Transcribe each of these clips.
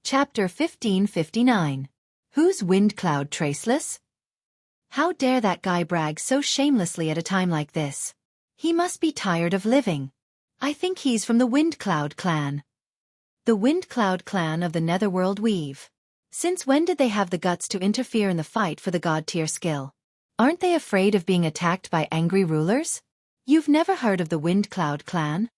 Chapter 1559. Who's Wind Cloud Traceless? How dare that guy brag so shamelessly at a time like this? He must be tired of living. I think he's from the Wind Cloud clan. The Wind Cloud clan of the Netherworld Weave. Since when did they have the guts to interfere in the fight for the god-tier skill? Aren't they afraid of being attacked by angry rulers? You've never heard of the Wind Cloud clan?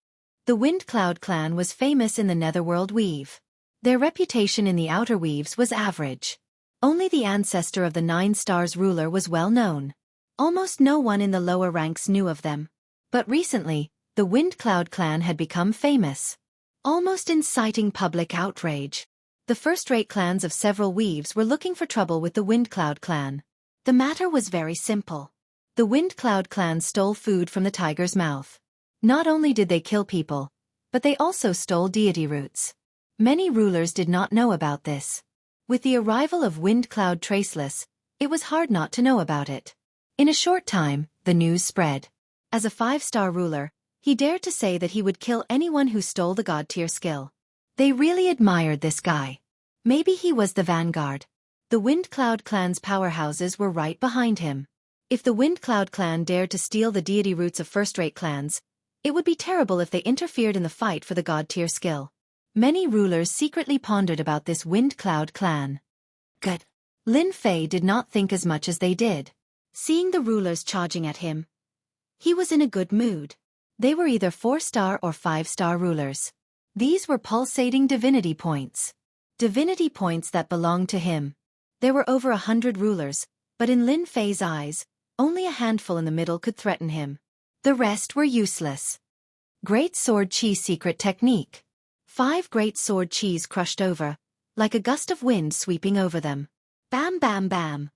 The Wind Cloud clan was famous in the Netherworld Weave. Their reputation in the Outer Weaves was average. Only the ancestor of the Nine Stars ruler was well known. Almost no one in the lower ranks knew of them. But recently, the Wind Cloud clan had become famous, almost inciting public outrage. The first-rate clans of several weaves were looking for trouble with the Wind Cloud clan. The matter was very simple. The Wind Cloud clan stole food from the tiger's mouth. Not only did they kill people, but they also stole deity roots. Many rulers did not know about this. With the arrival of Wind Cloud Traceless, it was hard not to know about it. In a short time, the news spread. As a 5-star ruler, he dared to say that he would kill anyone who stole the god-tier skill. They really admired this guy. Maybe he was the vanguard. The Wind Cloud clan's powerhouses were right behind him. If the Wind Cloud clan dared to steal the deity roots of first-rate clans, it would be terrible if they interfered in the fight for the god-tier skill. Many rulers secretly pondered about this Wind Cloud clan. Good. Lin Fei did not think as much as they did. Seeing the rulers charging at him, he was in a good mood. They were either 4-star or 5-star rulers. These were pulsating divinity points. Divinity points that belonged to him. There were over 100 rulers, but in Lin Fei's eyes, only a handful in the middle could threaten him. The rest were useless. Great Sword Chi Secret Technique. 5 great sword chis crushed over, like a gust of wind sweeping over them. Bam bam bam.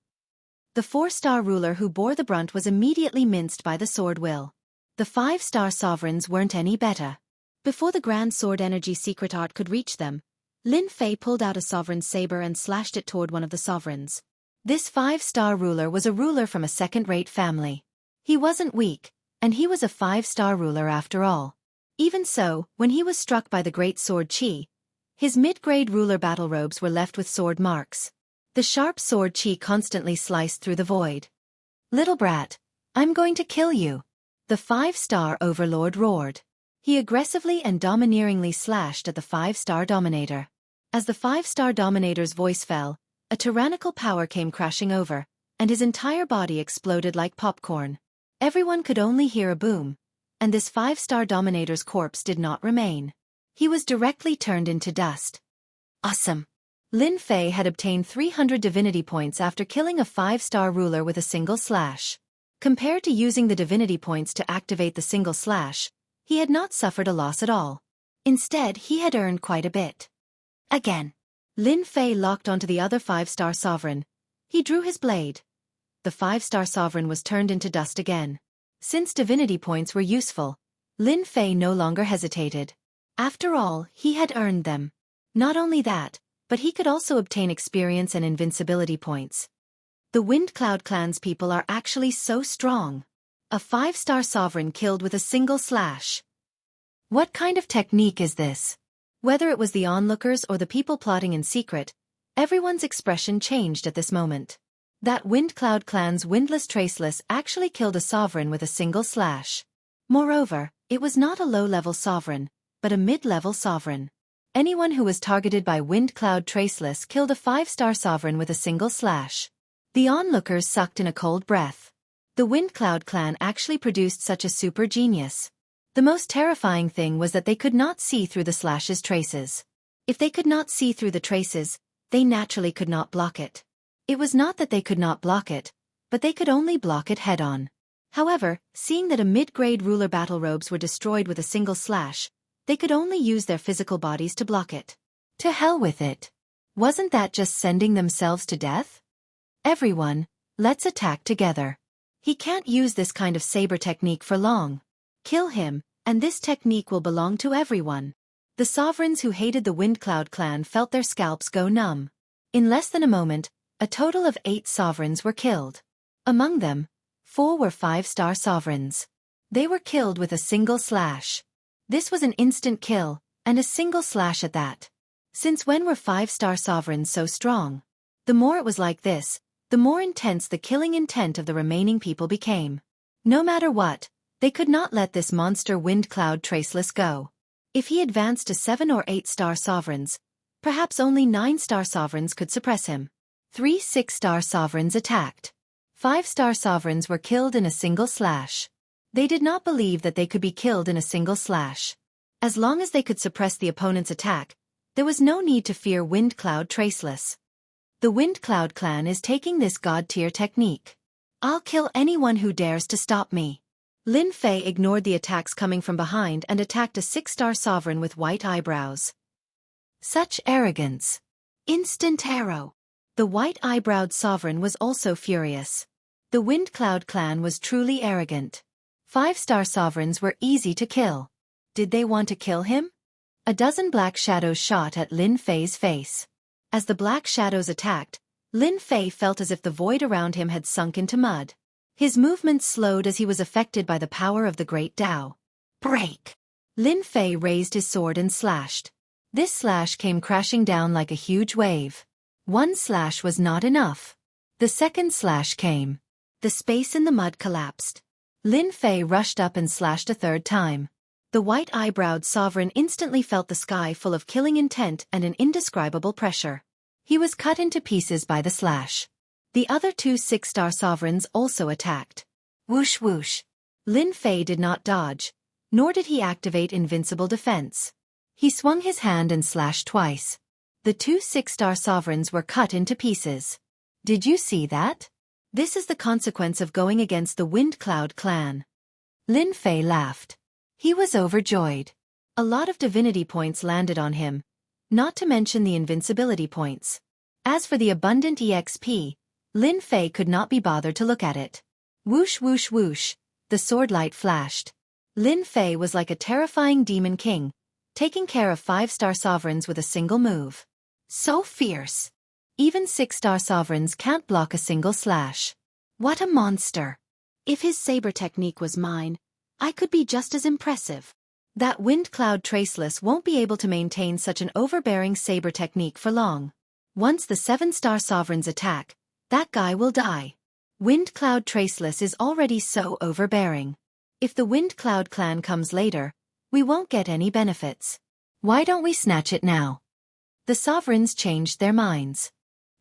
The 4-star ruler who bore the brunt was immediately minced by the sword will. The 5-star sovereigns weren't any better. Before the Grand Sword Energy secret art could reach them, Lin Fei pulled out a sovereign's saber and slashed it toward one of the sovereigns. This 5-star ruler was a ruler from a second-rate family. He wasn't weak, and he was a 5-star ruler after all. Even so, when he was struck by the Great Sword Chi, his mid-grade ruler battle robes were left with sword marks. The sharp sword Chi constantly sliced through the void. "Little brat, I'm going to kill you," the 5-star overlord roared. He aggressively and domineeringly slashed at the 5-star dominator. As the 5-star dominator's voice fell, a tyrannical power came crashing over, and his entire body exploded like popcorn. Everyone could only hear a boom. And this 5-star dominator's corpse did not remain. He was directly turned into dust. Awesome! Lin Fei had obtained 300 divinity points after killing a 5-star ruler with a single slash. Compared to using the divinity points to activate the single slash, he had not suffered a loss at all. Instead, he had earned quite a bit. Again. Lin Fei locked onto the other 5-star sovereign. He drew his blade. The 5-star sovereign was turned into dust again. Since divinity points were useful, Lin Fei no longer hesitated. After all, he had earned them. Not only that, but he could also obtain experience and invincibility points. The Wind Cloud clan's people are actually so strong. A 5-star sovereign killed with a single slash. What kind of technique is this? Whether it was the onlookers or the people plotting in secret, everyone's expression changed at this moment. That Wind Cloud clan's Windless Traceless actually killed a sovereign with a single slash. Moreover, it was not a low-level sovereign, but a mid-level sovereign. Anyone who was targeted by Wind Cloud Traceless killed a 5-star sovereign with a single slash. The onlookers sucked in a cold breath. The Wind Cloud clan actually produced such a super genius. The most terrifying thing was that they could not see through the slash's traces. If they could not see through the traces, they naturally could not block it. It was not that they could not block it, but they could only block it head-on. However, seeing that a mid-grade ruler battle robes were destroyed with a single slash, they could only use their physical bodies to block it. To hell with it. Wasn't that just sending themselves to death? Everyone, let's attack together. He can't use this kind of saber technique for long. Kill him, and this technique will belong to everyone. The sovereigns who hated the Wind Cloud clan felt their scalps go numb. In less than a moment, a total of 8 sovereigns were killed. Among them, 4 were 5-star sovereigns. They were killed with a single slash. This was an instant kill, and a single slash at that. Since when were 5-star sovereigns so strong? The more it was like this, the more intense the killing intent of the remaining people became. No matter what, they could not let this monster Wind Cloud Traceless go. If he advanced to 7 or 8-star sovereigns, perhaps only 9-star sovereigns could suppress him. 3 6-star sovereigns attacked. 5-star sovereigns were killed in a single slash. They did not believe that they could be killed in a single slash. As long as they could suppress the opponent's attack, there was no need to fear Wind Cloud Traceless. The Wind Cloud clan is taking this god-tier technique. I'll kill anyone who dares to stop me. Lin Fei ignored the attacks coming from behind and attacked a 6-star sovereign with white eyebrows. Such arrogance. Instant arrow. The white-eyebrowed sovereign was also furious. The Wind Cloud clan was truly arrogant. 5-star sovereigns were easy to kill. Did they want to kill him? A dozen black shadows shot at Lin Fei's face. As the black shadows attacked, Lin Fei felt as if the void around him had sunk into mud. His movements slowed as he was affected by the power of the Great Tao. Break! Lin Fei raised his sword and slashed. This slash came crashing down like a huge wave. One slash was not enough. The second slash came. The space in the mud collapsed. Lin Fei rushed up and slashed a third time. The white-eyebrowed sovereign instantly felt the sky full of killing intent and an indescribable pressure. He was cut into pieces by the slash. The other 2 6-star sovereigns also attacked. Whoosh whoosh. Lin Fei did not dodge, nor did he activate invincible defense. He swung his hand and slashed twice. The 2 6-star sovereigns were cut into pieces. Did you see that? This is the consequence of going against the Wind Cloud clan. Lin Fei laughed. He was overjoyed. A lot of divinity points landed on him, not to mention the invincibility points. As for the abundant EXP, Lin Fei could not be bothered to look at it. Whoosh whoosh whoosh, the sword light flashed. Lin Fei was like a terrifying demon king, taking care of 5-star sovereigns with a single move. So fierce. Even 6-star sovereigns can't block a single slash. What a monster. If his saber technique was mine, I could be just as impressive. That Wind Cloud Traceless won't be able to maintain such an overbearing saber technique for long. Once the 7-star sovereigns attack, that guy will die. Wind Cloud Traceless is already so overbearing. If the Wind Cloud clan comes later, we won't get any benefits. Why don't we snatch it now? The sovereigns changed their minds.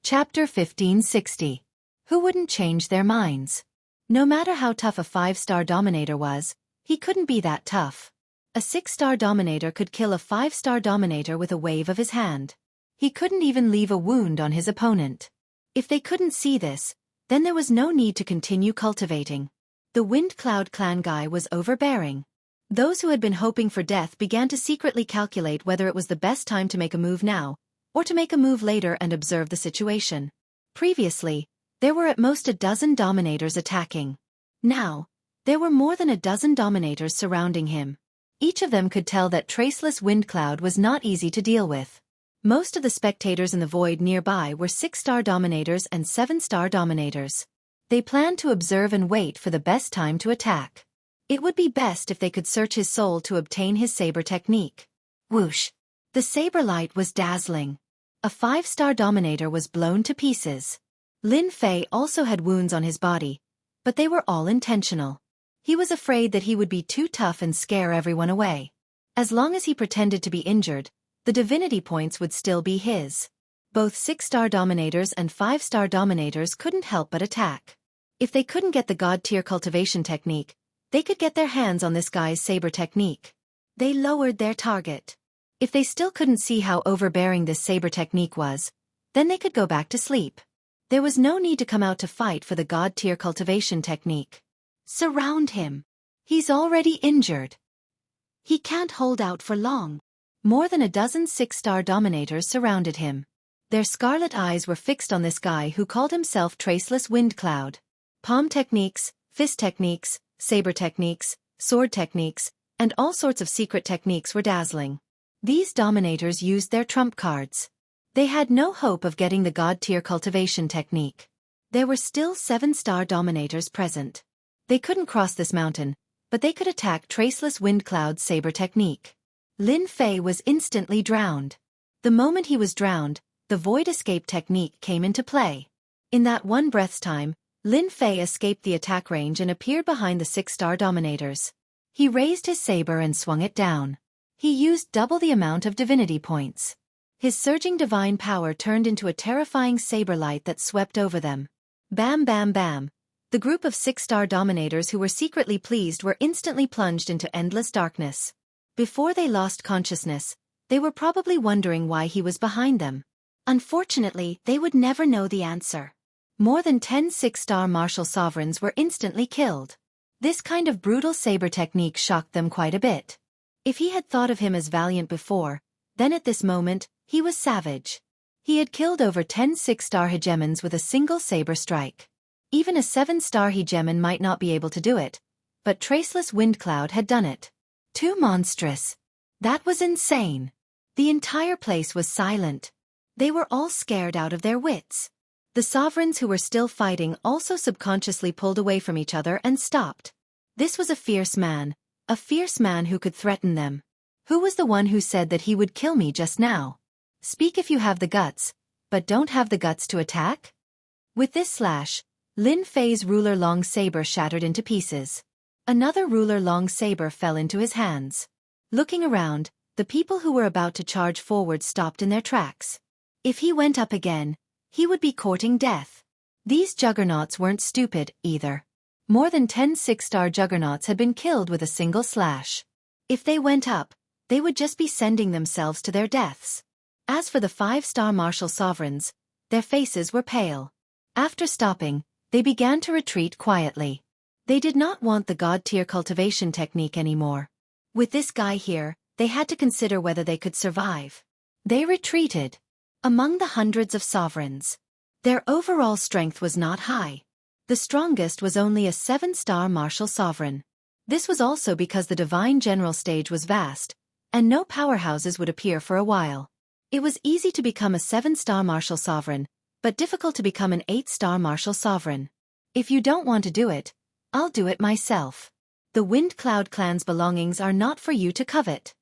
Chapter 1560. Who wouldn't change their minds? No matter how tough a 5-star dominator was, he couldn't be that tough. A 6-star dominator could kill a 5-star dominator with a wave of his hand. He couldn't even leave a wound on his opponent. If they couldn't see this, then there was no need to continue cultivating. The Wind Cloud clan guy was overbearing. Those who had been hoping for death began to secretly calculate whether it was the best time to make a move now, or to make a move later and observe the situation. Previously, there were at most a dozen dominators attacking. Now, there were more than a dozen dominators surrounding him. Each of them could tell that Traceless Wind Cloud was not easy to deal with. Most of the spectators in the void nearby were 6-star dominators and 7-star dominators. They planned to observe and wait for the best time to attack. It would be best if they could search his soul to obtain his saber technique. Whoosh! The saber light was dazzling. A 5-star dominator was blown to pieces. Lin Fei also had wounds on his body, but they were all intentional. He was afraid that he would be too tough and scare everyone away. As long as he pretended to be injured, the divinity points would still be his. Both 6-star dominators and 5-star dominators couldn't help but attack. If they couldn't get the god-tier cultivation technique, they could get their hands on this guy's saber technique. They lowered their target. If they still couldn't see how overbearing this saber technique was, then they could go back to sleep. There was no need to come out to fight for the god-tier cultivation technique. Surround him. He's already injured. He can't hold out for long. More than a dozen 6-star dominators surrounded him. Their scarlet eyes were fixed on this guy who called himself Traceless Wind Cloud. Palm techniques, fist techniques, saber techniques, sword techniques, and all sorts of secret techniques were dazzling. These dominators used their trump cards. They had no hope of getting the god-tier cultivation technique. There were still 7-star dominators present. They couldn't cross this mountain, but they could attack Traceless Wind Cloud's saber technique. Lin Fei was instantly drowned. The moment he was drowned, the void escape technique came into play. In that one breath's time, Lin Fei escaped the attack range and appeared behind the 6-star dominators. He raised his saber and swung it down. He used double the amount of divinity points. His surging divine power turned into a terrifying saber light that swept over them. Bam bam bam. The group of 6-star dominators who were secretly pleased were instantly plunged into endless darkness. Before they lost consciousness, they were probably wondering why he was behind them. Unfortunately, they would never know the answer. More than 10 6-star martial sovereigns were instantly killed. This kind of brutal saber technique shocked them quite a bit. If he had thought of him as valiant before, then at this moment, he was savage. He had killed over 10 6-star hegemons with a single saber strike. Even a 7-star hegemon might not be able to do it, but Traceless Windcloud had done it. Too monstrous. That was insane. The entire place was silent. They were all scared out of their wits. The sovereigns who were still fighting also subconsciously pulled away from each other and stopped. This was a fierce man who could threaten them. Who was the one who said that he would kill me just now? Speak if you have the guts, but don't have the guts to attack? With this slash, Lin Fei's ruler long saber shattered into pieces. Another ruler long saber fell into his hands. Looking around, the people who were about to charge forward stopped in their tracks. If he went up again, he would be courting death. These juggernauts weren't stupid, either. More than 10 6-star juggernauts had been killed with a single slash. If they went up, they would just be sending themselves to their deaths. As for the 5-star martial sovereigns, their faces were pale. After stopping, they began to retreat quietly. They did not want the god-tier cultivation technique anymore. With this guy here, they had to consider whether they could survive. They retreated. Among the hundreds of sovereigns, their overall strength was not high. The strongest was only a 7-star martial sovereign. This was also because the divine general stage was vast, and no powerhouses would appear for a while. It was easy to become a 7-star martial sovereign, but difficult to become an 8-star martial sovereign. If you don't want to do it, I'll do it myself. The Wind Cloud clan's belongings are not for you to covet.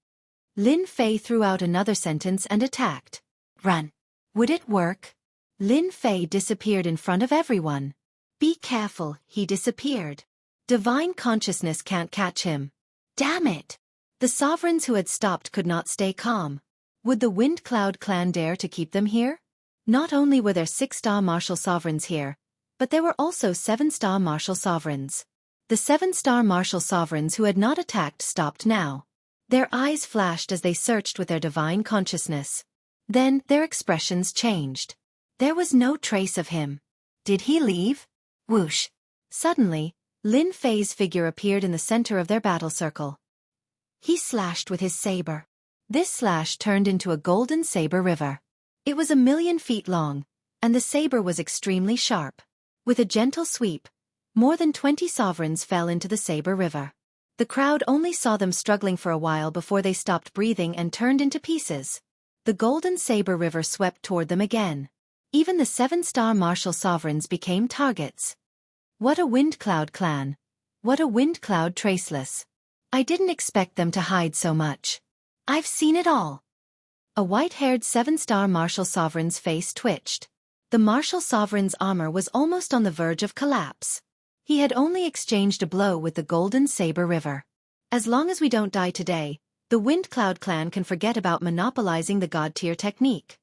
Lin Fei threw out another sentence and attacked. Run. Would it work? Lin Fei disappeared in front of everyone. Be careful, he disappeared. Divine consciousness can't catch him. Damn it! The sovereigns who had stopped could not stay calm. Would the Wind Cloud clan dare to keep them here? Not only were there 6-star martial sovereigns here, but there were also 7-star martial sovereigns. The 7-star martial sovereigns who had not attacked stopped now. Their eyes flashed as they searched with their divine consciousness. Then, their expressions changed. There was no trace of him. Did he leave? Whoosh! Suddenly, Lin Fei's figure appeared in the center of their battle circle. He slashed with his saber. This slash turned into a golden saber river. It was 1,000,000 feet long, and the saber was extremely sharp. With a gentle sweep, more than 20 sovereigns fell into the saber river. The crowd only saw them struggling for a while before they stopped breathing and turned into pieces. The golden saber river swept toward them again. Even the 7-star martial sovereigns became targets. What a Wind Cloud clan! What a Wind Cloud Traceless! I didn't expect them to hide so much. I've seen it all. A white-haired 7-star martial sovereign's face twitched. The martial sovereign's armor was almost on the verge of collapse. He had only exchanged a blow with the golden saber river. As long as we don't die today, the Wind Cloud clan can forget about monopolizing the god-tier technique.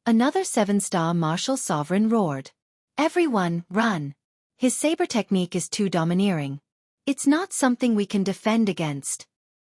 Another 7-star martial sovereign roared. Everyone, run! His saber technique is too domineering. It's not something we can defend against.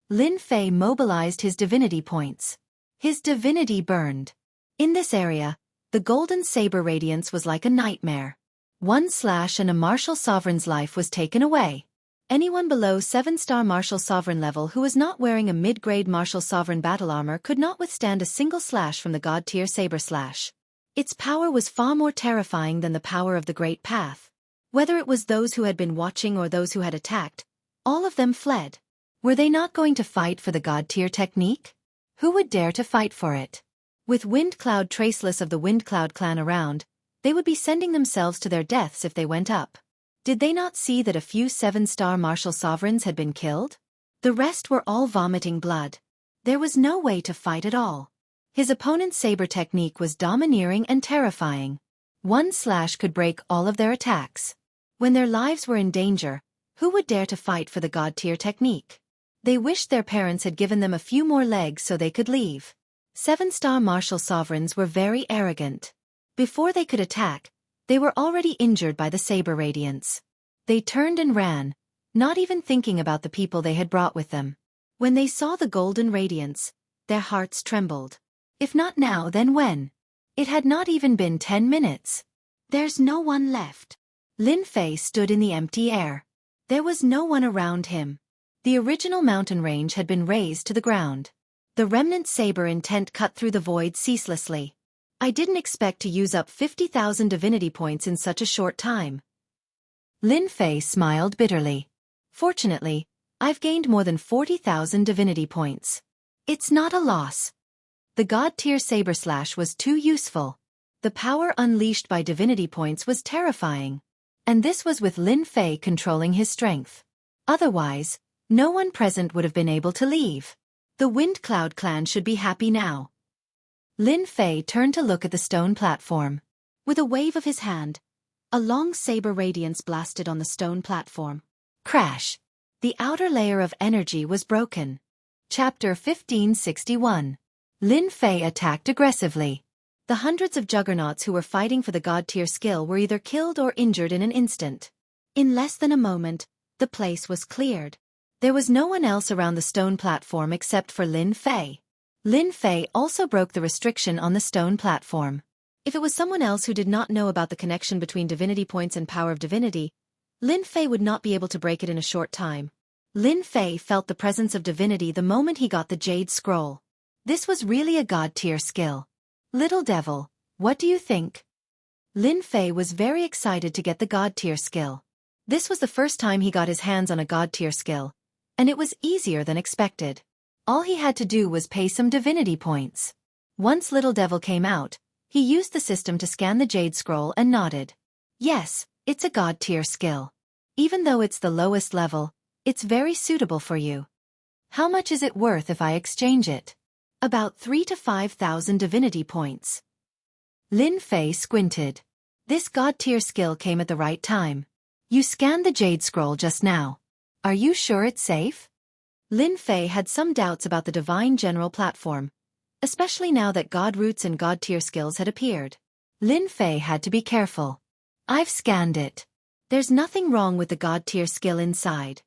Lin Fei mobilized his divinity points. His divinity burned. In this area, the golden saber radiance was like a nightmare. One slash and a martial sovereign's life was taken away. Anyone below 7-star martial sovereign level who was not wearing a mid-grade martial sovereign battle armor could not withstand a single slash from the god-tier saber slash. Its power was far more terrifying than the power of the Great Path. Whether it was those who had been watching or those who had attacked, all of them fled. Were they not going to fight for the god-tier technique? Who would dare to fight for it? With Wind Cloud Traceless of the Wind Cloud clan around, they would be sending themselves to their deaths if they went up. Did they not see that a few 7-star martial sovereigns had been killed? The rest were all vomiting blood. There was no way to fight at all. His opponent's saber technique was domineering and terrifying. One slash could break all of their attacks. When their lives were in danger, who would dare to fight for the god-tier technique? They wished their parents had given them a few more legs so they could leave. 7-star martial sovereigns were very arrogant. Before they could attack, they were already injured by the saber radiance. They turned and ran, not even thinking about the people they had brought with them. When they saw the golden radiance, their hearts trembled. If not now, then when? It had not even been 10 minutes. There's no one left. Lin Fei stood in the empty air. There was no one around him. The original mountain range had been razed to the ground. The remnant saber intent cut through the void ceaselessly. I didn't expect to use up 50,000 divinity points in such a short time. Lin Fei smiled bitterly. Fortunately, I've gained more than 40,000 divinity points. It's not a loss. The god-tier saber slash was too useful. The power unleashed by divinity points was terrifying. And this was with Lin Fei controlling his strength. Otherwise, no one present would have been able to leave. The Wind Cloud clan should be happy now. Lin Fei turned to look at the stone platform. With a wave of his hand, a long saber radiance blasted on the stone platform. Crash! The outer layer of energy was broken. Chapter 1561. Lin Fei attacked aggressively. The hundreds of juggernauts who were fighting for the god-tier skill were either killed or injured in an instant. In less than a moment, the place was cleared. There was no one else around the stone platform except for Lin Fei. Lin Fei also broke the restriction on the stone platform. If it was someone else who did not know about the connection between divinity points and power of divinity, Lin Fei would not be able to break it in a short time. Lin Fei felt the presence of divinity the moment he got the Jade Scroll. This was really a god-tier skill. Little devil, what do you think? Lin Fei was very excited to get the god-tier skill. This was the first time he got his hands on a god-tier skill, and it was easier than expected. All he had to do was pay some divinity points. Once Little Devil came out, he used the system to scan the Jade Scroll and nodded. Yes, it's a god-tier skill. Even though it's the lowest level, it's very suitable for you. How much is it worth if I exchange it? About 3,000 to 5,000 divinity points. Lin Fei squinted. This god-tier skill came at the right time. You scanned the Jade Scroll just now. Are you sure it's safe? Lin Fei had some doubts about the Divine General platform, especially now that God Roots and God-tier skills had appeared. Lin Fei had to be careful. I've scanned it. There's nothing wrong with the God-tier skill inside.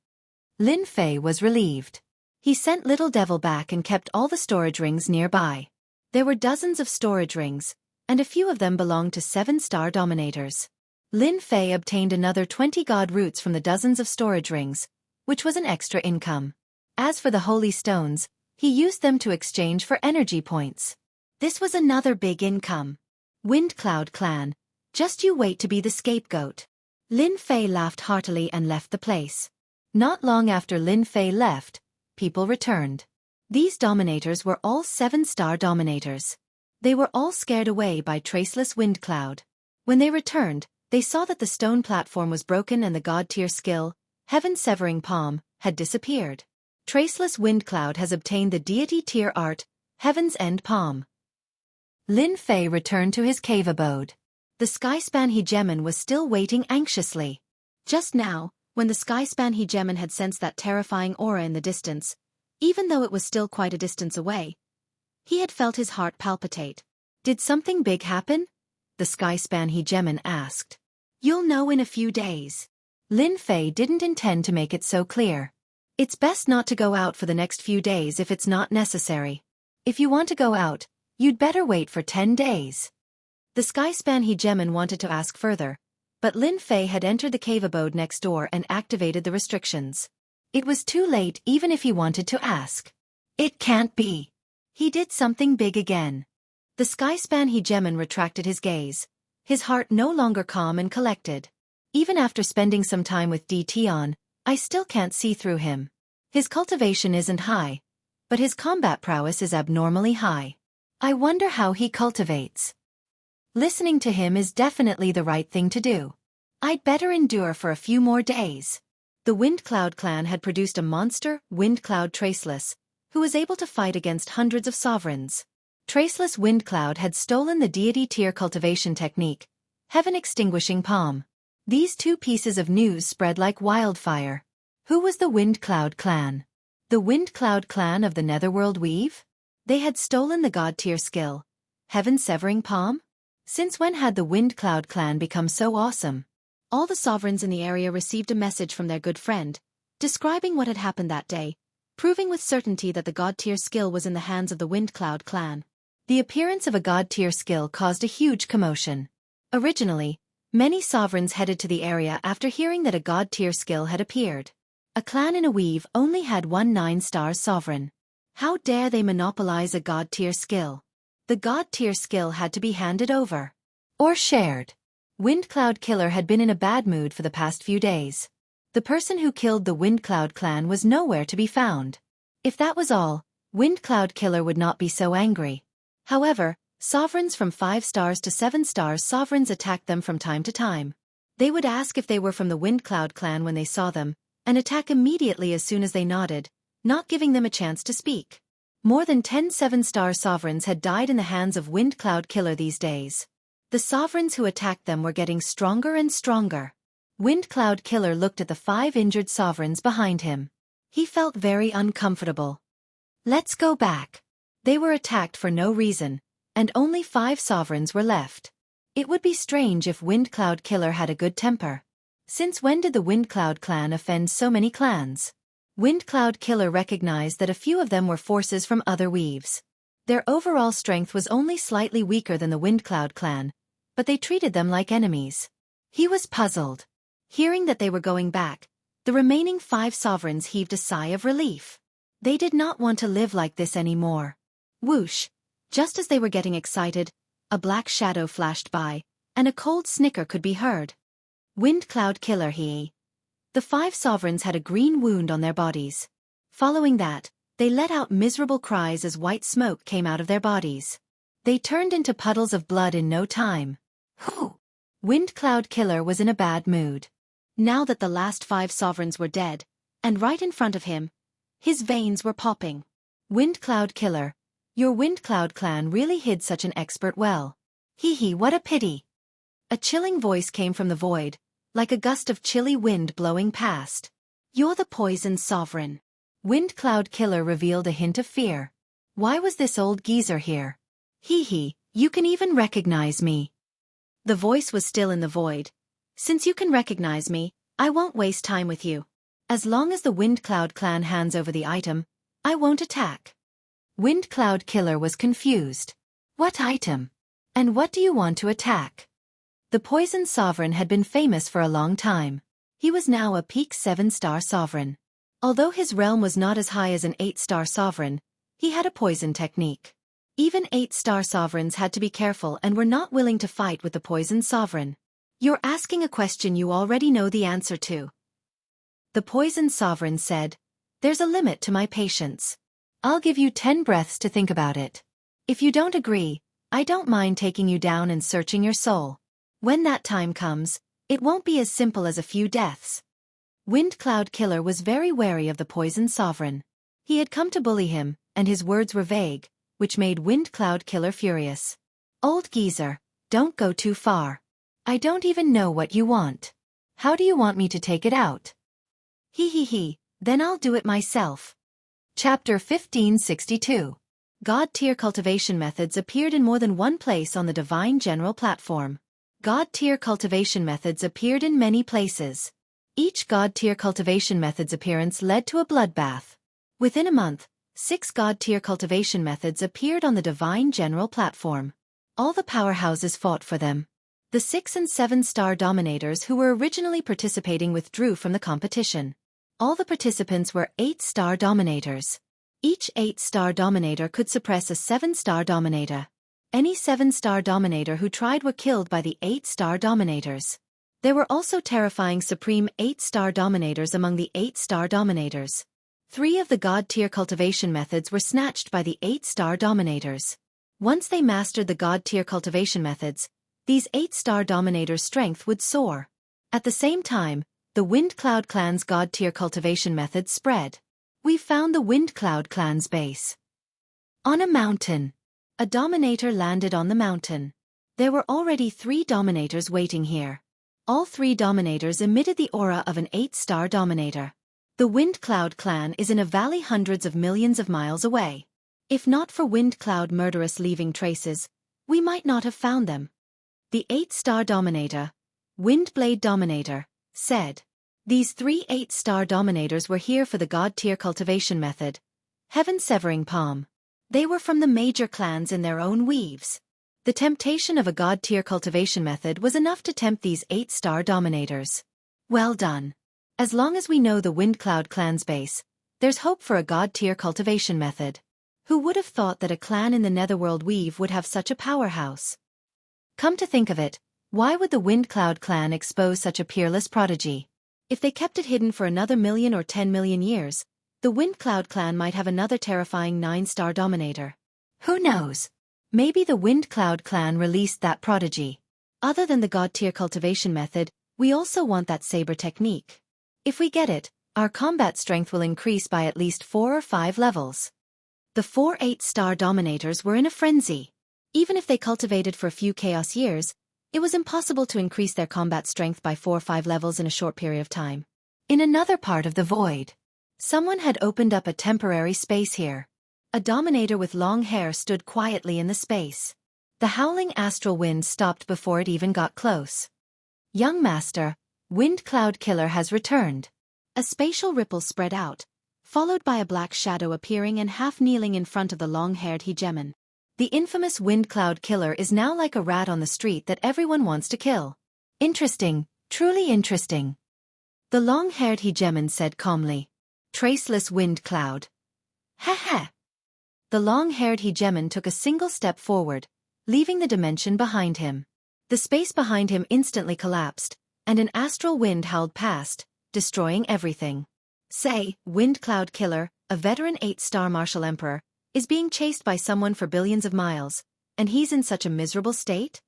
Lin Fei was relieved. He sent Little Devil back and kept all the storage rings nearby. There were dozens of storage rings, and a few of them belonged to 7-star dominators. Lin Fei obtained another 20 God Roots from the dozens of storage rings, which was an extra income. As for the holy stones, he used them to exchange for energy points. This was another big income. Wind Cloud clan, just you wait to be the scapegoat. Lin Fei laughed heartily and left the place. Not long after Lin Fei left, people returned. These dominators were all 7-star dominators. They were all scared away by Traceless Wind Cloud. When they returned, they saw that the stone platform was broken and the god-tier skill, Heaven Severing Palm, had disappeared. Traceless Wind Cloud has obtained the deity tier art, Heaven's End Palm. Lin Fei returned to his cave abode. The Skyspan Hegemon was still waiting anxiously. Just now, when the Skyspan Hegemon had sensed that terrifying aura in the distance, even though it was still quite a distance away, he had felt his heart palpitate. Did something big happen? The Skyspan Hegemon asked. You'll know in a few days. Lin Fei didn't intend to make it so clear. It's best not to go out for the next few days if it's not necessary. If you want to go out, you'd better wait for 10 days. The Skyspan Hegemon wanted to ask further, but Lin Fei had entered the cave abode next door and activated the restrictions. It was too late even if he wanted to ask. It can't be. He did something big again. The Skyspan Hegemon retracted his gaze, his heart no longer calm and collected. Even after spending some time with DT on, I still can't see through him. His cultivation isn't high, but his combat prowess is abnormally high. I wonder how he cultivates. Listening to him is definitely the right thing to do. I'd better endure for a few more days. The Wind Cloud clan had produced a monster, Wind Cloud Traceless, who was able to fight against hundreds of sovereigns. Traceless Wind Cloud had stolen the deity tier cultivation technique, Heaven Extinguishing Palm. These two pieces of news spread like wildfire. Who was the Wind Cloud clan? The Wind Cloud clan of the Netherworld Weave? They had stolen the god tier skill, Heaven Severing Palm? Since when had the Wind Cloud clan become so awesome? All the sovereigns in the area received a message from their good friend, describing what had happened that day, proving with certainty that the god tier skill was in the hands of the Wind Cloud clan. The appearance of a god tier skill caused a huge commotion. Originally, many sovereigns headed to the area after hearing that a god tier skill had appeared. A clan in a weave only had one 9-star sovereign. How dare they monopolize a god tier skill? The god tier skill had to be handed over. Or shared. Wind Cloud Killer had been in a bad mood for the past few days. The person who killed the Wind Cloud clan was nowhere to be found. If that was all, Wind Cloud Killer would not be so angry. However, sovereigns from 5 stars to 7 stars sovereigns attacked them from time to time. They would ask if they were from the Wind Cloud clan when they saw them, and attack immediately as soon as they nodded, not giving them a chance to speak. More than 10 7-star sovereigns had died in the hands of Wind Cloud Killer these days. The sovereigns who attacked them were getting stronger and stronger. Wind Cloud Killer looked at the 5 injured sovereigns behind him. He felt very uncomfortable. Let's go back. They were attacked for no reason, and only 5 sovereigns were left. It would be strange if Wind Cloud Killer had a good temper. Since when did the Wind Cloud clan offend so many clans? Wind Cloud Killer recognized that a few of them were forces from other weaves. Their overall strength was only slightly weaker than the Wind Cloud clan, but they treated them like enemies. He was puzzled. Hearing that they were going back, the remaining 5 sovereigns heaved a sigh of relief. They did not want to live like this anymore. Whoosh! Just as they were getting excited, a black shadow flashed by, and a cold snicker could be heard. Wind Cloud Killer he. The 5 sovereigns had a green wound on their bodies. Following that, they let out miserable cries as white smoke came out of their bodies. They turned into puddles of blood in no time. Whew! Wind Cloud Killer was in a bad mood. Now that the last 5 sovereigns were dead, and right in front of him, his veins were popping. Wind Cloud Killer, your Wind Cloud clan really hid such an expert well. Hee hee, what a pity. A chilling voice came from the void, like a gust of chilly wind blowing past. You're the poison sovereign. Wind Cloud Killer revealed a hint of fear. Why was this old geezer here? Hee hee, you can even recognize me. The voice was still in the void. Since you can recognize me, I won't waste time with you. As long as the Wind Cloud clan hands over the item, I won't attack. Wind Cloud Killer was confused. What item? And what do you want to attack? The Poison Sovereign had been famous for a long time. He was now a peak 7-star sovereign. Although his realm was not as high as an 8-star sovereign, he had a poison technique. Even 8-star sovereigns had to be careful and were not willing to fight with the Poison Sovereign. You're asking a question you already know the answer to. The Poison Sovereign said, there's a limit to my patience. I'll give you 10 breaths to think about it. If you don't agree, I don't mind taking you down and searching your soul. When that time comes, it won't be as simple as a few deaths. Wind Cloud Killer was very wary of the Poison Sovereign. He had come to bully him, and his words were vague, which made Wind Cloud Killer furious. Old geezer, don't go too far. I don't even know what you want. How do you want me to take it out? Hee hee hee, then I'll do it myself. Chapter 1562. God tier cultivation methods appeared in more than one place on the Divine General platform. God tier cultivation methods appeared in many places. Each God tier cultivation method's appearance led to a bloodbath. Within a month, 6 God tier cultivation methods appeared on the Divine General platform. All the powerhouses fought for them. The 6 and 7-star dominators who were originally participating withdrew from the competition. All the participants were 8-star dominators. Each 8-star dominator could suppress a 7-star dominator. Any 7-star dominator who tried were killed by the 8-star dominators. There were also terrifying supreme 8-star dominators among the 8-star dominators. 3 of the God tier cultivation methods were snatched by the 8-star dominators. Once they mastered the God tier cultivation methods, these 8-star dominators' strength would soar. At the same time, the Wind Cloud clan's God tier cultivation methods spread. We found the Wind Cloud clan's base. On a mountain. A dominator landed on the mountain. There were already 3 dominators waiting here. All 3 dominators emitted the aura of an 8-star dominator. The Wind Cloud clan is in a valley hundreds of millions of miles away. If not for Wind Cloud murderous leaving traces, we might not have found them. The 8-star dominator, Windblade Dominator, said. These 3 8-star dominators were here for the god-tier cultivation method. Heaven-severing palm. They were from the major clans in their own weaves. The temptation of a god-tier cultivation method was enough to tempt these 8-star dominators. Well done. As long as we know the Wind Cloud clan's base, there's hope for a god-tier cultivation method. Who would have thought that a clan in the Netherworld weave would have such a powerhouse? Come to think of it, why would the Wind Cloud clan expose such a peerless prodigy? If they kept it hidden for another 1,000,000 or 10,000,000 years, the Wind Cloud clan might have another terrifying 9-star dominator. Who knows? Maybe the Wind Cloud clan released that prodigy. Other than the god-tier cultivation method, we also want that saber technique. If we get it, our combat strength will increase by at least 4 or 5 levels. The 4 8-star dominators were in a frenzy. Even if they cultivated for a few chaos years, it was impossible to increase their combat strength by 4 or 5 levels in a short period of time. In another part of the void, someone had opened up a temporary space here. A dominator with long hair stood quietly in the space. The howling astral wind stopped before it even got close. Young master, Wind Cloud Killer has returned. A spatial ripple spread out, followed by a black shadow appearing and half kneeling in front of the long-haired hegemon. The infamous Wind Cloud Killer is now like a rat on the street that everyone wants to kill. Interesting, truly interesting. The long-haired hegemon said calmly. Traceless Wind Cloud. Ha. The long-haired hegemon took a single step forward, leaving the dimension behind him. The space behind him instantly collapsed, and an astral wind howled past, destroying everything. Say, Wind Cloud Killer, a veteran 8-star martial emperor, is being chased by someone for billions of miles, and he's in such a miserable state?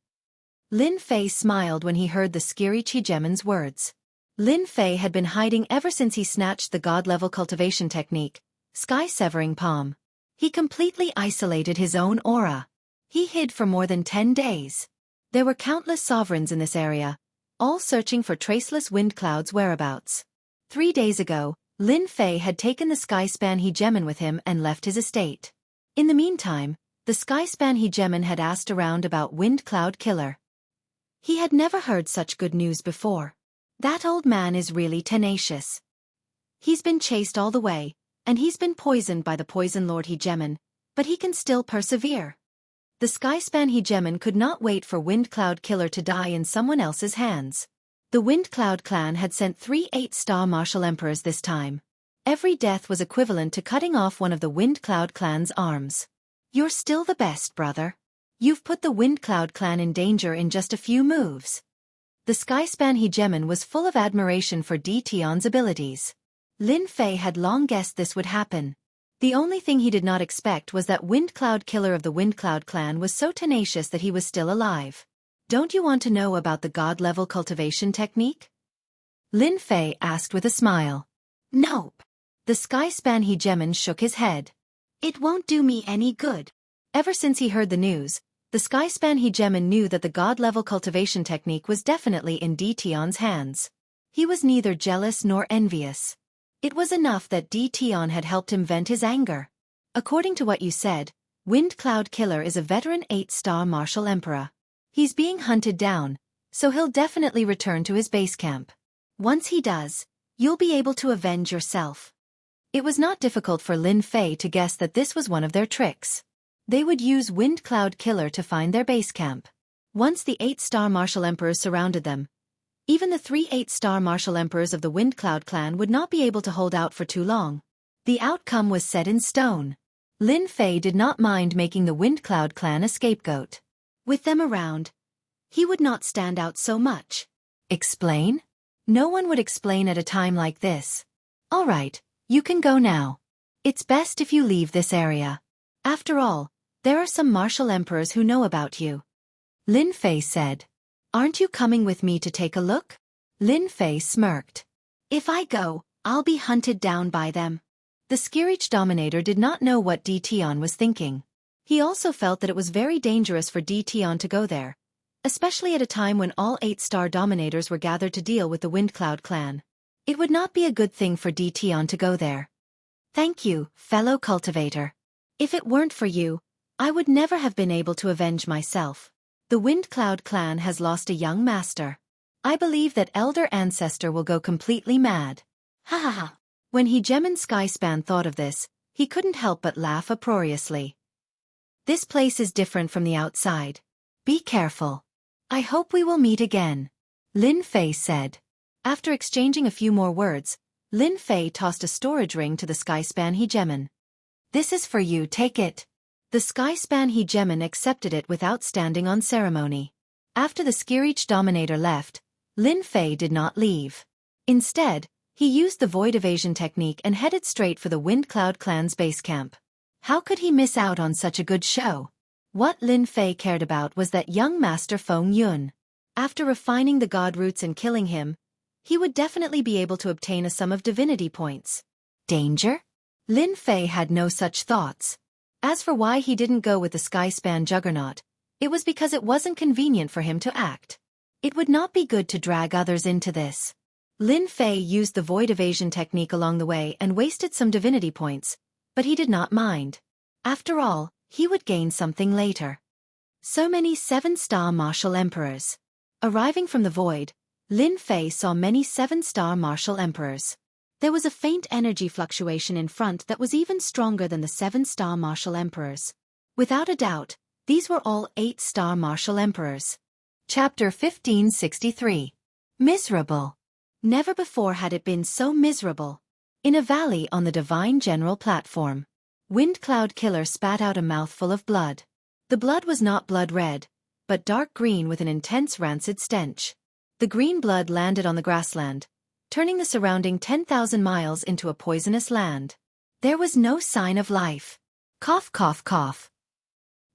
Lin Fei smiled when he heard the scary hegemon's words. Lin Fei had been hiding ever since he snatched the god-level cultivation technique, Sky-Severing Palm. He completely isolated his own aura. He hid for more than 10 days. There were countless sovereigns in this area, all searching for Traceless Wind Cloud's whereabouts. 3 days ago, Lin Fei had taken the Skyspan hegemon with him and left his estate. In the meantime, the Skyspan hegemon had asked around about Wind Cloud Killer. He had never heard such good news before. That old man is really tenacious. He's been chased all the way, and he's been poisoned by the Poison Lord hegemon, but he can still persevere. The Skyspan hegemon could not wait for Wind Cloud Killer to die in someone else's hands. The Wind Cloud clan had sent 3 8-star martial emperors this time. Every death was equivalent to cutting off one of the Wind Cloud clan's arms. You're still the best, brother. You've put the Wind Cloud clan in danger in just a few moves. The Skyspan hegemon was full of admiration for Tion's abilities. Lin Fei had long guessed this would happen. The only thing he did not expect was that Wind Cloud Killer of the Wind Cloud clan was so tenacious that he was still alive. Don't you want to know about the god-level cultivation technique? Lin Fei asked with a smile. Nope. The Skyspan hegemon shook his head. It won't do me any good. Ever since he heard the news, the Skyspan hegemon knew that the god-level cultivation technique was definitely in Tion's hands. He was neither jealous nor envious. It was enough that Tion had helped him vent his anger. According to what you said, Wind Cloud Killer is a veteran 8-star martial emperor. He's being hunted down, so he'll definitely return to his base camp. Once he does, you'll be able to avenge yourself. It was not difficult for Lin Fei to guess that this was one of their tricks. They would use Wind Cloud Killer to find their base camp. Once the 8-star martial emperors surrounded them, even the 3 8-star martial emperors of the Wind Cloud clan would not be able to hold out for too long. The outcome was set in stone. Lin Fei did not mind making the Wind Cloud clan a scapegoat. With them around, he would not stand out so much. Explain? No one would explain at a time like this. All right, you can go now. It's best if you leave this area. After all, there are some martial emperors who know about you. Lin Fei said. Aren't you coming with me to take a look? Lin Fei smirked. If I go, I'll be hunted down by them. The Skirich Dominator did not know what Tion was thinking. He also felt that it was very dangerous for Tian to go there, especially at a time when all 8-star dominators were gathered to deal with the Windcloud clan. It would not be a good thing for Tian to go there. Thank you, fellow cultivator. If it weren't for you, I would never have been able to avenge myself. The Windcloud clan has lost a young master. I believe that elder ancestor will go completely mad. Ha ha ha. When Hegemon Skyspan thought of this, he couldn't help but laugh uproariously. This place is different from the outside. Be careful. I hope we will meet again, Lin Fei said. After exchanging a few more words, Lin Fei tossed a storage ring to the Skyspan Hegemon. This is for you, take it. The Skyspan Hegemon accepted it without standing on ceremony. After the Skirich Dominator left, Lin Fei did not leave. Instead, he used the void evasion technique and headed straight for the Windcloud clan's base camp. How could he miss out on such a good show? What Lin Fei cared about was that young master Feng Yun. After refining the god roots and killing him, he would definitely be able to obtain a sum of divinity points. Danger? Lin Fei had no such thoughts. As for why he didn't go with the Skyspan Juggernaut, it was because it wasn't convenient for him to act. It would not be good to drag others into this. Lin Fei used the void evasion technique along the way and wasted some divinity points, but he did not mind. After all, he would gain something later. So many 7-star martial emperors. Arriving from the void, Lin Fei saw many 7-star martial emperors. There was a faint energy fluctuation in front that was even stronger than the 7-star martial emperors. Without a doubt, these were all 8-star martial emperors. Chapter 1563. Miserable. Never before had it been so miserable. In a valley on the Divine General platform, Windcloud Killer spat out a mouthful of blood. The blood was not blood red, but dark green with an intense rancid stench. The green blood landed on the grassland, turning the surrounding 10,000 miles into a poisonous land. There was no sign of life. Cough, cough, cough.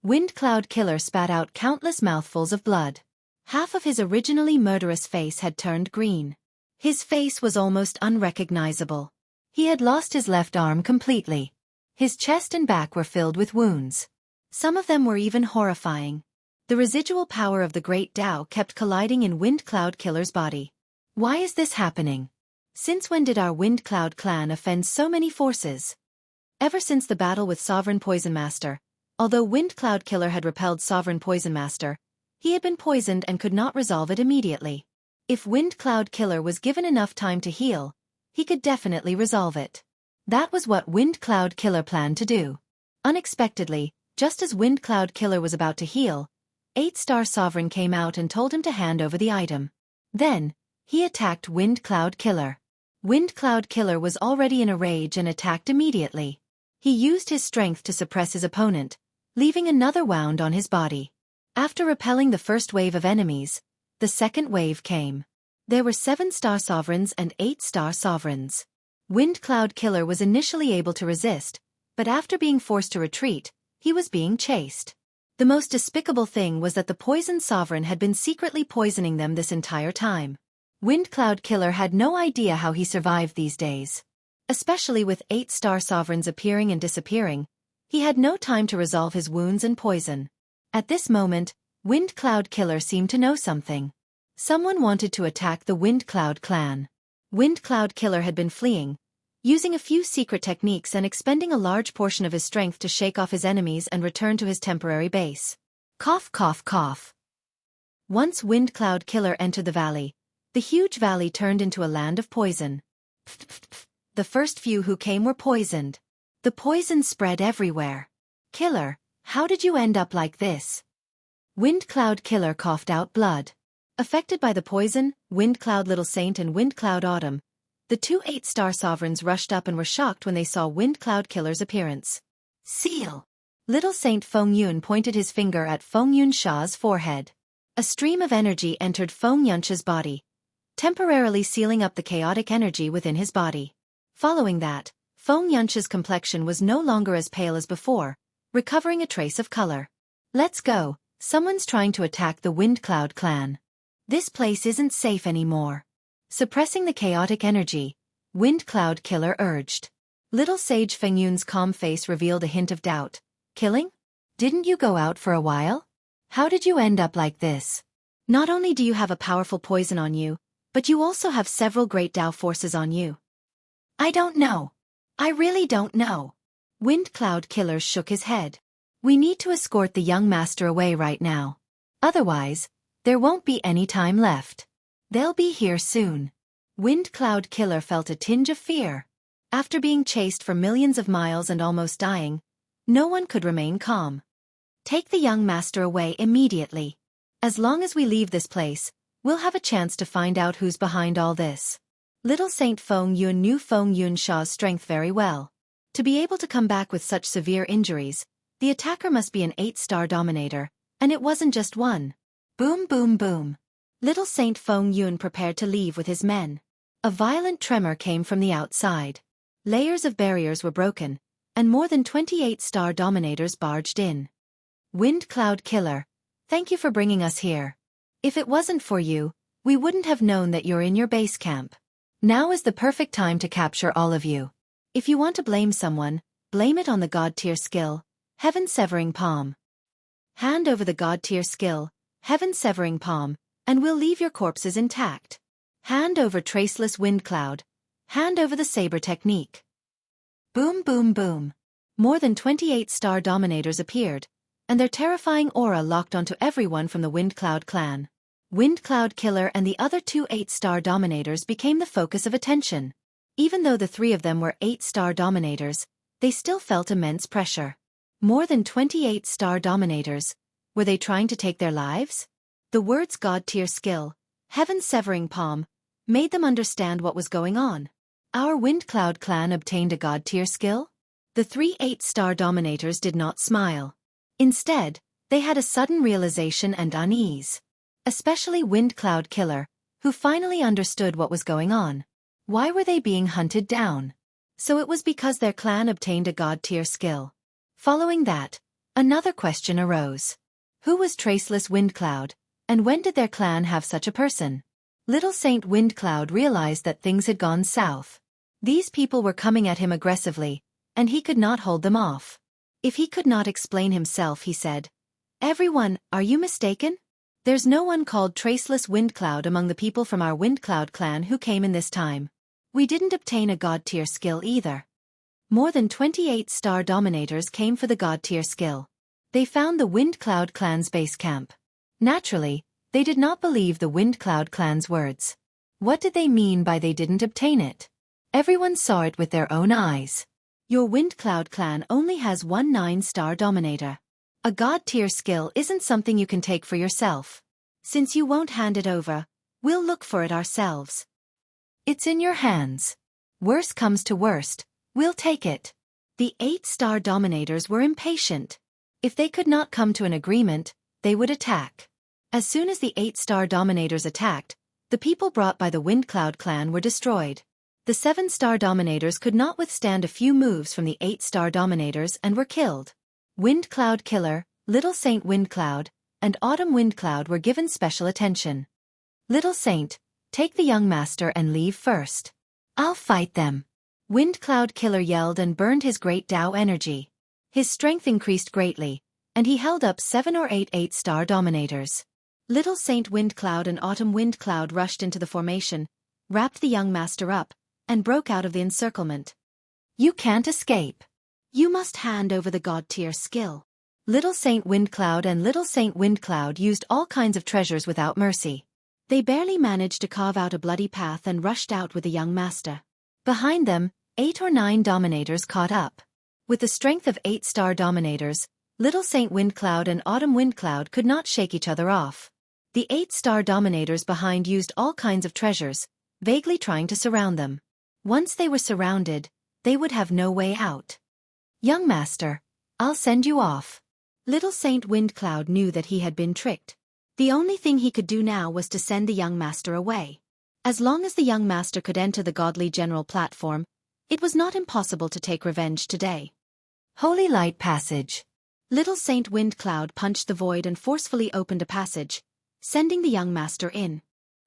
Windcloud Killer spat out countless mouthfuls of blood. Half of his originally murderous face had turned green. His face was almost unrecognizable. He had lost his left arm completely. His chest and back were filled with wounds. Some of them were even horrifying. The residual power of the Great Tao kept colliding in Windcloud Killer's body. Why is this happening? Since when did our Windcloud clan offend so many forces? Ever since the battle with Sovereign Poison Master, although Windcloud Killer had repelled Sovereign Poison Master, he had been poisoned and could not resolve it immediately. If Windcloud Killer was given enough time to heal, he could definitely resolve it. That was what Windcloud Killer planned to do. Unexpectedly, just as Windcloud Killer was about to heal, 8-star Sovereign came out and told him to hand over the item. Then, he attacked Windcloud Killer. Windcloud Killer was already in a rage and attacked immediately. He used his strength to suppress his opponent, leaving another wound on his body. After repelling the first wave of enemies, the second wave came. There were 7-star Sovereigns and 8-star Sovereigns. Windcloud Killer was initially able to resist, but after being forced to retreat, he was being chased. The most despicable thing was that the poisoned Sovereign had been secretly poisoning them this entire time. Windcloud Killer had no idea how he survived these days. Especially with 8-star Sovereigns appearing and disappearing, he had no time to resolve his wounds and poison. At this moment, Windcloud Killer seemed to know something. Someone wanted to attack the Windcloud clan. Windcloud Killer had been fleeing, using a few secret techniques and expending a large portion of his strength to shake off his enemies and return to his temporary base. Cough, cough, cough. Once Windcloud Killer entered the valley, the huge valley turned into a land of poison. The first few who came were poisoned. The poison spread everywhere. Killer, how did you end up like this? Windcloud Killer coughed out blood. Affected by the poison, Windcloud Little Saint and Windcloud Autumn, the two 8-star Sovereigns rushed up and were shocked when they saw Windcloud Killer's appearance. Seal! Little Saint Feng Yun pointed his finger at Feng Yun Sha's forehead. A stream of energy entered Feng Yuncha's body, temporarily sealing up the chaotic energy within his body. Following that, Feng Yuncha's complexion was no longer as pale as before, recovering a trace of color. Let's go, someone's trying to attack the Windcloud clan. This place isn't safe anymore. Suppressing the chaotic energy, Windcloud Killer urged. Little Sage Feng Yun's calm face revealed a hint of doubt. Killing? Didn't you go out for a while? How did you end up like this? Not only do you have a powerful poison on you, but you also have several great Tao forces on you. I don't know. I really don't know. Wind Cloud Killer shook his head. We need to escort the young master away right now. Otherwise, there won't be any time left. They'll be here soon. Wind Cloud Killer felt a tinge of fear. After being chased for millions of miles and almost dying, no one could remain calm. Take the young master away immediately. As long as we leave this place, we'll have a chance to find out who's behind all this. Little Saint Feng Yun knew Feng Yunsha's strength very well. To be able to come back with such severe injuries, the attacker must be an 8-star dominator, and it wasn't just one. Boom boom boom. Little Saint Feng Yun prepared to leave with his men. A violent tremor came from the outside. Layers of barriers were broken, and more than 28-star dominators barged in. Wind Cloud Killer, thank you for bringing us here. If it wasn't for you, we wouldn't have known that you're in your base camp. Now is the perfect time to capture all of you. If you want to blame someone, blame it on the God-tier skill, Heaven Severing Palm. Hand over the God-tier skill, Heaven Severing Palm, and we'll leave your corpses intact. Hand over Traceless Wind Cloud. Hand over the Saber Technique. Boom boom boom. More than 28-star dominators appeared, and their terrifying aura locked onto everyone from the Wind Cloud clan. Wind Cloud Killer and the other 2 8-star dominators became the focus of attention. Even though the 3 of them were 8-star dominators, they still felt immense pressure. More than 28-star dominators. Were they trying to take their lives? The words God-tier skill, Heaven Severing Palm, made them understand what was going on. Our Wind Cloud clan obtained a God-tier skill? The 3 8-star dominators did not smile. Instead, they had a sudden realization and unease. Especially Wind Cloud Killer, who finally understood what was going on. Why were they being hunted down? So it was because their clan obtained a God-tier skill. Following that, another question arose. Who was Traceless Wind Cloud, and when did their clan have such a person? Little Saint Wind Cloud realized that things had gone south. These people were coming at him aggressively, and he could not hold them off. If he could not explain himself, he said, "Everyone, are you mistaken? There's no one called Traceless Wind Cloud among the people from our Wind Cloud clan who came in this time. We didn't obtain a God-tier skill either." More than 28-star dominators came for the God-tier skill. They found the Wind Cloud clan's base camp. Naturally, they did not believe the Wind Cloud clan's words. What did they mean by they didn't obtain it? Everyone saw it with their own eyes. Your Wind Cloud clan only has 1 9-star dominator. A God-tier skill isn't something you can take for yourself. Since you won't hand it over, we'll look for it ourselves. It's in your hands. Worst comes to worst, we'll take it. The 8-star dominators were impatient. If they could not come to an agreement, they would attack. As soon as the 8-star dominators attacked, the people brought by the Wind Cloud clan were destroyed. The 7-star dominators could not withstand a few moves from the 8-star dominators and were killed. Wind Cloud Killer, Little Saint Wind Cloud, and Autumn Wind Cloud were given special attention. Little Saint, take the young master and leave first. I'll fight them. Wind Cloud Killer yelled and burned his great Tao energy. His strength increased greatly, and he held up 7 or 8 8-star dominators. Little Saint Wind Cloud and Autumn Wind Cloud rushed into the formation, wrapped the young master up, and broke out of the encirclement. You can't escape. You must hand over the God-tier skill. Little Saint Wind Cloud and Little Saint Wind Cloud used all kinds of treasures without mercy. They barely managed to carve out a bloody path and rushed out with the young master. Behind them, 8 or 9 dominators caught up. With the strength of 8-star dominators, Little Saint Wind Cloud and Autumn Wind Cloud could not shake each other off. The 8-star dominators behind used all kinds of treasures, vaguely trying to surround them. Once they were surrounded, they would have no way out. Young master, I'll send you off. Little Saint Wind Cloud knew that he had been tricked. The only thing he could do now was to send the young master away. As long as the young master could enter the godly general platform, it was not impossible to take revenge today. Holy Light Passage. Little Saint Wind Cloud punched the void and forcefully opened a passage, sending the young master in.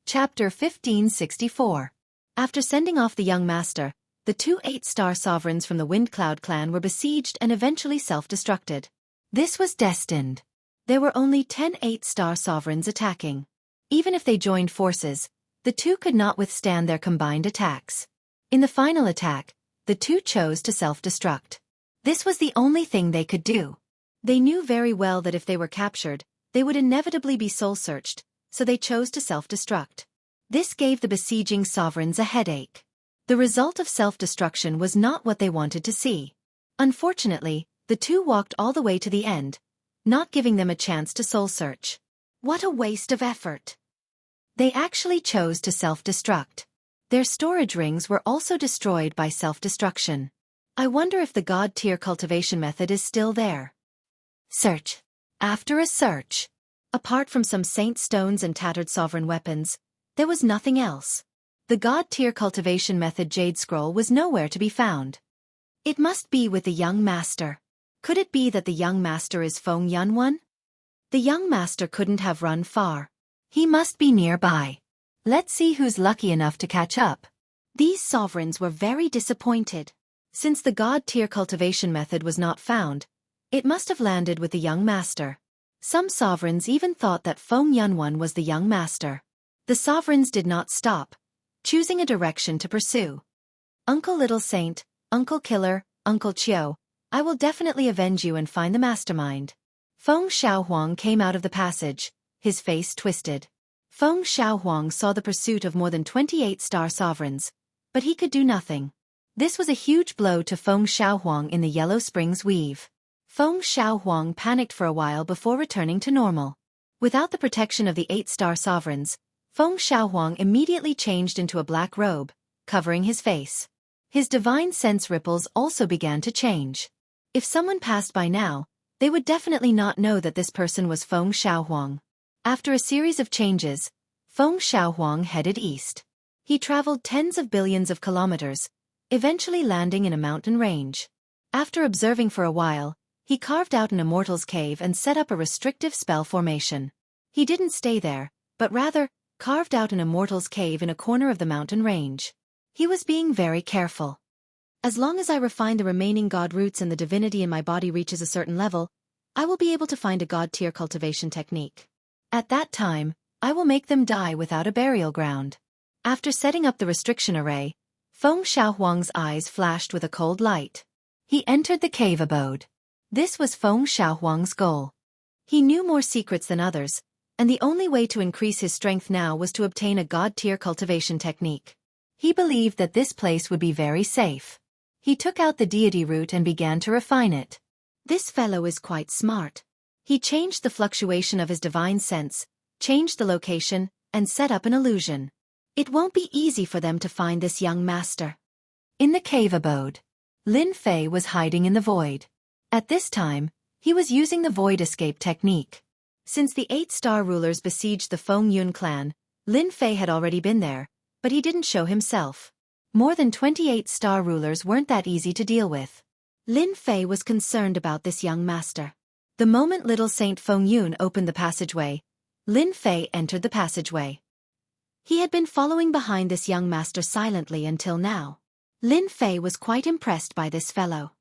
Chapter 1564. After sending off the young master, the 2 8-star sovereigns from the Wind Cloud clan were besieged and eventually self-destructed. This was destined. There were only 10 8-star sovereigns attacking. Even if they joined forces, the two could not withstand their combined attacks. In the final attack, the two chose to self-destruct. This was the only thing they could do. They knew very well that if they were captured, they would inevitably be soul-searched, so they chose to self-destruct. This gave the besieging sovereigns a headache. The result of self-destruction was not what they wanted to see. Unfortunately, the two walked all the way to the end, not giving them a chance to soul-search. What a waste of effort! They actually chose to self-destruct. Their storage rings were also destroyed by self-destruction. I wonder if the God-tier cultivation method is still there. Search. After a search, apart from some saint stones and tattered sovereign weapons, there was nothing else. The God-tier cultivation method jade scroll was nowhere to be found. It must be with the young master. Could it be that the young master is Feng Yunwan? The young master couldn't have run far. He must be nearby. Let's see who's lucky enough to catch up. These sovereigns were very disappointed. Since the God-tier cultivation method was not found, it must have landed with the young master. Some sovereigns even thought that Feng Yunwan was the young master. The sovereigns did not stop, choosing a direction to pursue. Uncle Little Saint, Uncle Killer, Uncle Chiu, I will definitely avenge you and find the mastermind. Feng Xiaohuang came out of the passage, his face twisted. Feng Xiaohuang saw the pursuit of more than 28 star sovereigns, but he could do nothing. This was a huge blow to Feng Xiaohuang in the Yellow Springs weave. Feng Xiaohuang panicked for a while before returning to normal. Without the protection of the 8-star sovereigns, Feng Xiaohuang immediately changed into a black robe, covering his face. His divine sense ripples also began to change. If someone passed by now, they would definitely not know that this person was Feng Xiaohuang. After a series of changes, Feng Xiaohuang headed east. He traveled tens of billions of kilometers, eventually landing in a mountain range. After observing for a while, he carved out an immortal's cave and set up a restrictive spell formation. He didn't stay there, but rather, carved out an immortal's cave in a corner of the mountain range. He was being very careful. As long as I refine the remaining god roots and the divinity in my body reaches a certain level, I will be able to find a god-tier cultivation technique. At that time, I will make them die without a burial ground. After setting up the restriction array, Feng Xiaohuang's eyes flashed with a cold light. He entered the cave abode. This was Feng Xiaohuang's goal. He knew more secrets than others, and the only way to increase his strength now was to obtain a god-tier cultivation technique. He believed that this place would be very safe. He took out the deity root and began to refine it. This fellow is quite smart. He changed the fluctuation of his divine sense, changed the location, and set up an illusion. It won't be easy for them to find this young master. In the cave abode, Lin Fei was hiding in the void. At this time, he was using the void escape technique. Since the 8-star rulers besieged the Feng Yun clan, Lin Fei had already been there, but he didn't show himself. More than 28-star rulers weren't that easy to deal with. Lin Fei was concerned about this young master. The moment little Saint Feng Yun opened the passageway, Lin Fei entered the passageway. He had been following behind this young master silently until now. Lin Fei was quite impressed by this fellow.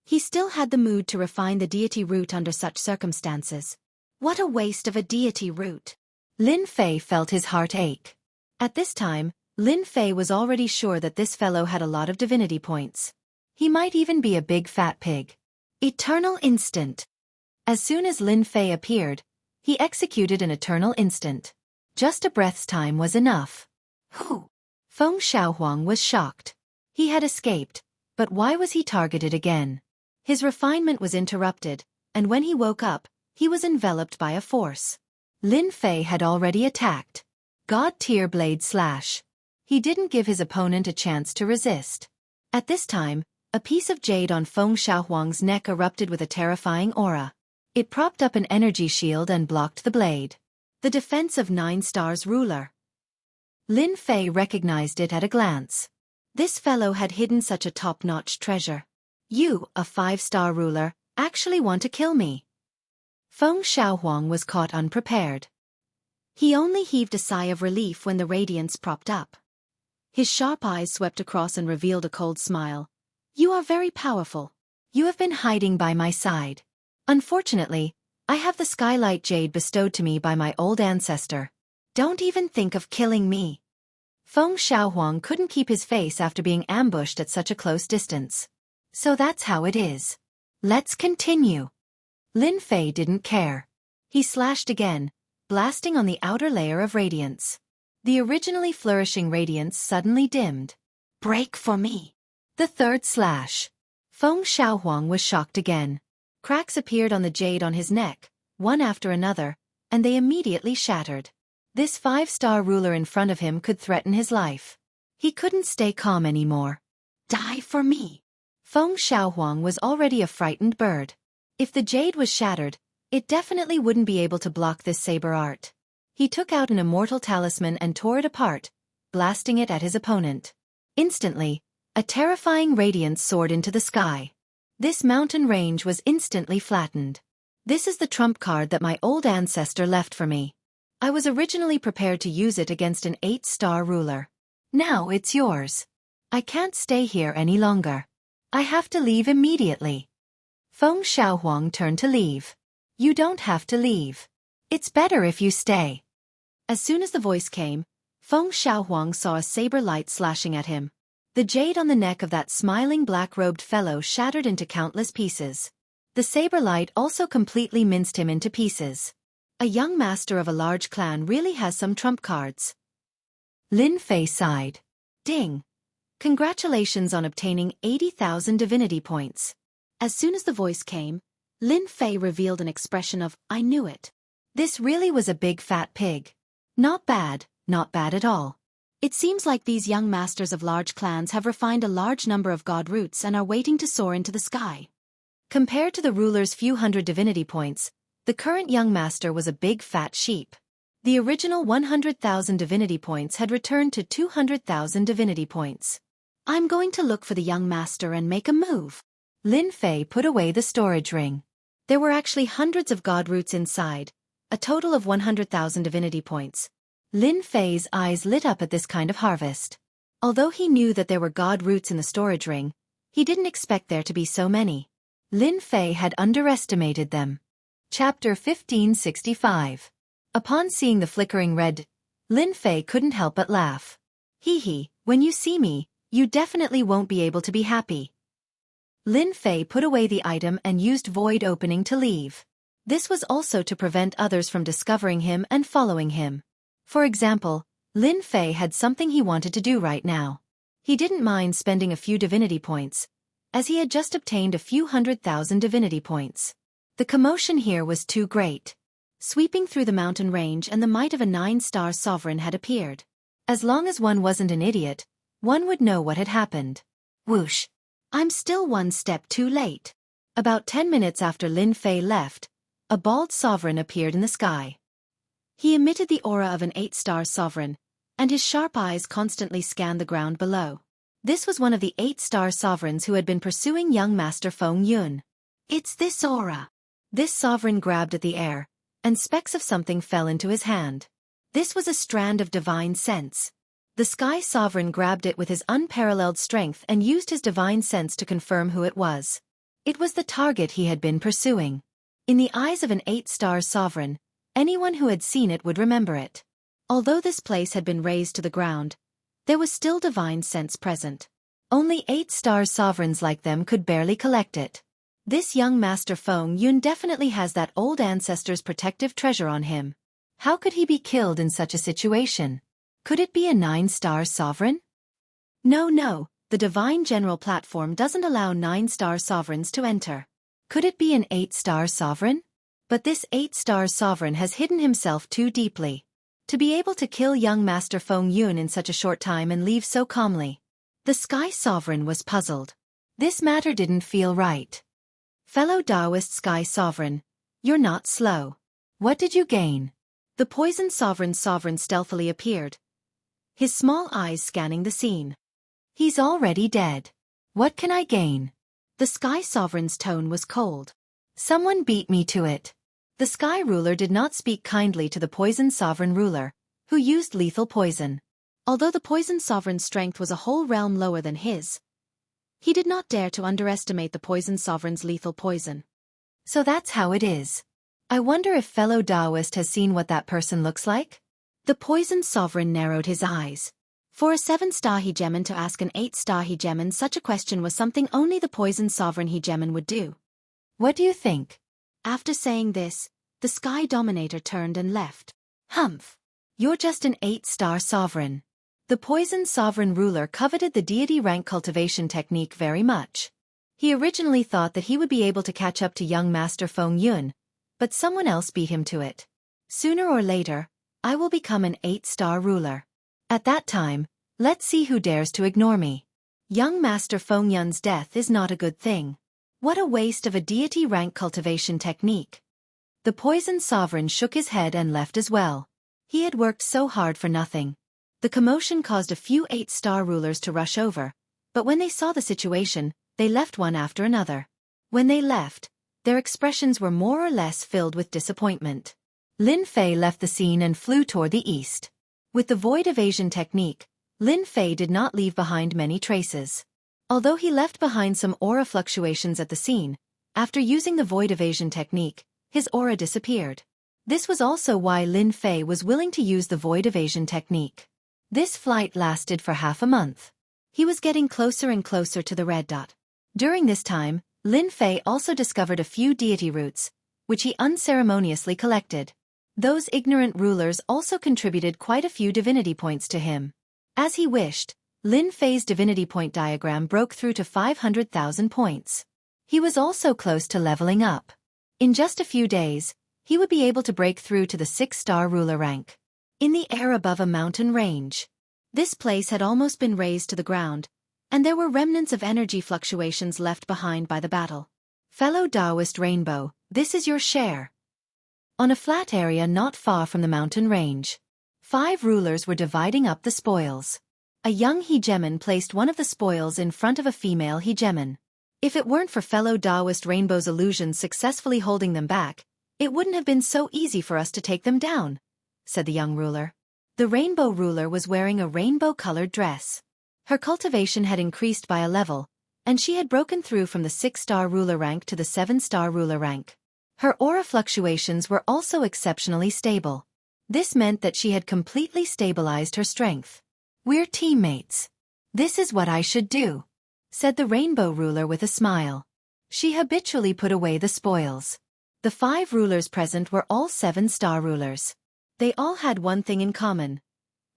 He still had the mood to refine the deity root under such circumstances. What a waste of a deity root! Lin Fei felt his heart ache. At this time, Lin Fei was already sure that this fellow had a lot of divinity points. He might even be a big fat pig. Eternal Instant. As soon as Lin Fei appeared, he executed an eternal instant. Just a breath's time was enough. Whew! Feng Xiaohuang was shocked. He had escaped, but why was he targeted again? His refinement was interrupted, and when he woke up, he was enveloped by a force. Lin Fei had already attacked. God-tier blade slash. He didn't give his opponent a chance to resist. At this time, a piece of jade on Feng Xiaohuang's neck erupted with a terrifying aura. It propped up an energy shield and blocked the blade. The defense of 9 stars ruler. Lin Fei recognized it at a glance. This fellow had hidden such a top-notch treasure. You, a 5-star ruler, actually want to kill me. Feng Xiaohuang was caught unprepared. He only heaved a sigh of relief when the radiance propped up. His sharp eyes swept across and revealed a cold smile. You are very powerful. You have been hiding by my side. Unfortunately, I have the skylight jade bestowed to me by my old ancestor. Don't even think of killing me. Feng Xiaohuang couldn't keep his face after being ambushed at such a close distance. So that's how it is. Let's continue. Lin Fei didn't care. He slashed again, blasting on the outer layer of radiance. The originally flourishing radiance suddenly dimmed. Break for me. The third slash. Feng Xiaohuang was shocked again. Cracks appeared on the jade on his neck, one after another, and they immediately shattered. This 5-star ruler in front of him could threaten his life. He couldn't stay calm anymore. Die for me. Feng Xiaohuang was already a frightened bird. If the jade was shattered, it definitely wouldn't be able to block this saber art. He took out an immortal talisman and tore it apart, blasting it at his opponent. Instantly, a terrifying radiance soared into the sky. This mountain range was instantly flattened. This is the trump card that my old ancestor left for me. I was originally prepared to use it against an 8-star ruler. Now it's yours. I can't stay here any longer. I have to leave immediately. Feng Xiaohuang turned to leave. You don't have to leave. It's better if you stay. As soon as the voice came, Feng Xiaohuang saw a saber light slashing at him. The jade on the neck of that smiling black-robed fellow shattered into countless pieces. The saber light also completely minced him into pieces. A young master of a large clan really has some trump cards. Lin Fei sighed. Ding. Congratulations on obtaining 80,000 divinity points. As soon as the voice came, Lin Fei revealed an expression of, I knew it. This really was a big fat pig. Not bad at all. It seems like these young masters of large clans have refined a large number of god roots and are waiting to soar into the sky. Compared to the ruler's few hundred divinity points, the current young master was a big fat sheep. The original 100,000 divinity points had returned to 200,000 divinity points. I'm going to look for the young master and make a move. Lin Fei put away the storage ring. There were actually hundreds of god roots inside, a total of 100,000 divinity points. Lin Fei's eyes lit up at this kind of harvest. Although he knew that there were god roots in the storage ring, he didn't expect there to be so many. Lin Fei had underestimated them. Chapter 1565. Upon seeing the flickering red, Lin Fei couldn't help but laugh. Hee hee, when you see me, you definitely won't be able to be happy. Lin Fei put away the item and used void opening to leave. This was also to prevent others from discovering him and following him. For example, Lin Fei had something he wanted to do right now. He didn't mind spending a few divinity points, as he had just obtained a few 100,000 divinity points. The commotion here was too great. Sweeping through the mountain range and the might of a 9-star sovereign had appeared. As long as one wasn't an idiot, one would know what had happened. Whoosh! I'm still one step too late. About 10 minutes after Lin Fei left, a bald sovereign appeared in the sky. He emitted the aura of an 8-star sovereign, and his sharp eyes constantly scanned the ground below. This was one of the 8-star sovereigns who had been pursuing young Master Feng Yun. It's this aura. This sovereign grabbed at the air, and specks of something fell into his hand. This was a strand of divine sense. The Sky Sovereign grabbed it with his unparalleled strength and used his divine sense to confirm who it was. It was the target he had been pursuing. In the eyes of an 8-star sovereign, anyone who had seen it would remember it. Although this place had been razed to the ground, there was still divine sense present. Only 8-star sovereigns like them could barely collect it. This young Master Feng Yun definitely has that old ancestor's protective treasure on him. How could he be killed in such a situation? Could it be a 9-star sovereign? No, the Divine General platform doesn't allow 9-star sovereigns to enter. Could it be an 8-star sovereign? But this 8-star sovereign has hidden himself too deeply. To be able to kill young Master Feng Yun in such a short time and leave so calmly. The Sky Sovereign was puzzled. This matter didn't feel right. Fellow Taoist Sky Sovereign, you're not slow. What did you gain? The Poison Sovereign stealthily appeared, his small eyes scanning the scene. He's already dead. What can I gain? The Sky Sovereign's tone was cold. Someone beat me to it. The Sky Ruler did not speak kindly to the Poison Sovereign ruler, who used lethal poison. Although the Poison Sovereign's strength was a whole realm lower than his, he did not dare to underestimate the Poison Sovereign's lethal poison. So that's how it is. I wonder if fellow Taoist has seen what that person looks like? The poisoned sovereign narrowed his eyes. For a 7-star hegemon to ask an 8-star hegemon such a question was something only the poisoned sovereign hegemon would do. What do you think? After saying this, the Sky Dominator turned and left. Humph! You're just an 8-star sovereign. The poisoned sovereign ruler coveted the deity rank cultivation technique very much. He originally thought that he would be able to catch up to young Master Feng Yun, but someone else beat him to it. Sooner or later, I will become an 8-star ruler. At that time, let's see who dares to ignore me. Young Master Feng Yun's death is not a good thing. What a waste of a deity rank cultivation technique. The poisoned sovereign shook his head and left as well. He had worked so hard for nothing. The commotion caused a few 8-star rulers to rush over, but when they saw the situation, they left one after another. When they left, their expressions were more or less filled with disappointment. Lin Fei left the scene and flew toward the east. With the void evasion technique, Lin Fei did not leave behind many traces. Although he left behind some aura fluctuations at the scene, after using the void evasion technique, his aura disappeared. This was also why Lin Fei was willing to use the void evasion technique. This flight lasted for half a month. He was getting closer and closer to the red dot. During this time, Lin Fei also discovered a few deity roots, which he unceremoniously collected. Those ignorant rulers also contributed quite a few divinity points to him. As he wished, Lin Fei's divinity point diagram broke through to 500,000 points. He was also close to leveling up. In just a few days, he would be able to break through to the 6-star ruler rank. In the air above a mountain range. This place had almost been razed to the ground, and there were remnants of energy fluctuations left behind by the battle. Fellow Taoist Rainbow, this is your share. On a flat area not far from the mountain range, 5 rulers were dividing up the spoils. A young hegemon placed one of the spoils in front of a female hegemon. If it weren't for fellow Taoist Rainbow's illusions successfully holding them back, it wouldn't have been so easy for us to take them down, said the young ruler. The rainbow ruler was wearing a rainbow-colored dress. Her cultivation had increased by a level, and she had broken through from the 6-star ruler rank to the 7-star ruler rank. Her aura fluctuations were also exceptionally stable. This meant that she had completely stabilized her strength. We're teammates. This is what I should do, said the rainbow ruler with a smile. She habitually put away the spoils. The 5 rulers present were all 7-star rulers. They all had one thing in common.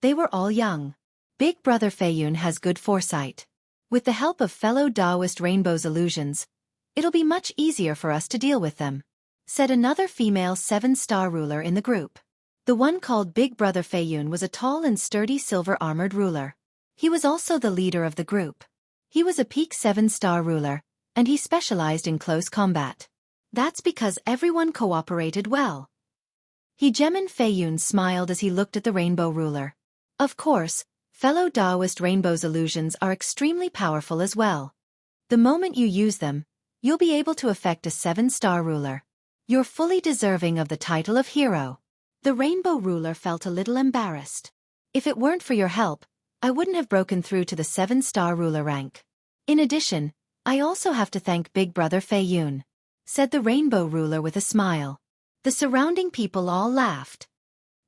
They were all young. Big Brother Feiyun has good foresight. With the help of fellow Taoist Rainbow's illusions, it'll be much easier for us to deal with them, said another female 7-star ruler in the group. The one called Big Brother Feiyun was a tall and sturdy silver-armored ruler. He was also the leader of the group. He was a peak 7-star ruler, and he specialized in close combat. That's because everyone cooperated well. Hegemon Feiyun smiled as he looked at the rainbow ruler. Of course, fellow Taoist Rainbow's illusions are extremely powerful as well. The moment you use them, you'll be able to affect a 7-star ruler. You're fully deserving of the title of hero. The rainbow ruler felt a little embarrassed. If it weren't for your help, I wouldn't have broken through to the 7-star ruler rank. In addition, I also have to thank Big Brother Feiyun, said the rainbow ruler with a smile. The surrounding people all laughed.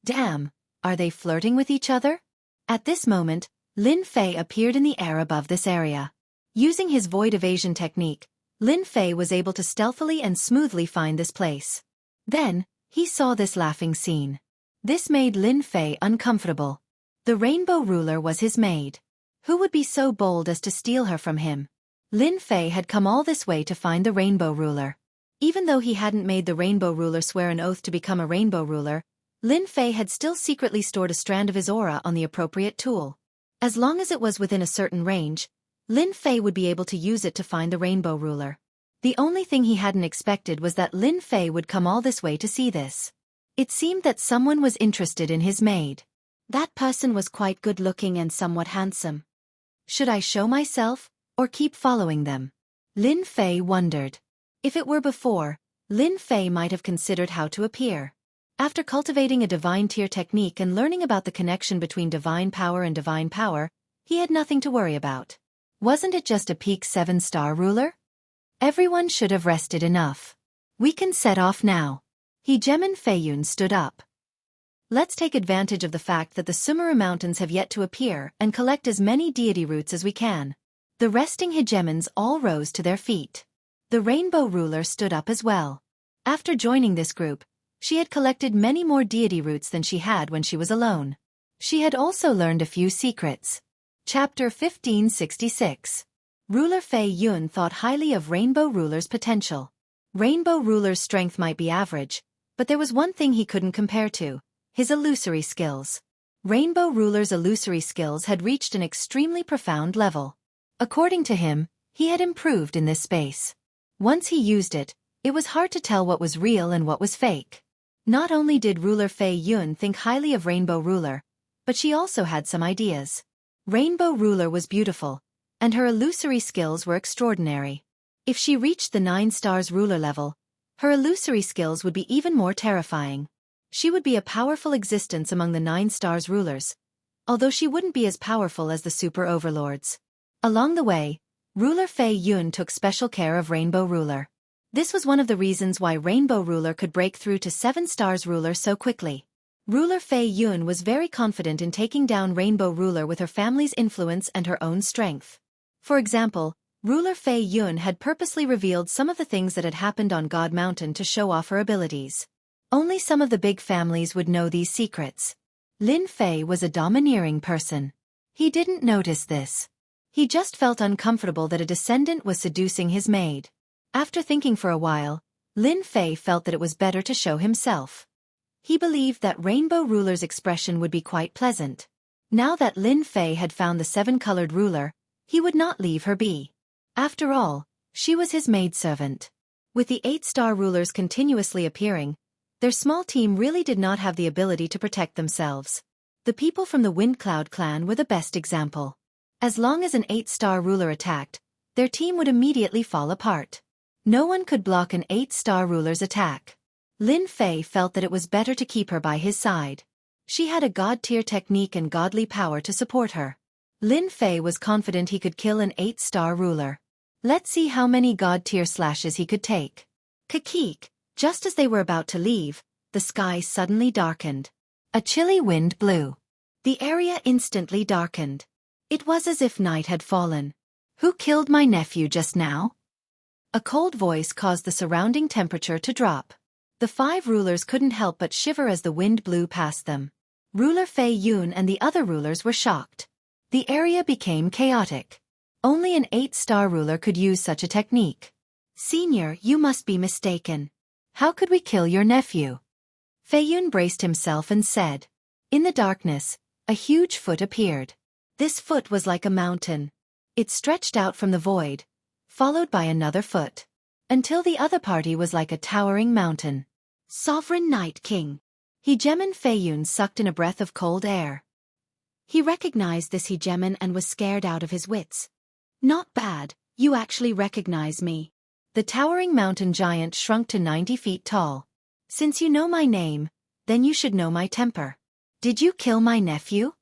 Damn, are they flirting with each other? At this moment, Lin Fei appeared in the air above this area. Using his void evasion technique, Lin Fei was able to stealthily and smoothly find this place. Then, he saw this laughing scene. This made Lin Fei uncomfortable. The rainbow ruler was his maid. Who would be so bold as to steal her from him? Lin Fei had come all this way to find the rainbow ruler. Even though he hadn't made the rainbow ruler swear an oath to become a rainbow ruler, Lin Fei had still secretly stored a strand of his aura on the appropriate tool. As long as it was within a certain range, Lin Fei would be able to use it to find the rainbow ruler. The only thing he hadn't expected was that Lin Fei would come all this way to see this. It seemed that someone was interested in his maid. That person was quite good-looking and somewhat handsome. Should I show myself, or keep following them? Lin Fei wondered. If it were before, Lin Fei might have considered how to appear. After cultivating a divine tier technique and learning about the connection between divine power and divine power, he had nothing to worry about. Wasn't it just a peak 7-star ruler? Everyone should have rested enough. We can set off now. Hegemon Feiyun stood up. Let's take advantage of the fact that the Sumeru Mountains have yet to appear and collect as many deity roots as we can. The resting hegemons all rose to their feet. The Rainbow Ruler stood up as well. After joining this group, she had collected many more deity roots than she had when she was alone. She had also learned a few secrets. Chapter 1566. Ruler Fei Yun thought highly of Rainbow Ruler's potential. Rainbow Ruler's strength might be average, but there was one thing he couldn't compare to: his illusory skills. Rainbow Ruler's illusory skills had reached an extremely profound level. According to him, he had improved in this space. Once he used it, it was hard to tell what was real and what was fake. Not only did Ruler Fei Yun think highly of Rainbow Ruler, but she also had some ideas. Rainbow Ruler was beautiful, and her illusory skills were extraordinary. If she reached the 9 stars ruler level, her illusory skills would be even more terrifying. She would be a powerful existence among the 9 stars rulers, although she wouldn't be as powerful as the super overlords. Along the way, Ruler Fei Yun took special care of Rainbow Ruler. This was one of the reasons why Rainbow Ruler could break through to 7 stars ruler so quickly. Ruler Fei Yun was very confident in taking down Rainbow Ruler with her family's influence and her own strength. For example, Ruler Fei Yun had purposely revealed some of the things that had happened on God Mountain to show off her abilities. Only some of the big families would know these secrets. Lin Fei was a domineering person. He didn't notice this. He just felt uncomfortable that a descendant was seducing his maid. After thinking for a while, Lin Fei felt that it was better to show himself. He believed that Rainbow Ruler's expression would be quite pleasant. Now that Lin Fei had found the 7-colored ruler, he would not leave her be. After all, she was his maidservant. With the 8-star rulers continuously appearing, their small team really did not have the ability to protect themselves. The people from the Wind Cloud clan were the best example. As long as an 8-star ruler attacked, their team would immediately fall apart. No one could block an 8-star ruler's attack. Lin Fei felt that it was better to keep her by his side. She had a god-tier technique and godly power to support her. Lin Fei was confident he could kill an 8-star ruler. Let's see how many god-tier slashes he could take. Kakik. Just as they were about to leave, the sky suddenly darkened. A chilly wind blew. The area instantly darkened. It was as if night had fallen. Who killed my nephew just now? A cold voice caused the surrounding temperature to drop. The 5 rulers couldn't help but shiver as the wind blew past them. Ruler Fei Yun and the other rulers were shocked. The area became chaotic. Only an 8-star ruler could use such a technique. Senior, you must be mistaken. How could we kill your nephew? Fei Yun braced himself and said. In the darkness, a huge foot appeared. This foot was like a mountain. It stretched out from the void, followed by another foot, until the other party was like a towering mountain. Sovereign Night King. Hegemon Fei Yun sucked in a breath of cold air. He recognized this hegemon and was scared out of his wits. Not bad, you actually recognize me. The towering mountain giant shrunk to 90 feet tall. Since you know my name, then you should know my temper. Did you kill my nephew?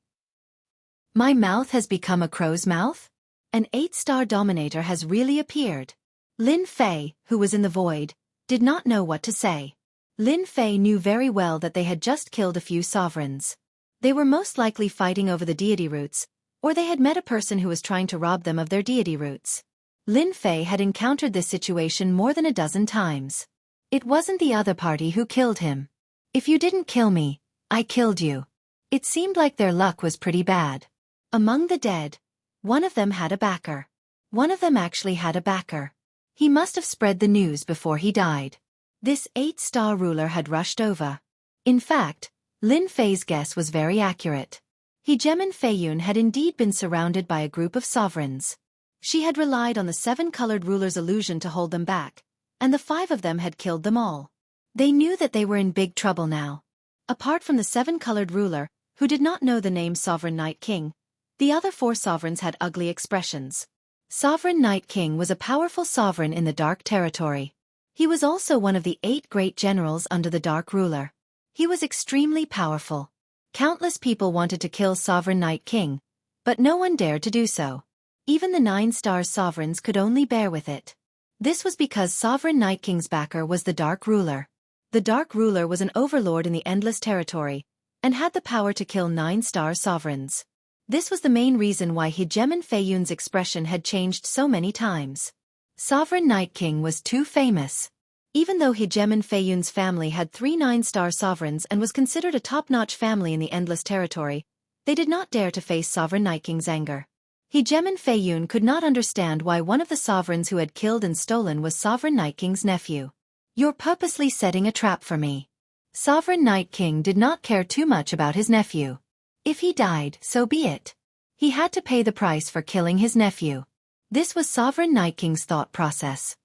My mouth has become a crow's mouth? An 8-star dominator has really appeared. Lin Fei, who was in the void, did not know what to say. Lin Fei knew very well that they had just killed a few sovereigns. They were most likely fighting over the deity roots, or they had met a person who was trying to rob them of their deity roots. Lin Fei had encountered this situation more than a dozen times. It wasn't the other party who killed him. If you didn't kill me, I killed you. It seemed like their luck was pretty bad. Among the dead, one of them had a backer. One of them actually had a backer. He must have spread the news before he died. This 8-star ruler had rushed over. In fact, Lin Fei's guess was very accurate. Hegemon Fei Yun had indeed been surrounded by a group of sovereigns. She had relied on the 7-colored ruler's illusion to hold them back, and the 5 of them had killed them all. They knew that they were in big trouble now. Apart from the 7-colored ruler, who did not know the name Sovereign Night King, the other 4 sovereigns had ugly expressions. Sovereign Night King was a powerful sovereign in the Dark Territory. He was also one of the 8 great generals under the Dark Ruler. He was extremely powerful. Countless people wanted to kill Sovereign Night King, but no one dared to do so. Even the 9-star sovereigns could only bear with it. This was because Sovereign Night King's backer was the Dark Ruler. The Dark Ruler was an overlord in the Endless Territory, and had the power to kill 9-star sovereigns. This was the main reason why Hegemon Feiyun's expression had changed so many times. Sovereign Night King was too famous. Even though Hegemon Feiyun's family had 3 9-star sovereigns and was considered a top-notch family in the Endless Territory, they did not dare to face Sovereign Night King's anger. Hegemon Feiyun could not understand why one of the sovereigns who had killed and stolen was Sovereign Night King's nephew. "You're purposely setting a trap for me." Sovereign Night King did not care too much about his nephew. If he died, so be it. He had to pay the price for killing his nephew. This was Sovereign Night King's thought process.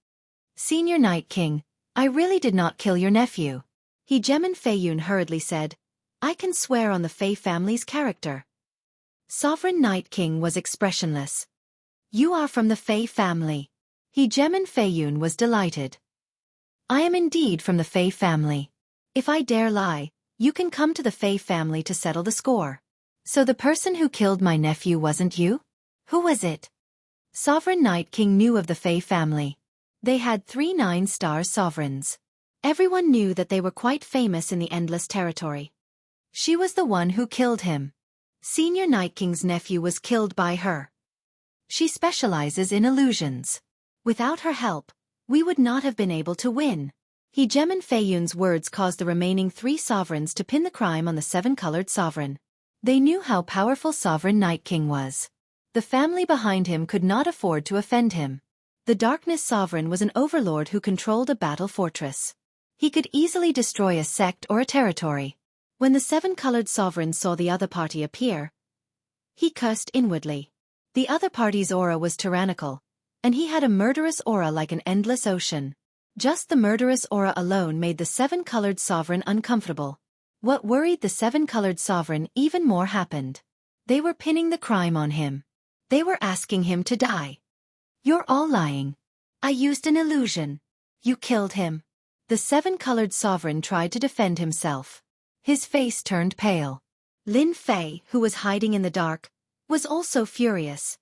"Senior Night King, I really did not kill your nephew." Hegemon Feiyun hurriedly said, "I can swear on the Fei family's character." Sovereign Night King was expressionless. "You are from the Fei family." Hegemon Feiyun was delighted. "I am indeed from the Fei family. If I dare lie, you can come to the Fei family to settle the score." "So the person who killed my nephew wasn't you? Who was it?" Sovereign Night King knew of the Fei family. They had 3 9-star sovereigns. Everyone knew that they were quite famous in the Endless Territory. She was the one who killed him. Senior Night King's nephew was killed by her. She specializes in illusions. Without her help, we would not have been able to win. Hegemon Feiyun's words caused the remaining 3 sovereigns to pin the crime on the 7-colored sovereign. They knew how powerful Sovereign Night King was. The family behind him could not afford to offend him. The Darkness Sovereign was an overlord who controlled a battle fortress. He could easily destroy a sect or a territory. When the 7-colored sovereign saw the other party appear, he cursed inwardly. The other party's aura was tyrannical, and he had a murderous aura like an endless ocean. Just the murderous aura alone made the 7-colored sovereign uncomfortable. What worried the 7-colored sovereign even more happened. They were pinning the crime on him. They were asking him to die. "You're all lying. I used an illusion. You killed him." The 7-colored sovereign tried to defend himself. His face turned pale. Lin Fei, who was hiding in the dark, was also furious.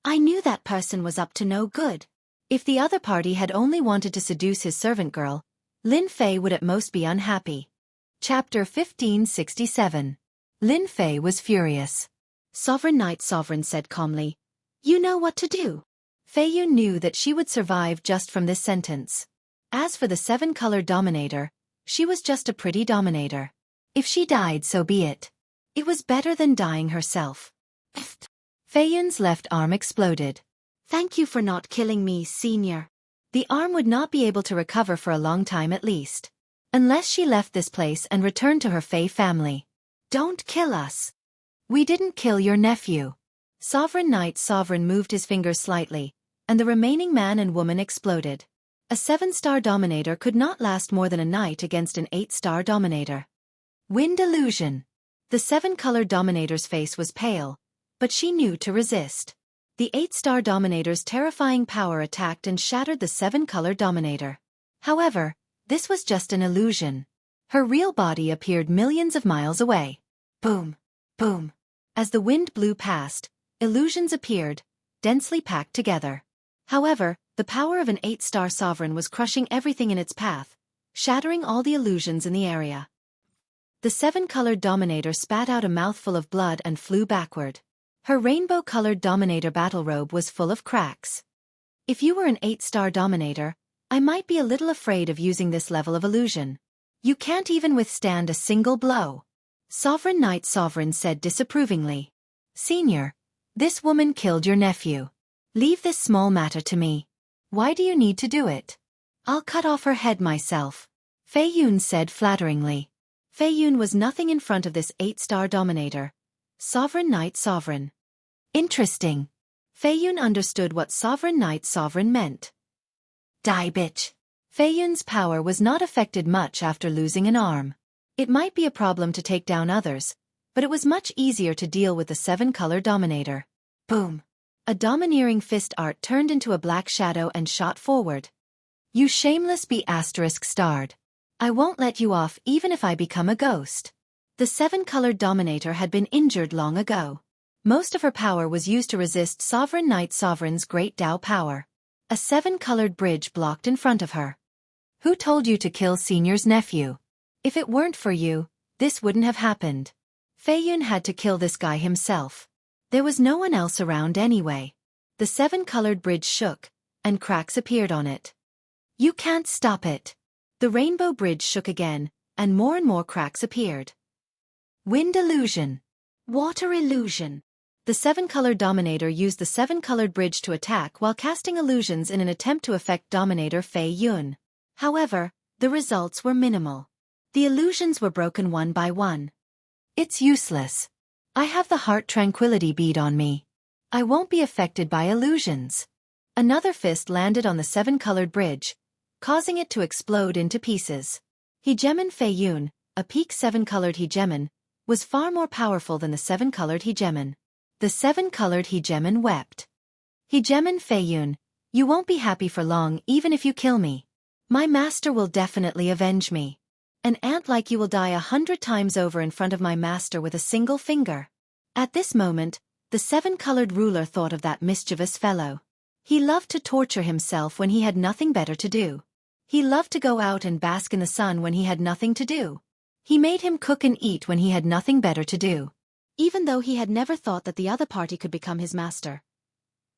"I knew that person was up to no good." If the other party had only wanted to seduce his servant girl, Lin Fei would at most be unhappy. Chapter 1567. Lin Fei was furious. Sovereign Night Sovereign said calmly, "You know what to do." Feiyun knew that she would survive just from this sentence. As for the 7-colored dominator, she was just a pretty dominator. If she died, so be it. It was better than dying herself. Feiyun's left arm exploded. "Thank you for not killing me, senior." The arm would not be able to recover for a long time at least. Unless she left this place and returned to her Fei family. "Don't kill us." "We didn't kill your nephew." Sovereign Night Sovereign moved his fingers slightly, and the remaining man and woman exploded. A 7-star dominator could not last more than a night against an 8-star dominator. Wind illusion. The 7-colored dominator's face was pale, but she knew to resist. The 8-star dominator's terrifying power attacked and shattered the 7-colored dominator. However, this was just an illusion. Her real body appeared millions of miles away. Boom, boom. As the wind blew past, illusions appeared, densely packed together. However, the power of an 8-star sovereign was crushing everything in its path, shattering all the illusions in the area. The 7-colored dominator spat out a mouthful of blood and flew backward. Her rainbow-colored dominator battle robe was full of cracks. If you were an 8-star dominator, I might be a little afraid of using this level of illusion. You can't even withstand a single blow. Sovereign Night Sovereign said disapprovingly. "Senior, this woman killed your nephew. Leave this small matter to me. Why do you need to do it?" "I'll cut off her head myself," Feiyun said flatteringly. Feiyun was nothing in front of this 8-star dominator. Sovereign Night Sovereign. Interesting. Feiyun understood what Sovereign Night Sovereign meant. "Die, bitch." Feiyun's power was not affected much after losing an arm. It might be a problem to take down others, but it was much easier to deal with the 7-color dominator. Boom. A domineering fist art turned into a black shadow and shot forward. "You shameless be***starred. I won't let you off even if I become a ghost." The 7-colored dominator had been injured long ago. Most of her power was used to resist Sovereign Night Sovereign's great Dao power. A seven-colored bridge blocked in front of her. Who told you to kill Senior's nephew? If it weren't for you, this wouldn't have happened. Fei Yun had to kill this guy himself. There was no one else around anyway. The seven-colored bridge shook, and cracks appeared on it. You can't stop it. The rainbow bridge shook again, and more cracks appeared. Wind illusion. Water illusion. The seven-colored Dominator used the seven-colored bridge to attack while casting illusions in an attempt to affect Dominator Fei Yun. However, the results were minimal. The illusions were broken one by one. It's useless. I have the heart tranquility bead on me. I won't be affected by illusions. Another fist landed on the seven-colored bridge, causing it to explode into pieces. Hegemon Fei Yun, a peak seven-colored hegemon, was far more powerful than the seven-colored hegemon. The seven-colored hegemon wept. Hegemon Fei Yun, you won't be happy for long even if you kill me. My master will definitely avenge me. An ant like you will die 100 times over in front of my master with a single finger. At this moment, the seven-colored ruler thought of that mischievous fellow. He loved to torture himself when he had nothing better to do. He loved to go out and bask in the sun when he had nothing to do. He made him cook and eat when he had nothing better to do. Even though he had never thought that the other party could become his master.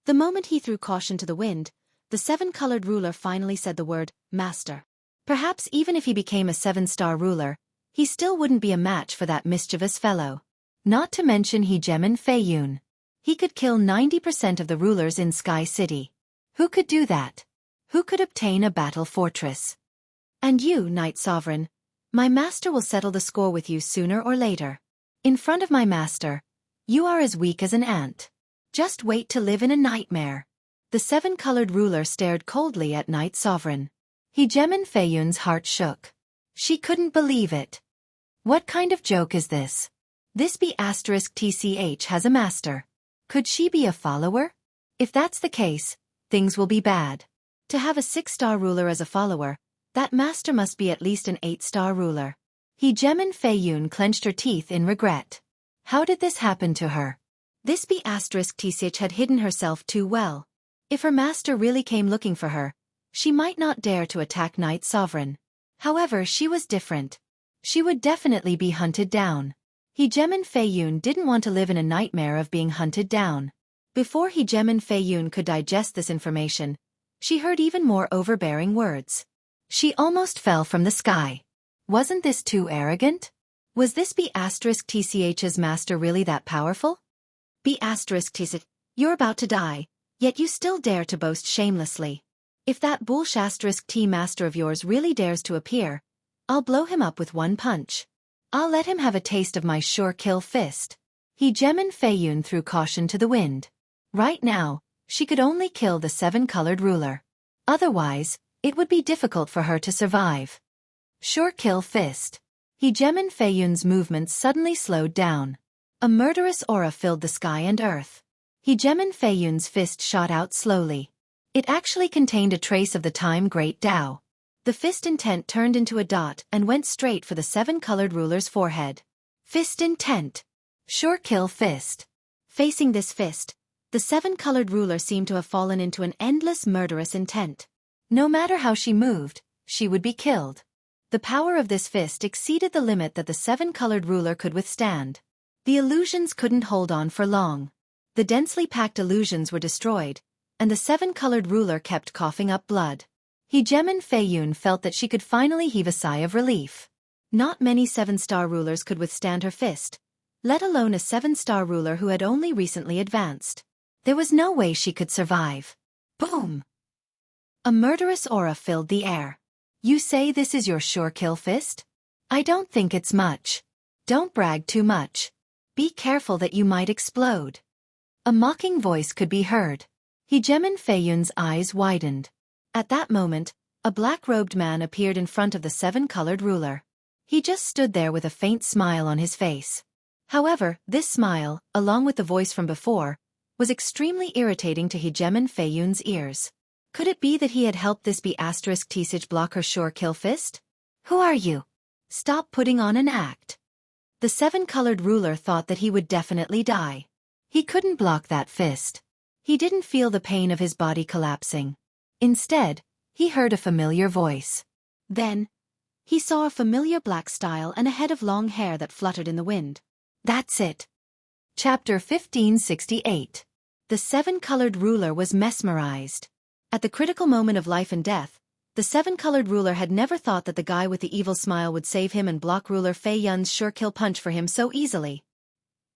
The moment he threw caution to the wind, the seven-colored ruler finally said the word, master. Perhaps even if he became a seven-star ruler, he still wouldn't be a match for that mischievous fellow. Not to mention Hegemon Fei Yun. He could kill 90% of the rulers in Sky City. Who could do that? Who could obtain a battle fortress? And you, Knight Sovereign, my master will settle the score with you sooner or later. In front of my master, you are as weak as an ant. Just wait to live in a nightmare. The seven-colored ruler stared coldly at Knight Sovereign. Hegemon Fei Yun's heart shook. She couldn't believe it. What kind of joke is this? This be*TCH has a master. Could she be a follower? If that's the case, things will be bad. To have a 6-star ruler as a follower, that master must be at least an 8-star ruler. Hegemon Fei Yun clenched her teeth in regret. How did this happen to her? This be*TCH had hidden herself too well. If her master really came looking for her, she might not dare to attack Knight Sovereign. However, she was different. She would definitely be hunted down. Hegemon Fei Yun didn't want to live in a nightmare of being hunted down. Before Hegemon Fei Yun could digest this information, she heard even more overbearing words. She almost fell from the sky. Wasn't this too arrogant? Was this be*TCH's master really that powerful? be*TCH, you're about to die, yet you still dare to boast shamelessly. If that bullsh*T master of yours really dares to appear, I'll blow him up with one punch. I'll let him have a taste of my sure kill fist. Hegemon Fei Yun threw caution to the wind. Right now, she could only kill the seven-colored ruler. Otherwise, it would be difficult for her to survive. Sure kill fist. Hegemon Fei Yun's movements suddenly slowed down. A murderous aura filled the sky and earth. Hegemon Fei Yun's fist shot out slowly. It actually contained a trace of the time Great Tao. The fist intent turned into a dot and went straight for the seven-colored ruler's forehead. Fist intent. Sure kill fist. Facing this fist, the seven-colored ruler seemed to have fallen into an endless murderous intent. No matter how she moved, she would be killed. The power of this fist exceeded the limit that the seven-colored ruler could withstand. The illusions couldn't hold on for long. The densely packed illusions were destroyed, and the seven-colored ruler kept coughing up blood. Hegemon Fei Yun felt that she could finally heave a sigh of relief. Not many seven-star rulers could withstand her fist, let alone a seven-star ruler who had only recently advanced. There was no way she could survive. Boom! A murderous aura filled the air. You say this is your sure kill fist? I don't think it's much. Don't brag too much. Be careful that you might explode. A mocking voice could be heard. Hegemon Fei Yun's eyes widened. At that moment, a black-robed man appeared in front of the seven-colored ruler. He just stood there with a faint smile on his face. However, this smile, along with the voice from before, was extremely irritating to Hegemon Fei Yun's ears. Could it be that he had helped this be*TCH block her sure kill fist? Who are you? Stop putting on an act. The seven-colored ruler thought that he would definitely die. He couldn't block that fist. He didn't feel the pain of his body collapsing. Instead, he heard a familiar voice. Then, he saw a familiar black style and a head of long hair that fluttered in the wind. That's it. Chapter 1568. The seven-colored ruler was mesmerized. At the critical moment of life and death, the seven-colored ruler had never thought that the guy with the evil smile would save him and block ruler Fei Yun's sure-kill punch for him so easily.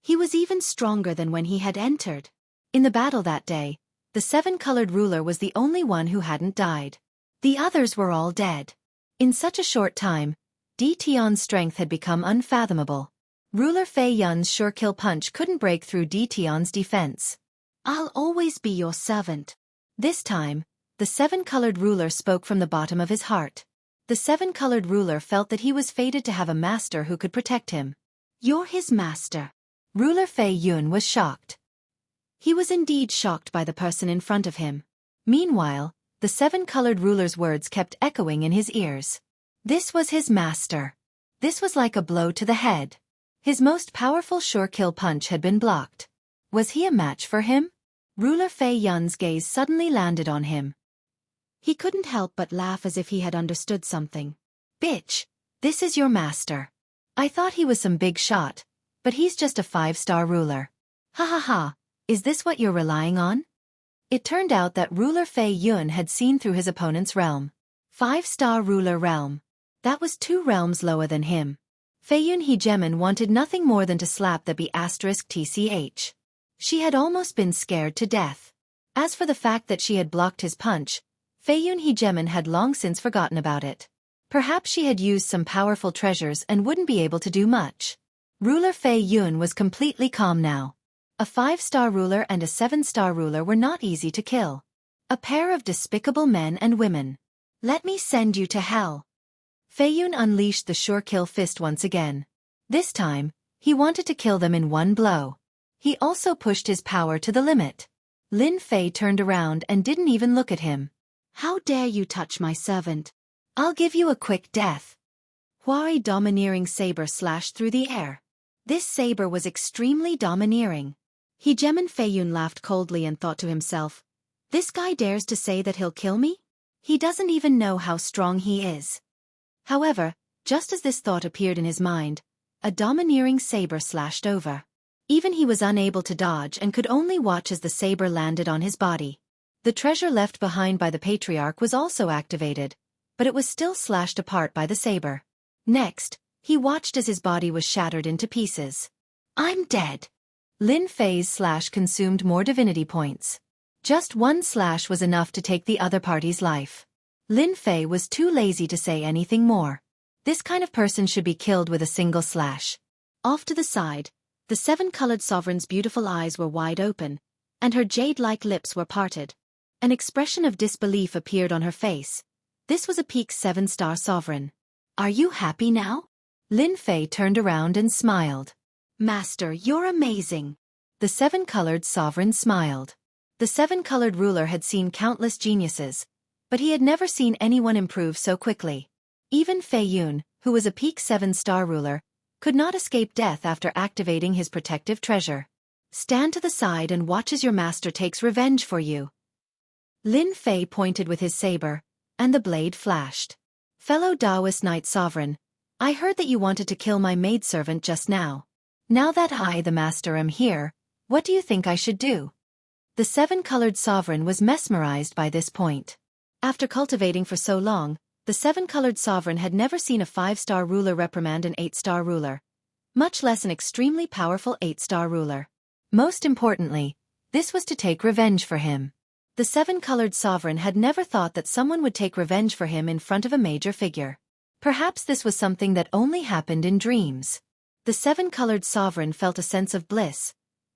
He was even stronger than when he had entered. In the battle that day, the seven-colored ruler was the only one who hadn't died. The others were all dead. In such a short time, Di Tian's strength had become unfathomable. Ruler Fei Yun's sure-kill punch couldn't break through Di Tian's defense. "I'll always be your servant." This time, the seven-colored ruler spoke from the bottom of his heart. The seven-colored ruler felt that he was fated to have a master who could protect him. "You're his master." Ruler Fei Yun was shocked. He was indeed shocked by the person in front of him. Meanwhile, the seven-colored ruler's words kept echoing in his ears. This was his master. This was like a blow to the head. His most powerful sure-kill punch had been blocked. Was he a match for him? Ruler Fei Yun's gaze suddenly landed on him. He couldn't help but laugh as if he had understood something. Bitch, this is your master. I thought he was some big shot, but he's just a 5-star ruler. Ha ha ha, is this what you're relying on? It turned out that ruler Fei Yun had seen through his opponent's realm. 5-star ruler realm. That was 2 realms lower than him. Fei Yun Hegemon wanted nothing more than to slap the B*TCH. She had almost been scared to death. As for the fact that she had blocked his punch, Fei Yun Hegemon had long since forgotten about it. Perhaps she had used some powerful treasures and wouldn't be able to do much. Ruler Fei Yun was completely calm now. A 5-star ruler and a 7-star ruler were not easy to kill. A pair of despicable men and women. Let me send you to hell. Fei Yun unleashed the sure-kill fist once again. This time, he wanted to kill them in one blow. He also pushed his power to the limit. Lin Fei turned around and didn't even look at him. "How dare you touch my servant? I'll give you a quick death." Huai's domineering saber slashed through the air. This saber was extremely domineering. Hegemon Fei Yun laughed coldly and thought to himself, "This guy dares to say that he'll kill me? He doesn't even know how strong he is." However, just as this thought appeared in his mind, a domineering saber slashed over. Even he was unable to dodge and could only watch as the saber landed on his body. The treasure left behind by the patriarch was also activated, but it was still slashed apart by the saber. Next, he watched as his body was shattered into pieces. "I'm dead." Lin Fei's slash consumed more divinity points. Just one slash was enough to take the other party's life. Lin Fei was too lazy to say anything more. This kind of person should be killed with a single slash. Off to the side, the 7-colored sovereign's beautiful eyes were wide open, and her jade-like lips were parted. An expression of disbelief appeared on her face. This was a peak 7-star sovereign. "Are you happy now?" Lin Fei turned around and smiled. "Master, you're amazing." The 7-colored sovereign smiled. The 7-colored ruler had seen countless geniuses, but he had never seen anyone improve so quickly. Even Fei Yun, who was a peak 7-star ruler, could not escape death after activating his protective treasure. "Stand to the side and watch as your master takes revenge for you." Lin Fei pointed with his saber, and the blade flashed. "Fellow Taoist Knight Sovereign, I heard that you wanted to kill my maidservant just now. Now that I, the master, am here, what do you think I should do?" The 7-colored sovereign was mesmerized by this point. After cultivating for so long, the 7-colored sovereign had never seen a 5-star ruler reprimand an 8-star ruler, much less an extremely powerful 8-star ruler. Most importantly, this was to take revenge for him. The 7-colored sovereign had never thought that someone would take revenge for him in front of a major figure. Perhaps this was something that only happened in dreams. The 7-colored sovereign felt a sense of bliss,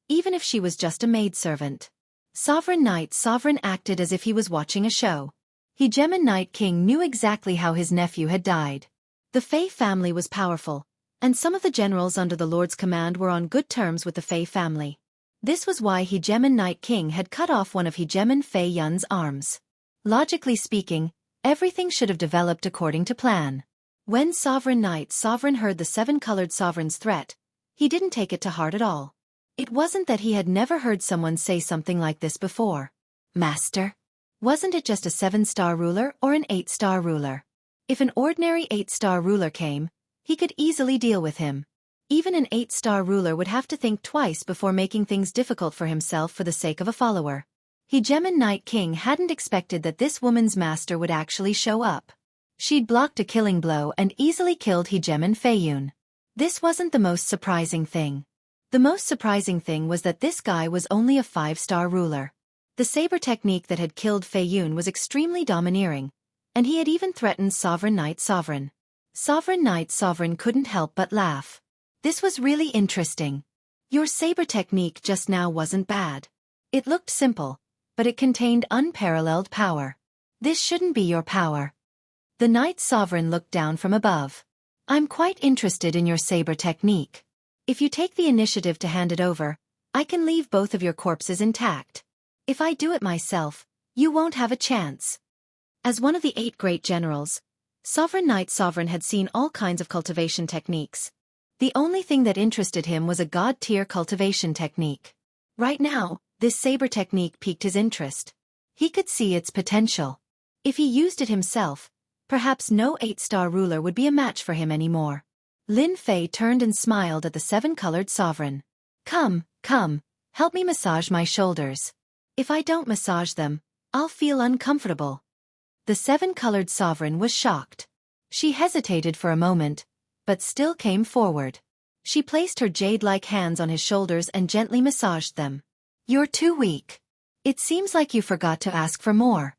even if she was just a maidservant. Sovereign Knight Sovereign acted as if he was watching a show. Hegemon Knight King knew exactly how his nephew had died. The Fei family was powerful, and some of the generals under the Lord's command were on good terms with the Fei family. This was why Hegemon Knight King had cut off one of Hegemon Fei Yun's arms. Logically speaking, everything should have developed according to plan. When Sovereign Knight Sovereign heard the 7-colored sovereign's threat, he didn't take it to heart at all. It wasn't that he had never heard someone say something like this before. "Master?" Wasn't it just a 7-star ruler or an 8-star ruler? If an ordinary 8-star ruler came, he could easily deal with him. Even an 8-star ruler would have to think twice before making things difficult for himself for the sake of a follower. Jianghu Night King hadn't expected that this woman's master would actually show up. She'd blocked a killing blow and easily killed Jianghu Feiyun. This wasn't the most surprising thing. The most surprising thing was that this guy was only a 5-star ruler. The saber technique that had killed Feiyun was extremely domineering, and he had even threatened Sovereign Knight Sovereign. Sovereign Knight Sovereign couldn't help but laugh. This was really interesting. Your saber technique just now wasn't bad. It looked simple, but it contained unparalleled power. This shouldn't be your power. The Knight Sovereign looked down from above. I'm quite interested in your saber technique. If you take the initiative to hand it over, I can leave both of your corpses intact. If I do it myself, you won't have a chance. As one of the 8 great generals, Sovereign Knight Sovereign had seen all kinds of cultivation techniques. The only thing that interested him was a god-tier cultivation technique. Right now, this saber technique piqued his interest. He could see its potential. If he used it himself, perhaps no 8-star ruler would be a match for him anymore. Lin Fei turned and smiled at the 7-colored sovereign. Come, help me massage my shoulders. If I don't massage them, I'll feel uncomfortable. The 7-colored sovereign was shocked. She hesitated for a moment, but still came forward. She placed her jade-like hands on his shoulders and gently massaged them. You're too weak. It seems like you forgot to ask for more.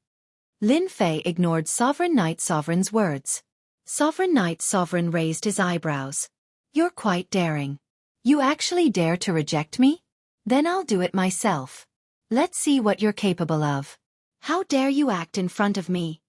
Lin Fei ignored Sovereign Knight Sovereign's words. Sovereign Knight Sovereign raised his eyebrows. You're quite daring. You actually dare to reject me? Then I'll do it myself. Let's see what you're capable of. How dare you act in front of me?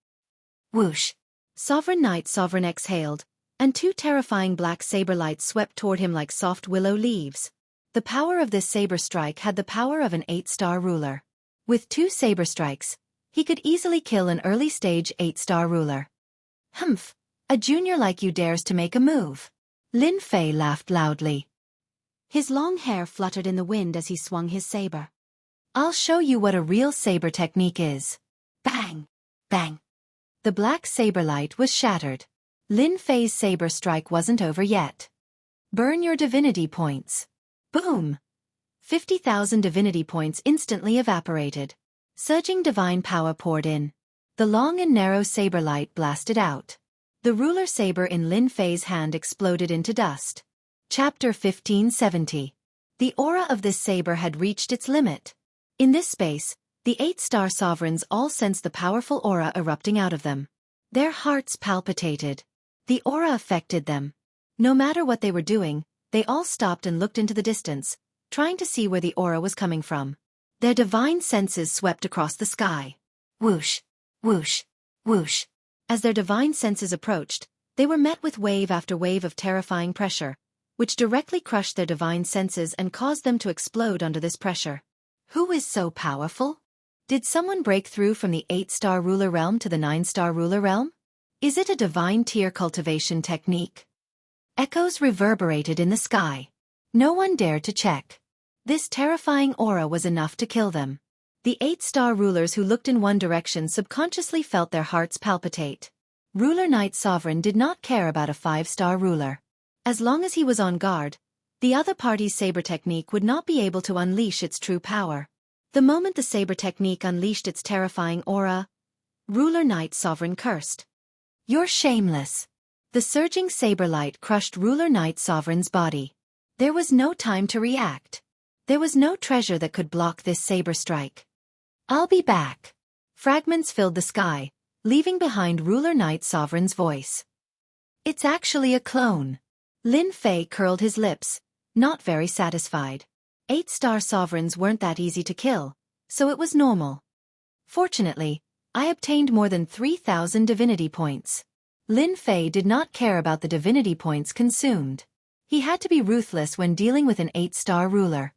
Whoosh! Sovereign Knight Sovereign exhaled, and 2 terrifying black saber lights swept toward him like soft willow leaves. The power of this saber strike had the power of an 8-star ruler. With 2 saber strikes, he could easily kill an early-stage 8-star ruler. Humph! A junior like you dares to make a move. Lin Fei laughed loudly. His long hair fluttered in the wind as he swung his saber. I'll show you what a real saber technique is. Bang! Bang! The black saber light was shattered. Lin Fei's saber strike wasn't over yet. Burn your divinity points. Boom! 50,000 divinity points instantly evaporated. Surging divine power poured in. The long and narrow saber light blasted out. The ruler saber in Lin Fei's hand exploded into dust. Chapter 1570. The aura of this saber had reached its limit. In this space, the 8-star sovereigns all sensed the powerful aura erupting out of them. Their hearts palpitated. The aura affected them. No matter what they were doing, they all stopped and looked into the distance, trying to see where the aura was coming from. Their divine senses swept across the sky. Whoosh! Whoosh! Whoosh! As their divine senses approached, they were met with wave after wave of terrifying pressure, which directly crushed their divine senses and caused them to explode under this pressure. Who is so powerful? Did someone break through from the 8-star ruler realm to the 9-star ruler realm? Is it a divine tier cultivation technique? Echoes reverberated in the sky. No one dared to check. This terrifying aura was enough to kill them. The 8-star rulers who looked in one direction subconsciously felt their hearts palpitate. Ruler Knight Sovereign did not care about a 5-star ruler. As long as he was on guard, the other party's saber technique would not be able to unleash its true power. The moment the saber technique unleashed its terrifying aura, Ruler Knight Sovereign cursed. You're shameless. The surging saber light crushed Ruler Knight Sovereign's body. There was no time to react. There was no treasure that could block this saber strike. I'll be back. Fragments filled the sky, leaving behind Ruler Knight Sovereign's voice. It's actually a clone. Lin Fei curled his lips, not very satisfied. 8-star sovereigns weren't that easy to kill, so it was normal. Fortunately, I obtained more than 3,000 divinity points. Lin Fei did not care about the divinity points consumed. He had to be ruthless when dealing with an 8-star ruler.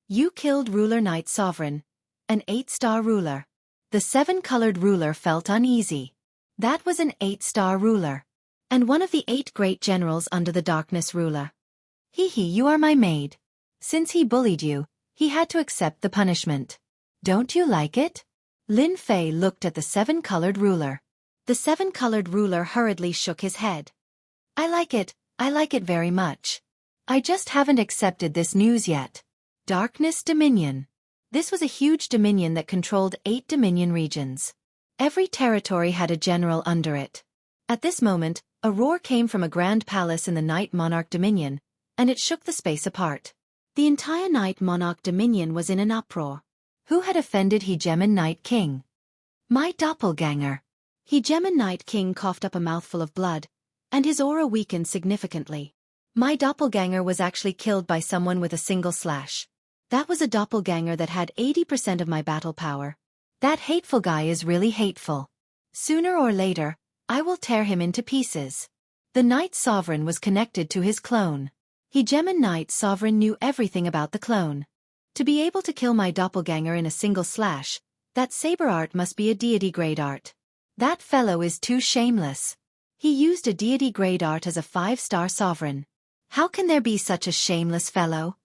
You killed Ruler Knight Sovereign, an 8-star ruler. The 7-colored ruler felt uneasy. That was an 8-star ruler. And one of the 8 great generals under the darkness ruler. You are my maid. Since he bullied you, he had to accept the punishment. Don't you like it? Lin Fei looked at the seven-colored ruler. The seven-colored ruler hurriedly shook his head. I like it very much. I just haven't accepted this news yet. Darkness Dominion. This was a huge dominion that controlled 8 dominion regions. Every territory had a general under it. At this moment, a roar came from a grand palace in the Night Monarch Dominion, and it shook the space apart. The entire Night Monarch Dominion was in an uproar. Who had offended Hegemon Night King? My doppelganger. Hegemon Night King coughed up a mouthful of blood, and his aura weakened significantly. My doppelganger was actually killed by someone with a single slash. That was a doppelganger that had 80% of my battle power. That hateful guy is really hateful. Sooner or later, I will tear him into pieces. The Night Sovereign was connected to his clone. Hegemon Night Sovereign knew everything about the clone. To be able to kill my doppelganger in a single slash, that saber art must be a deity-grade art. That fellow is too shameless. He used a deity-grade art as a 5-star sovereign. How can there be such a shameless fellow?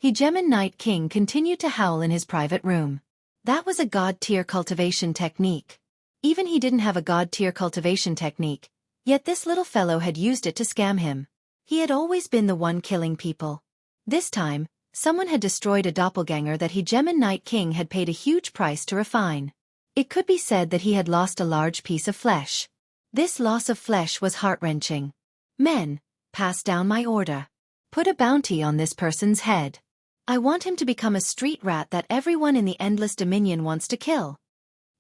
Hegemon Night King continued to howl in his private room. That was a god-tier cultivation technique. Even he didn't have a god-tier cultivation technique, yet this little fellow had used it to scam him. He had always been the one killing people. This time, someone had destroyed a doppelganger that Hegemon Night King had paid a huge price to refine. It could be said that he had lost a large piece of flesh. This loss of flesh was heart-wrenching. Men, pass down my order. Put a bounty on this person's head. I want him to become a street rat that everyone in the Endless Dominion wants to kill.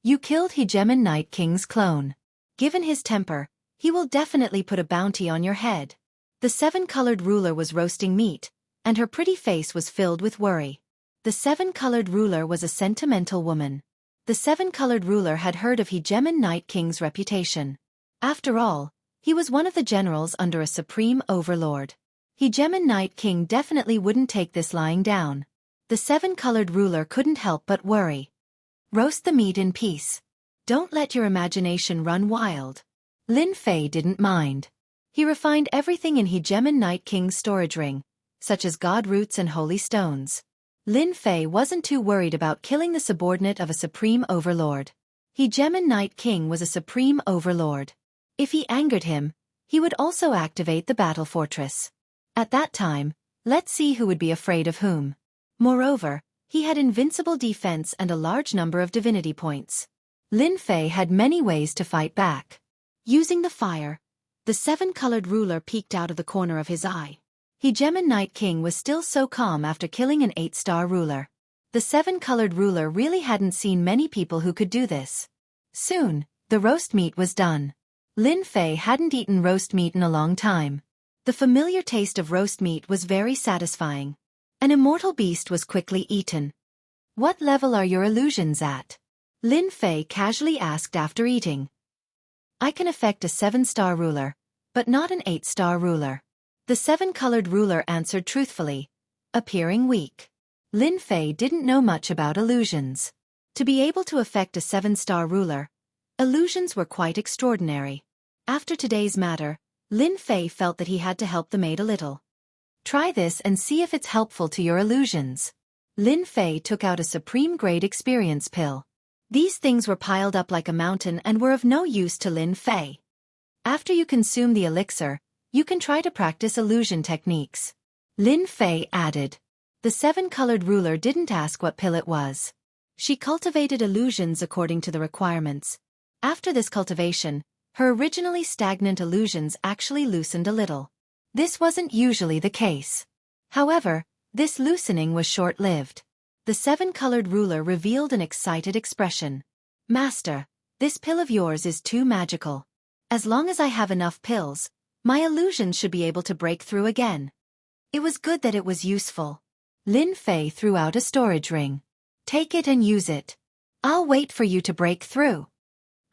You killed Hegemon Night King's clone. Given his temper, he will definitely put a bounty on your head. The seven-colored ruler was roasting meat, and her pretty face was filled with worry. The seven-colored ruler was a sentimental woman. The seven-colored ruler had heard of Hegemon Night King's reputation. After all, he was one of the generals under a supreme overlord. Hegemon Night King definitely wouldn't take this lying down. The seven-colored ruler couldn't help but worry. Roast the meat in peace. Don't let your imagination run wild. Lin Fei didn't mind. He refined everything in Hegemon Night King's storage ring, such as god roots and holy stones. Lin Fei wasn't too worried about killing the subordinate of a supreme overlord. Hegemon Night King was a supreme overlord. If he angered him, he would also activate the battle fortress. At that time, let's see who would be afraid of whom. Moreover, he had invincible defense and a large number of divinity points. Lin Fei had many ways to fight back. Using the fire, the seven-colored ruler peeked out of the corner of his eye. Hegemon Night King was still so calm after killing an 8-star ruler. The seven-colored ruler really hadn't seen many people who could do this. Soon, the roast meat was done. Lin Fei hadn't eaten roast meat in a long time. The familiar taste of roast meat was very satisfying. An immortal beast was quickly eaten. What level are your illusions at? Lin Fei casually asked after eating. I can affect a 7-star ruler, but not an 8-star ruler. The seven-colored ruler answered truthfully, appearing weak. Lin Fei didn't know much about illusions. To be able to affect a 7-star ruler, illusions were quite extraordinary. After today's matter, Lin Fei felt that he had to help the maid a little. Try this and see if it's helpful to your illusions. Lin Fei took out a supreme-grade experience pill. These things were piled up like a mountain and were of no use to Lin Fei. After you consume the elixir, you can try to practice illusion techniques. Lin Fei added. The seven-colored ruler didn't ask what pill it was. She cultivated illusions according to the requirements. After this cultivation, her originally stagnant illusions actually loosened a little. This wasn't usually the case. However, this loosening was short-lived. The seven-colored ruler revealed an excited expression. Master, this pill of yours is too magical. As long as I have enough pills, my illusions should be able to break through again. It was good that it was useful. Lin Fei threw out a storage ring. Take it and use it. I'll wait for you to break through.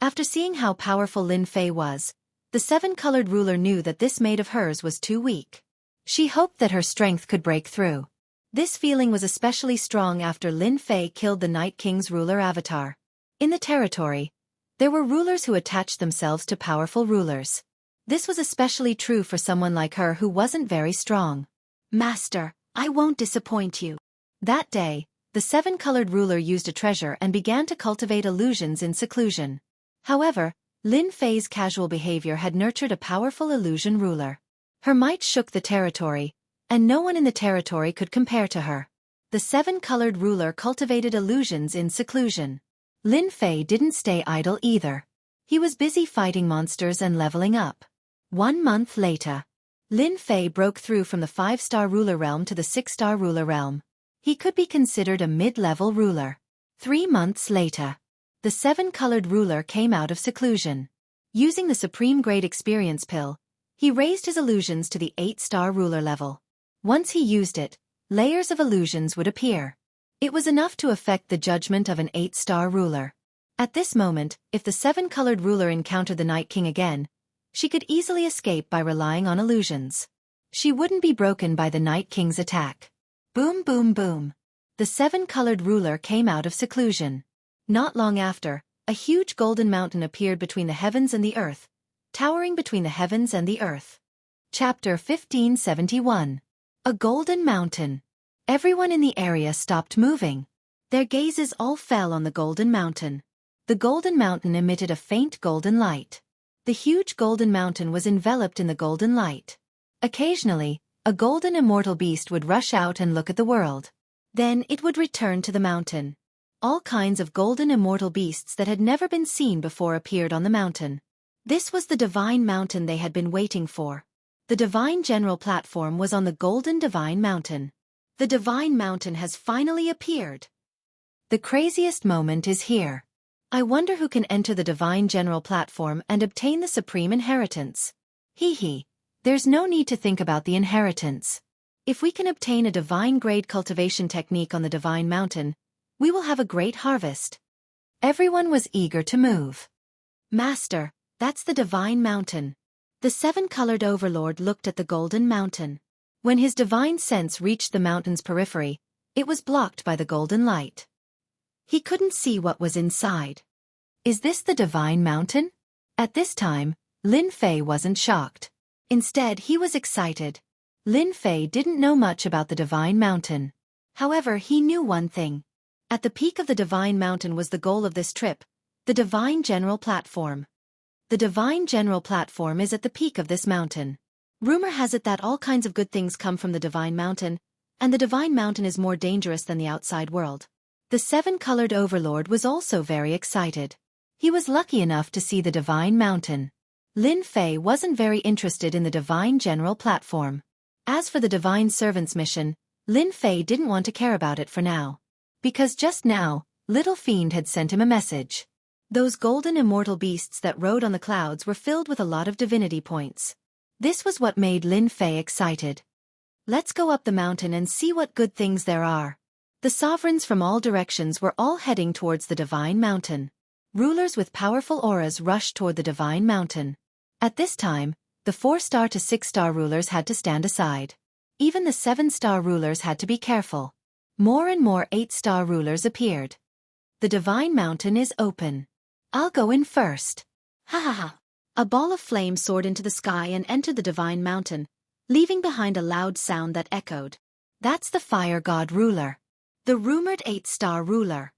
After seeing how powerful Lin Fei was, the seven-colored ruler knew that this maid of hers was too weak. She hoped that her strength could break through. This feeling was especially strong after Lin Fei killed the Night King's ruler avatar. In the territory, there were rulers who attached themselves to powerful rulers. This was especially true for someone like her who wasn't very strong. Master, I won't disappoint you. That day, The seven-colored ruler used a treasure and began to cultivate illusions in seclusion. However, Lin Fei's casual behavior had nurtured a powerful illusion ruler. Her might shook the territory, and no one in the territory could compare to her. The seven-colored ruler cultivated illusions in seclusion. Lin Fei didn't stay idle either. He was busy fighting monsters and leveling up. 1 month later, Lin Fei broke through from the 5-star ruler realm to the 6-star ruler realm. He could be considered a mid-level ruler. 3 months later, the 7-colored ruler came out of seclusion. Using the Supreme Grade Experience Pill, he raised his illusions to the 8-star ruler level. Once he used it, layers of illusions would appear. It was enough to affect the judgment of an 8-star ruler. At this moment, if the 7-colored ruler encountered the Night King again, she could easily escape by relying on illusions. She wouldn't be broken by the Night King's attack. Boom boom boom. The 7-colored ruler came out of seclusion. Not long after, a huge golden mountain appeared between the heavens and the earth, towering between the heavens and the earth. Chapter 1571. A Golden Mountain. Everyone in the area stopped moving. Their gazes all fell on the golden mountain. The golden mountain emitted a faint golden light. The huge golden mountain was enveloped in the golden light. Occasionally, a golden immortal beast would rush out and look at the world. Then it would return to the mountain. All kinds of golden immortal beasts that had never been seen before appeared on the mountain. This was the divine mountain they had been waiting for. The divine general platform was on the golden divine mountain. The divine mountain has finally appeared. The craziest moment is here. I wonder who can enter the divine general platform and obtain the supreme inheritance. Hee. There's no need to think about the inheritance. If we can obtain a divine grade cultivation technique on the divine mountain, we will have a great harvest. Everyone was eager to move. Master, that's the divine mountain. The 7-colored overlord looked at the golden mountain. When his divine sense reached the mountain's periphery, it was blocked by the golden light. He couldn't see what was inside. Is this the divine mountain? At this time, Lin Fei wasn't shocked. Instead, he was excited. Lin Fei didn't know much about the divine mountain. However, he knew one thing. At the peak of the divine mountain was the goal of this trip, the divine general platform. The divine general platform is at the peak of this mountain. Rumor has it that all kinds of good things come from the divine mountain, and the divine mountain is more dangerous than the outside world. The 7-colored overlord was also very excited. He was lucky enough to see the divine mountain. Lin Fei wasn't very interested in the divine general platform. As for the divine servant's mission, Lin Fei didn't want to care about it for now. Because just now, Little Fiend had sent him a message. Those golden immortal beasts that rode on the clouds were filled with a lot of divinity points. This was what made Lin Fei excited. Let's go up the mountain and see what good things there are. The sovereigns from all directions were all heading towards the divine mountain. Rulers with powerful auras rushed toward the divine mountain. At this time, the 4-star to 6-star rulers had to stand aside. Even the 7-star rulers had to be careful. More and more 8-star rulers appeared. The divine mountain is open. I'll go in first. Ha ha ha. A ball of flame soared into the sky and entered the divine mountain, leaving behind a loud sound that echoed. That's the fire god ruler. The rumored 8-star ruler.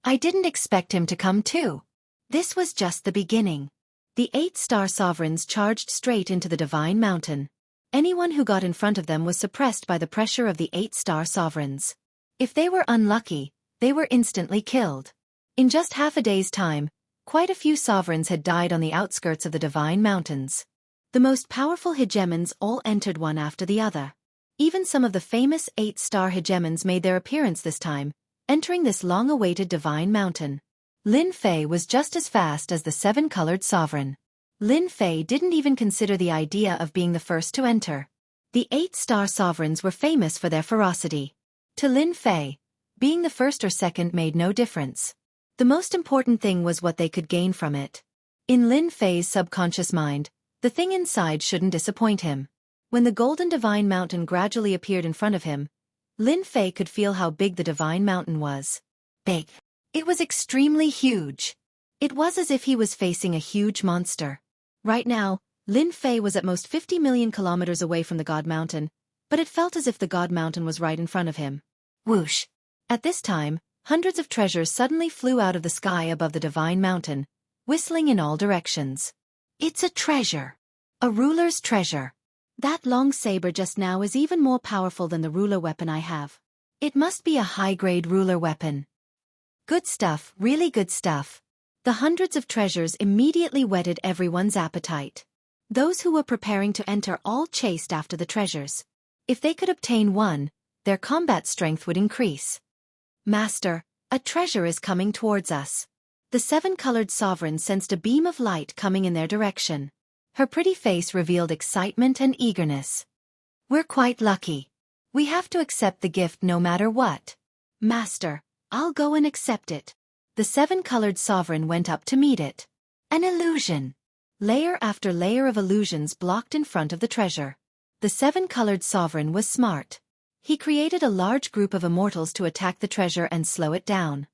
I didn't expect him to come too. This was just the beginning. The 8-star sovereigns charged straight into the divine mountain. Anyone who got in front of them was suppressed by the pressure of the 8-star sovereigns. If they were unlucky, they were instantly killed. In just half a day's time, quite a few sovereigns had died on the outskirts of the divine mountains. The most powerful hegemons all entered one after the other. Even some of the famous 8-star hegemons made their appearance this time, entering this long-awaited divine mountain. Lin Fei was just as fast as the 7-colored sovereign. Lin Fei didn't even consider the idea of being the first to enter. The 8-star sovereigns were famous for their ferocity. To Lin Fei, being the first or second made no difference. The most important thing was what they could gain from it. In Lin Fei's subconscious mind, the thing inside shouldn't disappoint him. When the golden divine mountain gradually appeared in front of him, Lin Fei could feel how big the divine mountain was. Big. It was extremely huge. It was as if he was facing a huge monster. Right now, Lin Fei was at most 50 million kilometers away from the God Mountain, but it felt as if the God Mountain was right in front of him. Whoosh! At this time, hundreds of treasures suddenly flew out of the sky above the divine mountain, whistling in all directions. It's a treasure. A ruler's treasure. That long saber just now is even more powerful than the ruler weapon I have. It must be a high-grade ruler weapon. Good stuff, really good stuff. The hundreds of treasures immediately whetted everyone's appetite. Those who were preparing to enter all chased after the treasures. If they could obtain one, their combat strength would increase. Master, a treasure is coming towards us. The seven-colored sovereign sensed a beam of light coming in their direction. Her pretty face revealed excitement and eagerness. We're quite lucky. We have to accept the gift no matter what. Master, I'll go and accept it. The seven-colored sovereign went up to meet it. An illusion. Layer after layer of illusions blocked in front of the treasure. The seven-colored sovereign was smart. He created a large group of immortals to attack the treasure and slow it down.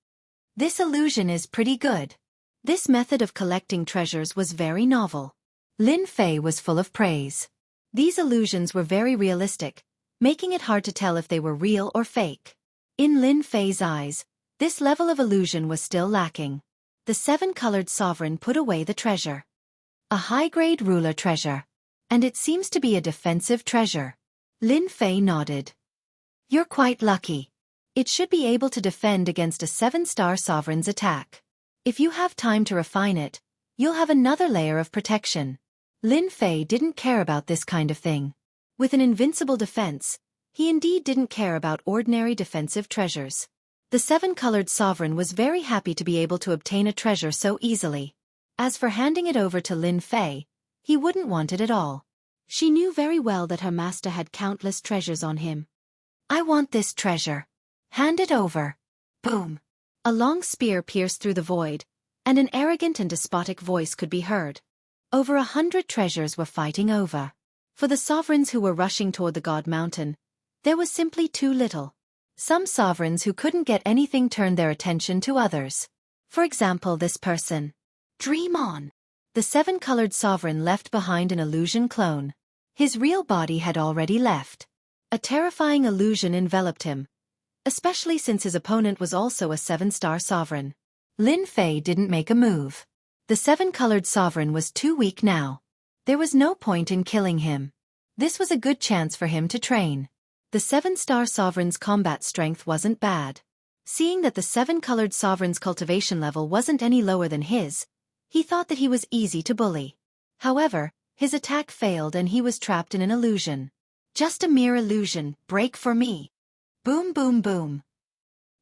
This illusion is pretty good. This method of collecting treasures was very novel. Lin Fei was full of praise. These illusions were very realistic, making it hard to tell if they were real or fake. In Lin Fei's eyes, this level of illusion was still lacking. The seven-colored sovereign put away the treasure. A high-grade ruler treasure. And it seems to be a defensive treasure. Lin Fei nodded. You're quite lucky. It should be able to defend against a seven-star sovereign's attack. If you have time to refine it, you'll have another layer of protection. Lin Fei didn't care about this kind of thing. With an invincible defense, he indeed didn't care about ordinary defensive treasures. The seven-colored sovereign was very happy to be able to obtain a treasure so easily. As for handing it over to Lin Fei, he wouldn't want it at all. She knew very well that her master had countless treasures on him. I want this treasure. Hand it over. Boom. A long spear pierced through the void, and an arrogant and despotic voice could be heard. Over 100 treasures were fighting over. For the sovereigns who were rushing toward the God Mountain, there was simply too little. Some sovereigns who couldn't get anything turned their attention to others. For example, this person. Dream on. The seven-colored sovereign left behind an illusion clone. His real body had already left. A terrifying illusion enveloped him, especially since his opponent was also a seven-star sovereign. Lin Fei didn't make a move. The seven-colored sovereign was too weak now. There was no point in killing him. This was a good chance for him to train. The seven-star sovereign's combat strength wasn't bad. Seeing that the seven-colored sovereign's cultivation level wasn't any lower than his, he thought that he was easy to bully. However, his attack failed and he was trapped in an illusion. Just a mere illusion, break for me. Boom boom boom.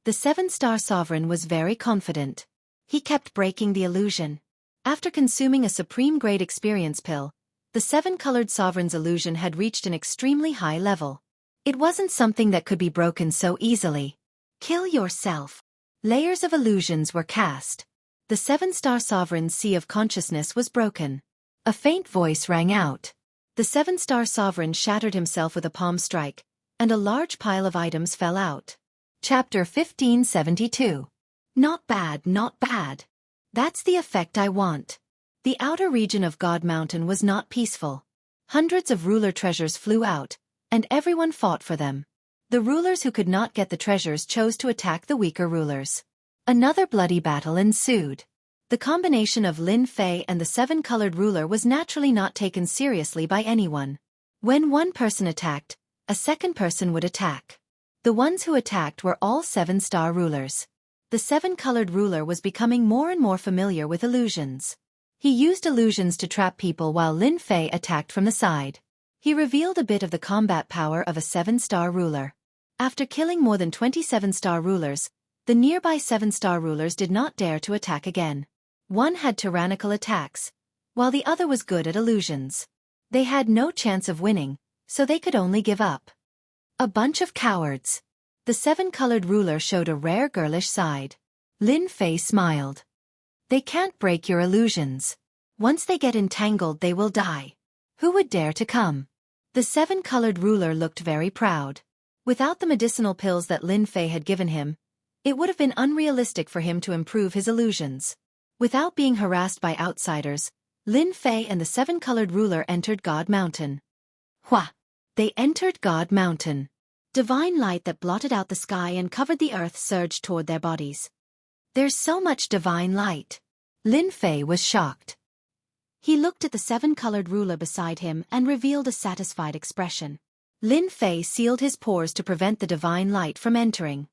The seven-star sovereign was very confident. He kept breaking the illusion. After consuming a supreme-grade experience pill, the seven-colored sovereign's illusion had reached an extremely high level. It wasn't something that could be broken so easily. Kill yourself. Layers of illusions were cast. The seven-star sovereign's sea of consciousness was broken. A faint voice rang out. The seven-star sovereign shattered himself with a palm strike, and a large pile of items fell out. Chapter 1572. Not bad, not bad. That's the effect I want. The outer region of God Mountain was not peaceful. Hundreds of ruler treasures flew out, and everyone fought for them. The rulers who could not get the treasures chose to attack the weaker rulers. Another bloody battle ensued. The combination of Lin Fei and the seven-colored ruler was naturally not taken seriously by anyone. When one person attacked, a second person would attack. The ones who attacked were all seven-star rulers. The seven-colored ruler was becoming more and more familiar with illusions. He used illusions to trap people while Lin Fei attacked from the side. He revealed a bit of the combat power of a seven-star ruler. After killing more than 27-star rulers, the nearby seven-star rulers did not dare to attack again. One had tyrannical attacks, while the other was good at illusions. They had no chance of winning, so they could only give up. A bunch of cowards. The seven-colored ruler showed a rare girlish side. Lin Fei smiled. They can't break your illusions. Once they get entangled they will die. Who would dare to come? The seven-colored ruler looked very proud. Without the medicinal pills that Lin Fei had given him, it would have been unrealistic for him to improve his illusions. Without being harassed by outsiders, Lin Fei and the seven-colored ruler entered God Mountain. Hua! They entered God Mountain. Divine light that blotted out the sky and covered the earth surged toward their bodies. There's so much divine light. Lin Fei was shocked. He looked at the seven-colored ruler beside him and revealed a satisfied expression. Lin Fei sealed his pores to prevent the divine light from entering.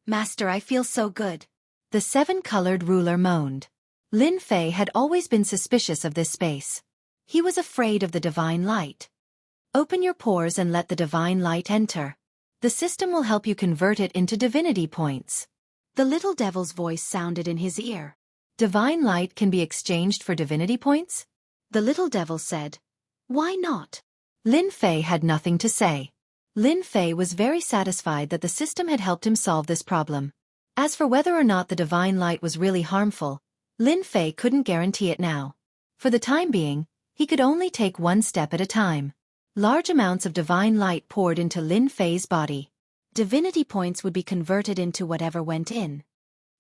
Master, I feel so good. The seven-colored ruler moaned. Lin Fei had always been suspicious of this space. He was afraid of the divine light. Open your pores and let the divine light enter. The system will help you convert it into divinity points. The little devil's voice sounded in his ear. Divine light can be exchanged for divinity points? The little devil said. Why not? Lin Fei had nothing to say. Lin Fei was very satisfied that the system had helped him solve this problem. As for whether or not the divine light was really harmful, Lin Fei couldn't guarantee it now. For the time being, he could only take one step at a time. Large amounts of divine light poured into Lin Fei's body. Divinity points would be converted into whatever went in.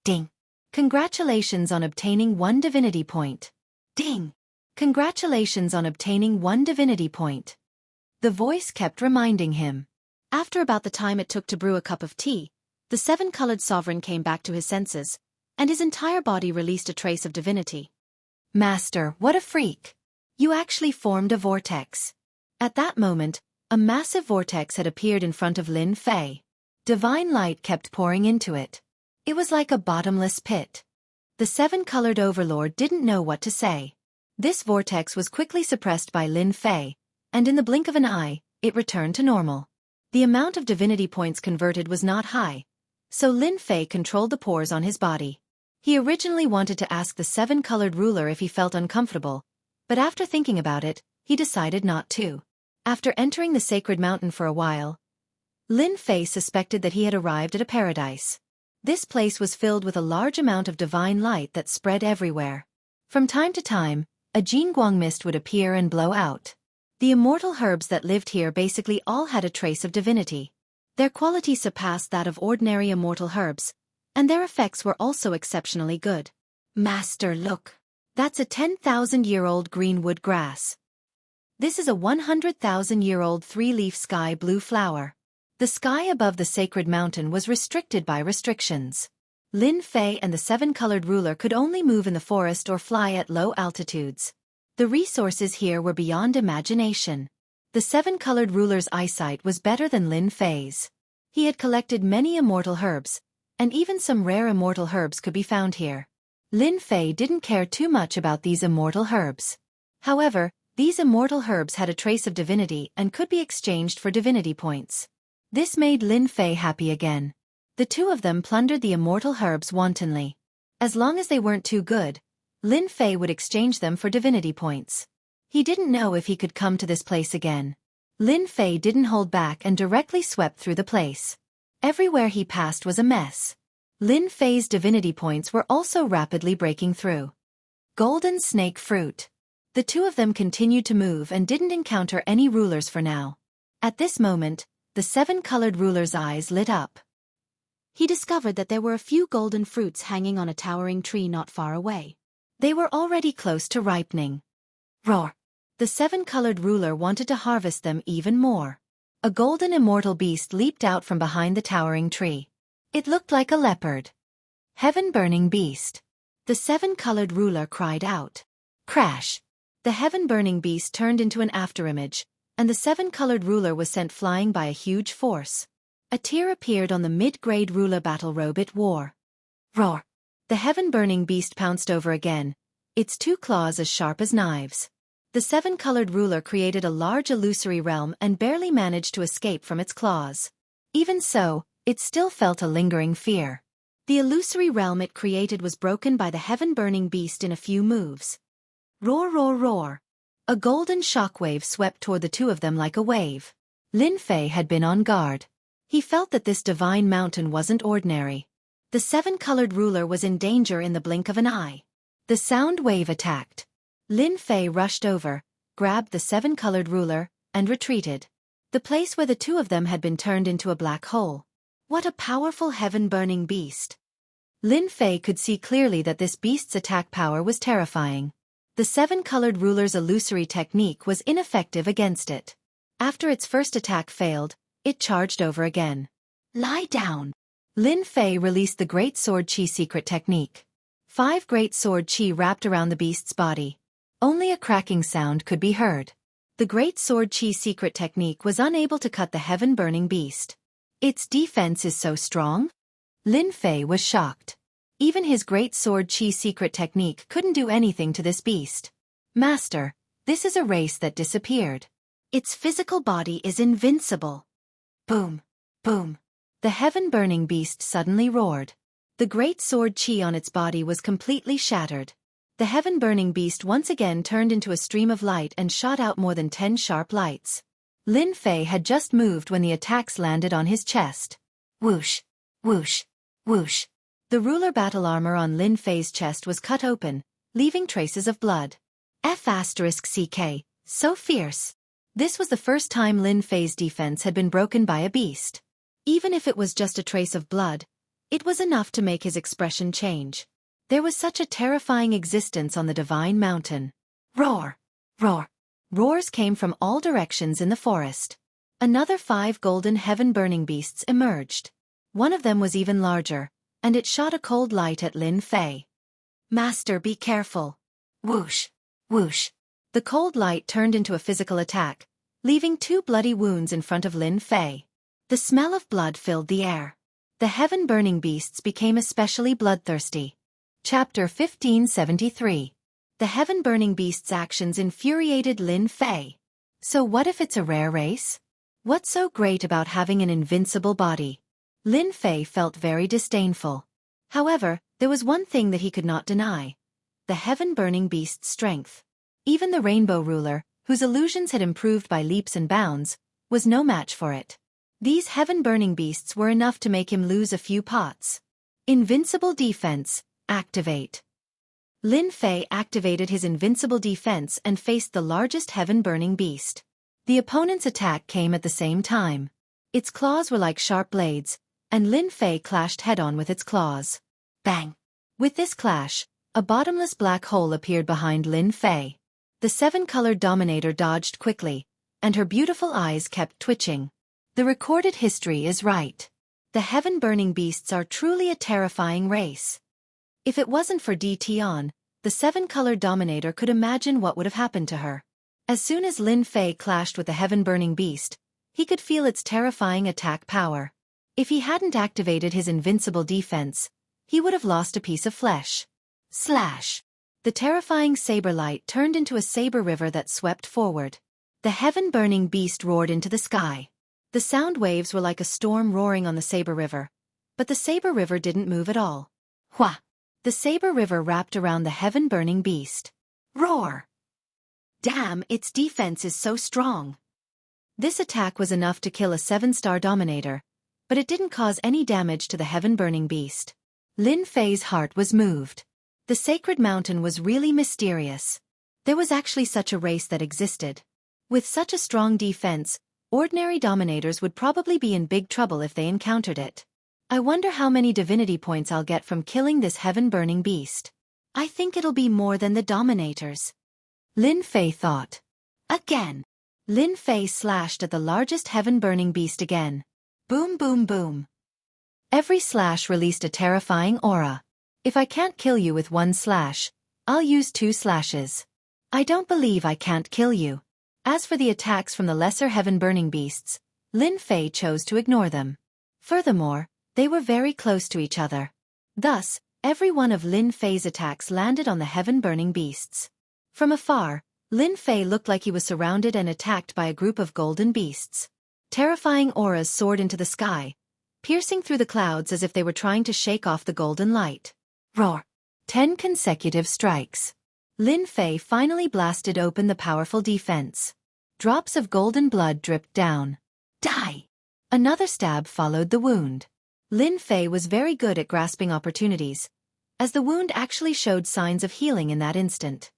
Ding! Congratulations on obtaining 1 divinity point. Ding! Congratulations on obtaining 1 divinity point. The voice kept reminding him. After about the time it took to brew a cup of tea, the seven-colored sovereign came back to his senses, and his entire body released a trace of divinity. Master, what a freak! You actually formed a vortex. At that moment, a massive vortex had appeared in front of Lin Fei. Divine light kept pouring into it. It was like a bottomless pit. The seven-colored overlord didn't know what to say. This vortex was quickly suppressed by Lin Fei, and in the blink of an eye, it returned to normal. The amount of divinity points converted was not high, so Lin Fei controlled the pores on his body. He originally wanted to ask the seven-colored ruler if he felt uncomfortable, but after thinking about it, he decided not to. After entering the sacred mountain for a while, Lin Fei suspected that he had arrived at a paradise. This place was filled with a large amount of divine light that spread everywhere. From time to time, a Jianghu mist would appear and blow out. The immortal herbs that lived here basically all had a trace of divinity. Their quality surpassed that of ordinary immortal herbs, and their effects were also exceptionally good. Master, look. That's a 10,000-year-old greenwood grass. This is a 100,000-year-old 3-leaf sky blue flower. The sky above the sacred mountain was restricted by restrictions. Lin Fei and the seven-colored ruler could only move in the forest or fly at low altitudes. The resources here were beyond imagination. The seven-colored ruler's eyesight was better than Lin Fei's. He had collected many immortal herbs, and even some rare immortal herbs could be found here. Lin Fei didn't care too much about these immortal herbs. However, these immortal herbs had a trace of divinity and could be exchanged for divinity points. This made Lin Fei happy again. The two of them plundered the immortal herbs wantonly. As long as they weren't too good, Lin Fei would exchange them for divinity points. He didn't know if he could come to this place again. Lin Fei didn't hold back and directly swept through the place. Everywhere he passed was a mess. Lin Fei's divinity points were also rapidly breaking through. Golden snake fruit. The two of them continued to move and didn't encounter any rulers for now. At this moment, the seven-colored ruler's eyes lit up. He discovered that there were a few golden fruits hanging on a towering tree not far away. They were already close to ripening. Roar! The seven-colored ruler wanted to harvest them even more. A golden immortal beast leaped out from behind the towering tree. It looked like a leopard. Heaven-burning beast. The seven-colored ruler cried out. Crash! The heaven-burning beast turned into an afterimage, and the seven-colored ruler was sent flying by a huge force. A tear appeared on the mid-grade ruler battle robe it wore. Roar! The heaven-burning beast pounced over again, its 2 claws as sharp as knives. The seven-colored ruler created a large illusory realm and barely managed to escape from its claws. Even so, it still felt a lingering fear. The illusory realm it created was broken by the heaven-burning beast in a few moves. Roar, roar, roar! A golden shockwave swept toward the two of them like a wave. Lin Fei had been on guard. He felt that this divine mountain wasn't ordinary. The seven-colored ruler was in danger in the blink of an eye. The sound wave attacked. Lin Fei rushed over, grabbed the seven-colored ruler, and retreated. The place where the two of them had been turned into a black hole. What a powerful heaven-burning beast! Lin Fei could see clearly that this beast's attack power was terrifying. The seven-colored ruler's illusory technique was ineffective against it. After its first attack failed, it charged over again. Lie down. Lin Fei released the Great Sword Qi secret technique. 5 Great Sword Qi wrapped around the beast's body. Only a cracking sound could be heard. The Great Sword Qi secret technique was unable to cut the heaven-burning beast. Its defense is so strong? Lin Fei was shocked. Even his Great Sword Qi secret technique couldn't do anything to this beast. Master, this is a race that disappeared. Its physical body is invincible. Boom, boom. The heaven-burning beast suddenly roared. The Great Sword Qi on its body was completely shattered. The heaven-burning beast once again turned into a stream of light and shot out more than 10 sharp lights. Lin Fei had just moved when the attacks landed on his chest. Whoosh, whoosh, whoosh. The ruler battle armor on Lin Fei's chest was cut open, leaving traces of blood. F***CK, so fierce. This was the first time Lin Fei's defense had been broken by a beast. Even if it was just a trace of blood, it was enough to make his expression change. There was such a terrifying existence on the divine mountain. Roar! Roar! Roars came from all directions in the forest. Another 5 golden heaven-burning beasts emerged. One of them was even larger, and it shot a cold light at Lin Fei. Master, be careful. Whoosh! Whoosh! The cold light turned into a physical attack, leaving 2 bloody wounds in front of Lin Fei. The smell of blood filled the air. The heaven-burning beasts became especially bloodthirsty. Chapter 1573. The heaven-burning beast's actions infuriated Lin Fei. So what if it's a rare race? What's so great about having an invincible body? Lin Fei felt very disdainful. However, there was one thing that he could not deny. The heaven-burning beast's strength. Even the Rainbow Ruler, whose illusions had improved by leaps and bounds, was no match for it. These heaven-burning beasts were enough to make him lose a few pots. Invincible defense. Activate. Lin Fei activated his invincible defense and faced the largest heaven-burning beast. The opponent's attack came at the same time. Its claws were like sharp blades, and Lin Fei clashed head-on with its claws. Bang! With this clash, a bottomless black hole appeared behind Lin Fei. The 7-colored Dominator dodged quickly, and her beautiful eyes kept twitching. The recorded history is right. The heaven-burning beasts are truly a terrifying race. If it wasn't for Tian, the 7-colored Dominator could imagine what would have happened to her. As soon as Lin Fei clashed with the heaven-burning beast, he could feel its terrifying attack power. If he hadn't activated his invincible defense, he would have lost a piece of flesh. Slash! The terrifying saber light turned into a saber river that swept forward. The heaven-burning beast roared into the sky. The sound waves were like a storm roaring on the saber river, but the saber river didn't move at all. Hua! The saber river wrapped around the heaven-burning beast. Roar! Damn, its defense is so strong. This attack was enough to kill a 7-star Dominator, but it didn't cause any damage to the heaven-burning beast. Lin Fei's heart was moved. The sacred mountain was really mysterious. There was actually such a race that existed. With such a strong defense, ordinary Dominators would probably be in big trouble if they encountered it. I wonder how many divinity points I'll get from killing this heaven-burning beast. I think it'll be more than the Dominators. Lin Fei thought. Again. Lin Fei slashed at the largest heaven-burning beast again. Boom, boom, boom. Every slash released a terrifying aura. If I can't kill you with 1 slash, I'll use 2 slashes. I don't believe I can't kill you. As for the attacks from the lesser heaven-burning beasts, Lin Fei chose to ignore them. Furthermore, they were very close to each other. Thus, every one of Lin Fei's attacks landed on the heaven-burning beasts. From afar, Lin Fei looked like he was surrounded and attacked by a group of golden beasts. Terrifying auras soared into the sky, piercing through the clouds as if they were trying to shake off the golden light. Roar! 10 consecutive strikes. Lin Fei finally blasted open the powerful defense. Drops of golden blood dripped down. Die! Another stab followed the wound. Lin Fei was very good at grasping opportunities, as the wound actually showed signs of healing in that instant.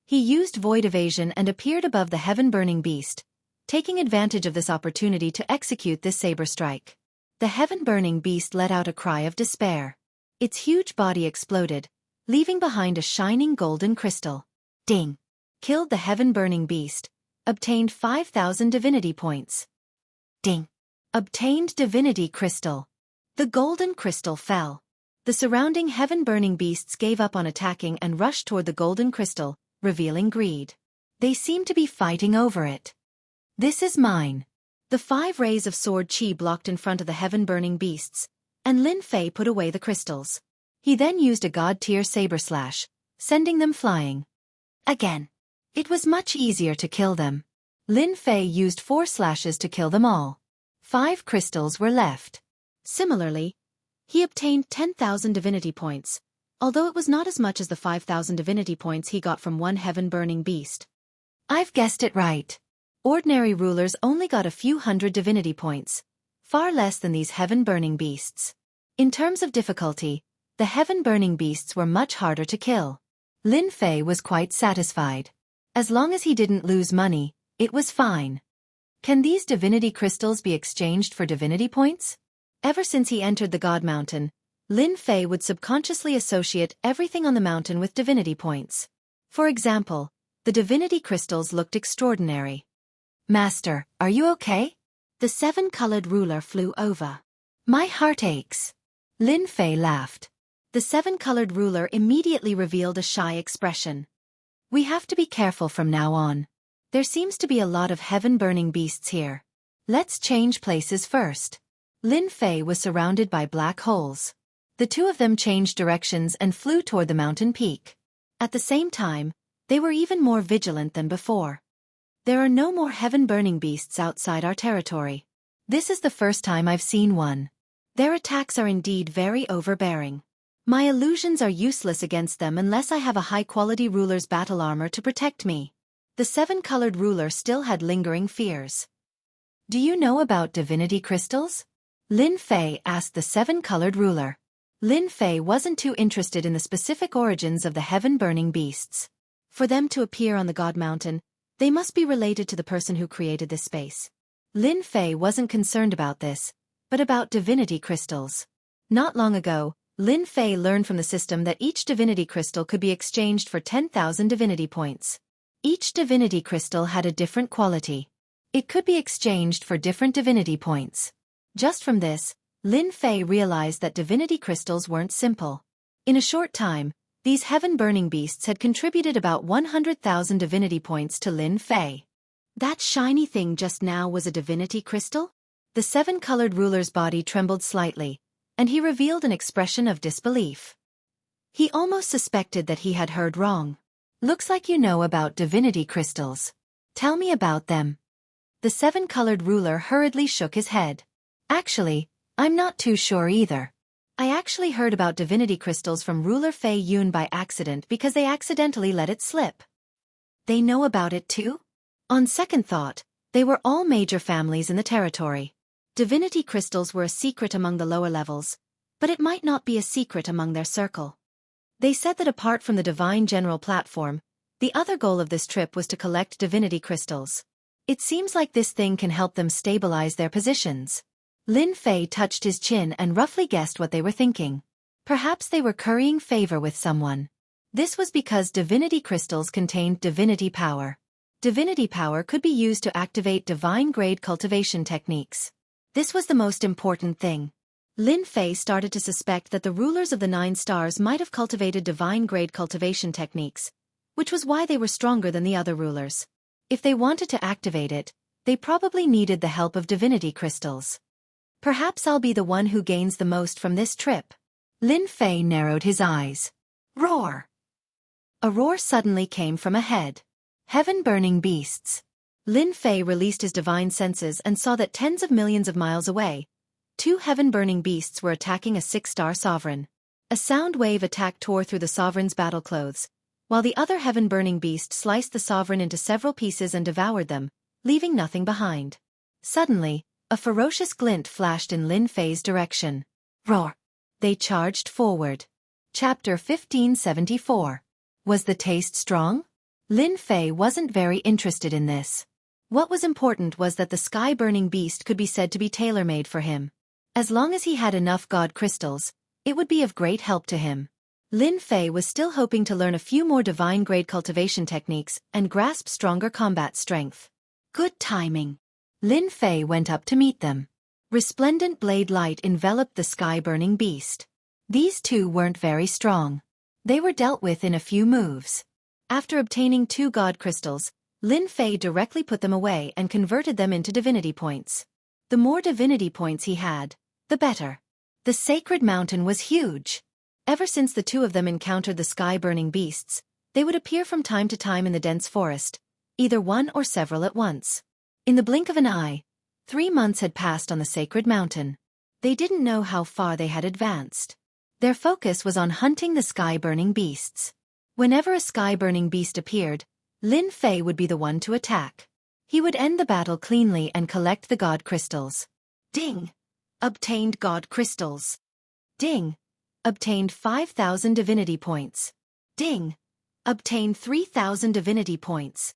He used void evasion and appeared above the heaven-burning beast, taking advantage of this opportunity to execute this saber strike. The heaven-burning beast let out a cry of despair. Its huge body exploded, leaving behind a shining golden crystal. Ding! Killed the heaven-burning beast, obtained 5,000 divinity points. Ding! Obtained divinity crystal. The golden crystal fell. The surrounding heaven-burning beasts gave up on attacking and rushed toward the golden crystal, revealing greed. They seem to be fighting over it. This is mine. The 5 rays of sword chi blocked in front of the heaven-burning beasts, and Lin Fei put away the crystals. He then used a god-tier saber slash, sending them flying. Again. It was much easier to kill them. Lin Fei used 4 slashes to kill them all. 5 crystals were left. Similarly, he obtained 10,000 divinity points, although it was not as much as the 5,000 divinity points he got from one heaven-burning beast. I've guessed it right. Ordinary rulers only got a few hundred divinity points, far less than these heaven-burning beasts. In terms of difficulty, the heaven-burning beasts were much harder to kill. Lin Fei was quite satisfied. As long as he didn't lose money, it was fine. Can these divinity crystals be exchanged for divinity points? Ever since he entered the God Mountain, Lin Fei would subconsciously associate everything on the mountain with divinity points. For example, the divinity crystals looked extraordinary. Master, are you okay? The 7-colored ruler flew over. My heart aches. Lin Fei laughed. The 7-colored ruler immediately revealed a shy expression. We have to be careful from now on. There seems to be a lot of heaven-burning beasts here. Let's change places first. Lin Fei was surrounded by black holes. The 2 of them changed directions and flew toward the mountain peak. At the same time, they were even more vigilant than before. There are no more heaven-burning beasts outside our territory. This is the first time I've seen one. Their attacks are indeed very overbearing. My illusions are useless against them unless I have a high-quality ruler's battle armor to protect me. The 7-colored ruler still had lingering fears. Do you know about divinity crystals? Lin Fei asked the 7-colored ruler. Lin Fei wasn't too interested in the specific origins of the heaven-burning beasts. For them to appear on the God Mountain, they must be related to the person who created this space. Lin Fei wasn't concerned about this, but about divinity crystals. Not long ago, Lin Fei learned from the system that each divinity crystal could be exchanged for 10,000 divinity points. Each divinity crystal had a different quality. It could be exchanged for different divinity points. Just from this, Lin Fei realized that divinity crystals weren't simple. In a short time, these heaven-burning beasts had contributed about 100,000 divinity points to Lin Fei. That shiny thing just now was a divinity crystal? The 7-colored ruler's body trembled slightly, and he revealed an expression of disbelief. He almost suspected that he had heard wrong. Looks like you know about divinity crystals. Tell me about them. The 7-colored ruler hurriedly shook his head. Actually, I'm not too sure either. I actually heard about divinity crystals from ruler Fei Yun by accident because they accidentally let it slip. They know about it too? On second thought, they were all major families in the territory. Divinity crystals were a secret among the lower levels, but it might not be a secret among their circle. They said that apart from the divine general platform, the other goal of this trip was to collect divinity crystals. It seems like this thing can help them stabilize their positions. Lin Fei touched his chin and roughly guessed what they were thinking. Perhaps they were currying favor with someone. This was because divinity crystals contained divinity power. Divinity power could be used to activate divine-grade cultivation techniques. This was the most important thing. Lin Fei started to suspect that the rulers of the 9 stars might have cultivated divine-grade cultivation techniques, which was why they were stronger than the other rulers. If they wanted to activate it, they probably needed the help of divinity crystals. Perhaps I'll be the one who gains the most from this trip. Lin Fei narrowed his eyes. Roar! A roar suddenly came from ahead. Heaven-burning beasts. Lin Fei released his divine senses and saw that tens of millions of miles away, 2 heaven-burning beasts were attacking a 6-star sovereign. A sound wave attack tore through the sovereign's battle clothes, while the other heaven-burning beast sliced the sovereign into several pieces and devoured them, leaving nothing behind. Suddenly, a ferocious glint flashed in Lin Fei's direction. Roar! They charged forward. Chapter 1574. Was the taste strong? Lin Fei wasn't very interested in this. What was important was that the sky-burning beast could be said to be tailor-made for him. As long as he had enough god crystals, it would be of great help to him. Lin Fei was still hoping to learn a few more divine-grade cultivation techniques and grasp stronger combat strength. Good timing. Lin Fei went up to meet them. Resplendent blade light enveloped the sky-burning beast. These two weren't very strong. They were dealt with in a few moves. After obtaining 2 god crystals, Lin Fei directly put them away and converted them into divinity points. The more divinity points he had, the better. The sacred mountain was huge. Ever since the two of them encountered the sky-burning beasts, they would appear from time to time in the dense forest, either one or several at once. In the blink of an eye, 3 months had passed on the sacred mountain. They didn't know how far they had advanced. Their focus was on hunting the sky-burning beasts. Whenever a sky-burning beast appeared, Lin Fei would be the one to attack. He would end the battle cleanly and collect the god crystals. Ding! Obtained god crystals. Ding! Obtained 5,000 divinity points. Ding! Obtained 3,000 divinity points.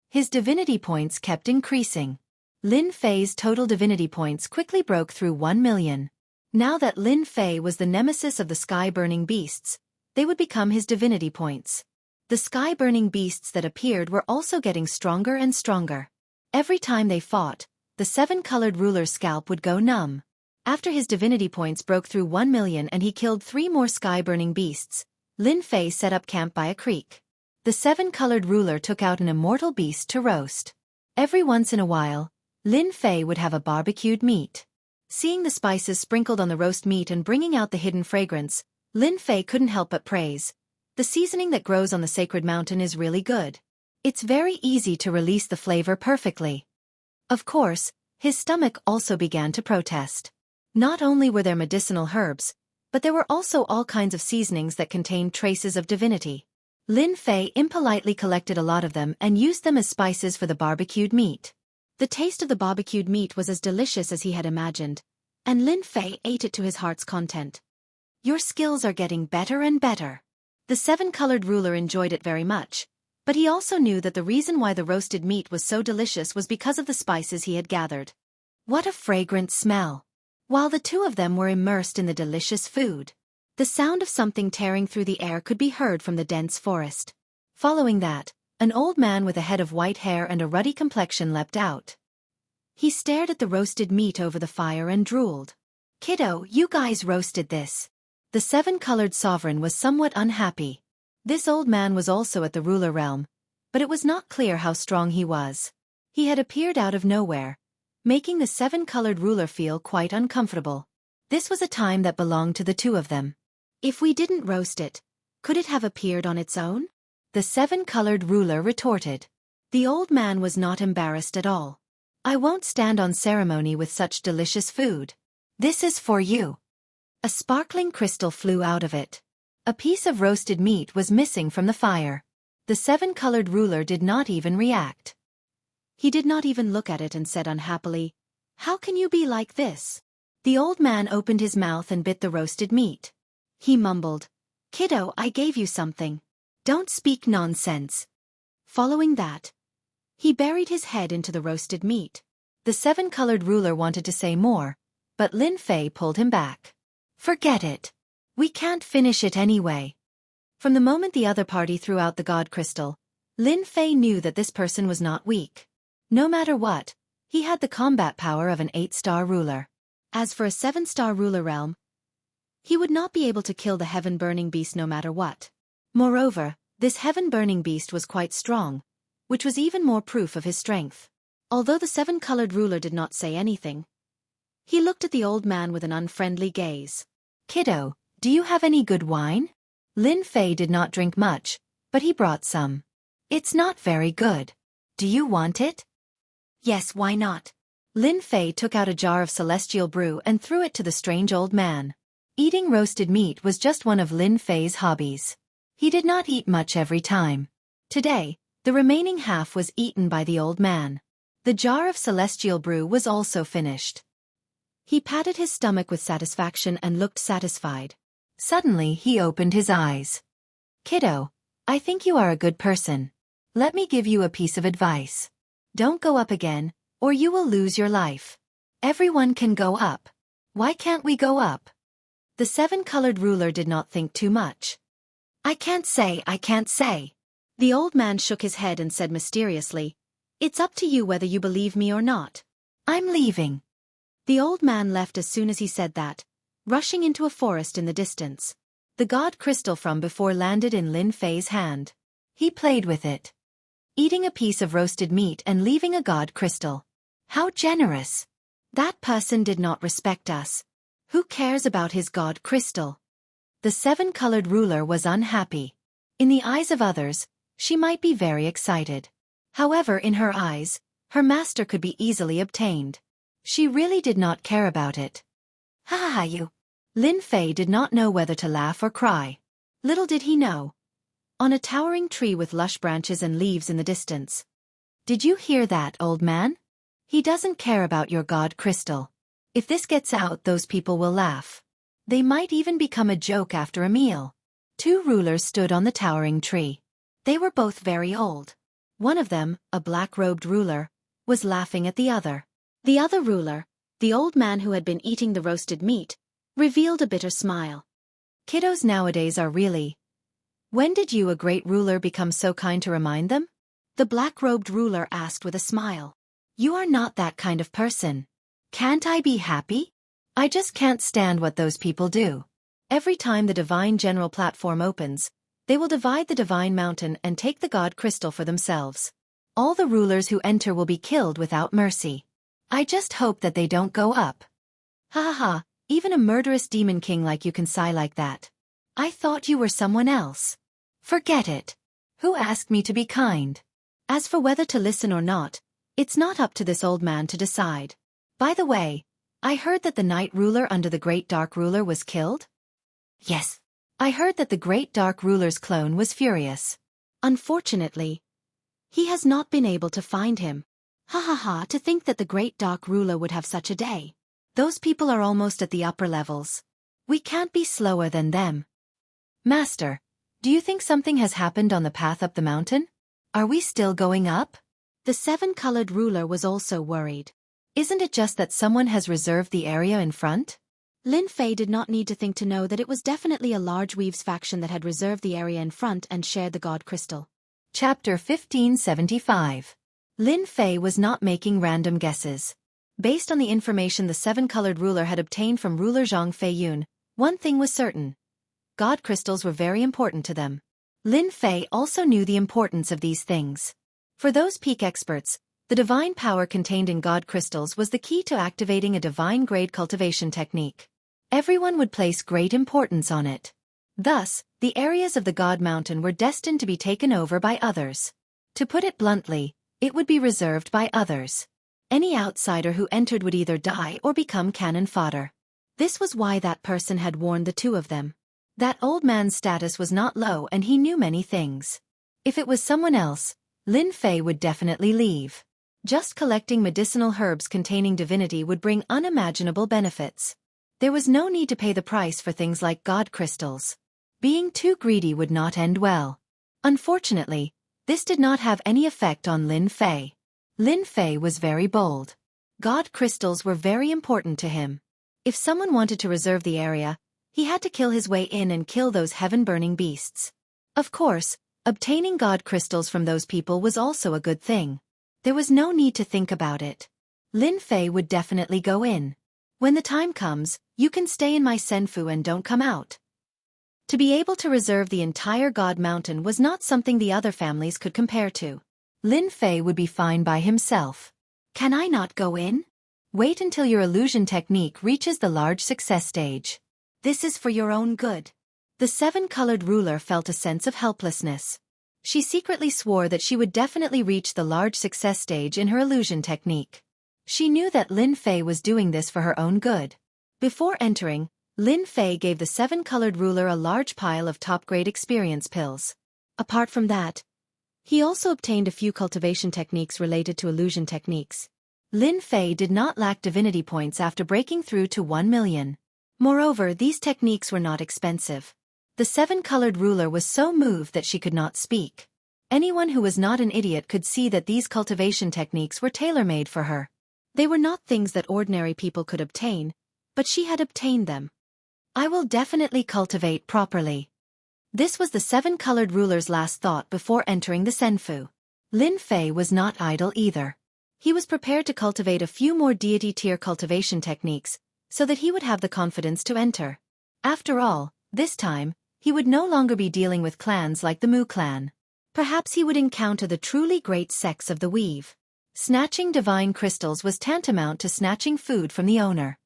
His divinity points kept increasing. Lin Fei's total divinity points quickly broke through 1 million. Now that Lin Fei was the nemesis of the sky-burning beasts, they would become his divinity points. The sky-burning beasts that appeared were also getting stronger and stronger. Every time they fought, the 7-colored ruler's scalp would go numb. After his divinity points broke through 1 million and he killed 3 more sky-burning beasts, Lin Fei set up camp by a creek. The 7-colored ruler took out an immortal beast to roast. Every once in a while, Lin Fei would have a barbecued meat. Seeing the spices sprinkled on the roast meat and bringing out the hidden fragrance, Lin Fei couldn't help but praise. The seasoning that grows on the sacred mountain is really good. It's very easy to release the flavor perfectly. Of course, his stomach also began to protest. Not only were there medicinal herbs, but there were also all kinds of seasonings that contained traces of divinity. Lin Fei impolitely collected a lot of them and used them as spices for the barbecued meat. The taste of the barbecued meat was as delicious as he had imagined, and Lin Fei ate it to his heart's content. Your skills are getting better and better. The 7-colored ruler enjoyed it very much, but he also knew that the reason why the roasted meat was so delicious was because of the spices he had gathered. What a fragrant smell! While the two of them were immersed in the delicious food, the sound of something tearing through the air could be heard from the dense forest. Following that, an old man with a head of white hair and a ruddy complexion leapt out. He stared at the roasted meat over the fire and drooled. "Kiddo, you guys roasted this." The 7-colored sovereign was somewhat unhappy. This old man was also at the ruler realm, but it was not clear how strong he was. He had appeared out of nowhere, making the 7-colored ruler feel quite uncomfortable. This was a time that belonged to the two of them. If we didn't roast it, could it have appeared on its own? The 7-colored ruler retorted. The old man was not embarrassed at all. I won't stand on ceremony with such delicious food. This is for you. A sparkling crystal flew out of it. A piece of roasted meat was missing from the fire. The 7-colored ruler did not even react. He did not even look at it and said unhappily, "How can you be like this?" The old man opened his mouth and bit the roasted meat. He mumbled, "Kiddo, I gave you something. Don't speak nonsense." Following that, he buried his head into the roasted meat. The 7-colored ruler wanted to say more, but Lin Fei pulled him back. "Forget it. We can't finish it anyway." From the moment the other party threw out the god crystal, Lin Fei knew that this person was not weak. No matter what, he had the combat power of an 8-star ruler. As for a 7-star ruler realm, he would not be able to kill the heaven-burning beast no matter what. Moreover, this heaven-burning beast was quite strong, which was even more proof of his strength. Although the 7-colored ruler did not say anything, he looked at the old man with an unfriendly gaze. "Kiddo, do you have any good wine?" Lin Fei did not drink much, but he brought some. "It's not very good. Do you want it?" "Yes, why not?" Lin Fei took out a jar of celestial brew and threw it to the strange old man. Eating roasted meat was just one of Lin Fei's hobbies. He did not eat much every time. Today, the remaining half was eaten by the old man. The jar of celestial brew was also finished. He patted his stomach with satisfaction and looked satisfied. Suddenly he opened his eyes. "Kiddo, I think you are a good person. Let me give you a piece of advice. Don't go up again, or you will lose your life. Everyone can go up. Why can't we go up?" The 7-colored ruler did not think too much. I can't say. The old man shook his head and said mysteriously, "It's up to you whether you believe me or not. I'm leaving." The old man left as soon as he said that, rushing into a forest in the distance. The god crystal from before landed in Lin Fei's hand. He played with it, eating a piece of roasted meat and leaving a god crystal. How generous! That person did not respect us. Who cares about his god crystal? The seven-colored ruler was unhappy. In the eyes of others, she might be very excited. However, in her eyes, her master could be easily obtained. She really did not care about it. Ha ha ha you! Lin Fei did not know whether to laugh or cry. Little did he know. On a towering tree with lush branches and leaves in the distance. Did you hear that, old man? He doesn't care about your god crystal. If this gets out, those people will laugh. They might even become a joke after a meal. Two rulers stood on the towering tree. They were both very old. One of them, a black-robed ruler, was laughing at the other. The other ruler, the old man who had been eating the roasted meat, revealed a bitter smile. Kiddos nowadays are really... When did you, a great ruler, become so kind to remind them? The black-robed ruler asked with a smile. You are not that kind of person. Can't I be happy? I just can't stand what those people do. Every time the Divine General platform opens, they will divide the Divine Mountain and take the God Crystal for themselves. All the rulers who enter will be killed without mercy. I just hope that they don't go up. Ha ha ha, even a murderous demon king like you can sigh like that. I thought you were someone else. Forget it. Who asked me to be kind? As for whether to listen or not, it's not up to this old man to decide. By the way, I heard that the night ruler under the great dark ruler was killed? Yes. I heard that the great dark ruler's clone was furious. Unfortunately, he has not been able to find him. Ha ha ha, to think that the great dark ruler would have such a day. Those people are almost at the upper levels. We can't be slower than them. Master, do you think something has happened on the path up the mountain? Are we still going up? The seven-colored ruler was also worried. Isn't it just that someone has reserved the area in front? Lin Fei did not need to think to know that it was definitely a large Weaves faction that had reserved the area in front and shared the God Crystal. Chapter 1575. Lin Fei was not making random guesses. Based on the information the seven-colored ruler had obtained from ruler Zhang Feiyun, one thing was certain. God crystals were very important to them. Lin Fei also knew the importance of these things. For those peak experts, the divine power contained in God crystals was the key to activating a divine-grade cultivation technique. Everyone would place great importance on it. Thus, the areas of the God Mountain were destined to be taken over by others. To put it bluntly, it would be reserved by others. Any outsider who entered would either die or become cannon fodder. This was why that person had warned the two of them. That old man's status was not low and he knew many things. If it was someone else, Lin Fei would definitely leave. Just collecting medicinal herbs containing divinity would bring unimaginable benefits. There was no need to pay the price for things like God crystals. Being too greedy would not end well. Unfortunately, this did not have any effect on Lin Fei. Lin Fei was very bold. God crystals were very important to him. If someone wanted to reserve the area, he had to kill his way in and kill those heaven-burning beasts. Of course, obtaining God crystals from those people was also a good thing. There was no need to think about it. Lin Fei would definitely go in. When the time comes, you can stay in my senfu and don't come out. To be able to reserve the entire God Mountain was not something the other families could compare to. Lin Fei would be fine by himself. Can I not go in? Wait until your illusion technique reaches the large success stage. This is for your own good. The seven-colored ruler felt a sense of helplessness. She secretly swore that she would definitely reach the large success stage in her illusion technique. She knew that Lin Fei was doing this for her own good. Before entering, Lin Fei gave the seven-colored ruler a large pile of top-grade experience pills. Apart from that, he also obtained a few cultivation techniques related to illusion techniques. Lin Fei did not lack divinity points after breaking through to 1 million. Moreover, these techniques were not expensive. The seven-colored ruler was so moved that she could not speak. Anyone who was not an idiot could see that these cultivation techniques were tailor-made for her. They were not things that ordinary people could obtain, but she had obtained them. I will definitely cultivate properly. This was the seven-colored ruler's last thought before entering the senfu. Lin Fei was not idle either. He was prepared to cultivate a few more deity-tier cultivation techniques, so that he would have the confidence to enter. After all, this time, he would no longer be dealing with clans like the Mu clan. Perhaps he would encounter the truly great sects of the Weave. Snatching divine crystals was tantamount to snatching food from the owner.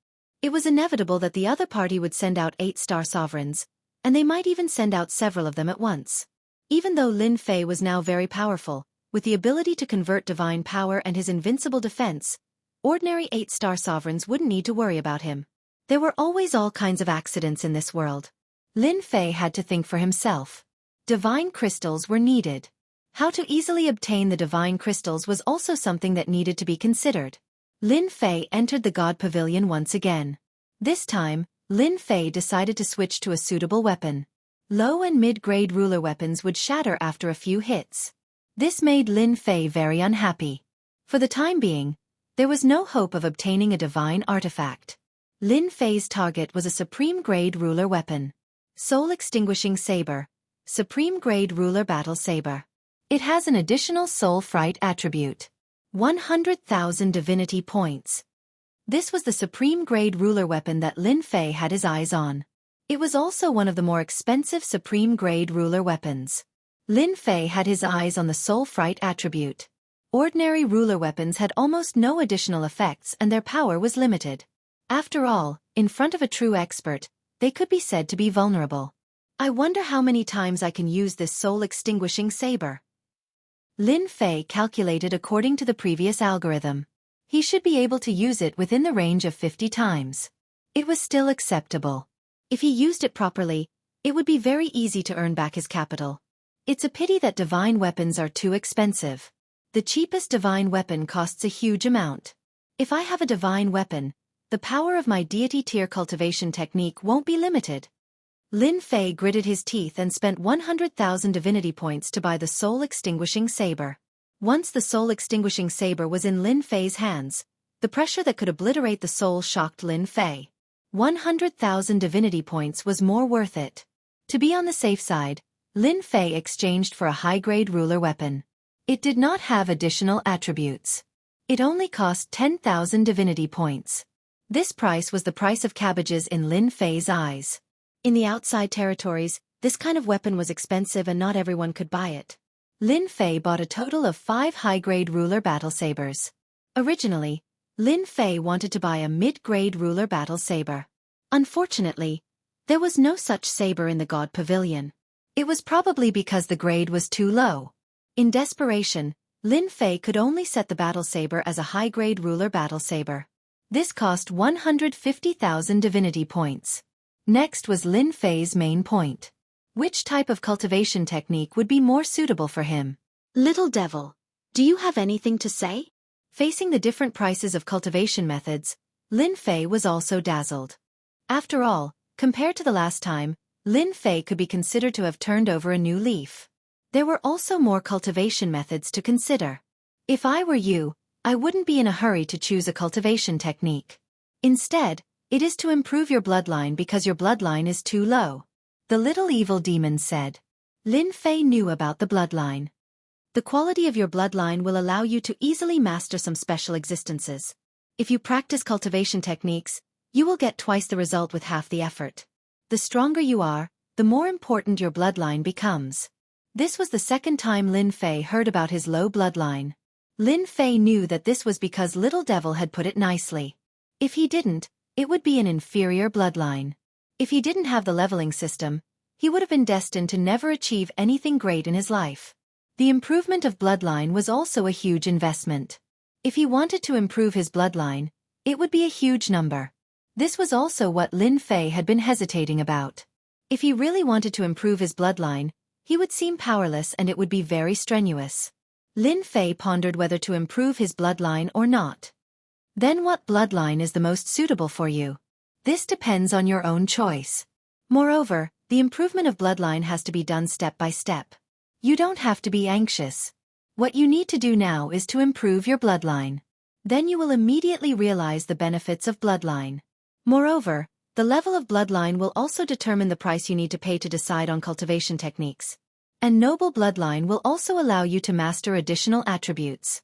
It was inevitable that the other party would send out 8-star sovereigns, and they might even send out several of them at once. Even though Lin Fei was now very powerful, with the ability to convert divine power and his invincible defense, ordinary 8-star sovereigns wouldn't need to worry about him. There were always all kinds of accidents in this world. Lin Fei had to think for himself. Divine crystals were needed. How to easily obtain the divine crystals was also something that needed to be considered. Lin Fei entered the God Pavilion once again. This time, Lin Fei decided to switch to a suitable weapon. Low and mid-grade ruler weapons would shatter after a few hits. This made Lin Fei very unhappy. For the time being, there was no hope of obtaining a divine artifact. Lin Fei's target was a supreme-grade ruler weapon. Soul-extinguishing saber. Supreme-grade ruler battle saber. It has an additional soul fright attribute. 100,000 divinity points. This was the supreme-grade ruler weapon that Lin Fei had his eyes on. It was also one of the more expensive supreme-grade ruler weapons. Lin Fei had his eyes on the soul fright attribute. Ordinary ruler weapons had almost no additional effects and their power was limited. After all, in front of a true expert, they could be said to be vulnerable. I wonder how many times I can use this soul-extinguishing saber. Lin Fei calculated according to the previous algorithm. He should be able to use it within the range of 50 times. It was still acceptable. If he used it properly, it would be very easy to earn back his capital. It's a pity that divine weapons are too expensive. The cheapest divine weapon costs a huge amount. If I have a divine weapon, the power of my deity-tier cultivation technique won't be limited. Lin Fei gritted his teeth and spent 100,000 divinity points to buy the soul-extinguishing saber. Once the soul-extinguishing saber was in Lin Fei's hands, the pressure that could obliterate the soul shocked Lin Fei. 100,000 divinity points was more worth it. To be on the safe side, Lin Fei exchanged for a high-grade ruler weapon. It did not have additional attributes. It only cost 10,000 divinity points. This price was the price of cabbages in Lin Fei's eyes. In the outside territories, this kind of weapon was expensive and not everyone could buy it. Lin Fei bought a total of 5 high-grade ruler battle sabers. Originally, Lin Fei wanted to buy a mid-grade ruler battle saber. Unfortunately, there was no such saber in the God Pavilion. It was probably because the grade was too low. In desperation, Lin Fei could only set the battle saber as a high-grade ruler battle saber. This cost 150,000 divinity points. Next was Lin Fei's main point. Which type of cultivation technique would be more suitable for him? Little devil, do you have anything to say? Facing the different prices of cultivation methods, Lin Fei was also dazzled. After all, compared to the last time, Lin Fei could be considered to have turned over a new leaf. There were also more cultivation methods to consider. If I were you, I wouldn't be in a hurry to choose a cultivation technique. Instead, it is to improve your bloodline because your bloodline is too low. The little evil demon said. Lin Fei knew about the bloodline. The quality of your bloodline will allow you to easily master some special existences. If you practice cultivation techniques, you will get twice the result with half the effort. The stronger you are, the more important your bloodline becomes. This was the second time Lin Fei heard about his low bloodline. Lin Fei knew that this was because Little Devil had put it nicely. If he didn't, it would be an inferior bloodline. If he didn't have the leveling system, he would have been destined to never achieve anything great in his life. The improvement of bloodline was also a huge investment. If he wanted to improve his bloodline, it would be a huge number. This was also what Lin Fei had been hesitating about. If he really wanted to improve his bloodline, he would seem powerless and it would be very strenuous. Lin Fei pondered whether to improve his bloodline or not. Then what bloodline is the most suitable for you? This depends on your own choice. Moreover, the improvement of bloodline has to be done step by step. You don't have to be anxious. What you need to do now is to improve your bloodline. Then you will immediately realize the benefits of bloodline. Moreover, the level of bloodline will also determine the price you need to pay to decide on cultivation techniques. And noble bloodline will also allow you to master additional attributes.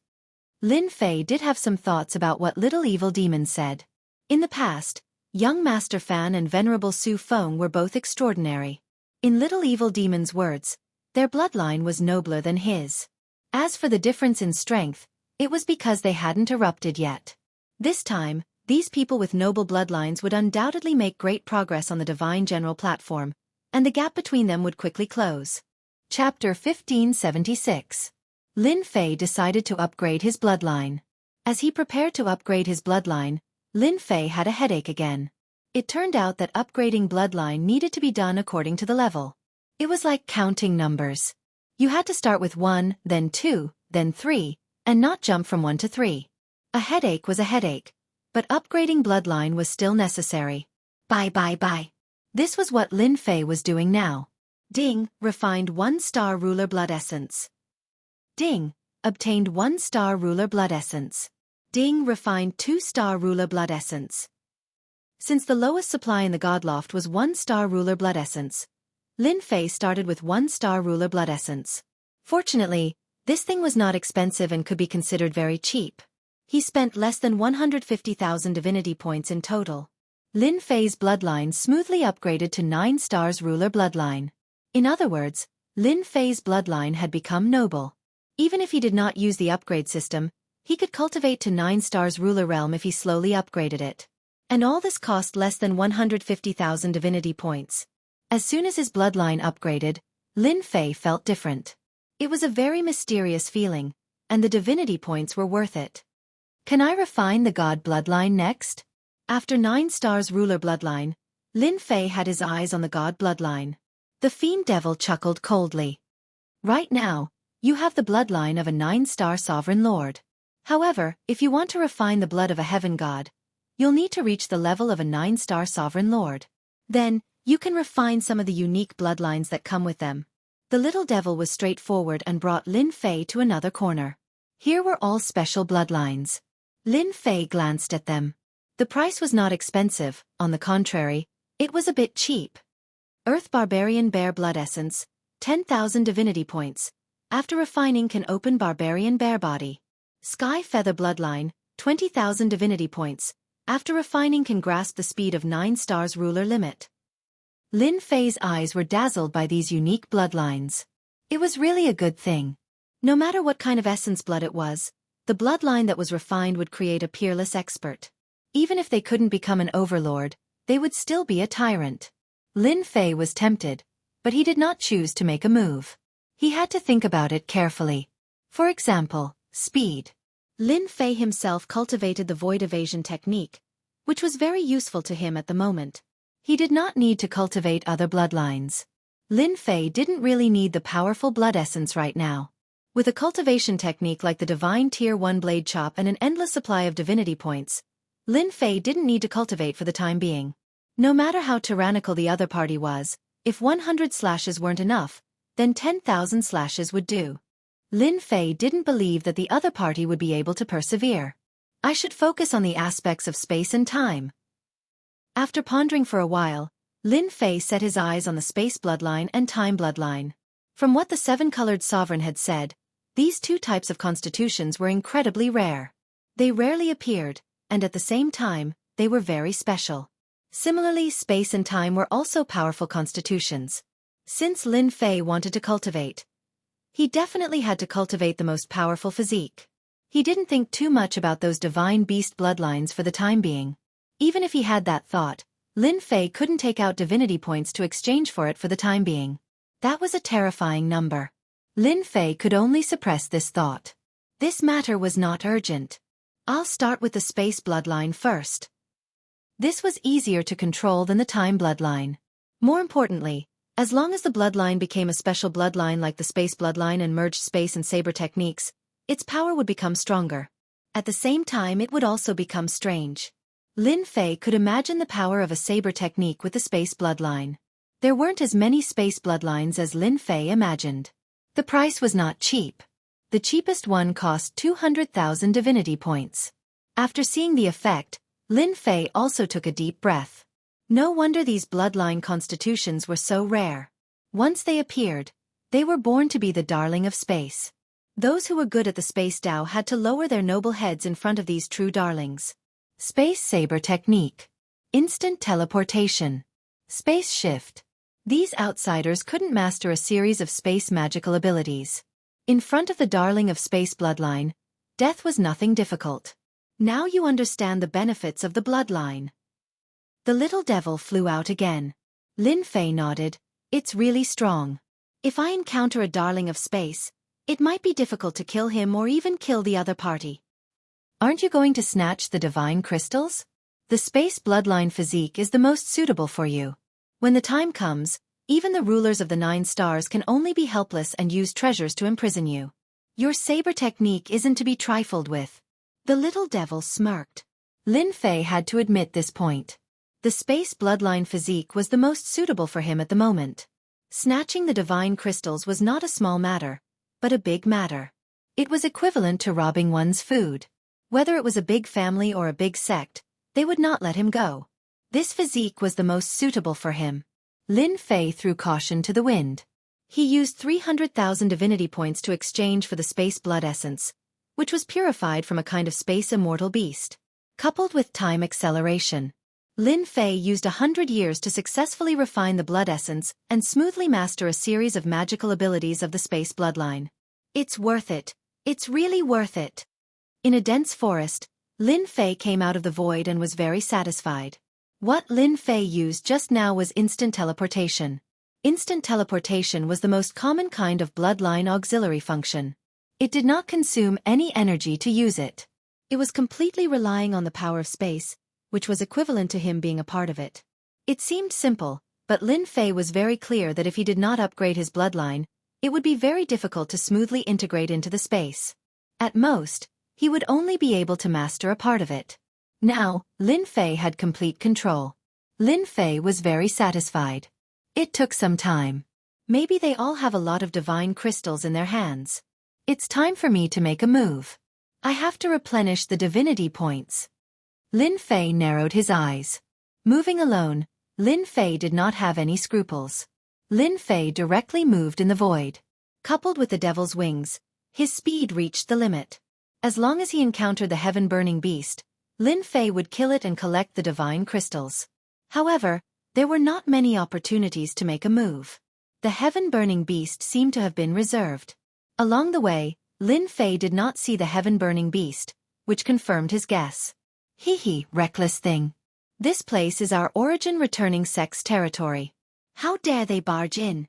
Lin Fei did have some thoughts about what little evil demon said. In the past, young Master Fan and Venerable Su Feng were both extraordinary. In little evil demon's words, their bloodline was nobler than his. As for the difference in strength, it was because they hadn't erupted yet. This time, these people with noble bloodlines would undoubtedly make great progress on the divine general platform, and the gap between them would quickly close. Chapter 1576. Lin Fei decided to upgrade his bloodline. As he prepared to upgrade his bloodline, Lin Fei had a headache again. It turned out that upgrading bloodline needed to be done according to the level. It was like counting numbers. You had to start with 1, then 2, then 3, and not jump from 1 to 3. A headache was a headache, but upgrading bloodline was still necessary. Bye. This was what Lin Fei was doing now. Ding, refined 1-star ruler blood essence. Ding, obtained 1-star ruler blood essence. Ding, refined 2-star ruler blood essence. Since the lowest supply in the Godloft was 1-star ruler blood essence, Lin Fei started with 1-star ruler blood essence. Fortunately, this thing was not expensive and could be considered very cheap. He spent less than 150,000 divinity points in total. Lin Fei's bloodline smoothly upgraded to 9 stars ruler bloodline. In other words, Lin Fei's bloodline had become noble. Even if he did not use the upgrade system, he could cultivate to 9 stars ruler realm if he slowly upgraded it. And all this cost less than 150,000 divinity points. As soon as his bloodline upgraded, Lin Fei felt different. It was a very mysterious feeling, and the divinity points were worth it. Can I refine the god bloodline next? After 9 stars ruler bloodline, Lin Fei had his eyes on the god bloodline. The fiend devil chuckled coldly. Right now, you have the bloodline of a 9-star sovereign lord. However, if you want to refine the blood of a heaven god, you'll need to reach the level of a 9-star sovereign lord. Then, you can refine some of the unique bloodlines that come with them. The little devil was straightforward and brought Lin Fei to another corner. Here were all special bloodlines. Lin Fei glanced at them. The price was not expensive, on the contrary, it was a bit cheap. Earth Barbarian Bear Blood Essence, 10,000 divinity points. After refining can open Barbarian Bear Body. Sky Feather Bloodline, 20,000 divinity points. After refining can grasp the speed of 9 stars ruler limit. Lin Fei's eyes were dazzled by these unique bloodlines. It was really a good thing. No matter what kind of essence blood it was, the bloodline that was refined would create a peerless expert. Even if they couldn't become an overlord, they would still be a tyrant. Lin Fei was tempted, but he did not choose to make a move. He had to think about it carefully. For example, speed. Lin Fei himself cultivated the void evasion technique, which was very useful to him at the moment. He did not need to cultivate other bloodlines. Lin Fei didn't really need the powerful blood essence right now. With a cultivation technique like the Divine Tier 1 Blade Chop and an endless supply of divinity points, Lin Fei didn't need to cultivate for the time being. No matter how tyrannical the other party was, if 100 slashes weren't enough, then 10,000 slashes would do. Lin Fei didn't believe that the other party would be able to persevere. I should focus on the aspects of space and time. After pondering for a while, Lin Fei set his eyes on the space bloodline and time bloodline. From what the 7-colored sovereign had said, these two types of constitutions were incredibly rare. They rarely appeared, and at the same time, they were very special. Similarly, space and time were also powerful constitutions. Since Lin Fei wanted to cultivate, he definitely had to cultivate the most powerful physique. He didn't think too much about those divine beast bloodlines for the time being. Even if he had that thought, Lin Fei couldn't take out divinity points to exchange for it for the time being. That was a terrifying number. Lin Fei could only suppress this thought. This matter was not urgent. I'll start with the space bloodline first. This was easier to control than the time bloodline. More importantly, as long as the bloodline became a special bloodline like the space bloodline and merged space and saber techniques, its power would become stronger. At the same time, it would also become strange. Lin Fei could imagine the power of a saber technique with the space bloodline. There weren't as many space bloodlines as Lin Fei imagined. The price was not cheap. The cheapest one cost 200,000 divinity points. After seeing the effect, Lin Fei also took a deep breath. No wonder these bloodline constitutions were so rare. Once they appeared, they were born to be the darling of space. Those who were good at the space Tao had to lower their noble heads in front of these true darlings. Space saber technique. Instant teleportation. Space shift. These outsiders couldn't master a series of space magical abilities. In front of the darling of space bloodline, death was nothing difficult. Now you understand the benefits of the bloodline. The little devil flew out again. Lin Fei nodded. It's really strong. If I encounter a darling of space, it might be difficult to kill him or even kill the other party. Aren't you going to snatch the divine crystals? The space bloodline physique is the most suitable for you. When the time comes, even the rulers of the 9 stars can only be helpless and use treasures to imprison you. Your saber technique isn't to be trifled with. The little devil smirked. Lin Fei had to admit this point. The space bloodline physique was the most suitable for him at the moment. Snatching the divine crystals was not a small matter, but a big matter. It was equivalent to robbing one's food. Whether it was a big family or a big sect, they would not let him go. This physique was the most suitable for him. Lin Fei threw caution to the wind. He used 300,000 divinity points to exchange for the space blood essence, which was purified from a kind of space immortal beast. Coupled with time acceleration, Lin Fei used 100 years to successfully refine the blood essence and smoothly master a series of magical abilities of the space bloodline. It's worth it. It's really worth it. In a dense forest, Lin Fei came out of the void and was very satisfied. What Lin Fei used just now was instant teleportation. Instant teleportation was the most common kind of bloodline auxiliary function. It did not consume any energy to use it. It was completely relying on the power of space, which was equivalent to him being a part of it. It seemed simple, but Lin Fei was very clear that if he did not upgrade his bloodline, it would be very difficult to smoothly integrate into the space. At most, he would only be able to master a part of it. Now, Lin Fei had complete control. Lin Fei was very satisfied. It took some time. Maybe they all have a lot of divine crystals in their hands. It's time for me to make a move. I have to replenish the divinity points. Lin Fei narrowed his eyes. Moving alone, Lin Fei did not have any scruples. Lin Fei directly moved in the void. Coupled with the devil's wings, his speed reached the limit. As long as he encountered the heaven-burning beast, Lin Fei would kill it and collect the divine crystals. However, there were not many opportunities to make a move. The heaven-burning beast seemed to have been reserved. Along the way, Lin Fei did not see the heaven-burning beast, which confirmed his guess. Hee, reckless thing. This place is our origin-returning sect's territory. How dare they barge in?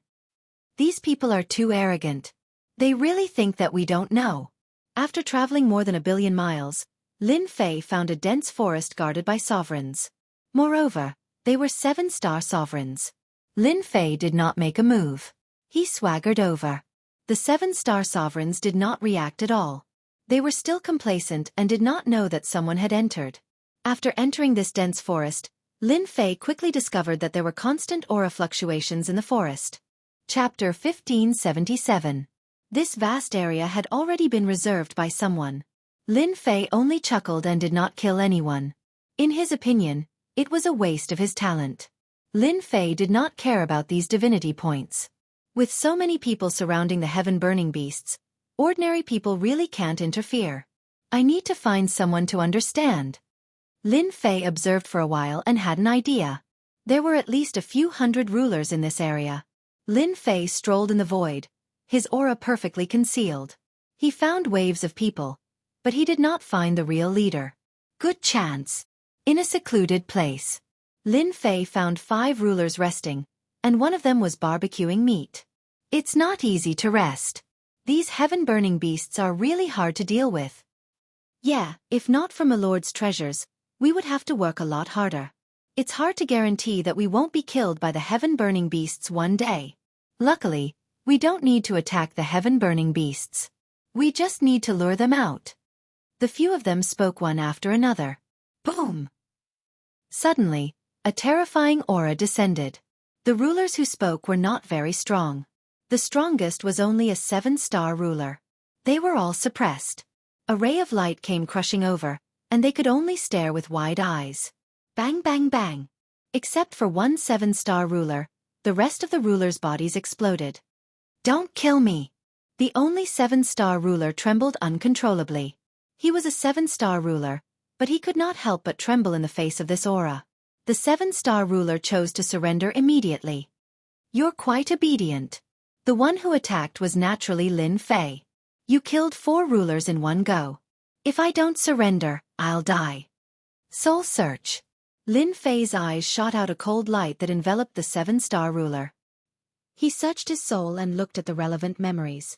These people are too arrogant. They really think that we don't know. After traveling more than 1 billion miles, Lin Fei found a dense forest guarded by sovereigns. Moreover, they were 7-star sovereigns. Lin Fei did not make a move. He swaggered over. The 7-star sovereigns did not react at all. They were still complacent and did not know that someone had entered. After entering this dense forest, Lin Fei quickly discovered that there were constant aura fluctuations in the forest. Chapter 1577. This vast area had already been reserved by someone. Lin Fei only chuckled and did not kill anyone. In his opinion, it was a waste of his talent. Lin Fei did not care about these divinity points. With so many people surrounding the heaven-burning beasts, ordinary people really can't interfere. I need to find someone to understand. Lin Fei observed for a while and had an idea. There were at least a few hundred rulers in this area. Lin Fei strolled in the void, his aura perfectly concealed. He found waves of people, but he did not find the real leader. Good chance. In a secluded place, Lin Fei found 5 rulers resting, and one of them was barbecuing meat. It's not easy to rest. These heaven-burning beasts are really hard to deal with. Yeah, if not for my lord's treasures, we would have to work a lot harder. It's hard to guarantee that we won't be killed by the heaven-burning beasts one day. Luckily, we don't need to attack the heaven-burning beasts. We just need to lure them out. The few of them spoke one after another. Boom! Suddenly, a terrifying aura descended. The rulers who spoke were not very strong. The strongest was only a 7-star ruler. They were all suppressed. A ray of light came crushing over, and they could only stare with wide eyes. Bang, bang, bang. Except for one 7-star ruler, the rest of the rulers' bodies exploded. Don't kill me. The only 7-star ruler trembled uncontrollably. He was a 7-star ruler, but he could not help but tremble in the face of this aura. The 7-star ruler chose to surrender immediately. You're quite obedient. The one who attacked was naturally Lin Fei. You killed 4 rulers in one go. If I don't surrender, I'll die. Soul search. Lin Fei's eyes shot out a cold light that enveloped the 7-star ruler. He searched his soul and looked at the relevant memories.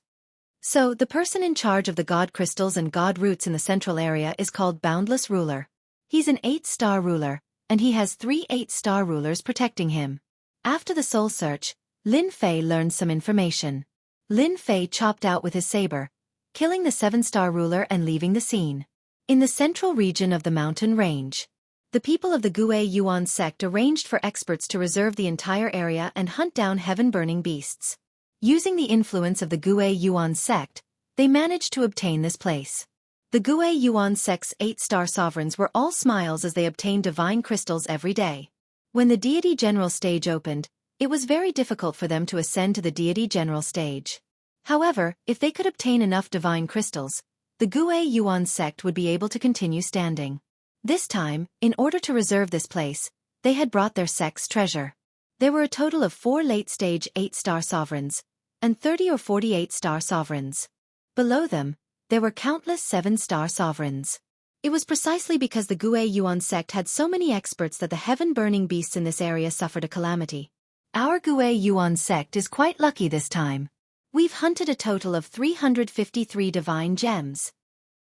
So, the person in charge of the god crystals and god roots in the central area is called Boundless Ruler. He's an 8-star ruler, and he has 3 8-star rulers protecting him. After the soul search, Lin Fei learned some information. Lin Fei chopped out with his saber, killing the 7-star ruler and leaving the scene. In the central region of the mountain range, the people of the Gui Yuan sect arranged for experts to reserve the entire area and hunt down heaven-burning beasts. Using the influence of the Gui Yuan sect, they managed to obtain this place. The Gui Yuan sect's 8-star sovereigns were all smiles as they obtained divine crystals every day. When the deity general stage opened, it was very difficult for them to ascend to the deity general stage. However, if they could obtain enough divine crystals, the Gui Yuan sect would be able to continue standing. This time, in order to reserve this place, they had brought their sect's treasure. There were a total of 4 late-stage 8-star sovereigns, and 30 or 48-star sovereigns. Below them, there were countless 7-star sovereigns. It was precisely because the Gui Yuan sect had so many experts that the heaven-burning beasts in this area suffered a calamity. Our Gui Yuan sect is quite lucky this time. We've hunted a total of 353 divine gems.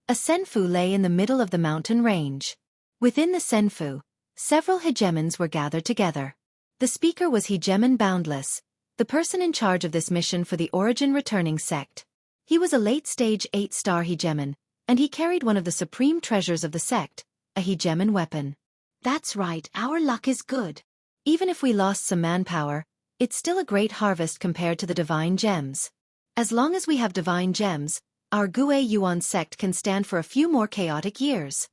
A senfu lay in the middle of the mountain range. Within the senfu, several hegemons were gathered together. The speaker was Hegemon Boundless, the person in charge of this mission for the Origin Returning sect. He was a late-stage 8-star hegemon, and he carried one of the supreme treasures of the sect, a hegemon weapon. That's right, our luck is good. Even if we lost some manpower, it's still a great harvest compared to the divine gems. As long as we have divine gems, our Gui Yuan sect can stand for a few more chaotic years.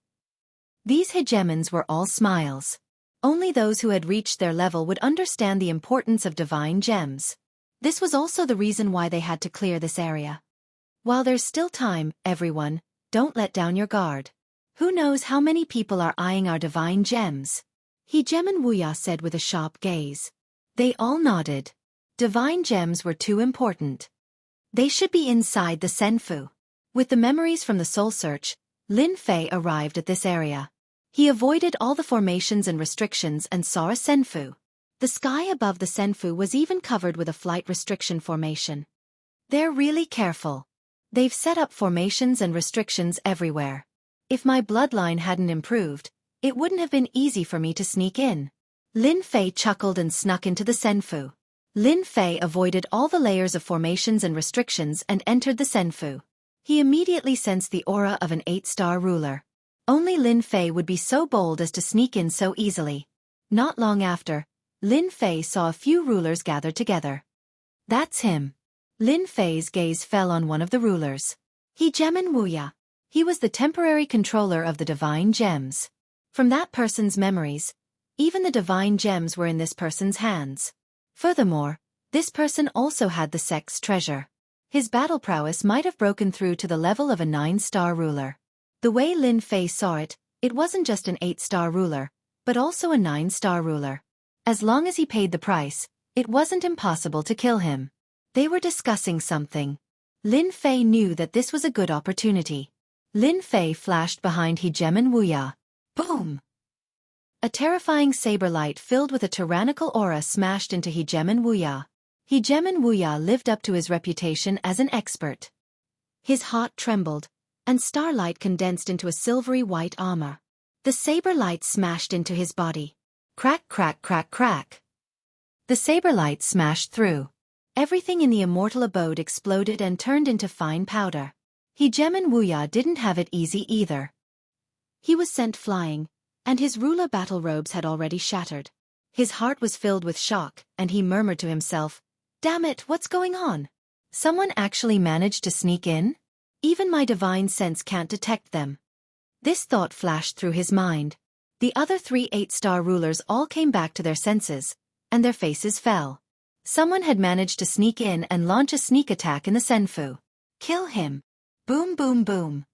These hegemons were all smiles. Only those who had reached their level would understand the importance of divine gems. This was also the reason why they had to clear this area. While there's still time, everyone, don't let down your guard. Who knows how many people are eyeing our divine gems? Hegemon Wuxia said with a sharp gaze. They all nodded. Divine gems were too important. They should be inside the senfu. With the memories from the soul search, Lin Fei arrived at this area. He avoided all the formations and restrictions and saw a senfu. The sky above the senfu was even covered with a flight restriction formation. They're really careful. They've set up formations and restrictions everywhere. If my bloodline hadn't improved, it wouldn't have been easy for me to sneak in. Lin Fei chuckled and snuck into the senfu. Lin Fei avoided all the layers of formations and restrictions and entered the senfu. He immediately sensed the aura of an 8-star ruler. Only Lin Fei would be so bold as to sneak in so easily. Not long after, Lin Fei saw a few rulers gathered together. That's him. Lin Fei's gaze fell on one of the rulers. Hegemon Wuxia. He was the temporary controller of the divine gems. From that person's memories, even the divine gems were in this person's hands. Furthermore, this person also had the sect's treasure. His battle prowess might have broken through to the level of a 9-star ruler. The way Lin Fei saw it, it wasn't just an 8-star ruler, but also a 9-star ruler. As long as he paid the price, it wasn't impossible to kill him. They were discussing something. Lin Fei knew that this was a good opportunity. Lin Fei flashed behind Hegemon Wuxia. Boom! A terrifying saber light filled with a tyrannical aura smashed into Hegemon Wuxia. Hegemon Wuxia lived up to his reputation as an expert. His heart trembled, and starlight condensed into a silvery white armor. The saber light smashed into his body. Crack, crack, crack, crack. The saber light smashed through. Everything in the immortal abode exploded and turned into fine powder. Hegemon Wuxia didn't have it easy either. He was sent flying, and his ruler battle robes had already shattered. His heart was filled with shock, and he murmured to himself, "Damn it, what's going on? Someone actually managed to sneak in? Even my divine sense can't detect them." This thought flashed through his mind. The other 3 8-star rulers all came back to their senses, and their faces fell. Someone had managed to sneak in and launch a sneak attack in the senfu. Kill him. Boom boom boom.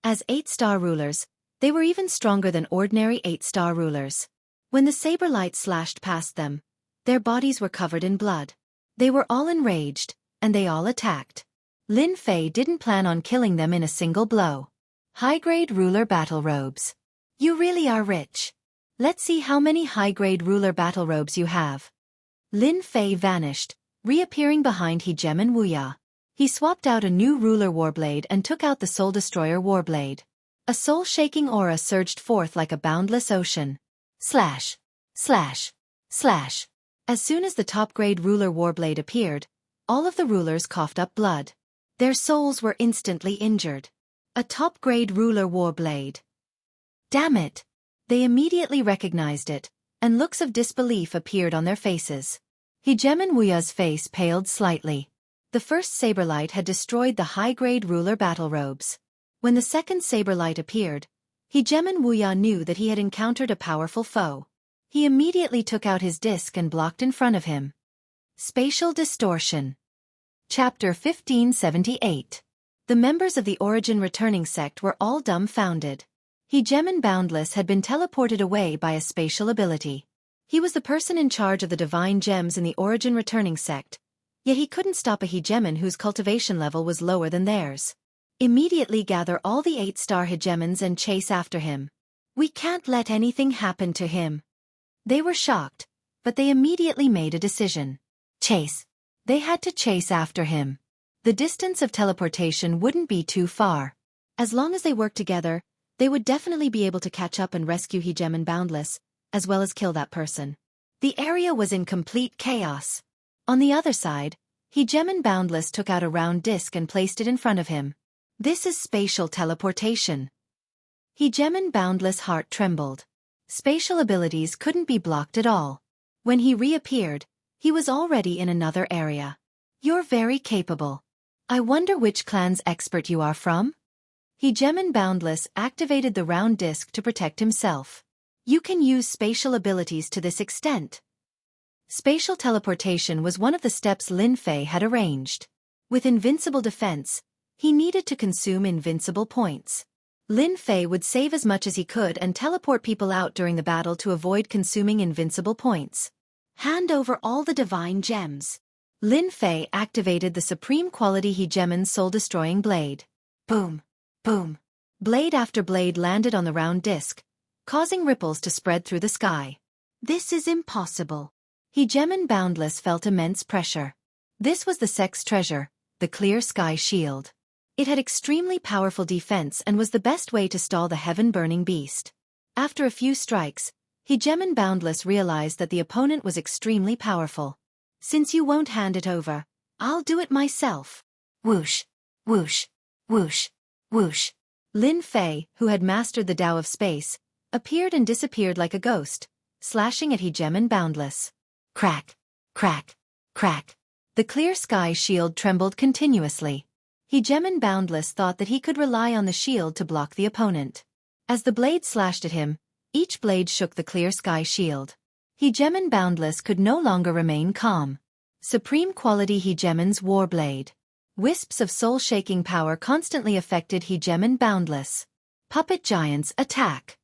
As 8-star rulers, they were even stronger than ordinary 8-star rulers. When the saber light slashed past them, their bodies were covered in blood. They were all enraged, and they all attacked. Lin Fei didn't plan on killing them in a single blow. High-grade ruler battle robes. You really are rich. Let's see how many high-grade ruler battle robes you have. Lin Fei vanished, reappearing behind Hegeman Wuya. He swapped out a new ruler warblade and took out the Soul Destroyer warblade. A soul-shaking aura surged forth like a boundless ocean. Slash! Slash! Slash! As soon as the top-grade ruler warblade appeared, all of the rulers coughed up blood. Their souls were instantly injured. A top-grade ruler warblade. Damn it! They immediately recognized it, and looks of disbelief appeared on their faces. Hegeman Wuya's face paled slightly. The first saberlight had destroyed the high-grade ruler battle robes. When the second saberlight appeared, Hegeman Wuya knew that he had encountered a powerful foe. He immediately took out his disc and blocked in front of him. Spatial Distortion. Chapter 1578. The members of the Origin Returning Sect were all dumbfounded. Hegeman Boundless had been teleported away by a spatial ability. He was the person in charge of the divine gems in the Origin Returning Sect, yet he couldn't stop a Hegeman whose cultivation level was lower than theirs. Immediately gather all the 8-star Hegemans and chase after him. We can't let anything happen to him. They were shocked, but they immediately made a decision. Chase. They had to chase after him. The distance of teleportation wouldn't be too far. As long as they worked together, they would definitely be able to catch up and rescue Hegeman Boundless, as well as kill that person. The area was in complete chaos. On the other side, Hegeman Boundless took out a round disc and placed it in front of him. This is spatial teleportation. Hegeman Boundless' heart trembled. Spatial abilities couldn't be blocked at all. When he reappeared, he was already in another area. You're very capable. I wonder which clan's expert you are from? Hegeman Boundless activated the round disc to protect himself. You can use spatial abilities to this extent. Spatial teleportation was one of the steps Lin Fei had arranged. With invincible defense, he needed to consume invincible points. Lin Fei would save as much as he could and teleport people out during the battle to avoid consuming invincible points. Hand over all the divine gems. Lin Fei activated the supreme quality Hegeman's soul-destroying blade. Boom! Boom! Blade after blade landed on the round disc, causing ripples to spread through the sky. This is impossible. Hegeman Boundless felt immense pressure. This was the sect's treasure, the Clear Sky Shield. It had extremely powerful defense and was the best way to stall the heaven-burning beast. After a few strikes, Hegeman Boundless realized that the opponent was extremely powerful. Since you won't hand it over, I'll do it myself. Whoosh! Whoosh! Whoosh! Whoosh! Lin Fei, who had mastered the Tao of Space, appeared and disappeared like a ghost, slashing at Hegeman Boundless. Crack! Crack! Crack! The Clear Sky Shield trembled continuously. Hegeman Boundless thought that he could rely on the shield to block the opponent. As the blade slashed at him, each blade shook the Clear Sky Shield. Hegeman Boundless could no longer remain calm. Supreme quality Hegeman's Warblade. Wisps of soul-shaking power constantly affected Hegeman Boundless. Puppet Giant's attack.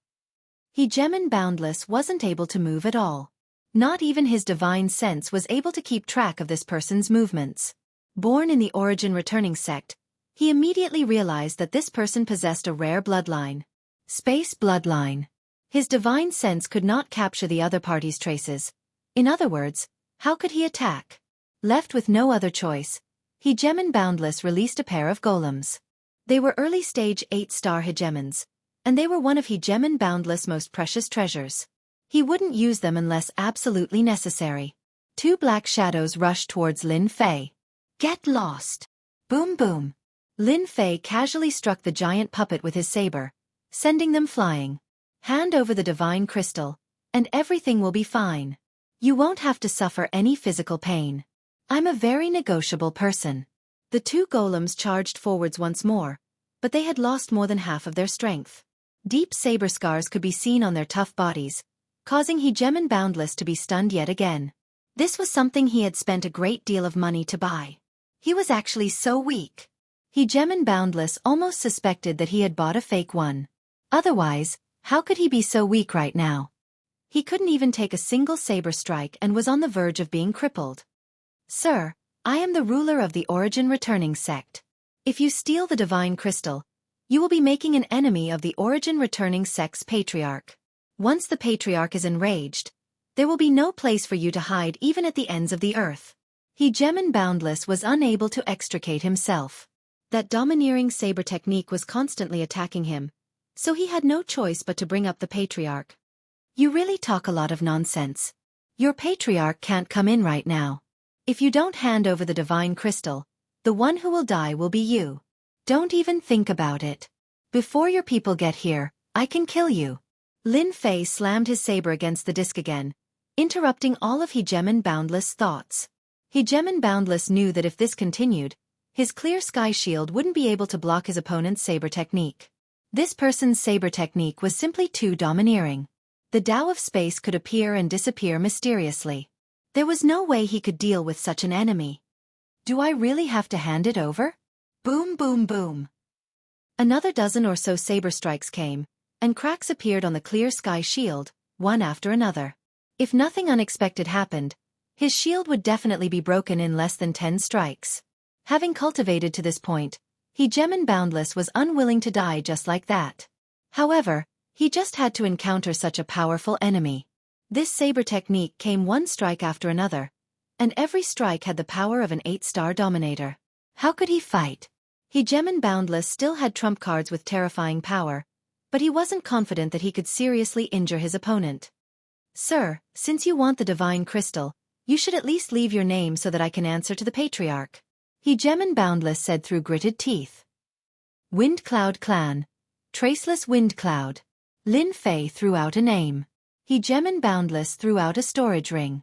Hegeman Boundless wasn't able to move at all. Not even his divine sense was able to keep track of this person's movements. Born in the Origin Returning Sect, he immediately realized that this person possessed a rare bloodline. Space bloodline. His divine sense could not capture the other party's traces. In other words, how could he attack? Left with no other choice, Hegeman Boundless released a pair of golems. They were early-stage 8-star Hegemans, and they were one of Hegeman Boundless' most precious treasures. He wouldn't use them unless absolutely necessary. Two black shadows rushed towards Lin Fei. Get lost! Boom boom! Lin Fei casually struck the giant puppet with his saber, sending them flying. Hand over the divine crystal, and everything will be fine. You won't have to suffer any physical pain. I'm a very negotiable person. The two golems charged forwards once more, but they had lost more than half of their strength. Deep saber scars could be seen on their tough bodies, causing Hegeman Boundless to be stunned yet again. This was something he had spent a great deal of money to buy. He was actually so weak. He Gemin Boundless almost suspected that he had bought a fake one. Otherwise, how could he be so weak right now? He couldn't even take a single saber strike and was on the verge of being crippled. Sir, I am the ruler of the Origin Returning Sect. If you steal the divine crystal, you will be making an enemy of the Origin Returning Sect's patriarch. Once the patriarch is enraged, there will be no place for you to hide even at the ends of the earth. He Gemin Boundless was unable to extricate himself. That domineering saber technique was constantly attacking him, so he had no choice but to bring up the patriarch. You really talk a lot of nonsense. Your patriarch can't come in right now. If you don't hand over the divine crystal, the one who will die will be you. Don't even think about it. Before your people get here, I can kill you. Lin Fei slammed his saber against the disc again, interrupting all of He Gemin Boundless' thoughts. He Gemin Boundless knew that if this continued, his clear sky shield wouldn't be able to block his opponent's saber technique. This person's saber technique was simply too domineering. The Tao of space could appear and disappear mysteriously. There was no way he could deal with such an enemy. Do I really have to hand it over? Boom boom boom. Another dozen or so saber strikes came, and cracks appeared on the clear sky shield, one after another. If nothing unexpected happened, his shield would definitely be broken in less than 10 strikes. Having cultivated to this point, He Gemin Boundless was unwilling to die just like that. However, he just had to encounter such a powerful enemy. This saber technique came one strike after another, and every strike had the power of an 8-star dominator. How could he fight? He Gemin Boundless still had trump cards with terrifying power, but he wasn't confident that he could seriously injure his opponent. Sir, since you want the divine crystal, you should at least leave your name so that I can answer to the patriarch. He Gemin Boundless said through gritted teeth. Wind Cloud Clan. Traceless Wind Cloud. Lin Fei threw out a name. He Gemin Boundless threw out a storage ring.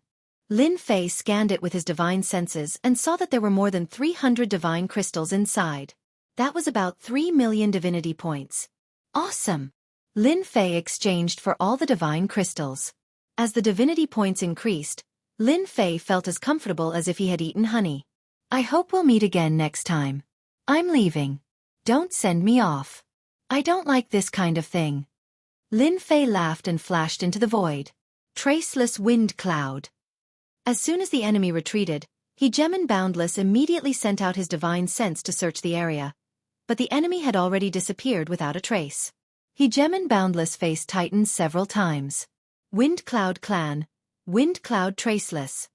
Lin Fei scanned it with his divine senses and saw that there were more than 300 divine crystals inside. That was about 3 million divinity points. Awesome! Lin Fei exchanged for all the divine crystals. As the divinity points increased, Lin Fei felt as comfortable as if he had eaten honey. I hope we'll meet again next time. I'm leaving. Don't send me off. I don't like this kind of thing. Lin Fei laughed and flashed into the void. Traceless Wind Cloud. As soon as the enemy retreated, He Gemin Boundless immediately sent out his divine sense to search the area. But the enemy had already disappeared without a trace. He Gemin Boundless' face tightened several times. Wind Cloud Clan. Wind Cloud Traceless.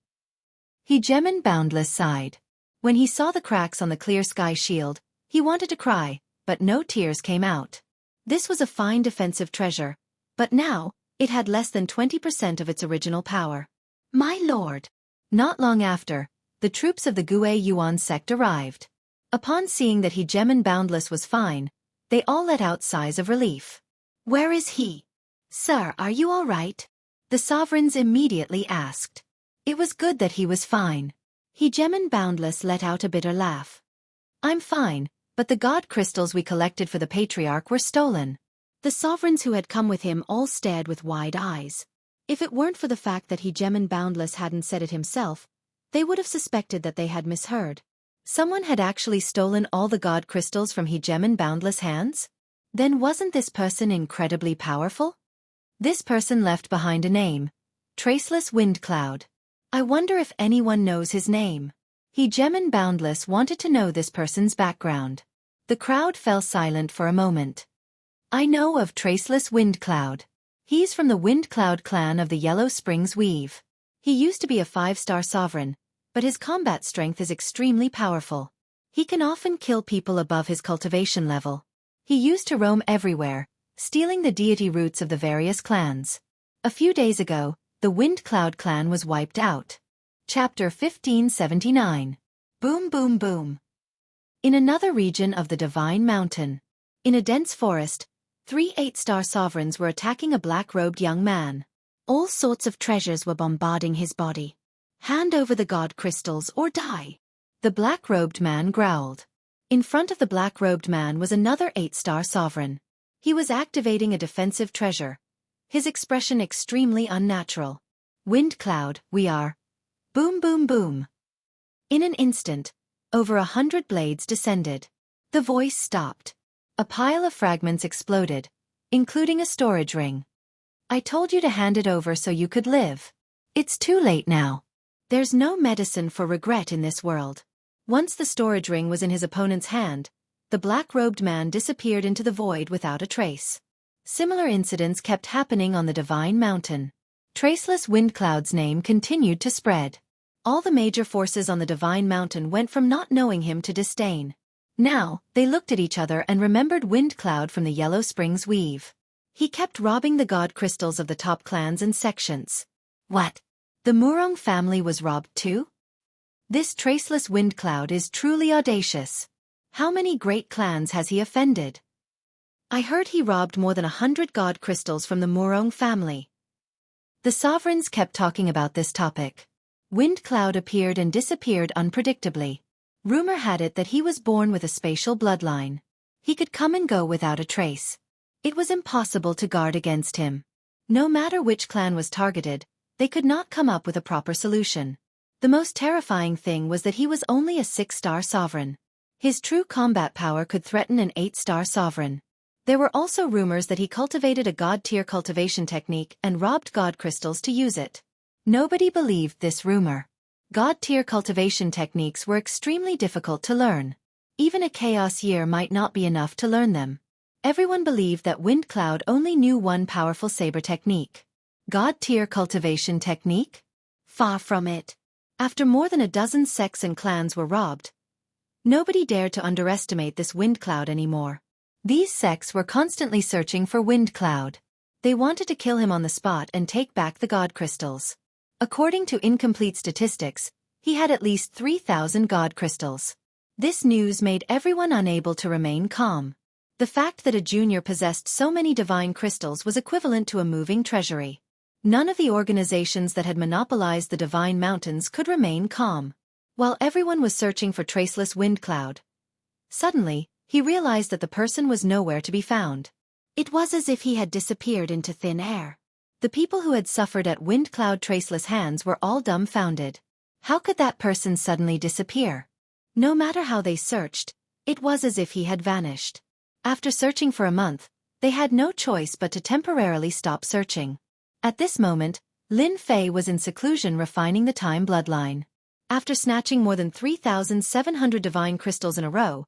He Gemin Boundless sighed. When he saw the cracks on the clear sky shield, he wanted to cry, but no tears came out. This was a fine defensive treasure, but now, it had less than 20% of its original power. My lord! Not long after, the troops of the Gue Yuan sect arrived. Upon seeing that He Gemin Boundless was fine, they all let out sighs of relief. Where is he? Sir, are you all right? The sovereigns immediately asked. It was good that he was fine. He Gemin Boundless let out a bitter laugh. I'm fine, but the god crystals we collected for the patriarch were stolen. The sovereigns who had come with him all stared with wide eyes. If it weren't for the fact that He Gemin Boundless hadn't said it himself, they would have suspected that they had misheard. Someone had actually stolen all the god crystals from He Gemin Boundless' hands? Then wasn't this person incredibly powerful? This person left behind a name. Traceless Wind Cloud. I wonder if anyone knows his name. He Gemin Boundless wanted to know this person's background. The crowd fell silent for a moment. I know of Traceless Wind Cloud. He's from the Wind Cloud clan of the Yellow Springs Weave. He used to be a 5-star sovereign, but his combat strength is extremely powerful. He can often kill people above his cultivation level. He used to roam everywhere, stealing the deity roots of the various clans. A few days ago, the Wind Cloud clan was wiped out. Chapter 1579. Boom boom boom. In another region of the Divine Mountain. In a dense forest, 3 8-star sovereigns were attacking a black-robed young man. All sorts of treasures were bombarding his body. Hand over the god crystals or die. The black-robed man growled. In front of the black-robed man was another 8-star sovereign. He was activating a defensive treasure. His expression extremely unnatural. Wind Cloud, we are. Boom boom boom. In an instant, over 100 blades descended. The voice stopped. A pile of fragments exploded, including a storage ring. I told you to hand it over so you could live. It's too late now. There's no medicine for regret in this world. Once the storage ring was in his opponent's hand, the black-robed man disappeared into the void without a trace. Similar incidents kept happening on the Divine Mountain. Traceless Wind Cloud's name continued to spread. All the major forces on the Divine Mountain went from not knowing him to disdain. Now, they looked at each other and remembered Wind Cloud from the Yellow Springs Weave. He kept robbing the god crystals of the top clans and sections. What? The Murong family was robbed too? This traceless Wind Cloud is truly audacious. How many great clans has he offended? I heard he robbed more than 100 god crystals from the Murong family. The sovereigns kept talking about this topic. Wind Cloud appeared and disappeared unpredictably. Rumor had it that he was born with a spatial bloodline. He could come and go without a trace. It was impossible to guard against him. No matter which clan was targeted, they could not come up with a proper solution. The most terrifying thing was that he was only a 6-star sovereign. His true combat power could threaten an 8-star sovereign. There were also rumors that he cultivated a god-tier cultivation technique and robbed god crystals to use it. Nobody believed this rumor. God-tier cultivation techniques were extremely difficult to learn. Even a chaos year might not be enough to learn them. Everyone believed that Wind Cloud only knew one powerful saber technique. God-tier cultivation technique? Far from it. After more than a dozen sects and clans were robbed, nobody dared to underestimate this Wind Cloud anymore. These sects were constantly searching for Wind Cloud. They wanted to kill him on the spot and take back the god crystals. According to incomplete statistics, he had at least 3,000 god crystals. This news made everyone unable to remain calm. The fact that a junior possessed so many divine crystals was equivalent to a moving treasury. None of the organizations that had monopolized the Divine Mountains could remain calm. While everyone was searching for traceless Wind Cloud, suddenly, he realized that the person was nowhere to be found. It was as if he had disappeared into thin air. The people who had suffered at Wind Cloud traceless hands were all dumbfounded. How could that person suddenly disappear? No matter how they searched, it was as if he had vanished. After searching for a month, they had no choice but to temporarily stop searching. At this moment, Lin Fei was in seclusion refining the time bloodline. After snatching more than 3,700 divine crystals in a row,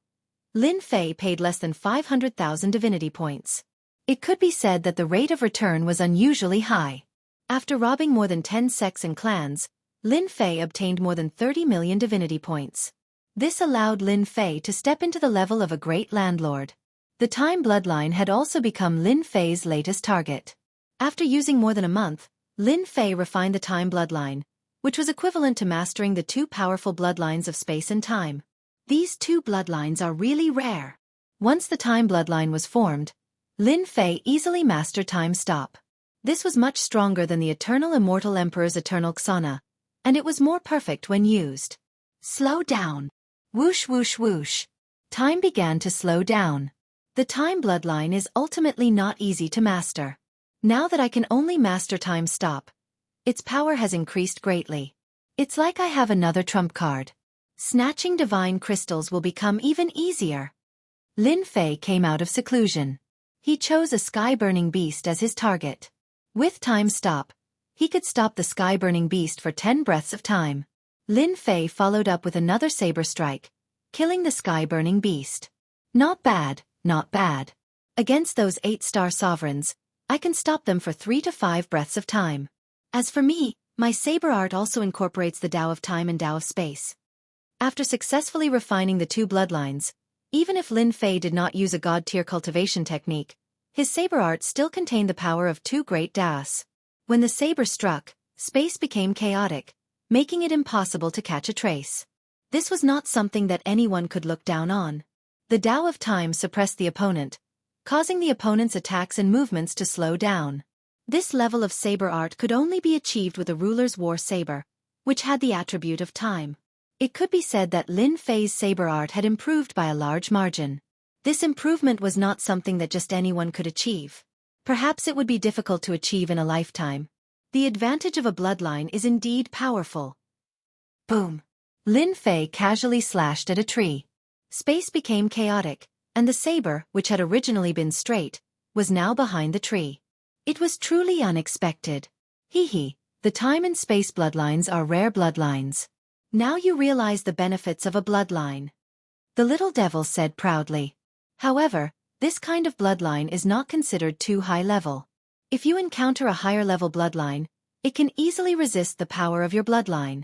Lin Fei paid less than 500,000 divinity points. It could be said that the rate of return was unusually high. After robbing more than 10 sects and clans, Lin Fei obtained more than 30 million divinity points. This allowed Lin Fei to step into the level of a great landlord. The time bloodline had also become Lin Fei's latest target. After using more than a month, Lin Fei refined the time bloodline, which was equivalent to mastering the two powerful bloodlines of space and time. These two bloodlines are really rare. Once the time bloodline was formed, Lin Fei easily mastered time stop. This was much stronger than the eternal immortal emperor's eternal Xianxia, and it was more perfect when used. Slow down. Whoosh whoosh whoosh. Time began to slow down. The time bloodline is ultimately not easy to master. Now that I can only master time stop, its power has increased greatly. It's like I have another trump card. Snatching divine crystals will become even easier. Lin Fei came out of seclusion. He chose a sky-burning beast as his target. With time stop, he could stop the sky-burning beast for 10 breaths of time. Lin Fei followed up with another saber strike, killing the sky-burning beast. Not bad, not bad. Against those 8-star sovereigns, I can stop them for 3 to 5 breaths of time. As for me, my saber art also incorporates the Tao of time and Tao of space. After successfully refining the two bloodlines, even if Lin Fei did not use a god-tier cultivation technique, his saber art still contained the power of two great Taos. When the saber struck, space became chaotic, making it impossible to catch a trace. This was not something that anyone could look down on. The Tao of time suppressed the opponent, causing the opponent's attacks and movements to slow down. This level of saber art could only be achieved with a ruler's war saber, which had the attribute of time. It could be said that Lin Fei's saber art had improved by a large margin. This improvement was not something that just anyone could achieve. Perhaps it would be difficult to achieve in a lifetime. The advantage of a bloodline is indeed powerful. Boom! Lin Fei casually slashed at a tree. Space became chaotic, and the saber, which had originally been straight, was now behind the tree. It was truly unexpected. Hee, the time and space bloodlines are rare bloodlines. Now you realize the benefits of a bloodline. The little devil said proudly. However, this kind of bloodline is not considered too high level. If you encounter a higher level bloodline, it can easily resist the power of your bloodline.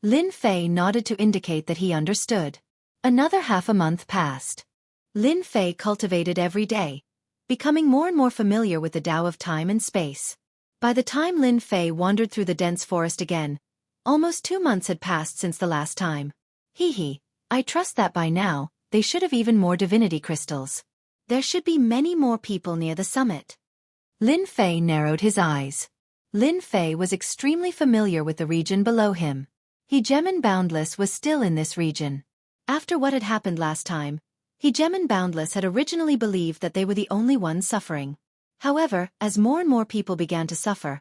Lin Fei nodded to indicate that he understood. Another half a month passed. Lin Fei cultivated every day, becoming more and more familiar with the Tao of time and space. By the time Lin Fei wandered through the dense forest again, almost 2 months had passed since the last time. I trust that by now, they should have even more divinity crystals. There should be many more people near the summit. Lin Fei narrowed his eyes. Lin Fei was extremely familiar with the region below him. Hegemon Boundless was still in this region. After what had happened last time, Hegemon Boundless had originally believed that they were the only ones suffering. However, as more and more people began to suffer,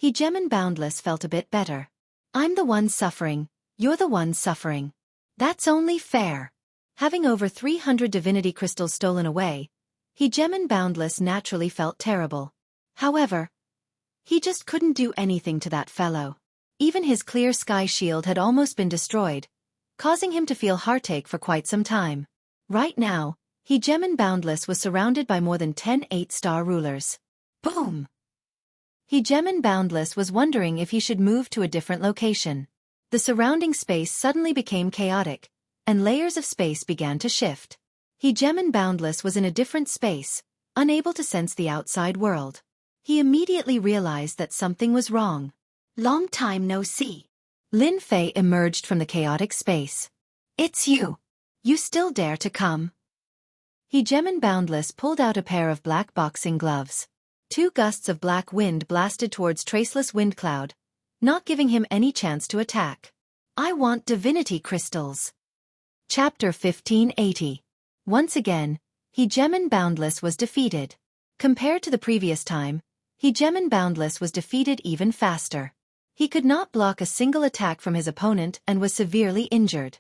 Hegemon Boundless felt a bit better. I'm the one suffering, you're the one suffering. That's only fair. Having over 300 divinity crystals stolen away, Hegemon Boundless naturally felt terrible. However, he just couldn't do anything to that fellow. Even his clear sky shield had almost been destroyed, causing him to feel heartache for quite some time. Right now, Hegemon Boundless was surrounded by more than 10 8-star rulers. Boom! Hegemon Boundless was wondering if he should move to a different location. The surrounding space suddenly became chaotic, and layers of space began to shift. Hegemon Boundless was in a different space, unable to sense the outside world. He immediately realized that something was wrong. Long time no see. Lin Fei emerged from the chaotic space. It's you. You still dare to come? Hegemon Boundless pulled out a pair of black boxing gloves. 2 gusts of black wind blasted towards Traceless Wind Cloud, not giving him any chance to attack. I want divinity crystals. Chapter 1580. Once again, Hegemon Boundless was defeated. Compared to the previous time, Hegemon Boundless was defeated even faster. He could not block a single attack from his opponent and was severely injured.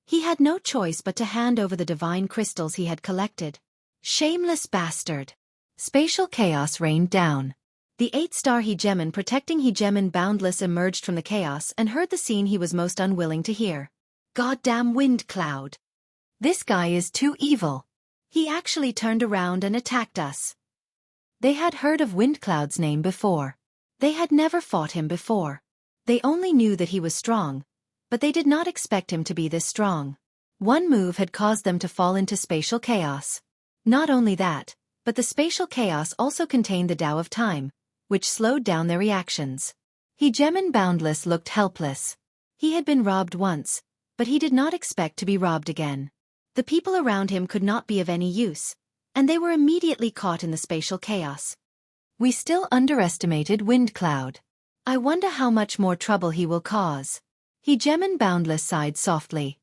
He had no choice but to hand over the divine crystals he had collected. Shameless bastard. Spatial chaos rained down. The 8-star Hegemon protecting Hegemon Boundless emerged from the chaos and heard the scene he was most unwilling to hear. Goddamn wind cloud. This guy is too evil. He actually turned around and attacked us. They had heard of Wind Cloud's name before. They had never fought him before. They only knew that he was strong, but they did not expect him to be this strong. One move had caused them to fall into spatial chaos. Not only that, but the spatial chaos also contained the Tao of time, which slowed down their reactions. Hegemon Boundless looked helpless. He had been robbed once, but he did not expect to be robbed again. The people around him could not be of any use, and they were immediately caught in the spatial chaos. We still underestimated Wind Cloud. I wonder how much more trouble he will cause. Hegemon Boundless sighed softly.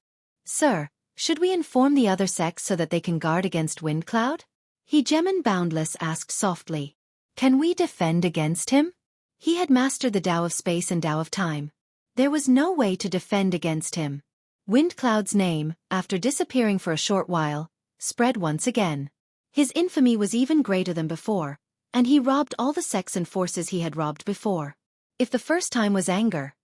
Sir, should we inform the other sects so that they can guard against Wind Cloud? Hegemon Boundless asked softly. Can we defend against him? He had mastered the Tao of space and Tao of time. There was no way to defend against him. Wind Cloud's name, after disappearing for a short while, spread once again. His infamy was even greater than before, and he robbed all the sects and forces he had robbed before. If the first time was anger,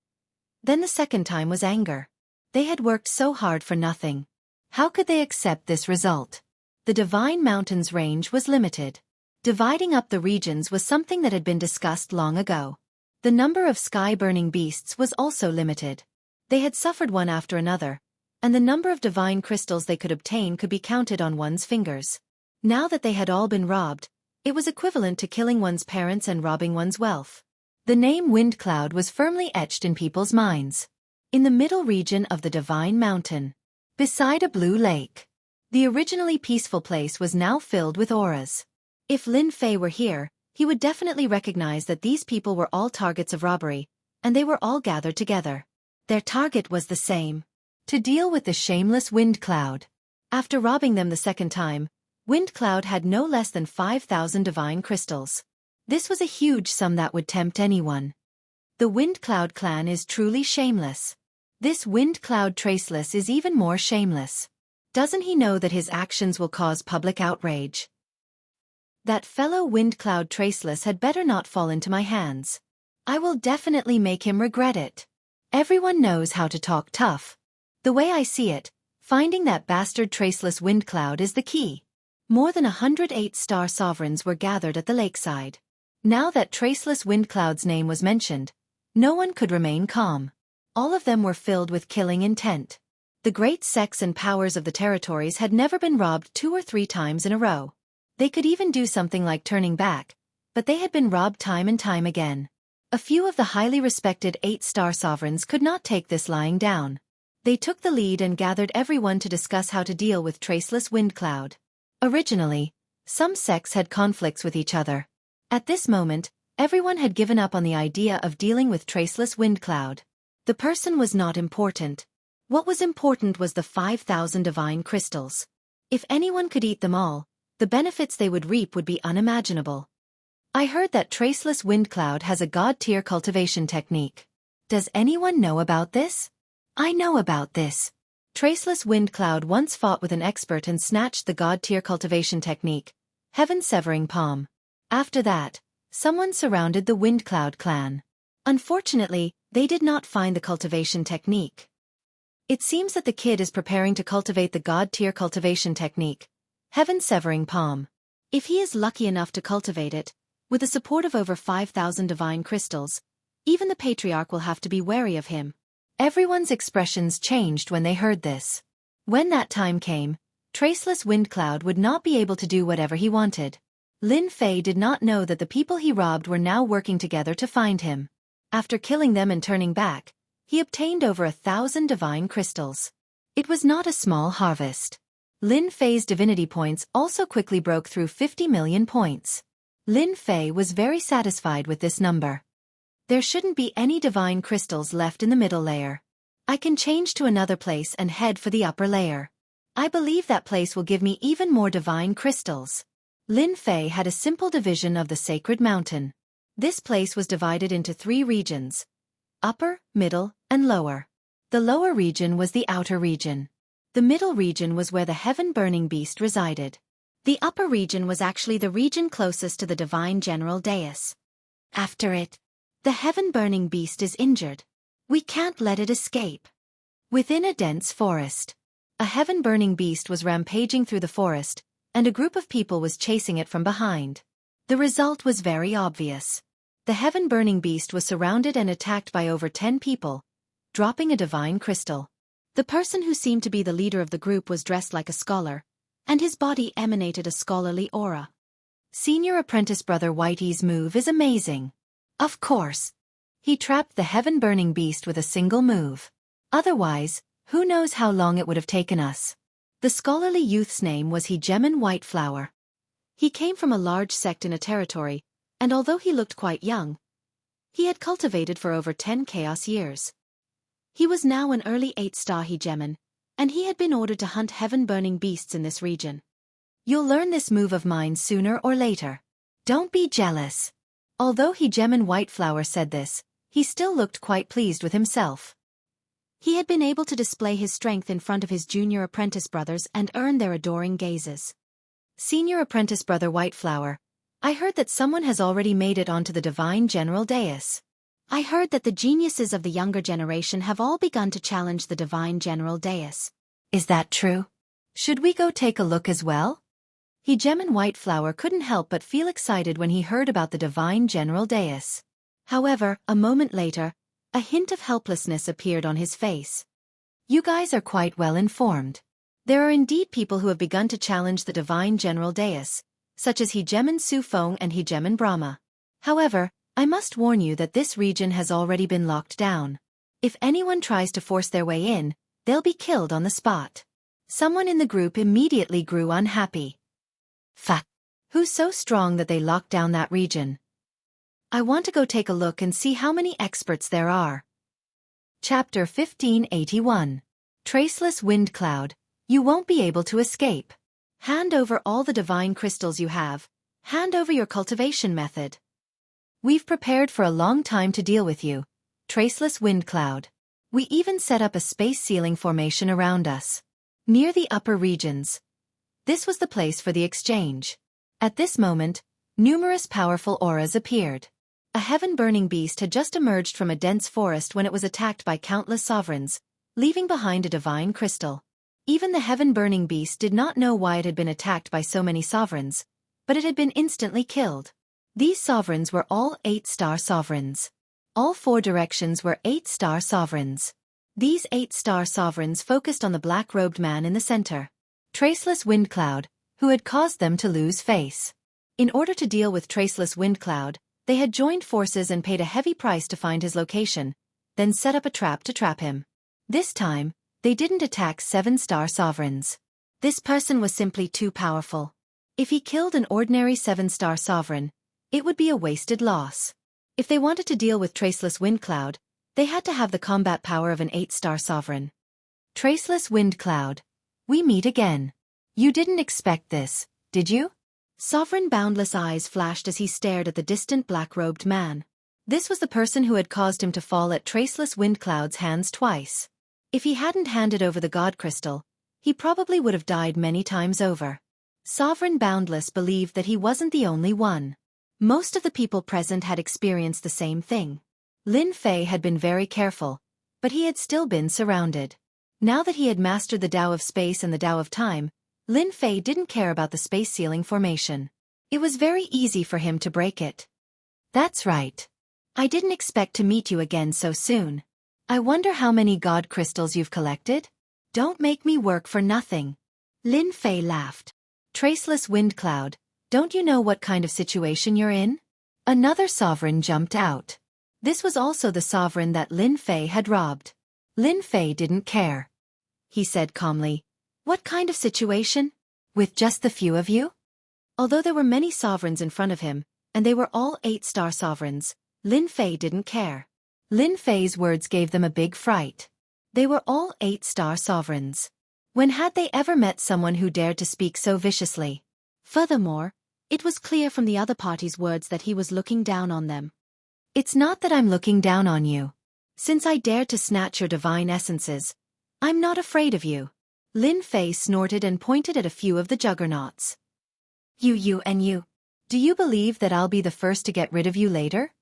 then the second time was anger. They had worked so hard for nothing. How could they accept this result? The Divine Mountain's range was limited. Dividing up the regions was something that had been discussed long ago. The number of sky-burning beasts was also limited. They had suffered one after another, and the number of divine crystals they could obtain could be counted on one's fingers. Now that they had all been robbed, it was equivalent to killing one's parents and robbing one's wealth. The name Wind Cloud was firmly etched in people's minds. In the middle region of the Divine Mountain, beside a blue lake, the originally peaceful place was now filled with auras. If Lin Fei were here, he would definitely recognize that these people were all targets of robbery, and they were all gathered together. Their target was the same: to deal with the shameless Wind Cloud. After robbing them the second time, Wind Cloud had no less than 5,000 divine crystals. This was a huge sum that would tempt anyone. The Wind Cloud clan is truly shameless. This Wind Cloud Traceless is even more shameless. Doesn't he know that his actions will cause public outrage? That fellow wind cloud traceless had better not fall into my hands. I will definitely make him regret it. Everyone knows how to talk tough. The way I see it, finding that bastard traceless wind cloud is the key. More than 108-star sovereigns were gathered at the lakeside. Now that traceless wind cloud's name was mentioned, no one could remain calm. All of them were filled with killing intent. The great sects and powers of the territories had never been robbed 2 or 3 times in a row. They could even do something like turning back, but they had been robbed time and time again. A few of the highly respected 8-star sovereigns could not take this lying down. They took the lead and gathered everyone to discuss how to deal with traceless wind cloud. Originally, some sects had conflicts with each other. At this moment, everyone had given up on the idea of dealing with traceless wind cloud. The person was not important. What was important was the 5,000 divine crystals. If anyone could eat them all, the benefits they would reap would be unimaginable. I heard that traceless wind cloud has a god-tier cultivation technique. Does anyone know about this? I know about this. Traceless wind cloud once fought with an expert and snatched the god-tier cultivation technique, heaven-severing palm. After that, someone surrounded the wind cloud clan. Unfortunately, they did not find the cultivation technique. It seems that the kid is preparing to cultivate the god-tier cultivation technique, heaven-severing palm. If he is lucky enough to cultivate it, with the support of over 5,000 divine crystals, even the patriarch will have to be wary of him. Everyone's expressions changed when they heard this. When that time came, traceless wind cloud would not be able to do whatever he wanted. Lin Fei did not know that the people he robbed were now working together to find him. After killing them and turning back, he obtained over 1,000 divine crystals. It was not a small harvest. Lin Fei's divinity points also quickly broke through 50 million points. Lin Fei was very satisfied with this number. There shouldn't be any divine crystals left in the middle layer. I can change to another place and head for the upper layer. I believe that place will give me even more divine crystals. Lin Fei had a simple division of the sacred mountain. This place was divided into 3 regions: upper, middle, and lower. The lower region was the outer region. The middle region was where the heaven-burning beast resided. The upper region was actually the region closest to the divine general dais. After it, the heaven-burning beast is injured. We can't let it escape. Within a dense forest, a heaven-burning beast was rampaging through the forest, and a group of people was chasing it from behind. The result was very obvious. The heaven-burning beast was surrounded and attacked by over 10 people, dropping a divine crystal. The person who seemed to be the leader of the group was dressed like a scholar, and his body emanated a scholarly aura. Senior apprentice brother Whitey's move is amazing. Of course. He trapped the heaven-burning beast with a single move. Otherwise, who knows how long it would have taken us. The scholarly youth's name was Hegemon Whiteflower. He came from a large sect in a territory, and although he looked quite young, he had cultivated for over 10 chaos years. He was now an early 8-star Hegemon, and he had been ordered to hunt heaven-burning beasts in this region. You'll learn this move of mine sooner or later. Don't be jealous. Although Hegemon Whiteflower said this, he still looked quite pleased with himself. He had been able to display his strength in front of his junior apprentice brothers and earn their adoring gazes. Senior apprentice brother Whiteflower, I heard that someone has already made it onto the divine general dais. I heard that the geniuses of the younger generation have all begun to challenge the divine general dais. Is that true? Should we go take a look as well? Hegemon Whiteflower couldn't help but feel excited when he heard about the divine general dais. However, a moment later, a hint of helplessness appeared on his face. You guys are quite well informed. There are indeed people who have begun to challenge the divine general dais, such as Hegemon Sufeng and Hegemon Brahma. However, I must warn you that this region has already been locked down. If anyone tries to force their way in, they'll be killed on the spot. Someone in the group immediately grew unhappy. Fuck. Who's so strong that they locked down that region? I want to go take a look and see how many experts there are. Chapter 1581. Traceless Wind Cloud. You won't be able to escape. Hand over all the divine crystals you have. Hand over your cultivation method. We've prepared for a long time to deal with you, Traceless Wind Cloud. We even set up a space ceiling formation around us. Near the upper regions. This was the place for the exchange. At this moment, numerous powerful auras appeared. A heaven-burning beast had just emerged from a dense forest when it was attacked by countless sovereigns, leaving behind a divine crystal. Even the heaven-burning beast did not know why it had been attacked by so many sovereigns, but it had been instantly killed. These sovereigns were all 8-star sovereigns. All 4 directions were 8-star sovereigns. These 8-star sovereigns focused on the black-robed man in the center, Traceless Wind Cloud, who had caused them to lose face. In order to deal with Traceless Wind Cloud, they had joined forces and paid a heavy price to find his location, then set up a trap to trap him. This time, they didn't attack 7-star sovereigns. This person was simply too powerful. If he killed an ordinary 7-star sovereign, it would be a wasted loss. If they wanted to deal with Traceless Wind Cloud, they had to have the combat power of an 8-star sovereign. Traceless Wind Cloud. We meet again. You didn't expect this, did you? Sovereign boundless eyes flashed as he stared at the distant black-robed man. This was the person who had caused him to fall at Traceless Wind Cloud's hands twice. If he hadn't handed over the God Crystal, he probably would have died many times over. Sovereign Boundless believed that he wasn't the only one. Most of the people present had experienced the same thing. Lin Fei had been very careful, but he had still been surrounded. Now that he had mastered the Tao of Space and the Tao of Time, Lin Fei didn't care about the space ceiling formation. It was very easy for him to break it. That's right. I didn't expect to meet you again so soon. I wonder how many God crystals you've collected? Don't make me work for nothing. Lin Fei laughed. Traceless Wind Cloud, don't you know what kind of situation you're in? Another sovereign jumped out. This was also the sovereign that Lin Fei had robbed. Lin Fei didn't care. He said calmly, "What kind of situation? With just the few of you?" Although there were many sovereigns in front of him, and they were all 8-star sovereigns, Lin Fei didn't care. Lin Fei's words gave them a big fright. They were all 8-star sovereigns. When had they ever met someone who dared to speak so viciously? Furthermore, it was clear from the other party's words that he was looking down on them. It's not that I'm looking down on you. Since I dared to snatch your divine essences, I'm not afraid of you. Lin Fei snorted and pointed at a few of the juggernauts. You and you. Do you believe that I'll be the first to get rid of you later?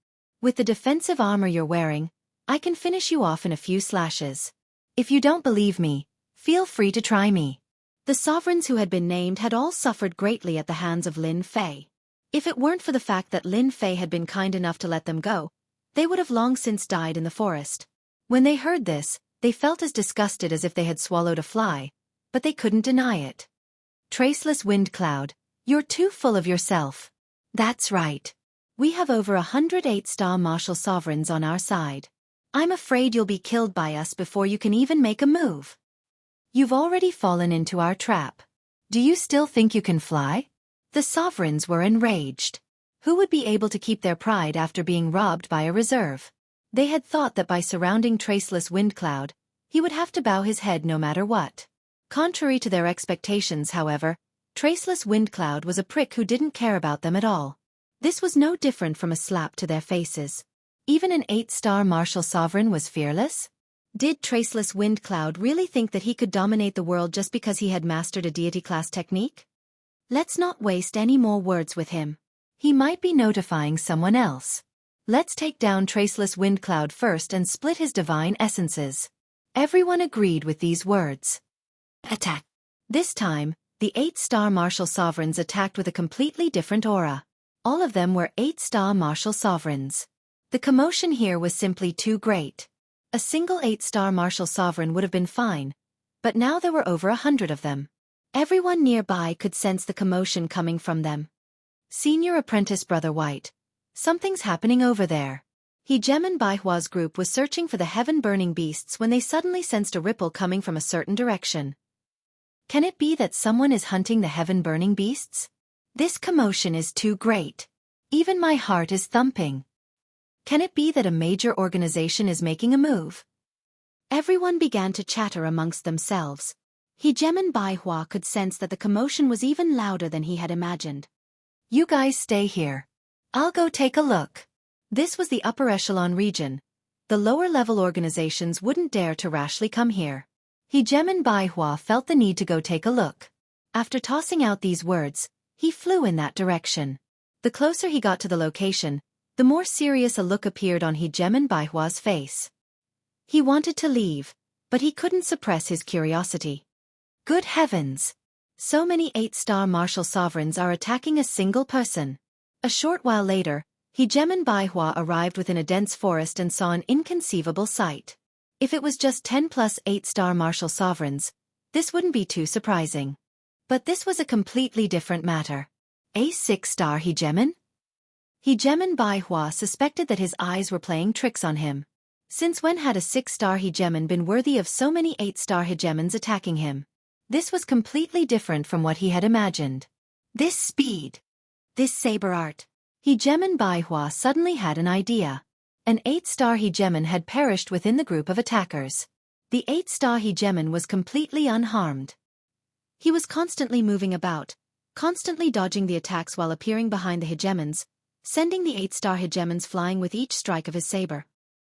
With the defensive armor you're wearing, I can finish you off in a few slashes. If you don't believe me, feel free to try me. The sovereigns who had been named had all suffered greatly at the hands of Lin Fei. If it weren't for the fact that Lin Fei had been kind enough to let them go, they would have long since died in the forest. When they heard this, they felt as disgusted as if they had swallowed a fly, but they couldn't deny it. Traceless Wind Cloud, you're too full of yourself. That's right. We have over 108-star martial sovereigns on our side. I'm afraid you'll be killed by us before you can even make a move. You've already fallen into our trap. Do you still think you can fly? The sovereigns were enraged. Who would be able to keep their pride after being robbed by a reserve? They had thought that by surrounding Traceless Wind Cloud, he would have to bow his head no matter what. Contrary to their expectations, however, Traceless Wind Cloud was a prick who didn't care about them at all. This was no different from a slap to their faces. Even an 8-star martial sovereign was fearless? Did Traceless Wind Cloud really think that he could dominate the world just because he had mastered a deity-class technique? Let's not waste any more words with him. He might be notifying someone else. Let's take down Traceless Wind Cloud first and split his divine essences. Everyone agreed with these words. Attack. This time, the 8-star martial sovereigns attacked with a completely different aura. All of them were 8-star martial sovereigns. The commotion here was simply too great. A single 8-star martial sovereign would have been fine, but now there were over 100 of them. Everyone nearby could sense the commotion coming from them. Senior Apprentice Brother White, something's happening over there. Gem and Baihua's group was searching for the heaven-burning beasts when they suddenly sensed a ripple coming from a certain direction. Can it be that someone is hunting the heaven-burning beasts? This commotion is too great. Even my heart is thumping. Can it be that a major organization is making a move? Everyone began to chatter amongst themselves. Gem and Baihua could sense that the commotion was even louder than he had imagined. You guys stay here. I'll go take a look. This was the upper echelon region. The lower-level organizations wouldn't dare to rashly come here. He Gemin Baihua felt the need to go take a look. After tossing out these words, he flew in that direction. The closer he got to the location, the more serious a look appeared on He Gemin Baihua's face. He wanted to leave, but he couldn't suppress his curiosity. Good heavens! So many 8-star martial sovereigns are attacking a single person. A short while later, He Gemin Baihua arrived within a dense forest and saw an inconceivable sight. If it was just 10 plus 8-star martial sovereigns, this wouldn't be too surprising. But this was a completely different matter. A 6-star He Gemin? He Gemin Baihua suspected that his eyes were playing tricks on him. Since when had a 6-star He Gemin been worthy of so many 8-star He Gemins attacking him? This was completely different from what he had imagined. This speed! This saber art! He Gemin Baihua suddenly had an idea. An 8-star He Gemin had perished within the group of attackers. The 8-star He Gemin was completely unharmed. He was constantly moving about, constantly dodging the attacks while appearing behind the Hegemons, sending the 8-star Hegemons flying with each strike of his saber.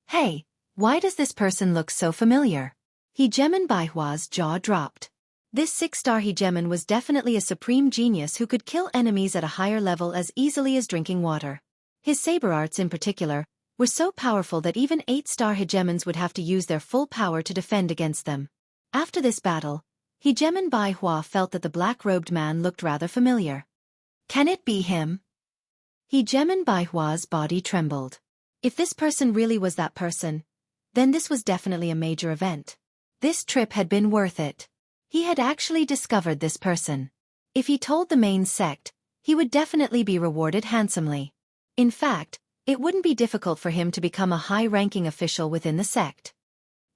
Hey, why does this person look so familiar? He Gemin Baihua's jaw dropped. This 6-star Hegemon was definitely a supreme genius who could kill enemies at a higher level as easily as drinking water. His saber arts in particular were so powerful that even 8-star Hegemons would have to use their full power to defend against them. After this battle, He Gemin Baihua felt that the black-robed man looked rather familiar. Can it be him? He Gemin Baihua's body trembled. If this person really was that person, then this was definitely a major event. This trip had been worth it. He had actually discovered this person. If he told the main sect, he would definitely be rewarded handsomely. In fact, it wouldn't be difficult for him to become a high-ranking official within the sect.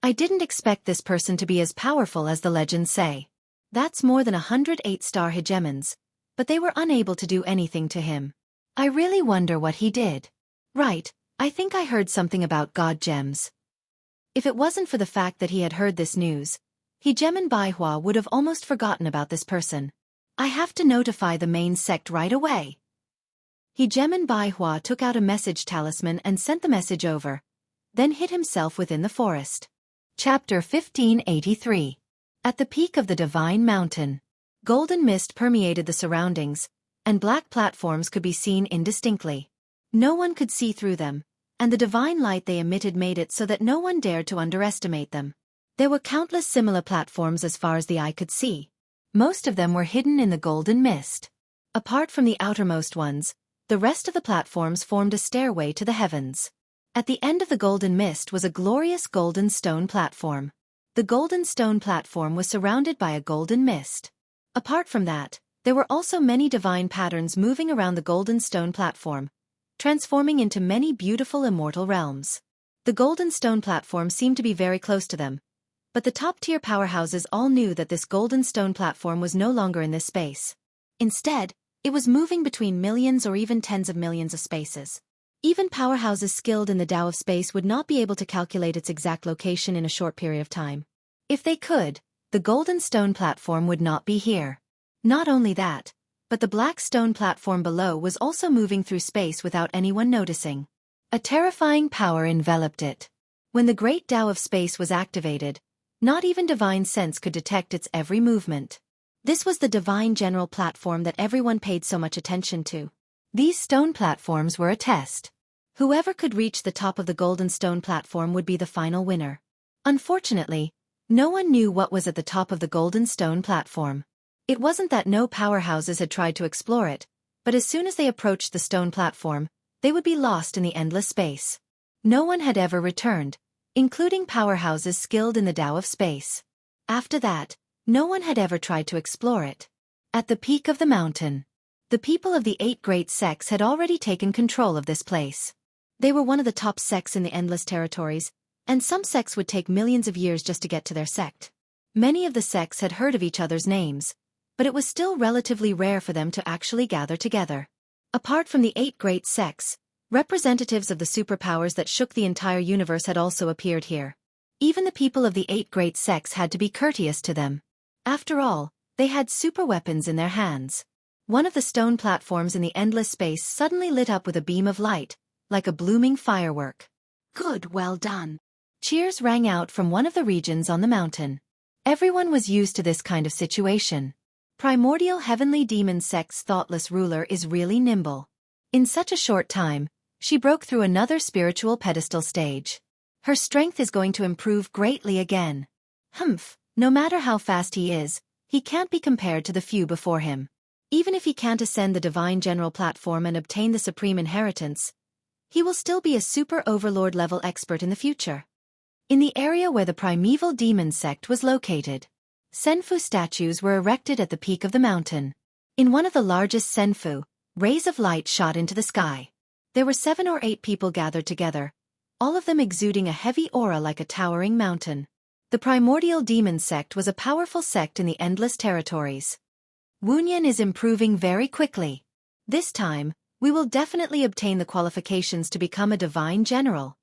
I didn't expect this person to be as powerful as the legends say. That's more than 108-star Hegemons, but they were unable to do anything to him. I really wonder what he did. Right, I think I heard something about god gems. If it wasn't for the fact that he had heard this news, He Gemin Baihua would have almost forgotten about this person. I have to notify the main sect right away. He Gemin Baihua took out a message talisman and sent the message over, then hid himself within the forest. Chapter 1583. At the peak of the Divine Mountain, golden mist permeated the surroundings, and black platforms could be seen indistinctly. No one could see through them, and the divine light they emitted made it so that no one dared to underestimate them. There were countless similar platforms as far as the eye could see. Most of them were hidden in the golden mist. Apart from the outermost ones, the rest of the platforms formed a stairway to the heavens. At the end of the golden mist was a glorious golden stone platform. The golden stone platform was surrounded by a golden mist. Apart from that, there were also many divine patterns moving around the golden stone platform, transforming into many beautiful immortal realms. The golden stone platform seemed to be very close to them, but the top-tier powerhouses all knew that this golden stone platform was no longer in this space. Instead, it was moving between millions or even tens of millions of spaces. Even powerhouses skilled in the Tao of space would not be able to calculate its exact location in a short period of time. If they could, the golden stone platform would not be here. Not only that, but the black stone platform below was also moving through space without anyone noticing. A terrifying power enveloped it. When the great Tao of space was activated, not even divine sense could detect its every movement. This was the divine general platform that everyone paid so much attention to. These stone platforms were a test. Whoever could reach the top of the golden stone platform would be the final winner. Unfortunately, no one knew what was at the top of the golden stone platform. It wasn't that no powerhouses had tried to explore it, but as soon as they approached the stone platform, they would be lost in the endless space. No one had ever returned, including powerhouses skilled in the Tao of space. After that, no one had ever tried to explore it. At the peak of the mountain, the people of the 8 great sects had already taken control of this place. They were one of the top sects in the endless territories, and some sects would take millions of years just to get to their sect. Many of the sects had heard of each other's names, but it was still relatively rare for them to actually gather together. Apart from the 8 great sects, representatives of the superpowers that shook the entire universe had also appeared here. Even the people of the 8 great sects had to be courteous to them. After all, they had super weapons in their hands. One of the stone platforms in the endless space suddenly lit up with a beam of light, like a blooming firework. Good, well done. Cheers rang out from one of the regions on the mountain. Everyone was used to this kind of situation. Primordial Heavenly Demon Sect's thoughtless ruler is really nimble. In such a short time, she broke through another spiritual pedestal stage. Her strength is going to improve greatly again. No matter how fast he can't be compared to the few before him. Even if he can't ascend the Divine General platform and obtain the Supreme Inheritance, he will still be a super overlord level expert in the future. In the area where the primeval demon sect was located, Senfu statues were erected at the peak of the mountain. In one of the largest Senfu, rays of light shot into the sky. There were 7 or 8 people gathered together, all of them exuding a heavy aura like a towering mountain. The primordial demon sect was a powerful sect in the Endless Territories. Wunyan is improving very quickly. This time, we will definitely obtain the qualifications to become a divine general.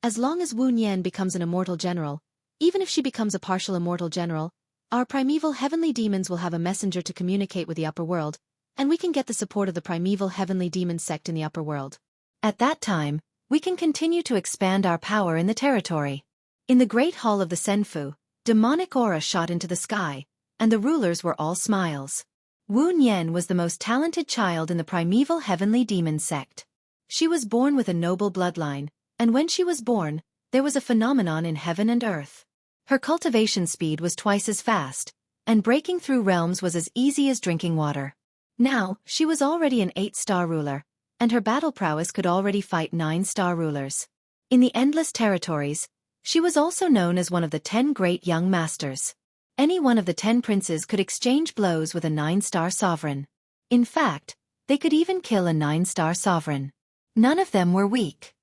As long as Wunyan becomes an immortal general, even if she becomes a partial immortal general, our primeval heavenly demons will have a messenger to communicate with the upper world, and we can get the support of the primeval heavenly demon sect in the upper world. At that time, we can continue to expand our power in the territory. In the Great Hall of the Senfu, demonic aura shot into the sky, and the rulers were all smiles. Wunyan was the most talented child in the primeval heavenly demon sect. She was born with a noble bloodline, and when she was born, there was a phenomenon in heaven and earth. Her cultivation speed was twice as fast, and breaking through realms was as easy as drinking water. Now, she was already an 8-star ruler, and her battle prowess could already fight 9-star rulers. In the Endless Territories, she was also known as one of the 10 great young masters. Any one of the 10 princes could exchange blows with a 9-star sovereign. In fact, they could even kill a 9-star sovereign. None of them were weak.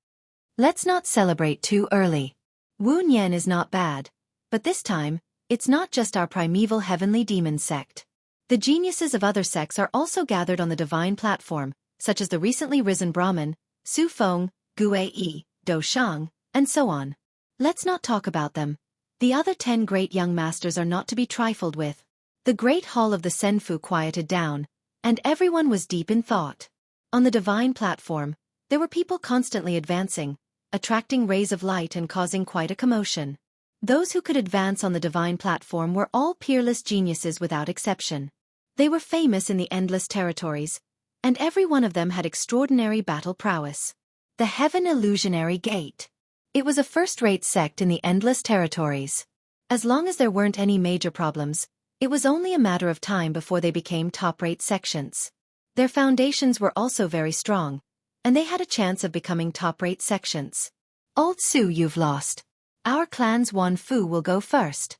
Let's not celebrate too early. Wunyan is not bad, but this time, it's not just our primeval heavenly demon sect. The geniuses of other sects are also gathered on the divine platform, such as the recently risen Brahmin, Su Feng, Gue Yi, Do Shang, and so on. Let's not talk about them. The other 10 great young masters are not to be trifled with. The great hall of the Senfu quieted down, and everyone was deep in thought. On the divine platform, there were people constantly advancing, attracting rays of light and causing quite a commotion. Those who could advance on the divine platform were all peerless geniuses without exception. They were famous in the Endless Territories, and every one of them had extraordinary battle prowess. The Heaven Illusionary Gate. It was a first-rate sect in the Endless Territories. As long as there weren't any major problems, it was only a matter of time before they became top-rate sections. Their foundations were also very strong, and they had a chance of becoming top-rate sections. Old Su, you've lost. Our clan's Wan Fu will go first.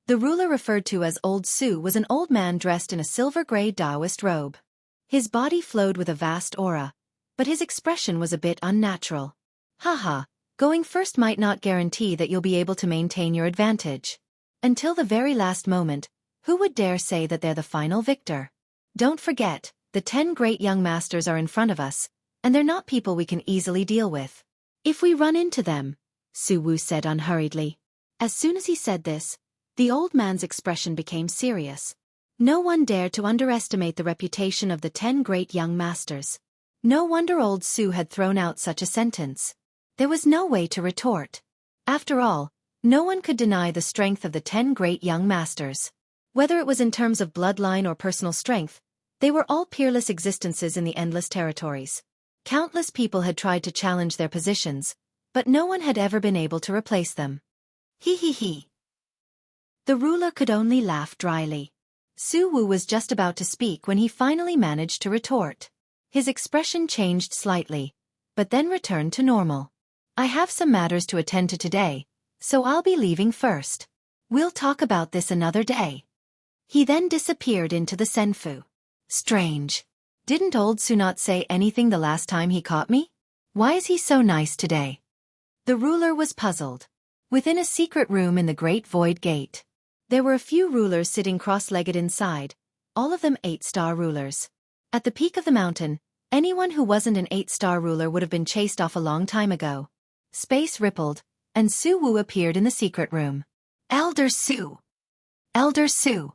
The ruler referred to as Old Su was an old man dressed in a silver-gray Taoist robe. His body flowed with a vast aura, but his expression was a bit unnatural. Haha, going first might not guarantee that you'll be able to maintain your advantage. Until the very last moment, who would dare say that they're the final victor? Don't forget, the 10 great young masters are in front of us, and they're not people we can easily deal with. If we run into them, Su Wu said unhurriedly. As soon as he said this, the old man's expression became serious. No one dared to underestimate the reputation of the 10 great young masters. No wonder old Su had thrown out such a sentence. There was no way to retort. After all, no one could deny the strength of the 10 great young masters. Whether it was in terms of bloodline or personal strength, they were all peerless existences in the Endless Territories. Countless people had tried to challenge their positions, but no one had ever been able to replace them. He. The ruler could only laugh dryly. Su Wu was just about to speak when he finally managed to retort. His expression changed slightly, but then returned to normal. I have some matters to attend to today, so I'll be leaving first. We'll talk about this another day. He then disappeared into the Senfu. Strange. Didn't old Su not say anything the last time he caught me? Why is he so nice today? The ruler was puzzled. Within a secret room in the Great Void Gate, there were a few rulers sitting cross-legged inside, all of them 8-star rulers. At the peak of the mountain, anyone who wasn't an 8-star ruler would have been chased off a long time ago. Space rippled, and Su Wu appeared in the secret room. Elder Su! Elder Su!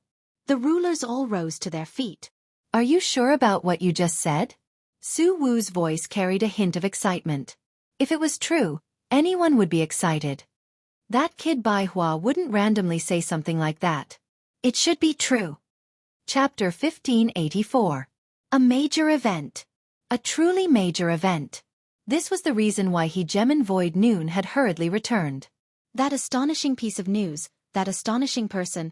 The rulers all rose to their feet. Are you sure about what you just said? Su Wu's voice carried a hint of excitement. If it was true, anyone would be excited. That kid Bai Hua wouldn't randomly say something like that. It should be true. Chapter 1584. A major event. A truly major event. This was the reason why Hegemon Void Noon had hurriedly returned. That astonishing piece of news, that astonishing person,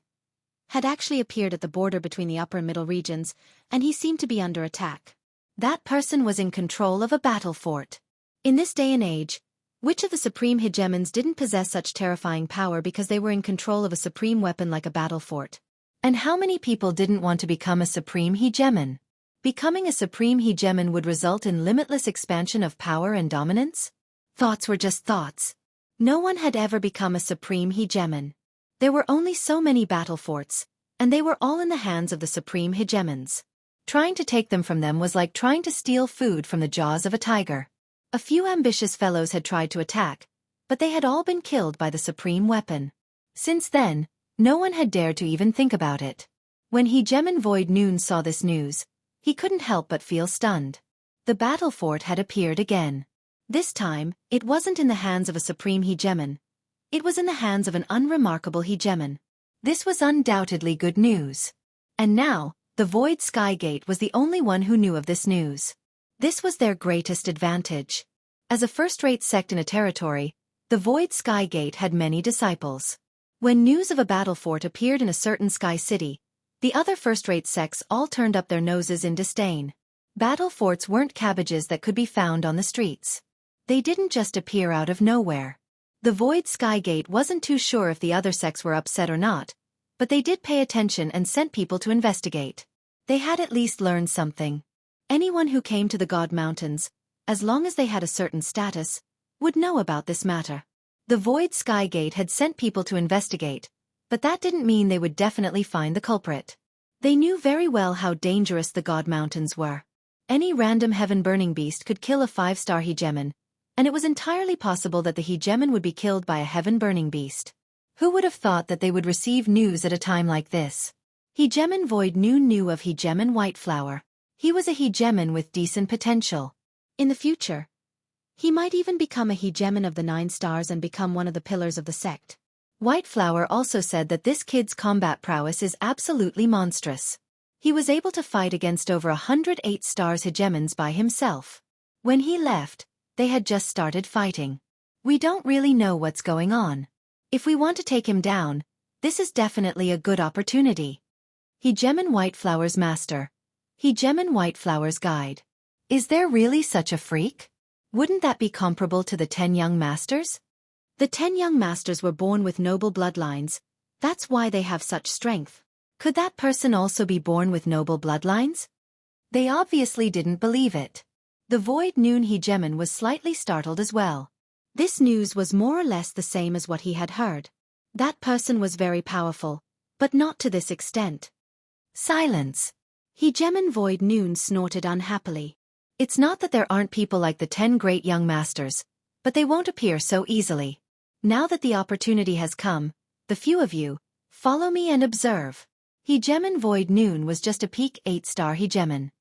had actually appeared at the border between the upper and middle regions, and he seemed to be under attack. That person was in control of a battle fort. In this day and age, which of the supreme hegemons didn't possess such terrifying power because they were in control of a supreme weapon like a battle fort? And how many people didn't want to become a supreme hegemon? Becoming a supreme hegemon would result in limitless expansion of power and dominance? Thoughts were just thoughts. No one had ever become a supreme hegemon. There were only so many battle forts, and they were all in the hands of the supreme hegemons. Trying to take them from them was like trying to steal food from the jaws of a tiger. A few ambitious fellows had tried to attack, but they had all been killed by the supreme weapon. Since then, no one had dared to even think about it. When Hegemon Void Noon saw this news, he couldn't help but feel stunned. The battle fort had appeared again. This time, it wasn't in the hands of a supreme hegemon. It was in the hands of an unremarkable hegemon. This was undoubtedly good news. And now, the Void Sky Gate was the only one who knew of this news. This was their greatest advantage. As a first-rate sect in a territory, the Void Sky Gate had many disciples. When news of a battle fort appeared in a certain sky city, the other first-rate sects all turned up their noses in disdain. Battle forts weren't cabbages that could be found on the streets. They didn't just appear out of nowhere. The Void Sky Gate wasn't too sure if the other sects were upset or not, but they did pay attention and sent people to investigate. They had at least learned something. Anyone who came to the God Mountains, as long as they had a certain status, would know about this matter. The Void Sky Gate had sent people to investigate, but that didn't mean they would definitely find the culprit. They knew very well how dangerous the God Mountains were. Any random heaven-burning beast could kill a 5-star hegemon, and it was entirely possible that the hegemon would be killed by a heaven-burning beast. Who would have thought that they would receive news at a time like this? Hegemon Void Noon knew of Hegemon Whiteflower. He was a hegemon with decent potential. In the future, he might even become a hegemon of the 9 stars and become one of the pillars of the sect. Whiteflower also said that this kid's combat prowess is absolutely monstrous. He was able to fight against over 108 stars hegemons by himself. When he left, they had just started fighting. We don't really know what's going on. If we want to take him down, this is definitely a good opportunity. Hegemon Whiteflower's Master. Hegemon Whiteflower's Guide. Is there really such a freak? Wouldn't that be comparable to the 10 young masters? The 10 young masters were born with noble bloodlines. That's why they have such strength. Could that person also be born with noble bloodlines? They obviously didn't believe it. The Void Noon hegemon was slightly startled as well. This news was more or less the same as what he had heard. That person was very powerful, but not to this extent. Silence. Hegemon Void Noon snorted unhappily. It's not that there aren't people like the 10 great young masters, but they won't appear so easily. Now that the opportunity has come, the few of you, follow me and observe. Hegemon Void Noon was just a peak 8-star hegemon.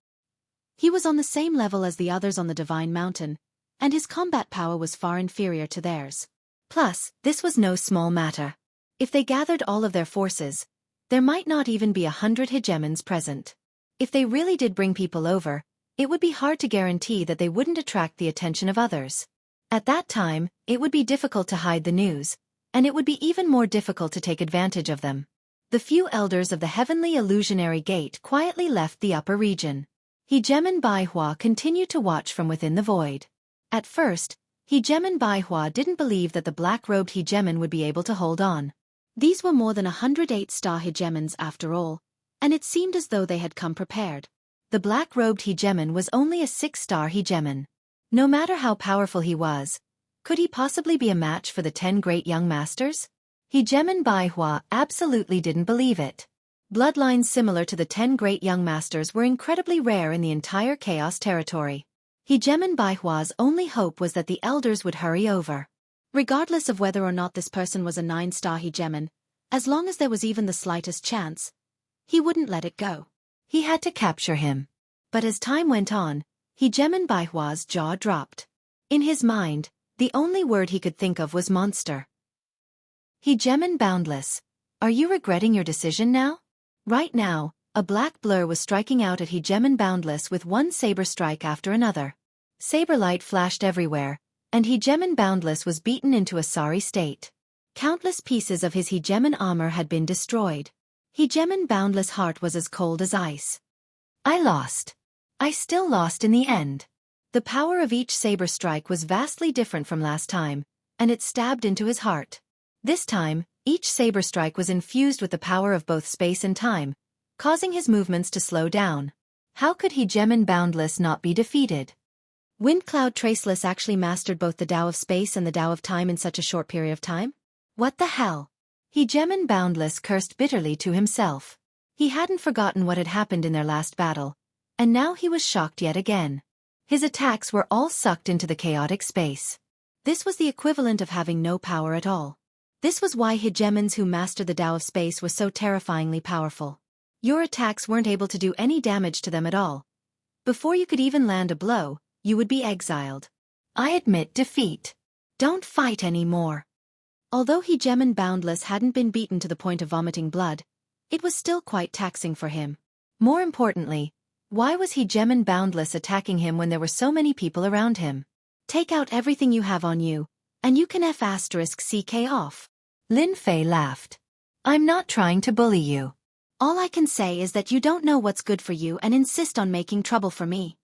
He was on the same level as the others on the Divine Mountain, and his combat power was far inferior to theirs. Plus, this was no small matter. If they gathered all of their forces, there might not even be 100 hegemons present. If they really did bring people over, it would be hard to guarantee that they wouldn't attract the attention of others. At that time, it would be difficult to hide the news, and it would be even more difficult to take advantage of them. The few elders of the Heavenly Illusionary Gate quietly left the upper region. Hegemon Bai Hua continued to watch from within the void. At first, Hegemon Bai Hua didn't believe that the black-robed hegemon would be able to hold on. These were more than 108-star hegemons after all, and it seemed as though they had come prepared. The black-robed hegemon was only a 6-star hegemon. No matter how powerful he was, could he possibly be a match for the 10 great young masters? Hegemon Bai Hua absolutely didn't believe it. Bloodlines similar to the 10 great young masters were incredibly rare in the entire Chaos territory. Hegemon Bai Hua's only hope was that the elders would hurry over. Regardless of whether or not this person was a 9-star hegemon, as long as there was even the slightest chance, he wouldn't let it go. He had to capture him. But as time went on, Hegemon Bai Hua's jaw dropped. In his mind, the only word he could think of was monster. Hegemon Boundless, are you regretting your decision now? Right now, a black blur was striking out at Hegemon Boundless with one saber strike after another. Saber light flashed everywhere, and Hegemon Boundless was beaten into a sorry state. Countless pieces of his Hegemon armor had been destroyed. Hegemon Boundless' heart was as cold as ice. I lost. I still lost in the end. The power of each saber strike was vastly different from last time, and it stabbed into his heart. This time, each saber strike was infused with the power of both space and time, causing his movements to slow down. How could Hegemon Boundless not be defeated? Windcloud Traceless actually mastered both the Tao of space and the Tao of time in such a short period of time? What the hell? Hegemon Boundless cursed bitterly to himself. He hadn't forgotten what had happened in their last battle, and now he was shocked yet again. His attacks were all sucked into the chaotic space. This was the equivalent of having no power at all. This was why Hegemons who mastered the Tao of space were so terrifyingly powerful. Your attacks weren't able to do any damage to them at all. Before you could even land a blow, you would be exiled. I admit defeat. Don't fight anymore. Although Hegemon Boundless hadn't been beaten to the point of vomiting blood, it was still quite taxing for him. More importantly, why was Hegemon Boundless attacking him when there were so many people around him? Take out everything you have on you, and you can F***CK off. Lin Fei laughed. I'm not trying to bully you. All I can say is that you don't know what's good for you and insist on making trouble for me.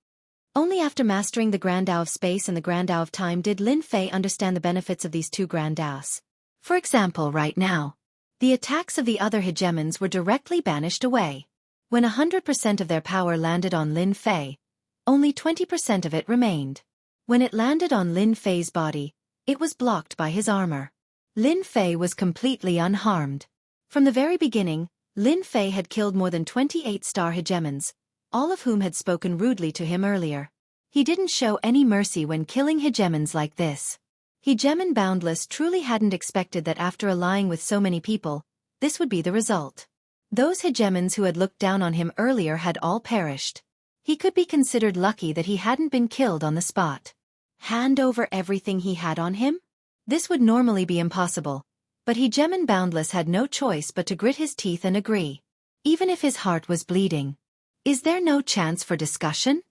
Only after mastering the Grand Tao of space and the Grand Tao of time did Lin Fei understand the benefits of these two Grand Taos. For example, right now, the attacks of the other Hegemons were directly banished away. When 100% of their power landed on Lin Fei, only 20% of it remained. When it landed on Lin Fei's body, it was blocked by his armor. Lin Fei was completely unharmed. From the very beginning, Lin Fei had killed more than 28-star Hegemons, all of whom had spoken rudely to him earlier. He didn't show any mercy when killing Hegemons like this. Hegemon Boundless truly hadn't expected that after allying with so many people, this would be the result. Those Hegemons who had looked down on him earlier had all perished. He could be considered lucky that he hadn't been killed on the spot. Hand over everything he had on him? This would normally be impossible, but Hegemon Boundless had no choice but to grit his teeth and agree. Even if his heart was bleeding. Is there no chance for discussion?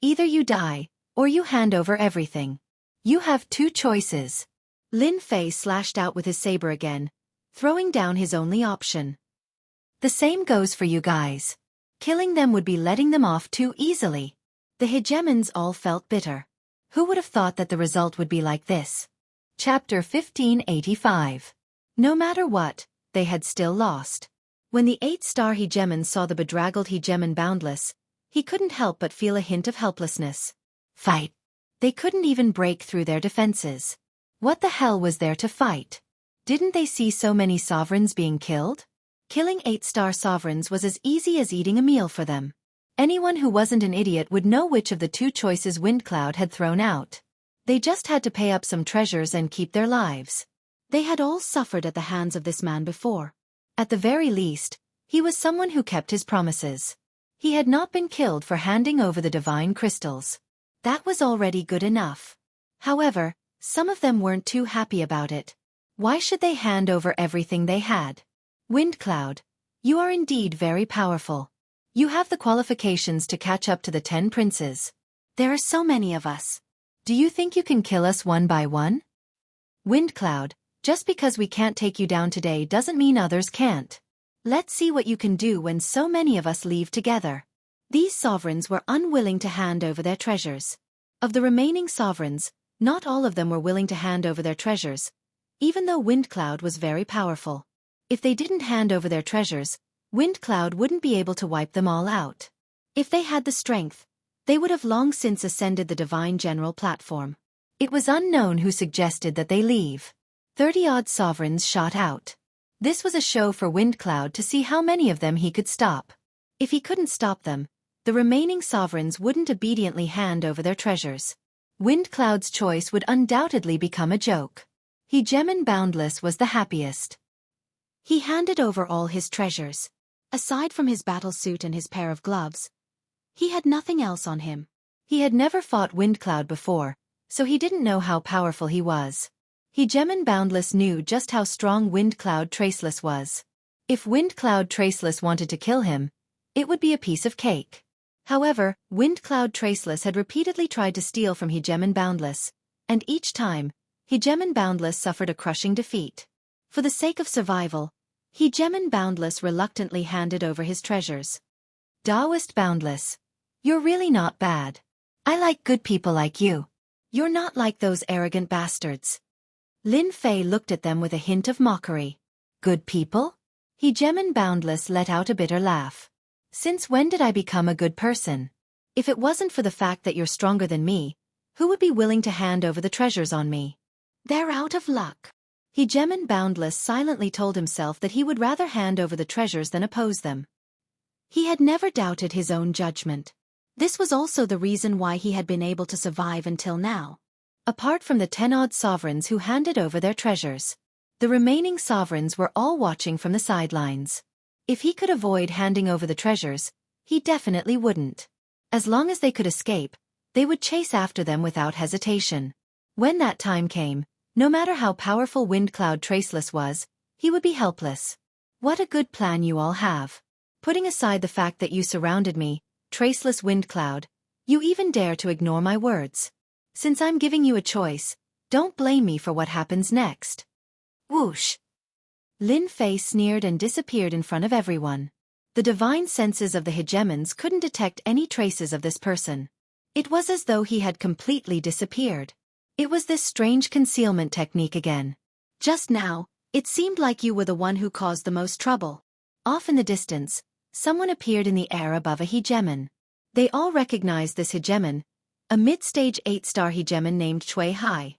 Either you die, or you hand over everything. You have two choices. Lin Fei slashed out with his saber again, throwing down his only option. The same goes for you guys. Killing them would be letting them off too easily. The Hegemons all felt bitter. Who would have thought that the result would be like this? Chapter 1585. No matter what, they had still lost. When the 8-star Hegemon saw the bedraggled Hegemon Boundless, he couldn't help but feel a hint of helplessness. Fight. They couldn't even break through their defenses. What the hell was there to fight? Didn't they see so many sovereigns being killed? Killing 8-star sovereigns was as easy as eating a meal for them. Anyone who wasn't an idiot would know which of the two choices Windcloud had thrown out. They just had to pay up some treasures and keep their lives. They had all suffered at the hands of this man before. At the very least, he was someone who kept his promises. He had not been killed for handing over the divine crystals. That was already good enough. However, some of them weren't too happy about it. Why should they hand over everything they had? Windcloud, you are indeed very powerful. You have the qualifications to catch up to the 10 princes. There are so many of us. Do you think you can kill us one by one? Windcloud, just because we can't take you down today doesn't mean others can't. Let's see what you can do when so many of us leave together. These sovereigns were unwilling to hand over their treasures. Of the remaining sovereigns, not all of them were willing to hand over their treasures, even though Windcloud was very powerful. If they didn't hand over their treasures, Windcloud wouldn't be able to wipe them all out. If they had the strength, they would have long since ascended the Divine General platform. It was unknown who suggested that they leave. 30-odd sovereigns shot out. This was a show for Windcloud to see how many of them he could stop. If he couldn't stop them, the remaining sovereigns wouldn't obediently hand over their treasures. Windcloud's choice would undoubtedly become a joke. Hegemon Boundless was the happiest. He handed over all his treasures. Aside from his battle suit and his pair of gloves, he had nothing else on him. He had never fought Windcloud before, so he didn't know how powerful he was. Hegemon Boundless knew just how strong Wind Cloud Traceless was. If Wind Cloud Traceless wanted to kill him, it would be a piece of cake. However, Wind Cloud Traceless had repeatedly tried to steal from Hegemon Boundless, and each time, Hegemon Boundless suffered a crushing defeat. For the sake of survival, Hegemon Boundless reluctantly handed over his treasures. Taoist Boundless, you're really not bad. I like good people like you. You're not like those arrogant bastards. Lin Fei looked at them with a hint of mockery. Good people? Hegemon Boundless let out a bitter laugh. Since when did I become a good person? If it wasn't for the fact that you're stronger than me, who would be willing to hand over the treasures on me? They're out of luck. Hegemon Boundless silently told himself that he would rather hand over the treasures than oppose them. He had never doubted his own judgment. This was also the reason why he had been able to survive until now. Apart from the 10-odd sovereigns who handed over their treasures, the remaining sovereigns were all watching from the sidelines. If he could avoid handing over the treasures, he definitely wouldn't. As long as they could escape, they would chase after them without hesitation. When that time came, no matter how powerful Wind Cloud Traceless was, he would be helpless. What a good plan you all have. Putting aside the fact that you surrounded me, Traceless Wind Cloud, you even dare to ignore my words. Since I'm giving you a choice, don't blame me for what happens next. Whoosh! Lin Fei sneered and disappeared in front of everyone. The divine senses of the hegemons couldn't detect any traces of this person. It was as though he had completely disappeared. It was this strange concealment technique again. Just now, it seemed like you were the one who caused the most trouble. Off in the distance, someone appeared in the air above a hegemon. They all recognized this hegemon, a mid-stage 8-star hegemon named Cui Hai.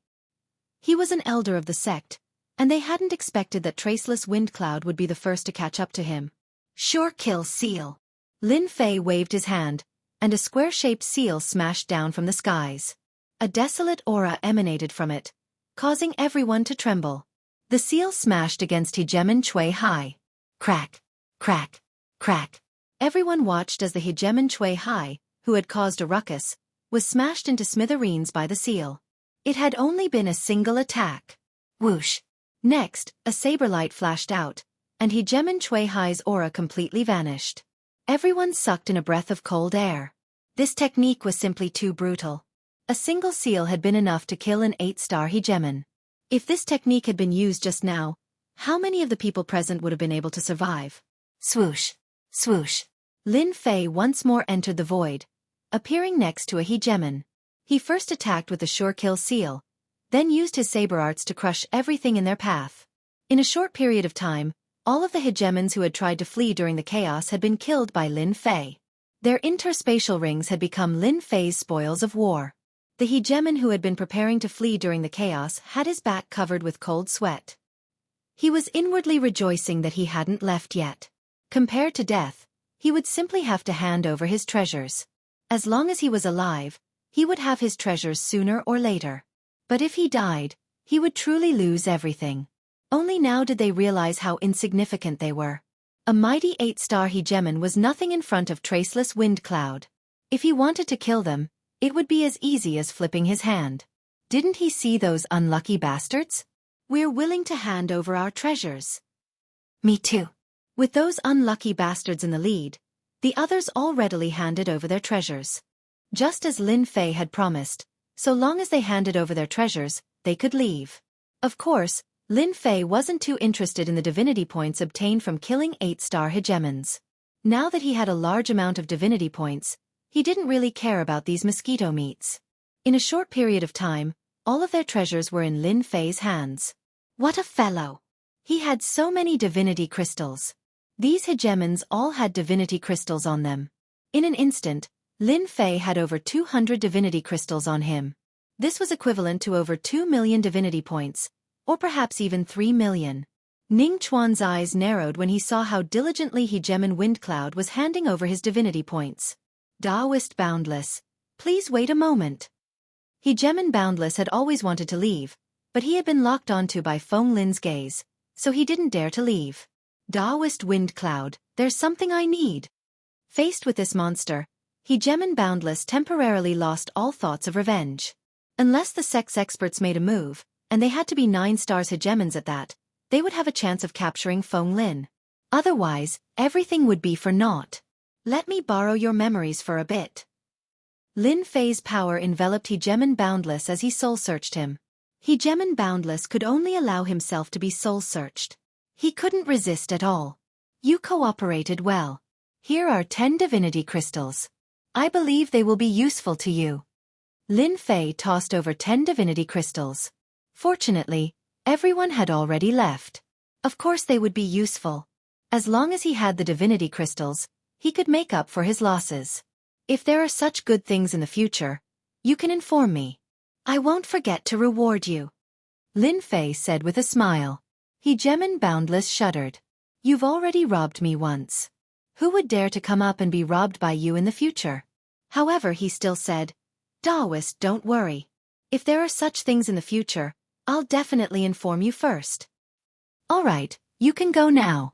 He was an elder of the sect, and they hadn't expected that Traceless Wind Cloud would be the first to catch up to him. Sure kill seal. Lin Fei waved his hand, and a square-shaped seal smashed down from the skies. A desolate aura emanated from it, causing everyone to tremble. The seal smashed against hegemon Cui Hai. Crack, crack, crack. Everyone watched as the hegemon Cui Hai, who had caused a ruckus, was smashed into smithereens by the seal. It had only been a single attack. Whoosh! Next, a saber light flashed out, and hegemon Cui Hai's aura completely vanished. Everyone sucked in a breath of cold air. This technique was simply too brutal. A single seal had been enough to kill an 8-star hegemon. If this technique had been used just now, how many of the people present would have been able to survive? Swoosh! Swoosh! Lin Fei once more entered the void, appearing next to a hegemon. He first attacked with the sure-kill seal, then used his saber arts to crush everything in their path. In a short period of time, all of the hegemons who had tried to flee during the chaos had been killed by Lin Fei. Their interspatial rings had become Lin Fei's spoils of war. The hegemon who had been preparing to flee during the chaos had his back covered with cold sweat. He was inwardly rejoicing that he hadn't left yet. Compared to death, he would simply have to hand over his treasures. As long as he was alive, he would have his treasures sooner or later. But if he died, he would truly lose everything. Only now did they realize how insignificant they were. A mighty 8-star hegemon was nothing in front of Traceless Wind Cloud. If he wanted to kill them, it would be as easy as flipping his hand. Didn't he see those unlucky bastards? We're willing to hand over our treasures. Me too. With those unlucky bastards in the lead, the others all readily handed over their treasures. Just as Lin Fei had promised, so long as they handed over their treasures, they could leave. Of course, Lin Fei wasn't too interested in the divinity points obtained from killing 8-star hegemons. Now that he had a large amount of divinity points, he didn't really care about these mosquito meats. In a short period of time, all of their treasures were in Lin Fei's hands. What a fellow! He had so many divinity crystals. These hegemons all had divinity crystals on them. In an instant, Lin Fei had over 200 divinity crystals on him. This was equivalent to over 2 million divinity points, or perhaps even 3 million. Ning Chuan's eyes narrowed when he saw how diligently hegemon Wind Cloud was handing over his divinity points. Taoist Boundless, please wait a moment. Hegemon Boundless had always wanted to leave, but he had been locked onto by Feng Lin's gaze, so he didn't dare to leave. Taoist Wind Cloud, there's something I need. Faced with this monster, Hegemon Boundless temporarily lost all thoughts of revenge. Unless the sex experts made a move, and they had to be 9 stars hegemons at that, they would have a chance of capturing Feng Lin. Otherwise, everything would be for naught. Let me borrow your memories for a bit. Lin Fei's power enveloped Hegemon Boundless as he soul-searched him. Hegemon Boundless could only allow himself to be soul-searched. He couldn't resist at all. You cooperated well. Here are 10 divinity crystals. I believe they will be useful to you. Lin Fei tossed over 10 divinity crystals. Fortunately, everyone had already left. Of course they would be useful. As long as he had the divinity crystals, he could make up for his losses. If there are such good things in the future, you can inform me. I won't forget to reward you. Lin Fei said with a smile. Hegemon Boundless shuddered. You've already robbed me once. Who would dare to come up and be robbed by you in the future? However, he still said, Daoist, don't worry. If there are such things in the future, I'll definitely inform you first. All right, you can go now.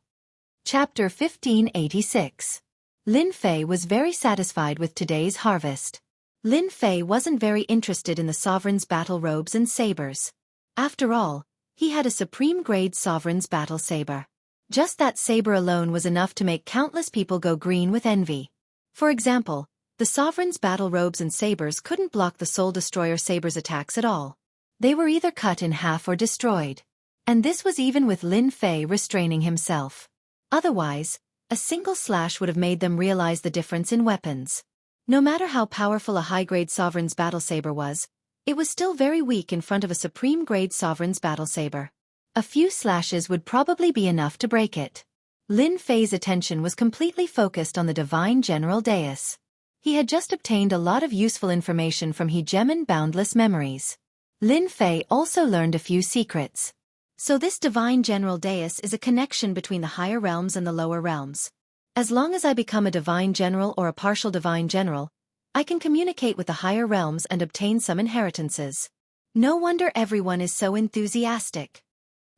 Chapter 1586. Lin Fei was very satisfied with today's harvest. Lin Fei wasn't very interested in the sovereign's battle robes and sabers. After all, he had a supreme-grade sovereign's battle saber. Just that saber alone was enough to make countless people go green with envy. For example, the sovereign's battle robes and sabers couldn't block the Soul Destroyer saber's attacks at all. They were either cut in half or destroyed. And this was even with Lin Fei restraining himself. Otherwise, a single slash would have made them realize the difference in weapons. No matter how powerful a high-grade sovereign's battle saber was, it was still very weak in front of a supreme-grade sovereign's battle saber. A few slashes would probably be enough to break it. Lin Fei's attention was completely focused on the Divine General Dais. He had just obtained a lot of useful information from Hegemon Boundless memories. Lin Fei also learned a few secrets. So this Divine General Dais is a connection between the higher realms and the lower realms. As long as I become a Divine General or a partial Divine General, I can communicate with the higher realms and obtain some inheritances. No wonder everyone is so enthusiastic.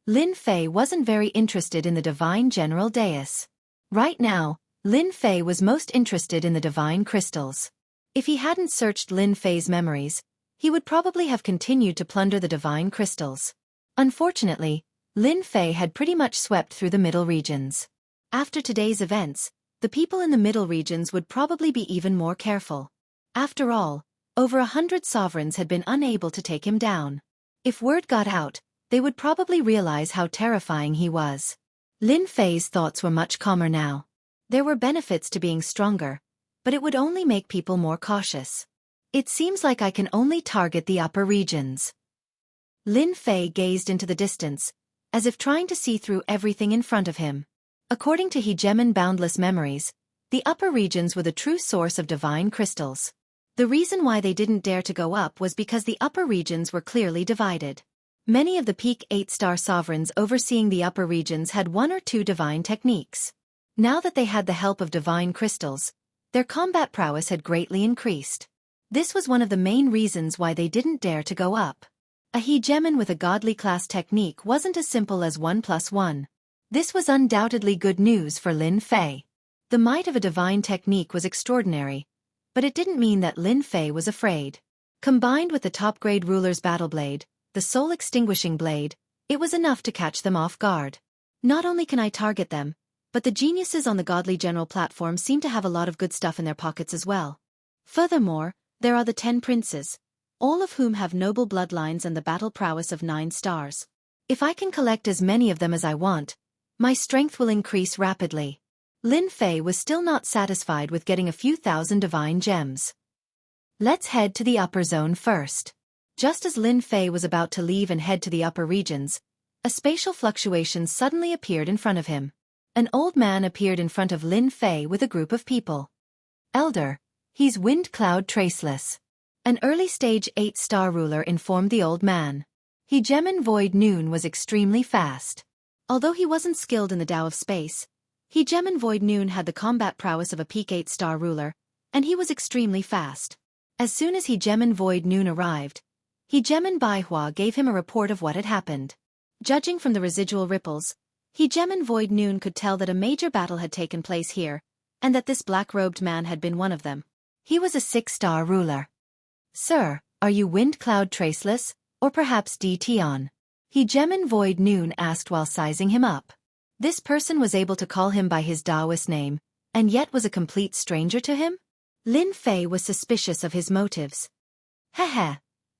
Lin Fei wasn't very interested in the Divine General Dais. Right now, Lin Fei was most interested in the Divine Crystals. If he hadn't searched Lin Fei's memories, he would probably have continued to plunder the Divine Crystals. Unfortunately, Lin Fei had pretty much swept through the middle regions. After today's events, the people in the middle regions would probably be even more careful. After all, over 100 sovereigns had been unable to take him down. If word got out, they would probably realize how terrifying he was. Lin Fei's thoughts were much calmer now. There were benefits to being stronger, but it would only make people more cautious. It seems like I can only target the upper regions. Lin Fei gazed into the distance, as if trying to see through everything in front of him. According to Hegemon Boundless memories, the upper regions were the true source of divine crystals. The reason why they didn't dare to go up was because the upper regions were clearly divided. Many of the peak 8-star sovereigns overseeing the upper regions had 1 or 2 divine techniques. Now that they had the help of divine crystals, their combat prowess had greatly increased. This was one of the main reasons why they didn't dare to go up. A hegemon with a godly class technique wasn't as simple as 1 + 1. This was undoubtedly good news for Lin Fei. The might of a divine technique was extraordinary, but it didn't mean that Lin Fei was afraid. Combined with the top-grade ruler's battle blade, the soul-extinguishing blade, it was enough to catch them off guard. Not only can I target them, but the geniuses on the Godly General platform seem to have a lot of good stuff in their pockets as well. Furthermore, there are the 10 princes, all of whom have noble bloodlines and the battle prowess of 9 stars. If I can collect as many of them as I want, my strength will increase rapidly. Lin Fei was still not satisfied with getting a few thousand divine gems. Let's head to the upper zone first. Just as Lin Fei was about to leave and head to the upper regions, a spatial fluctuation suddenly appeared in front of him. An old man appeared in front of Lin Fei with a group of people. Elder, he's Wind Cloud Traceless. An early-stage 8-star ruler informed the old man. Hegemon Void Noon was extremely fast. Although he wasn't skilled in the Tao of Space, Hegemon Void Noon had the combat prowess of a peak 8-star ruler, and he was extremely fast. As soon as Hegemon Void Noon arrived, Hegemon Baihua gave him a report of what had happened. Judging from the residual ripples, Hegemon Void Noon could tell that a major battle had taken place here, and that this black-robed man had been one of them. He was a 6-star ruler. Sir, are you Wind Cloud Traceless? Or perhaps DT. He Gemin Void Noon asked while sizing him up. This person was able to call him by his Taoist name, and yet was a complete stranger to him? Lin Fei was suspicious of his motives. Heh.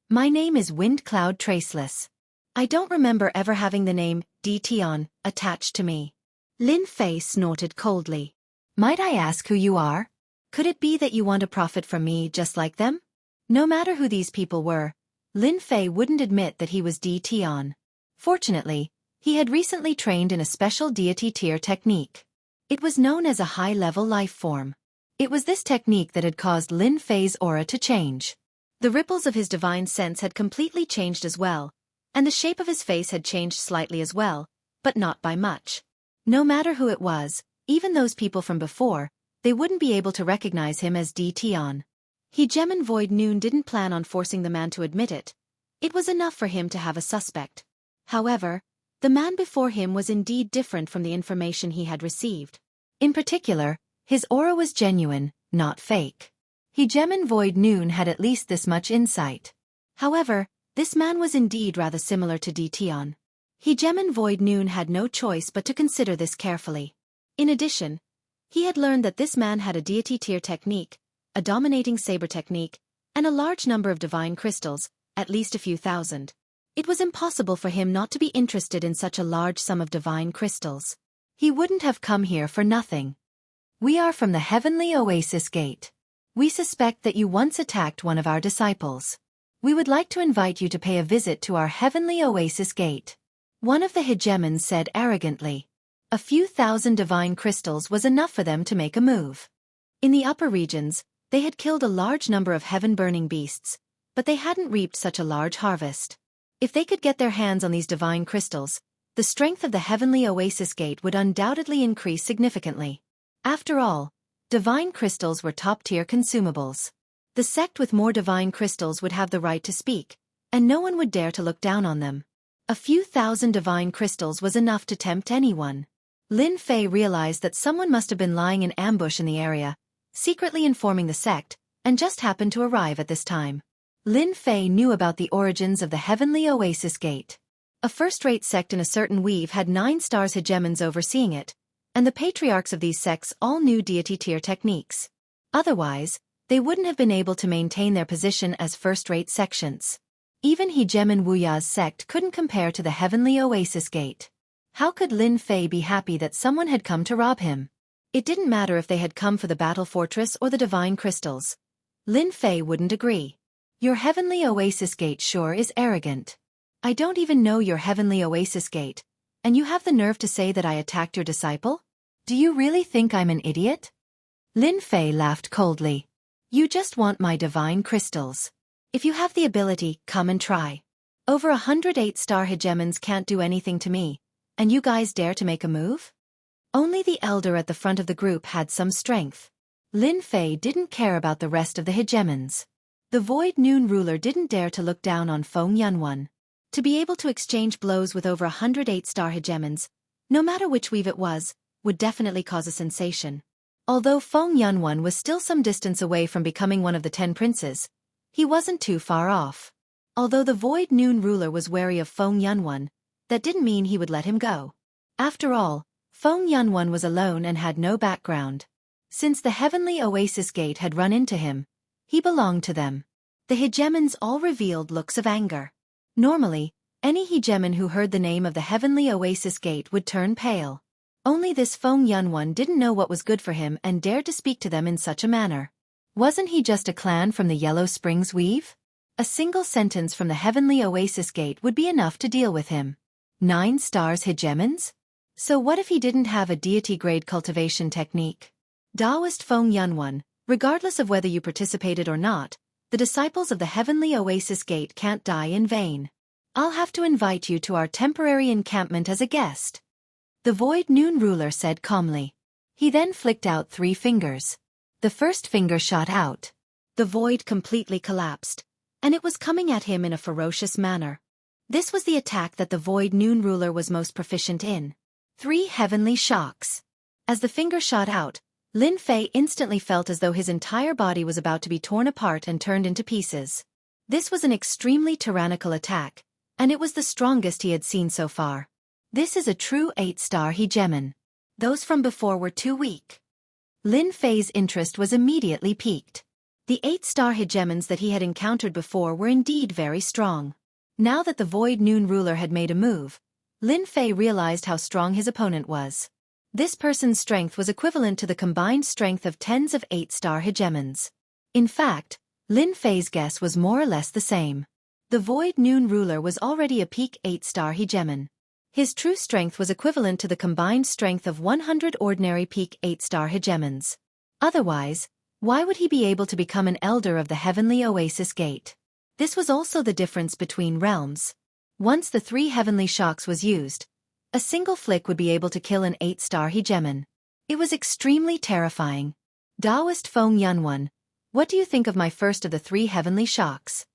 My name is Wind Cloud Traceless. I don't remember ever having the name DT attached to me. Lin Fei snorted coldly. Might I ask who you are? Could it be that you want to profit from me just like them? No matter who these people were, Lin Fei wouldn't admit that he was DT. Fortunately, he had recently trained in a special deity tier technique. It was known as a high-level life form. It was this technique that had caused Lin Fei's aura to change. The ripples of his divine sense had completely changed as well, and the shape of his face had changed slightly as well, but not by much. No matter who it was, even those people from before, they wouldn't be able to recognize him as DT. He Gemin Void Noon didn't plan on forcing the man to admit it. It was enough for him to have a suspect. However, the man before him was indeed different from the information he had received. In particular, his aura was genuine, not fake. He Gemin Void Noon had at least this much insight. However, this man was indeed rather similar to DT. He Gemin Void Noon had no choice but to consider this carefully. In addition, he had learned that this man had a deity tier technique, a dominating saber technique, and a large number of divine crystals, at least a few thousand. It was impossible for him not to be interested in such a large sum of divine crystals. He wouldn't have come here for nothing. We are from the Heavenly Oasis Gate. We suspect that you once attacked one of our disciples. We would like to invite you to pay a visit to our Heavenly Oasis Gate. One of the hegemons said arrogantly. A few thousand divine crystals was enough for them to make a move. In the upper regions, they had killed a large number of heaven-burning beasts, but they hadn't reaped such a large harvest. If they could get their hands on these divine crystals, the strength of the Heavenly Oasis Gate would undoubtedly increase significantly. After all, divine crystals were top-tier consumables. The sect with more divine crystals would have the right to speak, and no one would dare to look down on them. A few thousand divine crystals was enough to tempt anyone. Lin Fei realized that someone must have been lying in ambush in the area, secretly informing the sect, and just happened to arrive at this time. Lin Fei knew about the origins of the Heavenly Oasis Gate. A first-rate sect in a certain weave had 9 stars hegemons overseeing it, and the patriarchs of these sects all knew deity tier techniques. Otherwise, they wouldn't have been able to maintain their position as first-rate sections. Even Hegemon Wuya's sect couldn't compare to the Heavenly Oasis Gate. How could Lin Fei be happy that someone had come to rob him? It didn't matter if they had come for the battle fortress or the divine crystals. Lin Fei wouldn't agree. Your Heavenly Oasis Gate sure is arrogant. I don't even know your Heavenly Oasis Gate, and you have the nerve to say that I attacked your disciple? Do you really think I'm an idiot? Lin Fei laughed coldly. You just want my divine crystals. If you have the ability, come and try. Over 108-star hegemons can't do anything to me, and you guys dare to make a move? Only the elder at the front of the group had some strength. Lin Fei didn't care about the rest of the hegemons. The Void Noon ruler didn't dare to look down on Feng Yunwan. To be able to exchange blows with over 108-star hegemons, no matter which weave it was, would definitely cause a sensation. Although Feng Yunwan was still some distance away from becoming one of the 10 princes, he wasn't too far off. Although the Void Noon ruler was wary of Feng Yunwan, that didn't mean he would let him go. After all, Feng Yunwan was alone and had no background. Since the Heavenly Oasis Gate had run into him, he belonged to them. The hegemons all revealed looks of anger. Normally, any hegemon who heard the name of the Heavenly Oasis Gate would turn pale. Only this Feng Yunwan didn't know what was good for him and dared to speak to them in such a manner. Wasn't he just a clan from the Yellow Springs weave? A single sentence from the Heavenly Oasis Gate would be enough to deal with him. 9 stars hegemons? So what if he didn't have a deity-grade cultivation technique? Taoist Feng Yunwan, regardless of whether you participated or not, the disciples of the Heavenly Oasis Gate can't die in vain. I'll have to invite you to our temporary encampment as a guest. The Void Noon ruler said calmly. He then flicked out 3 fingers. The first finger shot out. The void completely collapsed, and it was coming at him in a ferocious manner. This was the attack that the Void Noon ruler was most proficient in. 3 heavenly shocks. As the finger shot out, Lin Fei instantly felt as though his entire body was about to be torn apart and turned into pieces. This was an extremely tyrannical attack, and it was the strongest he had seen so far. This is a true 8-star hegemon. Those from before were too weak. Lin Fei's interest was immediately piqued. The 8-star hegemons that he had encountered before were indeed very strong. Now that the Void Noon ruler had made a move, Lin Fei realized how strong his opponent was. This person's strength was equivalent to the combined strength of tens of 8-star hegemons. In fact, Lin Fei's guess was more or less the same. The Void Noon ruler was already a peak 8-star hegemon. His true strength was equivalent to the combined strength of 100 ordinary peak 8-star hegemons. Otherwise, why would he be able to become an elder of the Heavenly Oasis Gate? This was also the difference between realms. Once the 3 heavenly shocks was used, a single flick would be able to kill an 8-star hegemon. It was extremely terrifying. Taoist Feng Yunwan, what do you think of my first of the 3 heavenly shocks?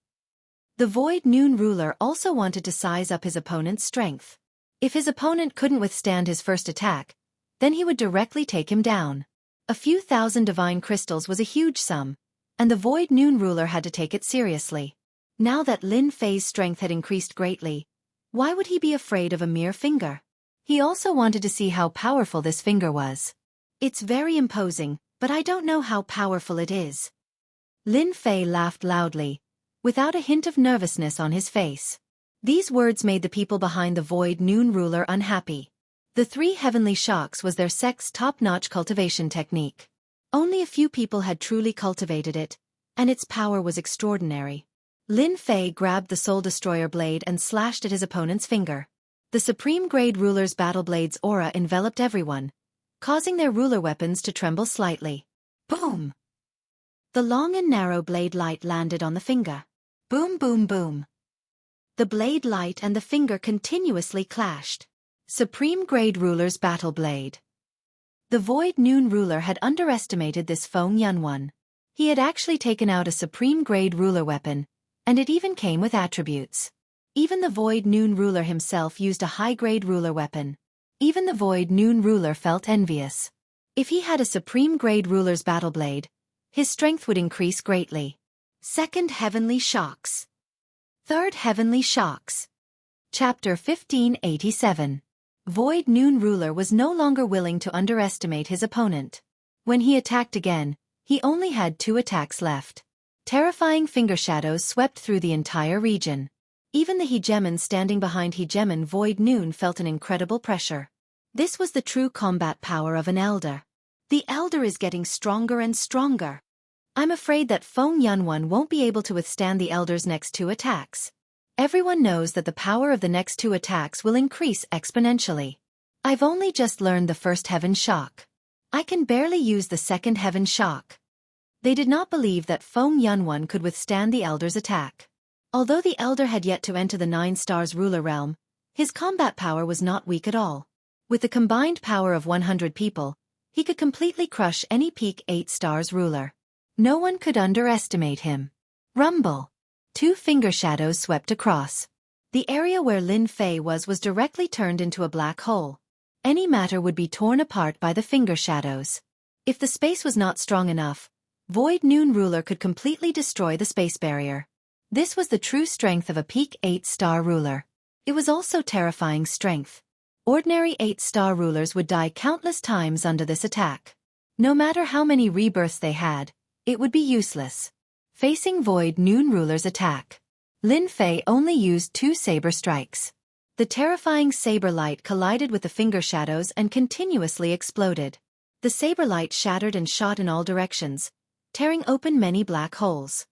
The Void Noon ruler also wanted to size up his opponent's strength. If his opponent couldn't withstand his first attack, then he would directly take him down. A few thousand divine crystals was a huge sum, and the Void Noon ruler had to take it seriously. Now that Lin Fei's strength had increased greatly, why would he be afraid of a mere finger? He also wanted to see how powerful this finger was. It's very imposing, but I don't know how powerful it is. Lin Fei laughed loudly, without a hint of nervousness on his face. These words made the people behind the Void Noon ruler unhappy. The 3 heavenly shocks was their sect's top-notch cultivation technique. Only a few people had truly cultivated it, and its power was extraordinary. Lin Fei grabbed the Soul Destroyer blade and slashed at his opponent's finger. The Supreme Grade ruler's battle blade's aura enveloped everyone, causing their ruler weapons to tremble slightly. Boom! The long and narrow blade light landed on the finger. Boom boom boom. The blade light and the finger continuously clashed. Supreme Grade ruler's battle blade. The Void Noon ruler had underestimated this Feng Yunwan. He had actually taken out a Supreme Grade ruler weapon, and it even came with attributes. Even the Void Noon ruler himself used a high-grade ruler weapon. Even the Void Noon ruler felt envious. If he had a Supreme Grade ruler's battle blade, his strength would increase greatly. Second Heavenly Shocks. Third Heavenly Shocks. Chapter 1587. Void Noon ruler was no longer willing to underestimate his opponent. When he attacked again, he only had 2 attacks left. Terrifying finger shadows swept through the entire region. Even the hegemon standing behind hegemon Void Noon felt an incredible pressure. This was the true combat power of an elder. The elder is getting stronger and stronger. I'm afraid that Feng Yunwan won't be able to withstand the elder's next 2 attacks. Everyone knows that the power of the next 2 attacks will increase exponentially. I've only just learned the first heaven shock. I can barely use the second heaven shock. They did not believe that Feng Yunwan could withstand the elder's attack. Although the elder had yet to enter the 9 stars ruler realm, his combat power was not weak at all. With the combined power of 100 people, he could completely crush any peak 8 stars ruler. No one could underestimate him. Rumble. 2 finger shadows swept across. The area where Lin Fei was directly turned into a black hole. Any matter would be torn apart by the finger shadows. If the space was not strong enough, Void Noon ruler could completely destroy the space barrier. This was the true strength of a peak 8-star ruler. It was also terrifying strength. Ordinary 8-star rulers would die countless times under this attack. No matter how many rebirths they had, it would be useless. Facing Void Noon ruler's attack, Lin Fei only used 2 saber strikes. The terrifying saber light collided with the finger shadows and continuously exploded. The saber light shattered and shot in all directions, tearing open many black holes.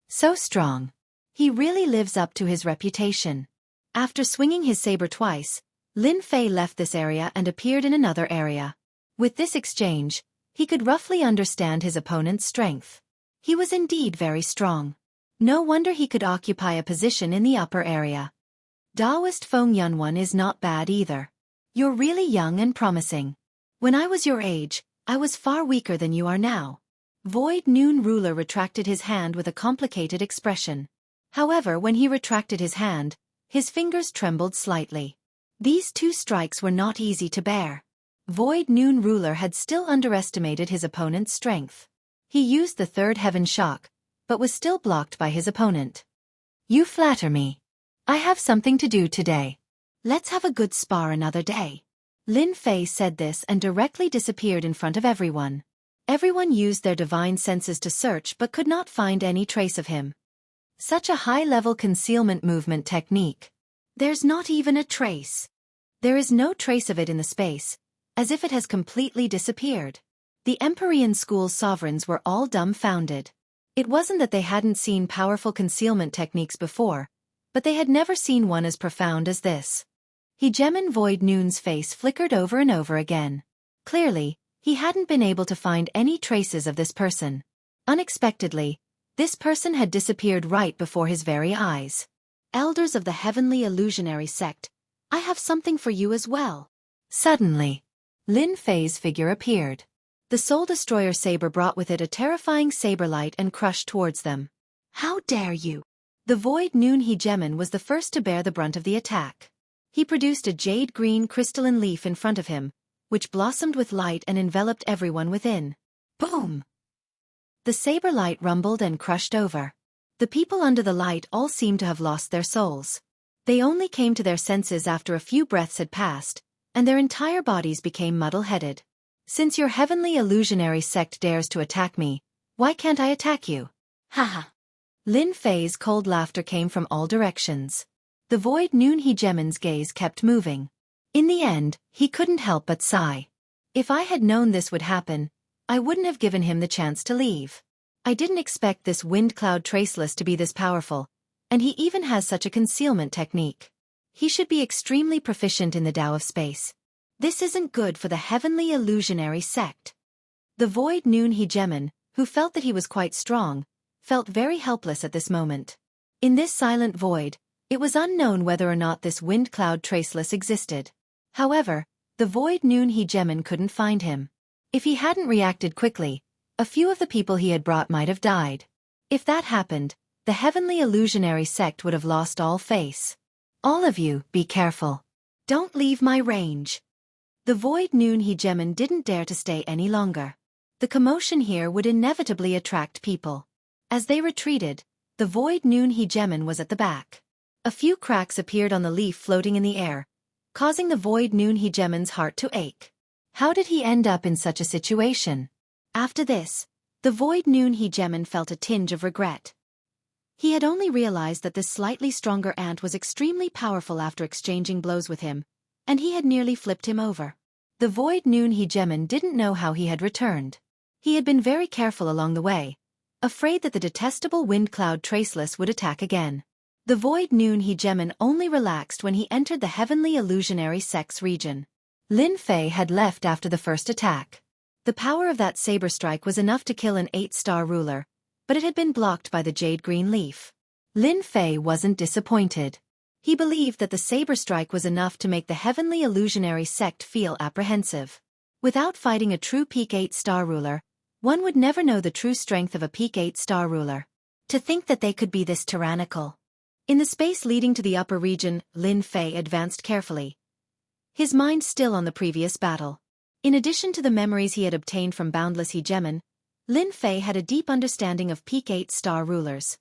So strong. He really lives up to his reputation. After swinging his saber twice, Lin Fei left this area and appeared in another area. With this exchange, he could roughly understand his opponent's strength. He was indeed very strong. No wonder he could occupy a position in the upper area. Taoist Feng Yunwan is not bad either. You're really young and promising. When I was your age, I was far weaker than you are now. Void Noon ruler retracted his hand with a complicated expression. However, when he retracted his hand, his fingers trembled slightly. These 2 strikes were not easy to bear. Void Noon ruler had still underestimated his opponent's strength. He used the 3rd heaven shock, but was still blocked by his opponent. You flatter me. I have something to do today. Let's have a good spar another day. Lin Fei said this and directly disappeared in front of everyone. Everyone used their divine senses to search but could not find any trace of him. Such a high-level concealment movement technique. There's not even a trace. There is no trace of it in the space, as if it has completely disappeared. The Empyrean school's sovereigns were all dumbfounded. It wasn't that they hadn't seen powerful concealment techniques before, but they had never seen one as profound as this. Hegemon Void Noon's face flickered over and over again. Clearly, he hadn't been able to find any traces of this person. Unexpectedly, this person had disappeared right before his very eyes. Elders of the Heavenly Illusionary Sect, I have something for you as well. Suddenly, Lin Fei's figure appeared. The Soul Destroyer saber brought with it a terrifying saber light and crushed towards them. How dare you! The Void Noon Hegemon was the first to bear the brunt of the attack. He produced a jade-green crystalline leaf in front of him, which blossomed with light and enveloped everyone within. Boom! The saber light rumbled and crushed over. The people under the light all seemed to have lost their souls. They only came to their senses after a few breaths had passed, and their entire bodies became muddle-headed. Since your Heavenly Illusionary Sect dares to attack me, why can't I attack you? Haha! Lin Fei's cold laughter came from all directions. The Void Noon Hegemon's gaze kept moving. In the end, he couldn't help but sigh. If I had known this would happen, I wouldn't have given him the chance to leave. I didn't expect this wind cloud traceless to be this powerful, and he even has such a concealment technique. He should be extremely proficient in the Tao of space. This isn't good for the Heavenly Illusionary Sect. The Void Noon Hegemon, who felt that he was quite strong, felt very helpless at this moment. In this silent void, it was unknown whether or not this wind cloud traceless existed. However, the Void Noon Hegemon couldn't find him. If he hadn't reacted quickly, a few of the people he had brought might have died. If that happened, the Heavenly Illusionary Sect would have lost all face. All of you, be careful. Don't leave my range. The Void Noon Hegemon didn't dare to stay any longer. The commotion here would inevitably attract people. As they retreated, the Void Noon Hegemon was at the back. A few cracks appeared on the leaf floating in the air, causing the Void Noon Hegemon's heart to ache. How did he end up in such a situation? After this, the Void Noon Hegemon felt a tinge of regret. He had only realized that this slightly stronger ant was extremely powerful after exchanging blows with him, and he had nearly flipped him over. The Void Noon Hegemon didn't know how he had returned. He had been very careful along the way, afraid that the detestable wind cloud traceless would attack again. The Void Noon Hegemon only relaxed when he entered the Heavenly Illusionary Sect's region. Lin Fei had left after the first attack. The power of that saber strike was enough to kill an 8-star ruler, but it had been blocked by the jade-green leaf. Lin Fei wasn't disappointed. He believed that the saber strike was enough to make the Heavenly Illusionary Sect feel apprehensive. Without fighting a true peak 8-star ruler, one would never know the true strength of a peak 8-star ruler. To think that they could be this tyrannical. In the space leading to the upper region, Lin Fei advanced carefully, his mind still on the previous battle. In addition to the memories he had obtained from Boundless Hegemon, Lin Fei had a deep understanding of peak 8-star rulers.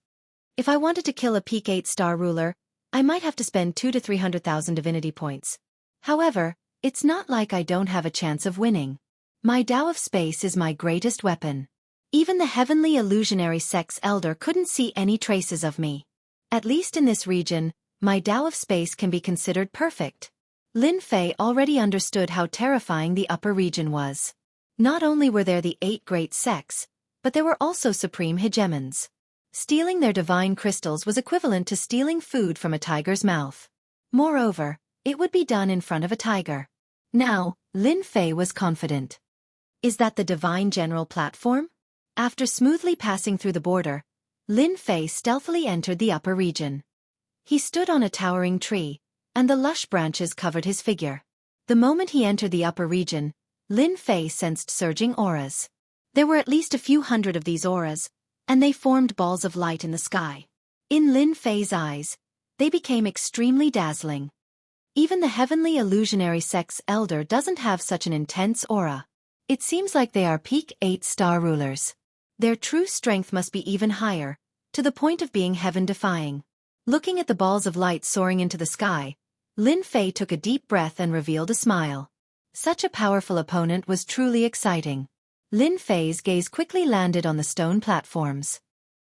If I wanted to kill a peak 8-star ruler, I might have to spend 200,000 to 300,000 divinity points. However, it's not like I don't have a chance of winning. My Tao of space is my greatest weapon. Even the Heavenly Illusionary Sect's elder couldn't see any traces of me. At least in this region, my Tao of space can be considered perfect. Lin Fei already understood how terrifying the upper region was. Not only were there the 8 great sects, but there were also supreme hegemons. Stealing their divine crystals was equivalent to stealing food from a tiger's mouth. Moreover, it would be done in front of a tiger. Now, Lin Fei was confident. Is that the divine general platform? After smoothly passing through the border, Lin Fei stealthily entered the upper region. He stood on a towering tree, and the lush branches covered his figure. The moment he entered the upper region, Lin Fei sensed surging auras. There were at least a few hundred of these auras, and they formed balls of light in the sky. In Lin Fei's eyes, they became extremely dazzling. Even the Heavenly Illusionary Sect's elder doesn't have such an intense aura. It seems like they are peak 8-star rulers. Their true strength must be even higher, to the point of being heaven-defying. Looking at the balls of light soaring into the sky, Lin Fei took a deep breath and revealed a smile. Such a powerful opponent was truly exciting. Lin Fei's gaze quickly landed on the stone platforms.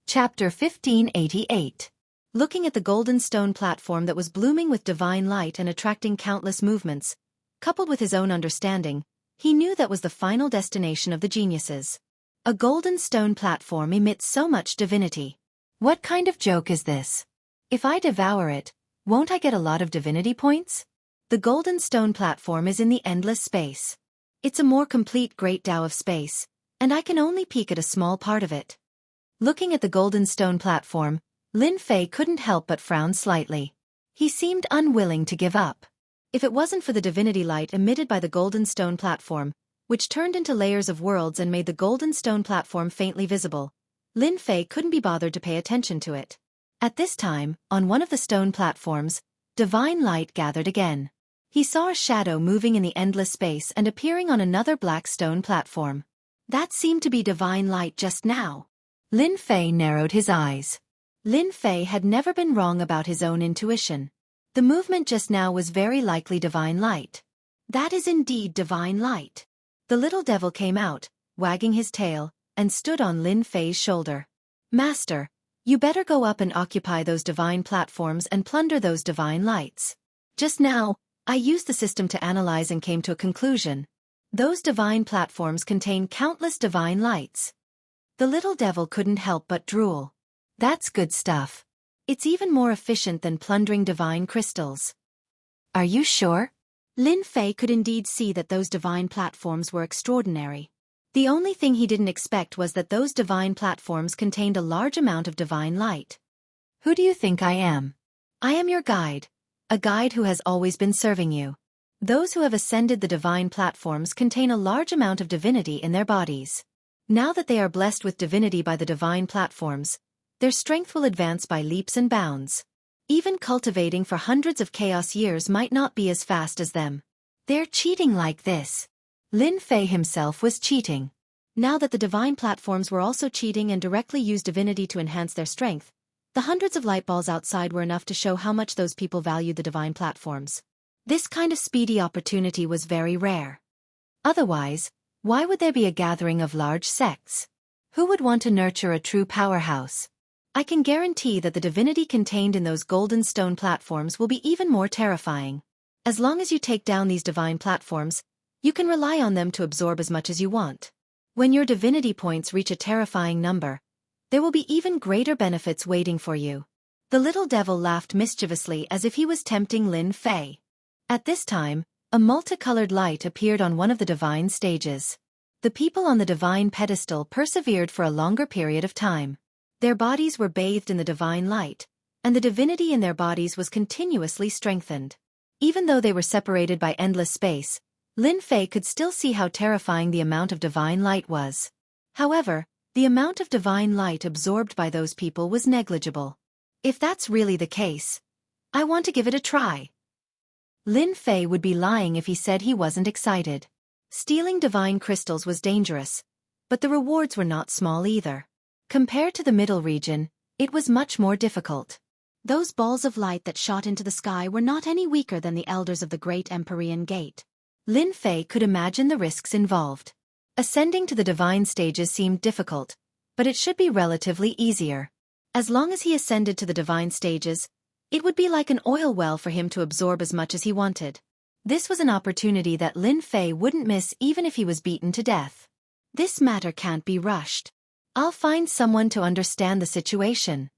Chapter 1588. Looking at the golden stone platform that was blooming with divine light and attracting countless movements, coupled with his own understanding, he knew that was the final destination of the geniuses. A golden stone platform emits so much divinity. What kind of joke is this? If I devour it, won't I get a lot of divinity points? The golden stone platform is in the endless space. It's a more complete great Tao of space, and I can only peek at a small part of it. Looking at the golden stone platform, Lin Fei couldn't help but frown slightly. He seemed unwilling to give up. If it wasn't for the divinity light emitted by the golden stone platform, which turned into layers of worlds and made the golden stone platform faintly visible, Lin Fei couldn't be bothered to pay attention to it. At this time, on one of the stone platforms, divine light gathered again. He saw a shadow moving in the endless space and appearing on another black stone platform. That seemed to be divine light just now. Lin Fei narrowed his eyes. Lin Fei had never been wrong about his own intuition. The movement just now was very likely divine light. That is indeed divine light. The little devil came out, wagging his tail, and stood on Lin Fei's shoulder. Master, you better go up and occupy those divine platforms and plunder those divine lights. Just now, I used the system to analyze and came to a conclusion. Those divine platforms contain countless divine lights. The little devil couldn't help but drool. That's good stuff. It's even more efficient than plundering divine crystals. Are you sure? Lin Fei could indeed see that those divine platforms were extraordinary. The only thing he didn't expect was that those divine platforms contained a large amount of divine light. Who do you think I am? I am your guide. A guide who has always been serving you. Those who have ascended the divine platforms contain a large amount of divinity in their bodies. Now that they are blessed with divinity by the divine platforms, their strength will advance by leaps and bounds. Even cultivating for hundreds of chaos years might not be as fast as them. They're cheating like this. Lin Fei himself was cheating. Now that the divine platforms were also cheating and directly used divinity to enhance their strength, the hundreds of light balls outside were enough to show how much those people valued the divine platforms. This kind of speedy opportunity was very rare. Otherwise, why would there be a gathering of large sects? Who would want to nurture a true powerhouse? I can guarantee that the divinity contained in those golden stone platforms will be even more terrifying. As long as you take down these divine platforms, you can rely on them to absorb as much as you want. When your divinity points reach a terrifying number, there will be even greater benefits waiting for you. The little devil laughed mischievously as if he was tempting Lin Fei. At this time, a multicolored light appeared on one of the divine stages. The people on the divine pedestal persevered for a longer period of time. Their bodies were bathed in the divine light, and the divinity in their bodies was continuously strengthened. Even though they were separated by endless space, Lin Fei could still see how terrifying the amount of divine light was. However, the amount of divine light absorbed by those people was negligible. If that's really the case, I want to give it a try. Lin Fei would be lying if he said he wasn't excited. Stealing divine crystals was dangerous, but the rewards were not small either. Compared to the middle region, it was much more difficult. Those balls of light that shot into the sky were not any weaker than the elders of the Great Empyrean Gate. Lin Fei could imagine the risks involved. Ascending to the divine stages seemed difficult, but it should be relatively easier. As long as he ascended to the divine stages, it would be like an oil well for him to absorb as much as he wanted. This was an opportunity that Lin Fei wouldn't miss even if he was beaten to death. This matter can't be rushed. I'll find someone to understand the situation.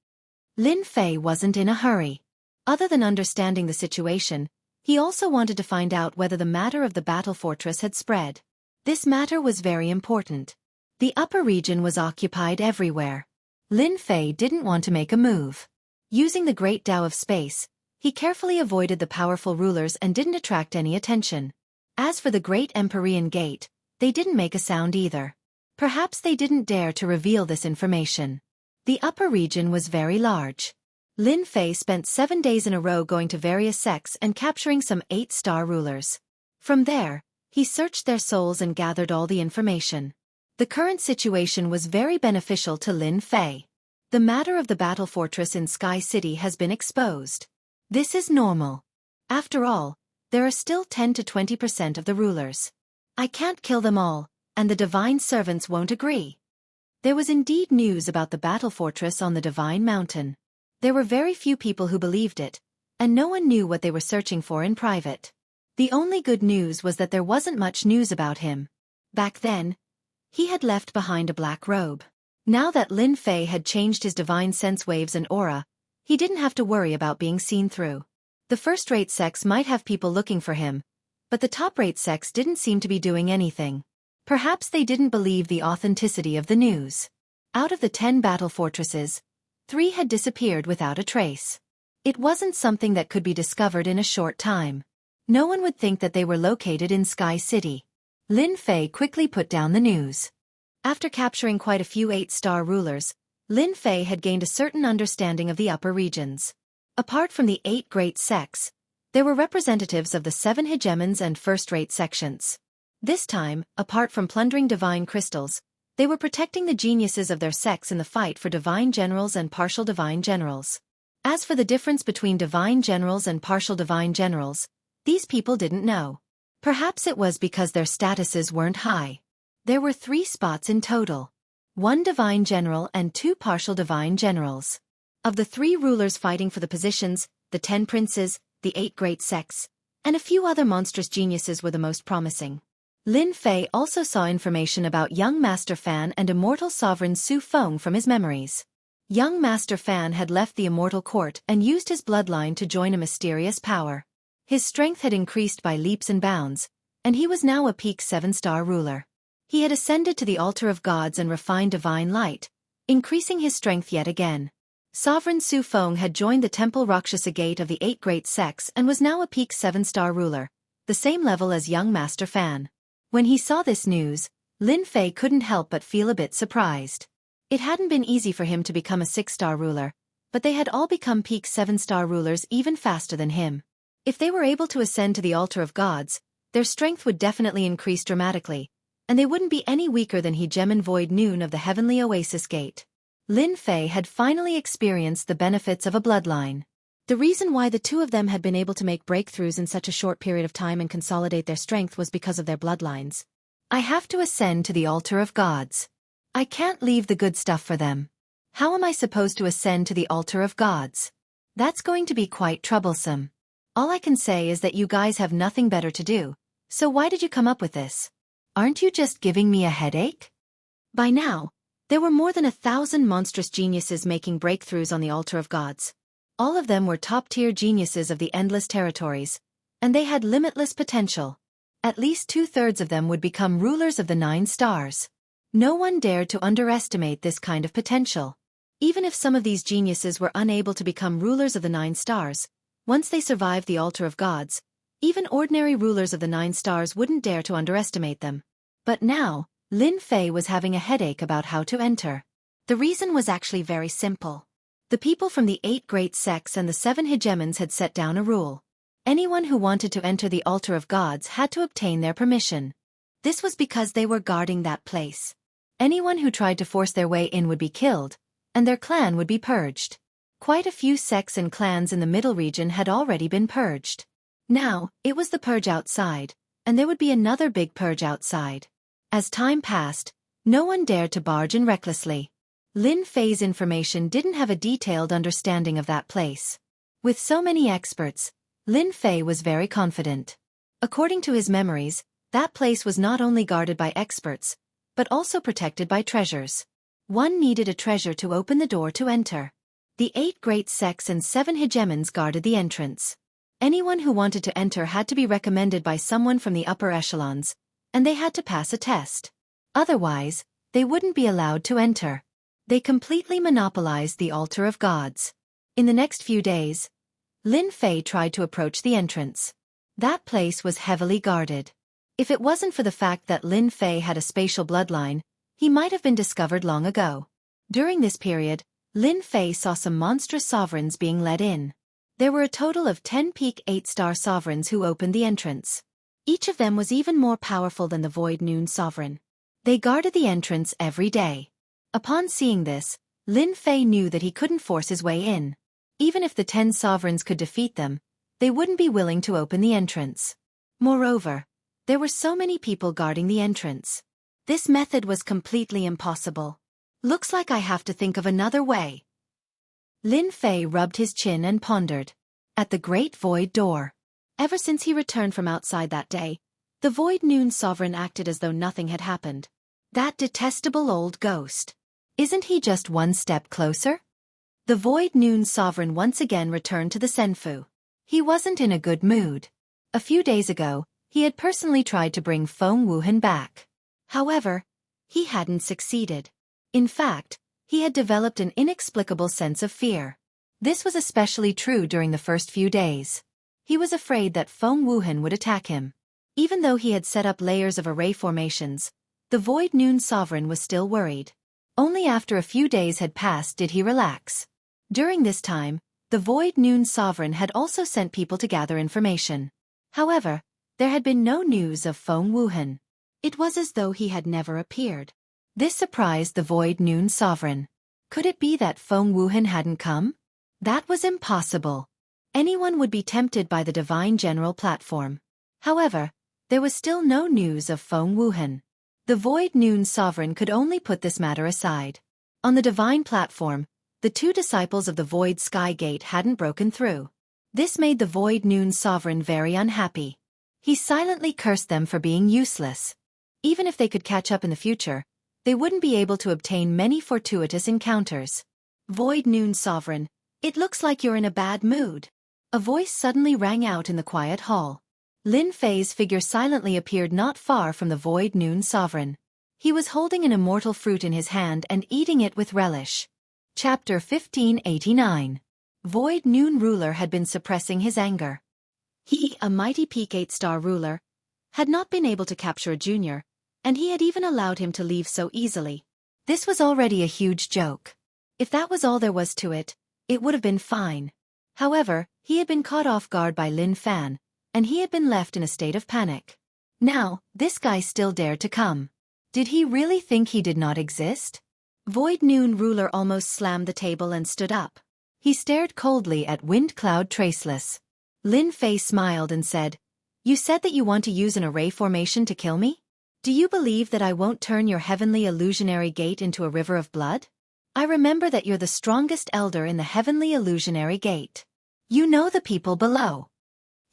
Lin Fei wasn't in a hurry. Other than understanding the situation, he also wanted to find out whether the matter of the battle fortress had spread. This matter was very important. The upper region was occupied everywhere. Lin Fei didn't want to make a move. Using the great Tao of space, he carefully avoided the powerful rulers and didn't attract any attention. As for the Great Empyrean Gate, they didn't make a sound either. Perhaps they didn't dare to reveal this information. The upper region was very large. Lin Fei spent 7 days in a row going to various sects and capturing some 8-star rulers. From there, he searched their souls and gathered all the information. The current situation was very beneficial to Lin Fei. The matter of the battle fortress in Sky City has been exposed. This is normal. After all, there are still 10 to 20% of the rulers. I can't kill them all, and the divine servants won't agree. There was indeed news about the battle fortress on the Divine Mountain. There were very few people who believed it, and no one knew what they were searching for in private. The only good news was that there wasn't much news about him. Back then, he had left behind a black robe. Now that Lin Fei had changed his divine sense waves and aura, he didn't have to worry about being seen through. The first-rate sects might have people looking for him, but the top-rate sects didn't seem to be doing anything. Perhaps they didn't believe the authenticity of the news. Out of the 10 battle fortresses, 3 had disappeared without a trace. It wasn't something that could be discovered in a short time. No one would think that they were located in Sky City. Lin Fei quickly put down the news. After capturing quite a few 8-star rulers, Lin Fei had gained a certain understanding of the upper regions. Apart from the 8 great sects, there were representatives of the 7 hegemons and first-rate sections. This time, apart from plundering divine crystals, they were protecting the geniuses of their sects in the fight for divine generals and partial divine generals. As for the difference between divine generals and partial divine generals, these people didn't know. Perhaps it was because their statuses weren't high. There were 3 spots in total. 1 divine general and 2 partial divine generals. Of the 3 rulers fighting for the positions, the 10 princes, the 8 great sects, and a few other monstrous geniuses were the most promising. Lin Fei also saw information about young Master Fan and immortal sovereign Su Feng from his memories. Young Master Fan had left the immortal court and used his bloodline to join a mysterious power. His strength had increased by leaps and bounds, and he was now a peak 7-star ruler. He had ascended to the altar of gods and refined divine light, increasing his strength yet again. Sovereign Su Feng had joined the temple Rakshasa gate of the 8 great sects and was now a peak 7-star ruler, the same level as young Master Fan. When he saw this news, Lin Fei couldn't help but feel a bit surprised. It hadn't been easy for him to become a 6-star ruler, but they had all become peak 7-star rulers even faster than him. If they were able to ascend to the altar of gods, their strength would definitely increase dramatically, and they wouldn't be any weaker than Hegemon Void Noon of the Heavenly Oasis Gate. Lin Fei had finally experienced the benefits of a bloodline. The reason why the 2 of them had been able to make breakthroughs in such a short period of time and consolidate their strength was because of their bloodlines. I have to ascend to the altar of gods. I can't leave the good stuff for them. How am I supposed to ascend to the altar of gods? That's going to be quite troublesome. All I can say is that you guys have nothing better to do, so why did you come up with this? Aren't you just giving me a headache? By now, there were more than 1,000 monstrous geniuses making breakthroughs on the altar of gods. All of them were top-tier geniuses of the endless territories, and they had limitless potential. At least 2/3 of them would become rulers of the 9 stars. No one dared to underestimate this kind of potential. Even if some of these geniuses were unable to become rulers of the 9 stars, once they survived the altar of gods, even ordinary rulers of the 9 stars wouldn't dare to underestimate them. But now, Lin Fei was having a headache about how to enter. The reason was actually very simple. The people from the 8 great sects and the 7 hegemons had set down a rule. Anyone who wanted to enter the altar of gods had to obtain their permission. This was because they were guarding that place. Anyone who tried to force their way in would be killed, and their clan would be purged. Quite a few sects and clans in the middle region had already been purged. Now, it was the purge outside, and there would be another big purge outside. As time passed, no one dared to barge in recklessly. Lin Fei's information didn't have a detailed understanding of that place. With so many experts, Lin Fei was very confident. According to his memories, that place was not only guarded by experts, but also protected by treasures. One needed a treasure to open the door to enter. The 8 great sects and 7 hegemons guarded the entrance. Anyone who wanted to enter had to be recommended by someone from the upper echelons, and they had to pass a test. Otherwise, they wouldn't be allowed to enter. They completely monopolized the altar of gods. In the next few days, Lin Fei tried to approach the entrance. That place was heavily guarded. If it wasn't for the fact that Lin Fei had a spatial bloodline, he might have been discovered long ago. During this period, Lin Fei saw some monstrous sovereigns being led in. There were a total of 10 peak 8-star sovereigns who opened the entrance. Each of them was even more powerful than the Void Noon sovereign. They guarded the entrance every day. Upon seeing this, Lin Fei knew that he couldn't force his way in. Even if the 10 sovereigns could defeat them, they wouldn't be willing to open the entrance. Moreover, there were so many people guarding the entrance. This method was completely impossible. Looks like I have to think of another way. Lin Fei rubbed his chin and pondered. At the Great Void Door. Ever since he returned from outside that day, the Void Noon Sovereign acted as though nothing had happened. That detestable old ghost. Isn't he just one step closer? The Void Noon Sovereign once again returned to the Senfu. He wasn't in a good mood. A few days ago, he had personally tried to bring Feng Wuhan back. However, he hadn't succeeded. In fact, he had developed an inexplicable sense of fear. This was especially true during the first few days. He was afraid that Feng Wuhan would attack him. Even though he had set up layers of array formations, the Void Noon Sovereign was still worried. Only after a few days had passed did he relax. During this time, the Void Noon Sovereign had also sent people to gather information. However, there had been no news of Feng Wuhan. It was as though he had never appeared. This surprised the Void Noon Sovereign. Could it be that Feng Wuhan hadn't come? That was impossible. Anyone would be tempted by the Divine General platform. However, there was still no news of Feng Wuhan. The Void Noon Sovereign could only put this matter aside. On the Divine platform, the 2 disciples of the Void Sky Gate hadn't broken through. This made the Void Noon Sovereign very unhappy. He silently cursed them for being useless. Even if they could catch up in the future, they wouldn't be able to obtain many fortuitous encounters. Void Noon Sovereign, it looks like you're in a bad mood. A voice suddenly rang out in the quiet hall. Lin Fei's figure silently appeared not far from the Void Noon Sovereign. He was holding an immortal fruit in his hand and eating it with relish. Chapter 1589. Void Noon Ruler had been suppressing his anger. He, a mighty peak 8-star ruler, had not been able to capture a junior, and he had even allowed him to leave so easily. This was already a huge joke. If that was all there was to it, it would have been fine. However, he had been caught off guard by Lin Fan, and he had been left in a state of panic. Now, this guy still dared to come. Did he really think he did not exist? Void Noon Ruler almost slammed the table and stood up. He stared coldly at Wind Cloud Traceless. Lin Fei smiled and said, "You said that you want to use an array formation to kill me? Do you believe that I won't turn your heavenly illusionary gate into a river of blood? I remember that you're the strongest elder in the heavenly illusionary gate. You know the people below.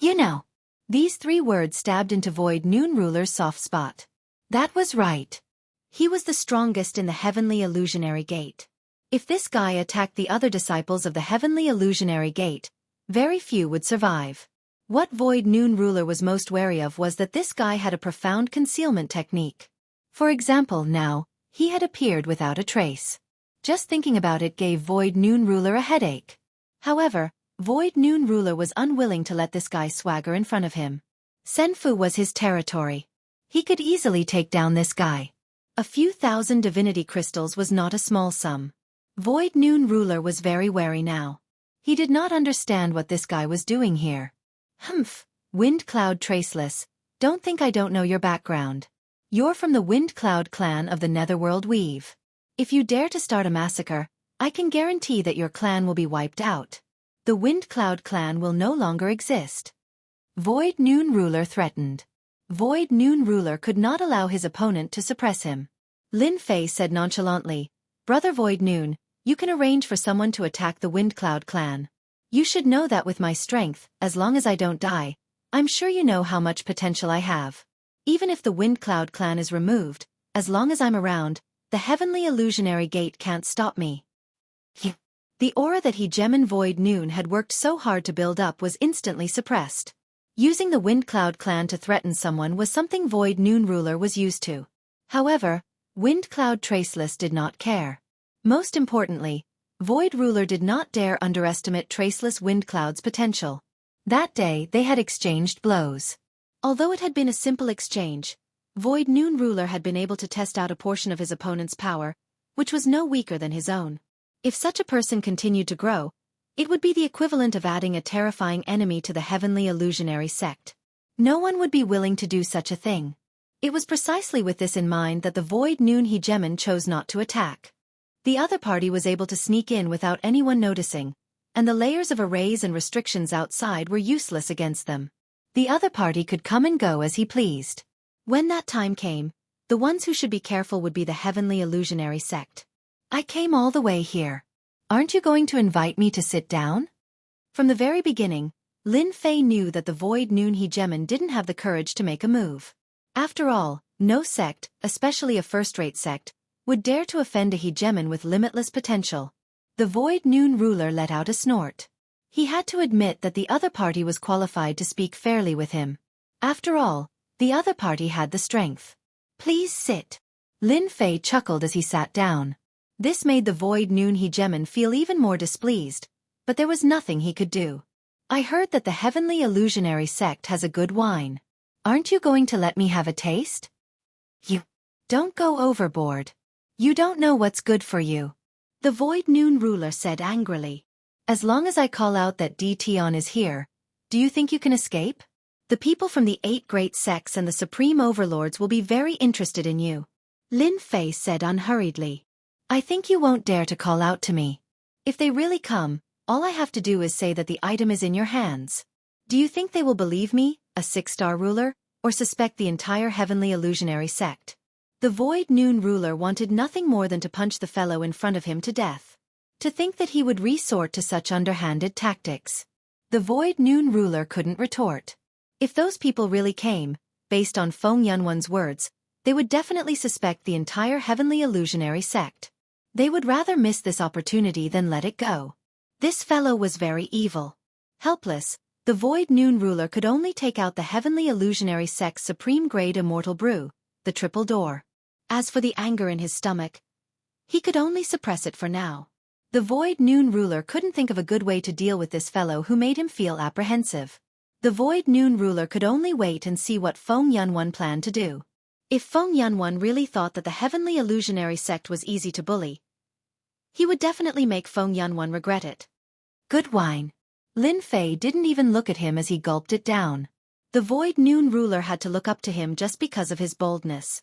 You know." These 3 words stabbed into Void Noon Ruler's soft spot. That was right. He was the strongest in the heavenly illusionary gate. If this guy attacked the other disciples of the heavenly illusionary gate, very few would survive. What Void Noon Ruler was most wary of was that this guy had a profound concealment technique. For example, now, he had appeared without a trace. Just thinking about it gave Void Noon Ruler a headache. However, Void Noon Ruler was unwilling to let this guy swagger in front of him. Senfu was his territory. He could easily take down this guy. A few thousand divinity crystals was not a small sum. Void Noon Ruler was very wary now. He did not understand what this guy was doing here. Humph, Wind Cloud Traceless, don't think I don't know your background. You're from the Wind Cloud clan of the Netherworld Weave. If you dare to start a massacre, I can guarantee that your clan will be wiped out. The Wind Cloud clan will no longer exist. Void Noon Ruler threatened. Void Noon Ruler could not allow his opponent to suppress him. Lin Fei said nonchalantly, "Brother Void Noon, you can arrange for someone to attack the Wind Cloud clan. You should know that with my strength, as long as I don't die, I'm sure you know how much potential I have. Even if the Wind Cloud clan is removed, as long as I'm around, the heavenly illusionary gate can't stop me." The aura that he Gemin Void Noon had worked so hard to build up was instantly suppressed. Using the Wind Cloud clan to threaten someone was something Void Noon Ruler was used to. However, Wind Cloud Traceless did not care. Most importantly, Void Ruler did not dare underestimate Traceless Wind Cloud's potential. That day they had exchanged blows. Although it had been a simple exchange, Void Noon Ruler had been able to test out a portion of his opponent's power, which was no weaker than his own. If such a person continued to grow, it would be the equivalent of adding a terrifying enemy to the heavenly illusionary sect. No one would be willing to do such a thing. It was precisely with this in mind that the Void Noon Hegemon chose not to attack. The other party was able to sneak in without anyone noticing, and the layers of arrays and restrictions outside were useless against them. The other party could come and go as he pleased. When that time came, the ones who should be careful would be the Heavenly Illusionary sect. I came all the way here. Aren't you going to invite me to sit down? From the very beginning, Lin Fei knew that the Void Noon Hegemon didn't have the courage to make a move. After all, no sect, especially a first-rate sect, would dare to offend a hegemon with limitless potential. The Void Noon ruler let out a snort. He had to admit that the other party was qualified to speak fairly with him. After all, the other party had the strength. Please sit. Lin Fei chuckled as he sat down. This made the Void Noon Hegemon feel even more displeased, but there was nothing he could do. I heard that the Heavenly Illusionary sect has a good wine. Aren't you going to let me have a taste? You don't go overboard. You don't know what's good for you. The Void Noon ruler said angrily. As long as I call out that Tion is here, do you think you can escape? The people from the 8 great sects and the supreme overlords will be very interested in you. Lin Fei said unhurriedly. I think you won't dare to call out to me. If they really come, all I have to do is say that the item is in your hands. Do you think they will believe me, a 6-star ruler, or suspect the entire Heavenly Illusionary sect? The Void Noon ruler wanted nothing more than to punch the fellow in front of him to death. To think that he would resort to such underhanded tactics. The Void Noon ruler couldn't retort. If those people really came, based on Feng Yunwan's words, they would definitely suspect the entire Heavenly Illusionary sect. They would rather miss this opportunity than let it go. This fellow was very evil. Helpless, the Void Noon ruler could only take out the Heavenly Illusionary sect's supreme grade immortal brew, the Triple Door. As for the anger in his stomach, he could only suppress it for now. The Void Noon ruler couldn't think of a good way to deal with this fellow who made him feel apprehensive. The Void Noon ruler could only wait and see what Feng Yunwan planned to do. If Feng Yunwan really thought that the Heavenly Illusionary sect was easy to bully, he would definitely make Feng Yunwan regret it. Good wine. Lin Fei didn't even look at him as he gulped it down. The Void Noon ruler had to look up to him just because of his boldness.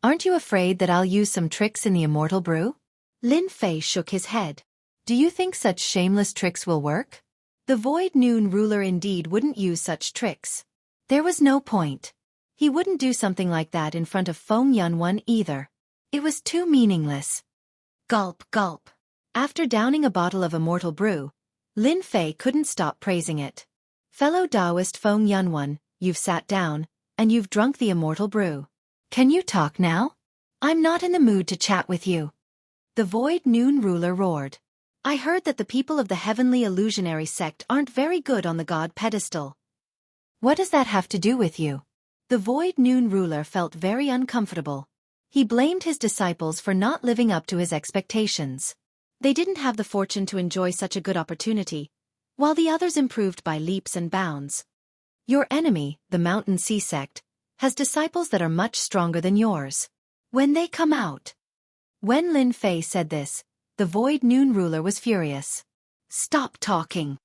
Aren't you afraid that I'll use some tricks in the immortal brew? Lin Fei shook his head. Do you think such shameless tricks will work? The Void Noon ruler indeed wouldn't use such tricks. There was no point. He wouldn't do something like that in front of Feng Yunwan either. It was too meaningless. Gulp, gulp. After downing a bottle of immortal brew, Lin Fei couldn't stop praising it. Fellow Taoist Feng Yunwan, you've sat down, and you've drunk the immortal brew. Can you talk now? I'm not in the mood to chat with you. The Void Noon ruler roared. I heard that the people of the Heavenly Illusionary sect aren't very good on the god pedestal. What does that have to do with you? The Void Noon ruler felt very uncomfortable. He blamed his disciples for not living up to his expectations. They didn't have the fortune to enjoy such a good opportunity, while the others improved by leaps and bounds. Your enemy, the Mountain Sea sect, has disciples that are much stronger than yours. When they come out. When Lin Fei said this, the Void Noon ruler was furious. Stop talking.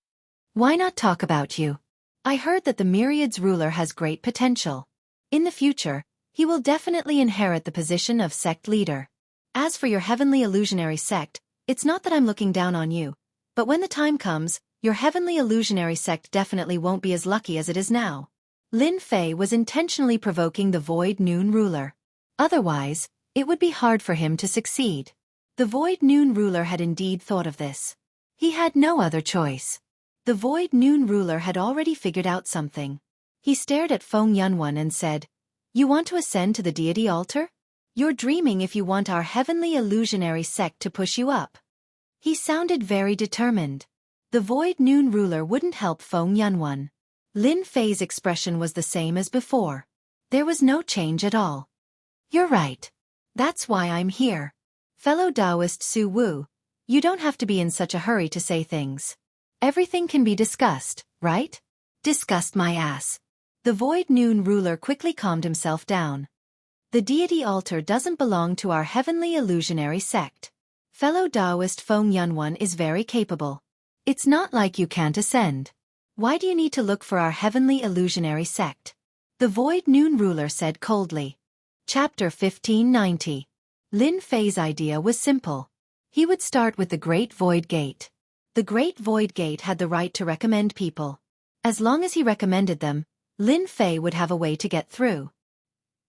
Why not talk about you? I heard that the Myriad's ruler has great potential. In the future, he will definitely inherit the position of sect leader. As for your Heavenly Illusionary sect, it's not that I'm looking down on you, but when the time comes, your Heavenly Illusionary sect definitely won't be as lucky as it is now. Lin Fei was intentionally provoking the Void Noon ruler. Otherwise, it would be hard for him to succeed. The Void Noon ruler had indeed thought of this. He had no other choice. The Void Noon ruler had already figured out something. He stared at Feng Yunwan and said, You want to ascend to the deity altar? You're dreaming if you want our Heavenly Illusionary sect to push you up. He sounded very determined. The Void Noon ruler wouldn't help Feng Yunwan. Lin Fei's expression was the same as before. There was no change at all. You're right. That's why I'm here. Fellow Taoist Su Wu, you don't have to be in such a hurry to say things. Everything can be discussed, right? Discussed my ass. The Void Noon ruler quickly calmed himself down. The deity altar doesn't belong to our Heavenly Illusionary sect. Fellow Taoist Feng Yunwan is very capable. It's not like you can't ascend. Why do you need to look for our Heavenly Illusionary sect? The Void Noon ruler said coldly. Chapter 1590. Lin Fei's idea was simple. He would start with the Great Void Gate. The Great Void Gate had the right to recommend people. As long as he recommended them, Lin Fei would have a way to get through.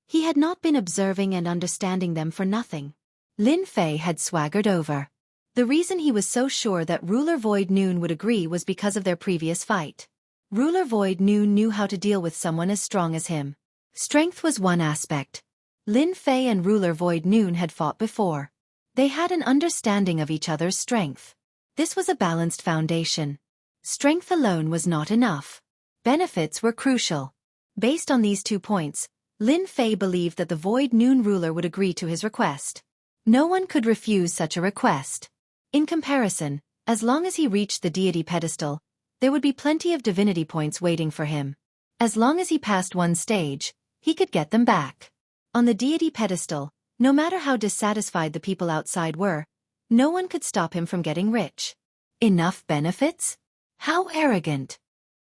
He had not been observing and understanding them for nothing. Lin Fei had swaggered over. The reason he was so sure that Ruler Void Noon would agree was because of their previous fight. Ruler Void Noon knew how to deal with someone as strong as him. Strength was one aspect. Lin Fei and Ruler Void Noon had fought before. They had an understanding of each other's strength. This was a balanced foundation. Strength alone was not enough. Benefits were crucial. Based on these 2 points, Lin Fei believed that the Void Noon ruler would agree to his request. No one could refuse such a request. In comparison, as long as he reached the deity pedestal, there would be plenty of divinity points waiting for him. As long as he passed one stage, he could get them back. On the deity pedestal, no matter how dissatisfied the people outside were, no one could stop him from getting rich. Enough benefits? How arrogant!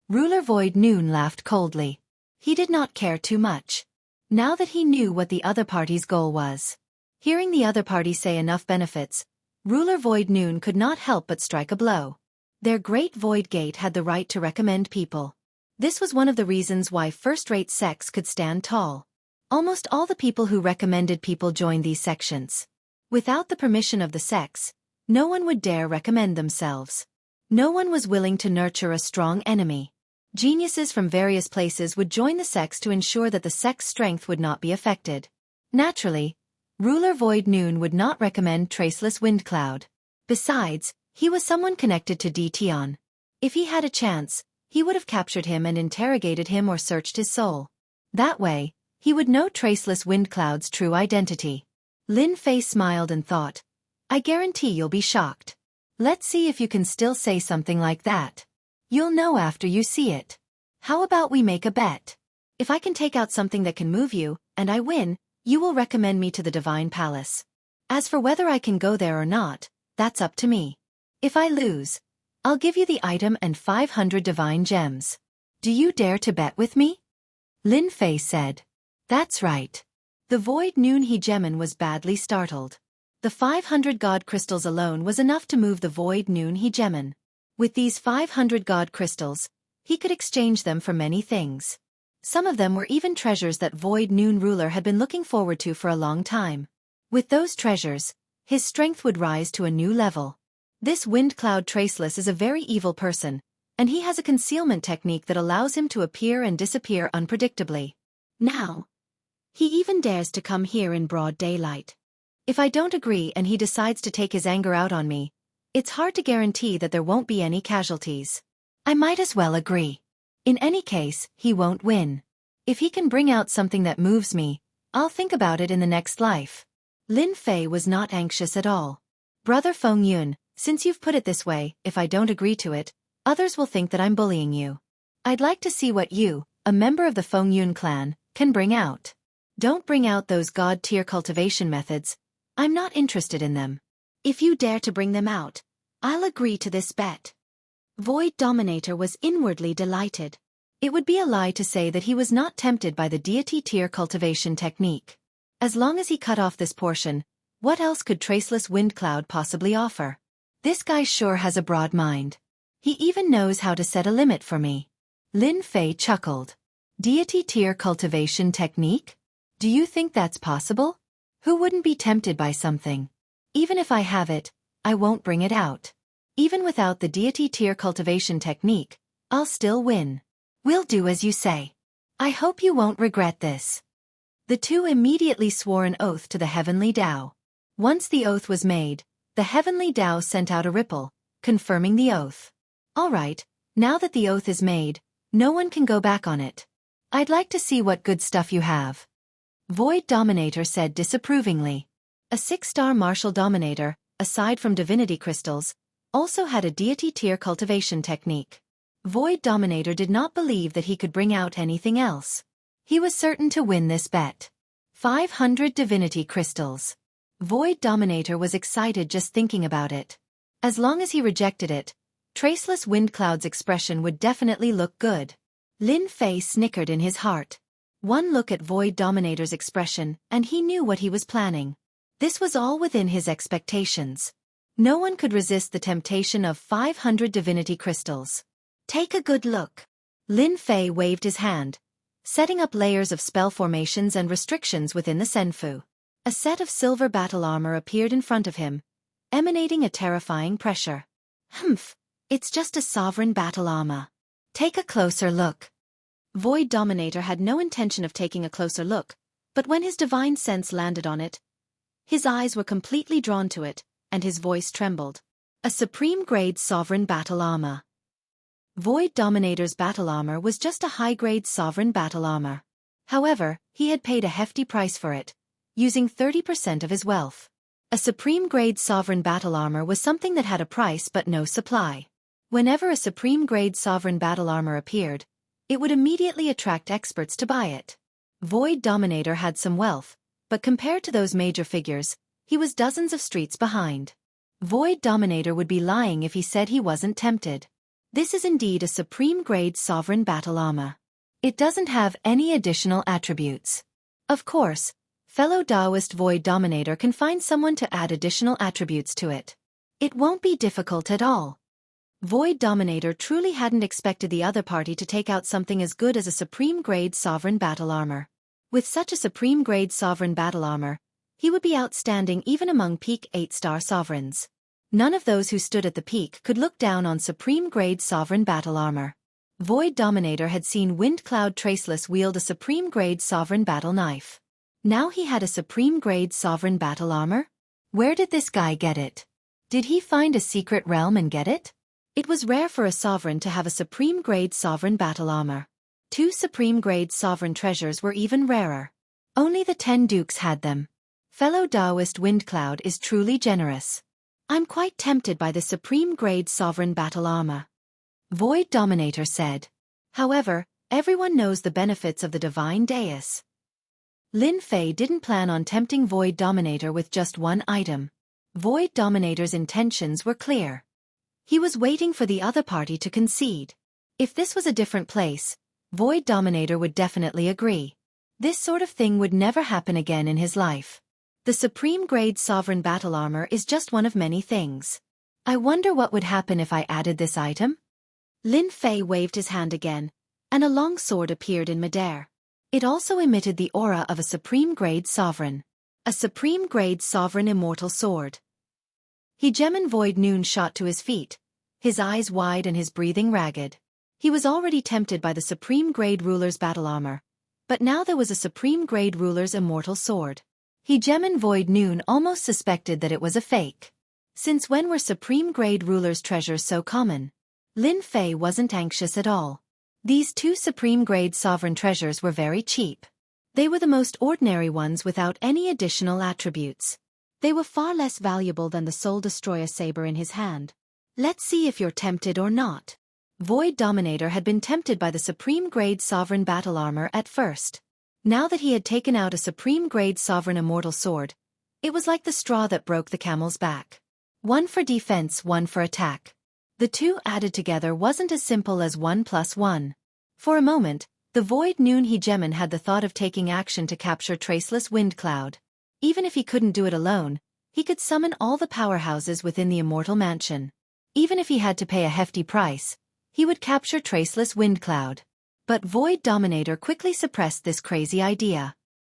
Ruler Void Noon laughed coldly. He did not care too much. Now that he knew what the other party's goal was. Hearing the other party say enough benefits, Ruler Void Noon could not help but strike a blow. Their Great Void Gate had the right to recommend people. This was one of the reasons why first-rate sects could stand tall. Almost all the people who recommended people joined these sections. Without the permission of the sects, no one would dare recommend themselves. No one was willing to nurture a strong enemy. Geniuses from various places would join the sects to ensure that the sect's strength would not be affected. Naturally, Ruler Void Noon would not recommend Traceless Wind Cloud. Besides, he was someone connected to Dtion. If he had a chance, he would have captured him and interrogated him or searched his soul. That way, he would know Traceless Wind Cloud's true identity. Lin Fei smiled and thought, I guarantee you'll be shocked. Let's see if you can still say something like that. You'll know after you see it. How about we make a bet? If I can take out something that can move you, and I win, you will recommend me to the Divine Palace. As for whether I can go there or not, that's up to me. If I lose, I'll give you the item and 500 divine gems. Do you dare to bet with me? Lin Fei said. That's right. The Void Noon Hegemon was badly startled. The 500 god crystals alone was enough to move the Void Noon Hegemon. With these 500 god crystals, he could exchange them for many things. Some of them were even treasures that Void Noon ruler had been looking forward to for a long time. With those treasures, his strength would rise to a new level. This Wind Cloud Traceless is a very evil person, and he has a concealment technique that allows him to appear and disappear unpredictably. Now, he even dares to come here in broad daylight. If I don't agree and he decides to take his anger out on me, it's hard to guarantee that there won't be any casualties. I might as well agree. In any case, he won't win. If he can bring out something that moves me, I'll think about it in the next life. Lin Fei was not anxious at all. Brother Feng Yun, since you've put it this way, if I don't agree to it, others will think that I'm bullying you. I'd like to see what you, a member of the Feng Yun clan, can bring out. Don't bring out those god-tier cultivation methods. I'm not interested in them. If you dare to bring them out, I'll agree to this bet. Void Dominator was inwardly delighted. It would be a lie to say that he was not tempted by the deity tier cultivation technique. As long as he cut off this portion, what else could Traceless Wind Cloud possibly offer? This guy sure has a broad mind. He even knows how to set a limit for me. Lin Fei chuckled. Deity tier cultivation technique? Do you think that's possible? Who wouldn't be tempted by something? Even if I have it, I won't bring it out. Even without the deity tier cultivation technique, I'll still win. We'll do as you say. I hope you won't regret this. The two immediately swore an oath to the Heavenly Tao. Once the oath was made, the Heavenly Tao sent out a ripple, confirming the oath. All right, now that the oath is made, no one can go back on it. I'd like to see what good stuff you have. Void Dominator said disapprovingly. A 6-star martial dominator, aside from divinity crystals, also had a deity tier cultivation technique. Void Dominator did not believe that he could bring out anything else. He was certain to win this bet. 500 divinity crystals. Void Dominator was excited just thinking about it. As long as he rejected it, Traceless Wind Cloud's expression would definitely look good. Lin Fei snickered in his heart. One look at Void Dominator's expression, and he knew what he was planning. This was all within his expectations. No one could resist the temptation of 500 divinity crystals. Take a good look. Lin Fei waved his hand, setting up layers of spell formations and restrictions within the Senfu. A set of silver battle armor appeared in front of him, emanating a terrifying pressure. Humph, it's just a sovereign battle armor. Take a closer look. Void Dominator had no intention of taking a closer look, but when his divine sense landed on it, his eyes were completely drawn to it, and his voice trembled. A supreme-grade sovereign battle armor. Void Dominator's battle armor was just a high-grade sovereign battle armor. However, he had paid a hefty price for it, using 30% of his wealth. A supreme-grade sovereign battle armor was something that had a price but no supply. Whenever a supreme-grade sovereign battle armor appeared, it would immediately attract experts to buy it. Void Dominator had some wealth, but compared to those major figures, he was dozens of streets behind. Void Dominator would be lying if he said he wasn't tempted. This is indeed a supreme-grade sovereign battle armor. It doesn't have any additional attributes. Of course, fellow Taoist Void Dominator can find someone to add additional attributes to it. It won't be difficult at all. Void Dominator truly hadn't expected the other party to take out something as good as a supreme-grade sovereign battle armor. With such a supreme-grade sovereign battle armor, he would be outstanding even among peak 8-star sovereigns. None of those who stood at the peak could look down on supreme-grade sovereign battle armor. Void Dominator had seen Windcloud Traceless wield a supreme-grade sovereign battle knife. Now he had a supreme-grade sovereign battle armor? Where did this guy get it? Did he find a secret realm and get it? It was rare for a sovereign to have a supreme-grade sovereign battle armor. 2 supreme-grade sovereign treasures were even rarer. Only the 10 dukes had them. Fellow Taoist Windcloud is truly generous. I'm quite tempted by the supreme-grade sovereign battle armor. Void Dominator said. However, everyone knows the benefits of the divine dais. Lin Fei didn't plan on tempting Void Dominator with just one item. Void Dominator's intentions were clear. He was waiting for the other party to concede. If this was a different place, Void Dominator would definitely agree. This sort of thing would never happen again in his life. The supreme-grade sovereign battle armor is just one of many things. I wonder what would happen if I added this item? Lin Fei waved his hand again, and a long sword appeared in midair. It also emitted the aura of a supreme-grade sovereign. A supreme-grade sovereign immortal sword. Hegemon Void Noon shot to his feet, his eyes wide and his breathing ragged. He was already tempted by the supreme-grade ruler's battle armor, but now there was a supreme-grade ruler's immortal sword. Hegemon Void Noon almost suspected that it was a fake. Since when were supreme-grade rulers' treasures so common? Lin Fei wasn't anxious at all. These 2 supreme-grade sovereign treasures were very cheap. They were the most ordinary ones without any additional attributes. They were far less valuable than the Soul Destroyer saber in his hand. Let's see if you're tempted or not. Void Dominator had been tempted by the supreme-grade sovereign battle armor at first. Now that he had taken out a supreme-grade sovereign immortal sword, it was like the straw that broke the camel's back. 1 for defense, 1 for attack. The 2 added together wasn't as simple as 1 + 1. For a moment, the Void Noon Hegemon had the thought of taking action to capture Traceless Windcloud. Even if he couldn't do it alone, he could summon all the powerhouses within the Immortal Mansion. Even if he had to pay a hefty price, he would capture Traceless Windcloud. But Void Dominator quickly suppressed this crazy idea.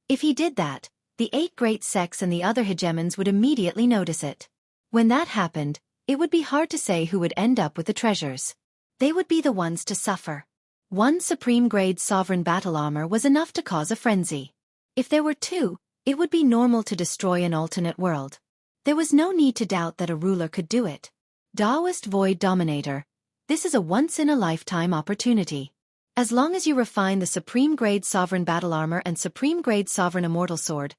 If he did that, the 8 great sects and the other hegemons would immediately notice it. When that happened, it would be hard to say who would end up with the treasures. They would be the ones to suffer. 1 supreme-grade sovereign battle armor was enough to cause a frenzy. If there were 2, it would be normal to destroy an alternate world. There was no need to doubt that a ruler could do it. Taoist Void Dominator, this is a once-in-a-lifetime opportunity. As long as you refine the supreme-grade sovereign battle armor and supreme-grade sovereign immortal sword,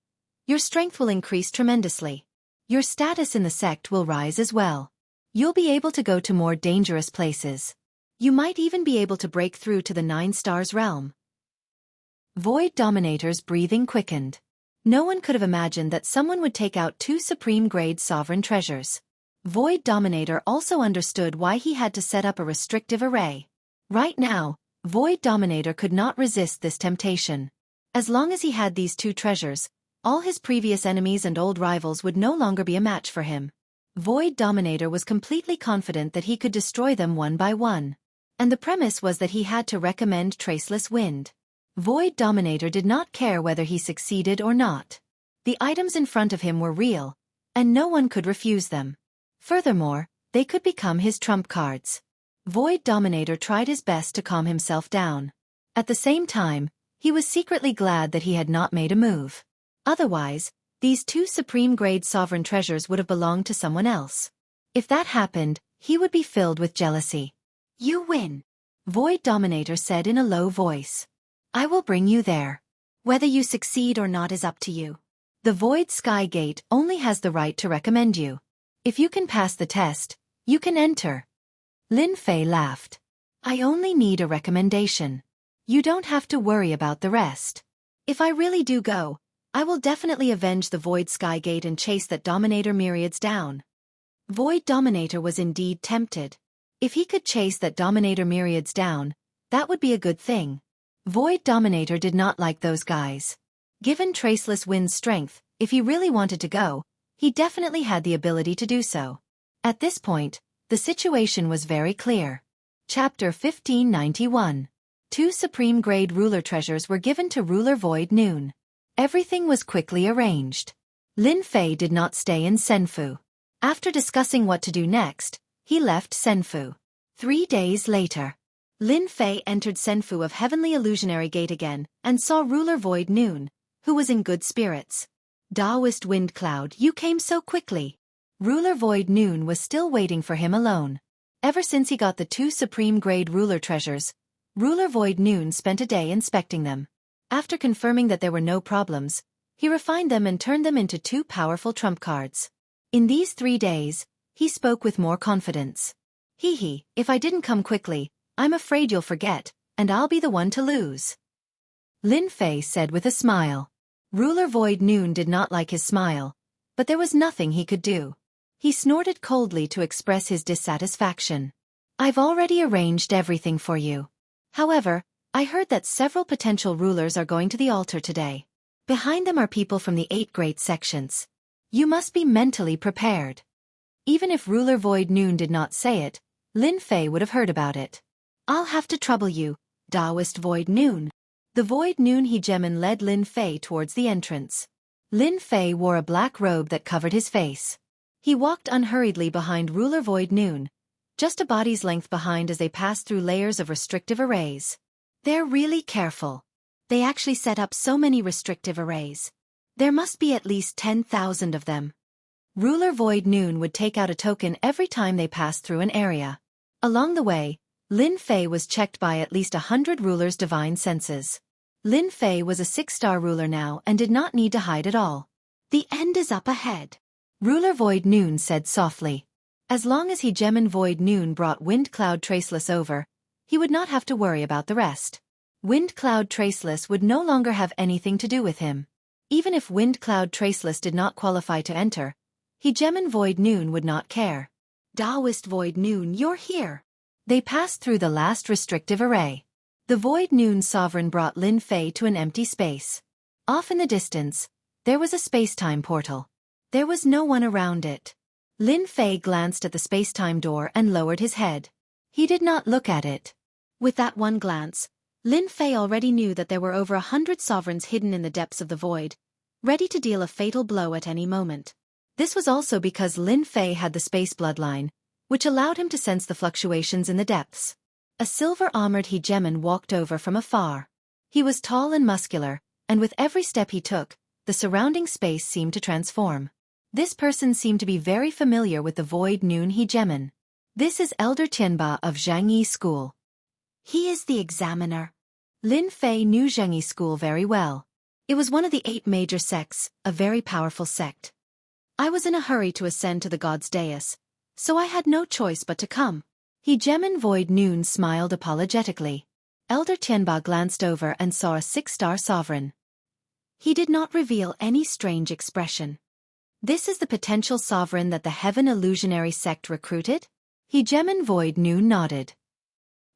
your strength will increase tremendously. Your status in the sect will rise as well. You'll be able to go to more dangerous places. You might even be able to break through to the 9 stars realm. Void Dominator's breathing quickened. No one could have imagined that someone would take out 2 supreme-grade sovereign treasures. Void Dominator also understood why he had to set up a restrictive array. Right now, Void Dominator could not resist this temptation. As long as he had these 2 treasures, all his previous enemies and old rivals would no longer be a match for him. Void Dominator was completely confident that he could destroy them one by one. And the premise was that he had to recommend Traceless Wind. Void Dominator did not care whether he succeeded or not. The items in front of him were real, and no one could refuse them. Furthermore, they could become his trump cards. Void Dominator tried his best to calm himself down. At the same time, he was secretly glad that he had not made a move. Otherwise, these two supreme-grade sovereign treasures would have belonged to someone else. If that happened, he would be filled with jealousy. "You win," Void Dominator said in a low voice. "I will bring you there. Whether you succeed or not is up to you. The Void Sky Gate only has the right to recommend you. If you can pass the test, you can enter." Lin Fei laughed. "I only need a recommendation. You don't have to worry about the rest. If I really do go, I will definitely avenge the Void Sky Gate and chase that Dominator myriads down." Void Dominator was indeed tempted. If he could chase that Dominator myriads down, that would be a good thing. Void Dominator did not like those guys. Given Traceless Wind's strength, if he really wanted to go, he definitely had the ability to do so. At this point, the situation was very clear. Chapter 1591. Two supreme-grade ruler treasures were given to Ruler Void Noon. Everything was quickly arranged. Lin Fei did not stay in Senfu. After discussing what to do next, he left Senfu. 3 days later, Lin Fei entered Senfu of Heavenly Illusionary Gate again and saw Ruler Void Noon, who was in good spirits. "Taoist Wind Cloud, you came so quickly." Ruler Void Noon was still waiting for him alone. Ever since he got the two supreme-grade ruler treasures, Ruler Void Noon spent a day inspecting them. After confirming that there were no problems, he refined them and turned them into two powerful trump cards. In these 3 days, he spoke with more confidence. "Hee, if I didn't come quickly, I'm afraid you'll forget, and I'll be the one to lose," Lin Fei said with a smile. Ruler Void Noon did not like his smile, but there was nothing he could do. He snorted coldly to express his dissatisfaction. "I've already arranged everything for you. However, I heard that several potential rulers are going to the altar today. Behind them are people from the 8 great sections. You must be mentally prepared." Even if Ruler Void Noon did not say it, Lin Fei would have heard about it. "I'll have to trouble you, Taoist Void Noon." The Void Noon Hegemon led Lin Fei towards the entrance. Lin Fei wore a black robe that covered his face. He walked unhurriedly behind Ruler Void Noon, just a body's length behind as they passed through layers of restrictive arrays. They're really careful. They actually set up so many restrictive arrays. There must be at least 10,000 of them. Ruler Void Noon would take out a token every time they passed through an area. Along the way, Lin Fei was checked by at least 100 rulers' divine senses. Lin Fei was a 6-star ruler now and did not need to hide at all. "The end is up ahead," Ruler Void Noon said softly. As long as Hegemon Void Noon brought Wind Cloud Traceless over, he would not have to worry about the rest. Wind Cloud Traceless would no longer have anything to do with him. Even if Wind Cloud Traceless did not qualify to enter, Hegemon Void Noon would not care. "Taoist Void Noon, you're here." They passed through the last restrictive array. The Void Noon Sovereign brought Lin Fei to an empty space. Off in the distance, there was a space-time portal. There was no one around it. Lin Fei glanced at the space-time door and lowered his head. He did not look at it. With that one glance, Lin Fei already knew that there were over 100 sovereigns hidden in the depths of the void, ready to deal a fatal blow at any moment. This was also because Lin Fei had the space bloodline, which allowed him to sense the fluctuations in the depths. A silver-armored hegemon walked over from afar. He was tall and muscular, and with every step he took, the surrounding space seemed to transform. This person seemed to be very familiar with the Void Noon Hegemon. "This is Elder Tianba of Jianghu School." "He is the examiner." Lin Fei knew Jianghu School very well. It was one of the 8 major sects, a very powerful sect. "I was in a hurry to ascend to the god's dais, so I had no choice but to come." Hegemon Void Noon smiled apologetically. Elder Tianba glanced over and saw a 6-star sovereign. He did not reveal any strange expression. "This is the potential sovereign that the Heaven Illusionary sect recruited?" Hegemon Void Noon nodded.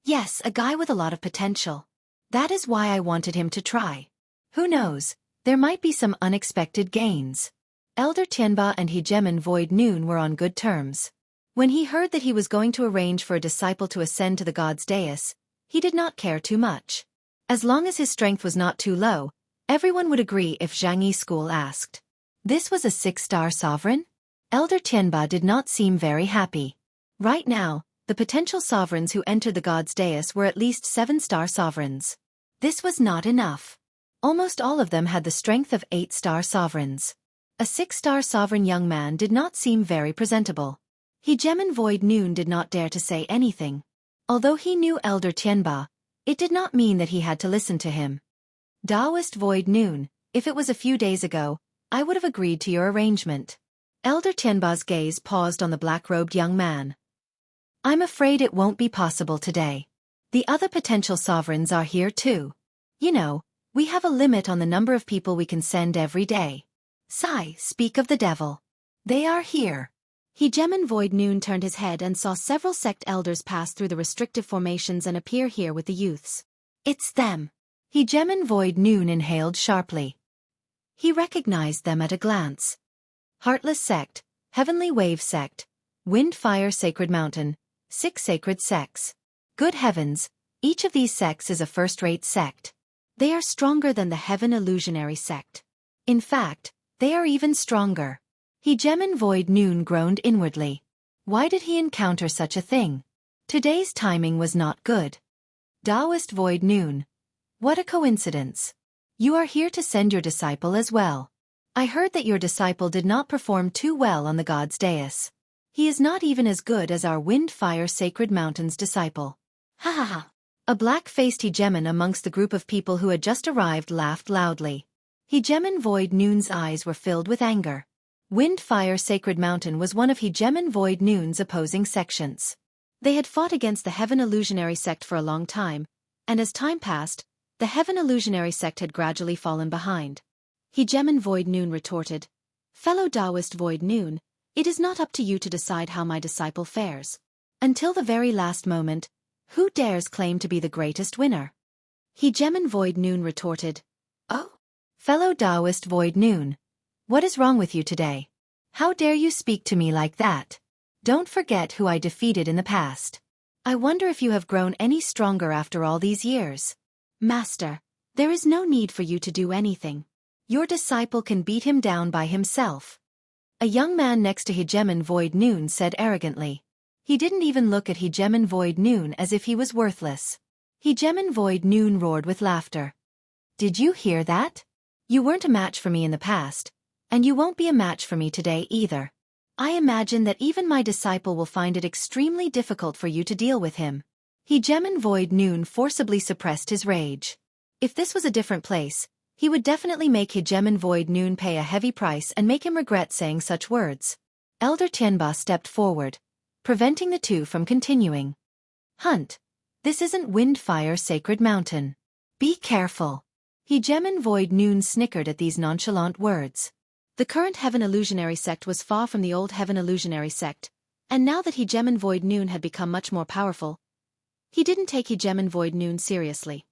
"Yes, a guy with a lot of potential. That is why I wanted him to try. Who knows, there might be some unexpected gains." Elder Tianba and Hegemon Void Noon were on good terms. When he heard that he was going to arrange for a disciple to ascend to the god's dais, he did not care too much. As long as his strength was not too low, everyone would agree if Jianghu school asked. This was a 6-star sovereign? Elder Tianba did not seem very happy. Right now, the potential sovereigns who entered the god's dais were at least 7-star sovereigns. This was not enough. Almost all of them had the strength of 8-star sovereigns. A 6-star sovereign young man did not seem very presentable. Hegemon Void Noon did not dare to say anything. Although he knew Elder Tianba, it did not mean that he had to listen to him. Taoist Void Noon, if it was a few days ago, I would have agreed to your arrangement. Elder Tianba's gaze paused on the black-robed young man. I'm afraid it won't be possible today. The other potential sovereigns are here too. You know, we have a limit on the number of people we can send every day. Sigh, speak of the devil. They are here. Hegemon Void Noon turned his head and saw several sect elders pass through the restrictive formations and appear here with the youths. It's them. Hegemon Void Noon inhaled sharply. He recognized them at a glance. Heartless Sect, Heavenly Wave Sect, Wind Fire Sacred Mountain, 6 sacred sects. Good heavens, each of these sects is a first-rate sect. They are stronger than the Heaven Illusionary Sect. In fact, they are even stronger. Hegemon Void Noon groaned inwardly. Why did he encounter such a thing? Today's timing was not good. Taoist Void Noon. What a coincidence. You are here to send your disciple as well. I heard that your disciple did not perform too well on the god's dais. He is not even as good as our Wind Fire Sacred Mountain's disciple. Ha ha ha. A black-faced Hegemon amongst the group of people who had just arrived laughed loudly. Hegemon Void Noon's eyes were filled with anger. Wind Fire Sacred Mountain was one of Hegemon Void Noon's opposing sections. They had fought against the Heaven Illusionary Sect for a long time, and as time passed, the Heaven Illusionary Sect had gradually fallen behind. Hegemon Void Noon retorted, Fellow Taoist Void Noon, it is not up to you to decide how my disciple fares. Until the very last moment, who dares claim to be the greatest winner? Hegemon Void Noon retorted, Oh, fellow Taoist Void Noon, what is wrong with you today? How dare you speak to me like that? Don't forget who I defeated in the past. I wonder if you have grown any stronger after all these years. Master, there is no need for you to do anything. Your disciple can beat him down by himself. A young man next to Hegemon Void Noon said arrogantly. He didn't even look at Hegemon Void Noon as if he was worthless. Hegemon Void Noon roared with laughter. Did you hear that? You weren't a match for me in the past, and you won't be a match for me today either. I imagine that even my disciple will find it extremely difficult for you to deal with him. Hegemon Void Noon forcibly suppressed his rage. If this was a different place, he would definitely make Hegemon Void Noon pay a heavy price and make him regret saying such words. Elder Tianba stepped forward, preventing the two from continuing. Hunt, this isn't Wind Fire Sacred Mountain. Be careful. Hegemon Void Noon snickered at these nonchalant words. The current Heaven Illusionary Sect was far from the old Heaven Illusionary Sect, and now that Hegemon Void Noon had become much more powerful, he didn't take Hegemon Void Noon seriously.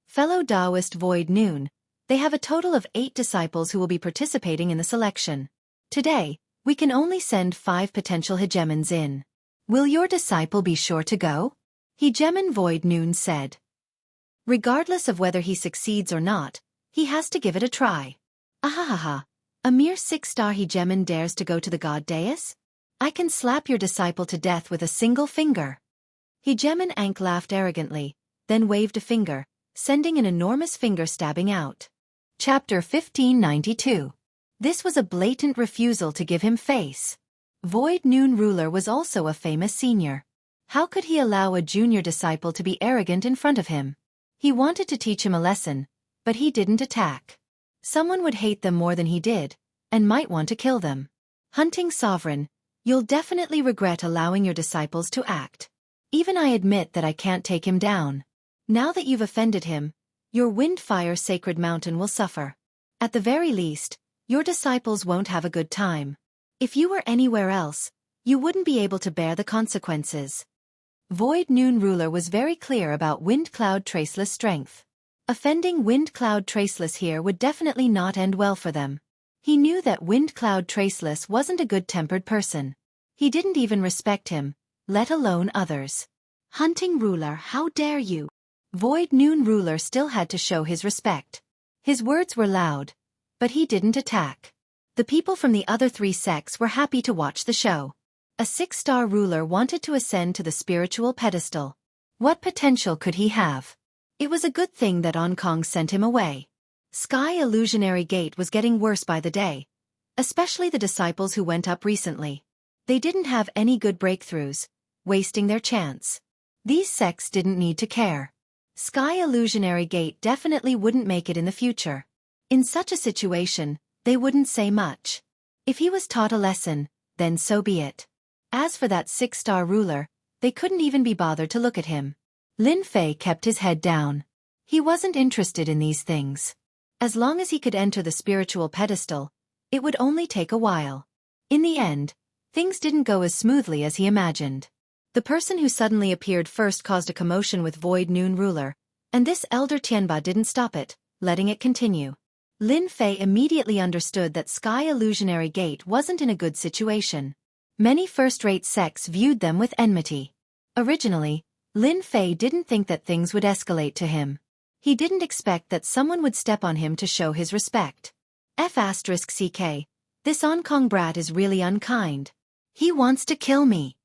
Fellow Taoist Void Noon, they have a total of 8 disciples who will be participating in the selection. Today, we can only send 5 potential Hegemons in. Will your disciple be sure to go? Hegemon Void Noon said. Regardless of whether he succeeds or not, he has to give it a try. Ahahaha, a mere 6-star Hegemon dares to go to the god dais? I can slap your disciple to death with a single finger. Hegemon Ankh laughed arrogantly, then waved a finger, sending an enormous finger stabbing out. Chapter 1592. This was a blatant refusal to give him face. Void Noon Ruler was also a famous senior. How could he allow a junior disciple to be arrogant in front of him? He wanted to teach him a lesson, but he didn't attack. Someone would hate them more than he did, and might want to kill them. Hunting Sovereign, you'll definitely regret allowing your disciples to act. Even I admit that I can't take him down. Now that you've offended him, your Wind Fire Sacred Mountain will suffer. At the very least, your disciples won't have a good time. If you were anywhere else, you wouldn't be able to bear the consequences. Void Noon Ruler was very clear about Wind Cloud Traceless strength. Offending Wind Cloud Traceless here would definitely not end well for them. He knew that Wind Cloud Traceless wasn't a good-tempered person. He didn't even respect him, let alone others. Hunting Ruler, how dare you? Void Noon Ruler still had to show his respect. His words were loud, but he didn't attack. The people from the other 3 sects were happy to watch the show. A 6-star ruler wanted to ascend to the spiritual pedestal. What potential could he have? It was a good thing that Kong sent him away. Sky Illusionary Gate was getting worse by the day, especially the disciples who went up recently. They didn't have any good breakthroughs, wasting their chance. These sects didn't need to care. Sky Illusionary Gate definitely wouldn't make it in the future. In such a situation, they wouldn't say much. If he was taught a lesson, then so be it. As for that 6-star ruler, they couldn't even be bothered to look at him. Lin Fei kept his head down. He wasn't interested in these things. As long as he could enter the spiritual pedestal, it would only take a while. In the end, things didn't go as smoothly as he imagined. The person who suddenly appeared first caused a commotion with Void Noon Ruler, and this Elder Tianba didn't stop it, letting it continue. Lin Fei immediately understood that Sky Illusionary Gate wasn't in a good situation. Many first-rate sects viewed them with enmity. Originally, Lin Fei didn't think that things would escalate to him. He didn't expect that someone would step on him to show his respect. F***ck, this Kong brat is really unkind. He wants to kill me.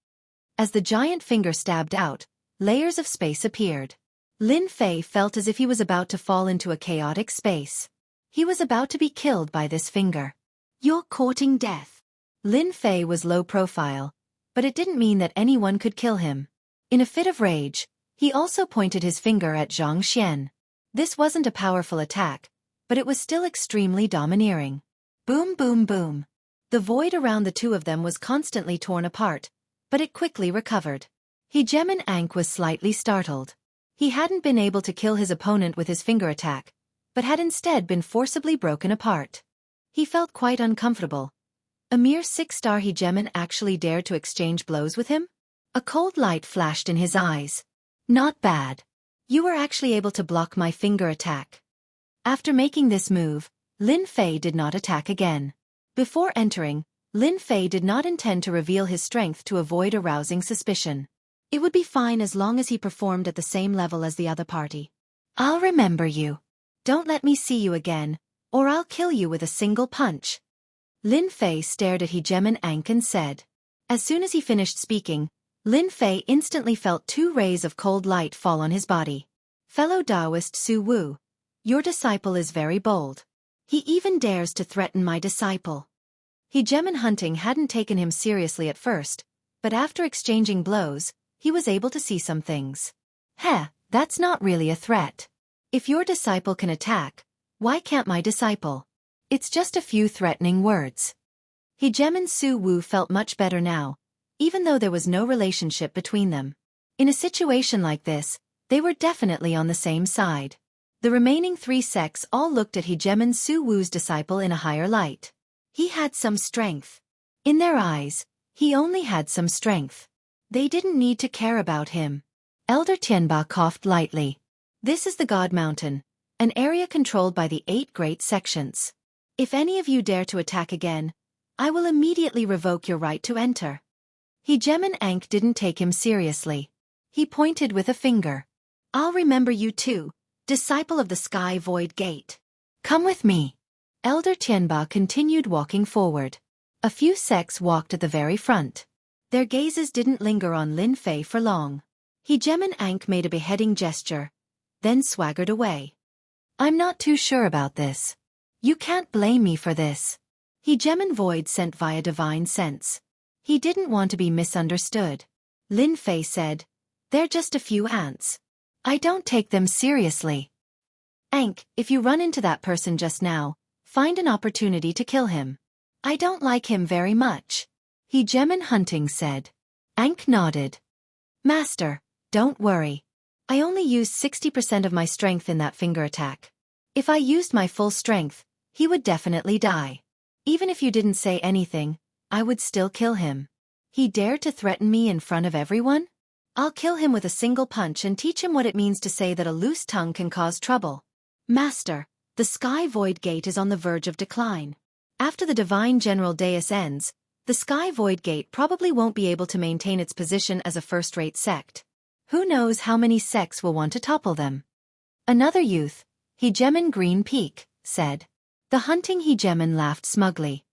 As the giant finger stabbed out, layers of space appeared. Lin Fei felt as if he was about to fall into a chaotic space. He was about to be killed by this finger. You're courting death. Lin Fei was low profile, but it didn't mean that anyone could kill him. In a fit of rage, he also pointed his finger at Xianxia. This wasn't a powerful attack, but it was still extremely domineering. Boom boom boom. The void around the two of them was constantly torn apart, but it quickly recovered. Hegeman Ankh was slightly startled. He hadn't been able to kill his opponent with his finger attack, but had instead been forcibly broken apart. He felt quite uncomfortable. A mere 6-star Hegeman actually dared to exchange blows with him? A cold light flashed in his eyes. Not bad. You were actually able to block my finger attack. After making this move, Lin Fei did not attack again. Before entering, Lin Fei did not intend to reveal his strength to avoid arousing suspicion. It would be fine as long as he performed at the same level as the other party. I'll remember you. Don't let me see you again, or I'll kill you with a single punch. Lin Fei stared at Hegeman Ankh and said. As soon as he finished speaking, Lin Fei instantly felt 2 rays of cold light fall on his body. Fellow Taoist Su Wu, your disciple is very bold. He even dares to threaten my disciple. Hegeman Hunting hadn't taken him seriously at first, but after exchanging blows, he was able to see some things. That's not really a threat. If your disciple can attack, why can't my disciple? It's just a few threatening words. Hegeman Su Wu felt much better now, even though there was no relationship between them. In a situation like this, they were definitely on the same side. The remaining 3 sects all looked at Hegeman Su Wu's disciple in a higher light. He had some strength. In their eyes, he only had some strength. They didn't need to care about him. Elder Tianba coughed lightly. This is the God Mountain, an area controlled by the 8 great sections. If any of you dare to attack again, I will immediately revoke your right to enter. Hegeman Ankh didn't take him seriously. He pointed with a finger. I'll remember you too, disciple of the Sky Void Gate. Come with me. Elder Tianba continued walking forward. A few sects walked at the very front. Their gazes didn't linger on Lin Fei for long. Hegeman Ankh made a beheading gesture, then swaggered away. I'm not too sure about this. You can't blame me for this. Hegeman Void sent via divine sense. He didn't want to be misunderstood. Lin Fei said, they're just a few ants. I don't take them seriously. Ankh, if you run into that person just now, find an opportunity to kill him. I don't like him very much. Hegeman Hunting said. Ankh nodded. Master, don't worry. I only used 60% of my strength in that finger attack. If I used my full strength, he would definitely die. Even if you didn't say anything, I would still kill him. He dared to threaten me in front of everyone? I'll kill him with a single punch and teach him what it means to say that a loose tongue can cause trouble. Master, the Sky Void Gate is on the verge of decline. After the Divine General Dais ends, the Sky Void Gate probably won't be able to maintain its position as a first-rate sect. Who knows how many sects will want to topple them? Another youth, Hegemon Green Peak, said. The hunting Hegemon laughed smugly.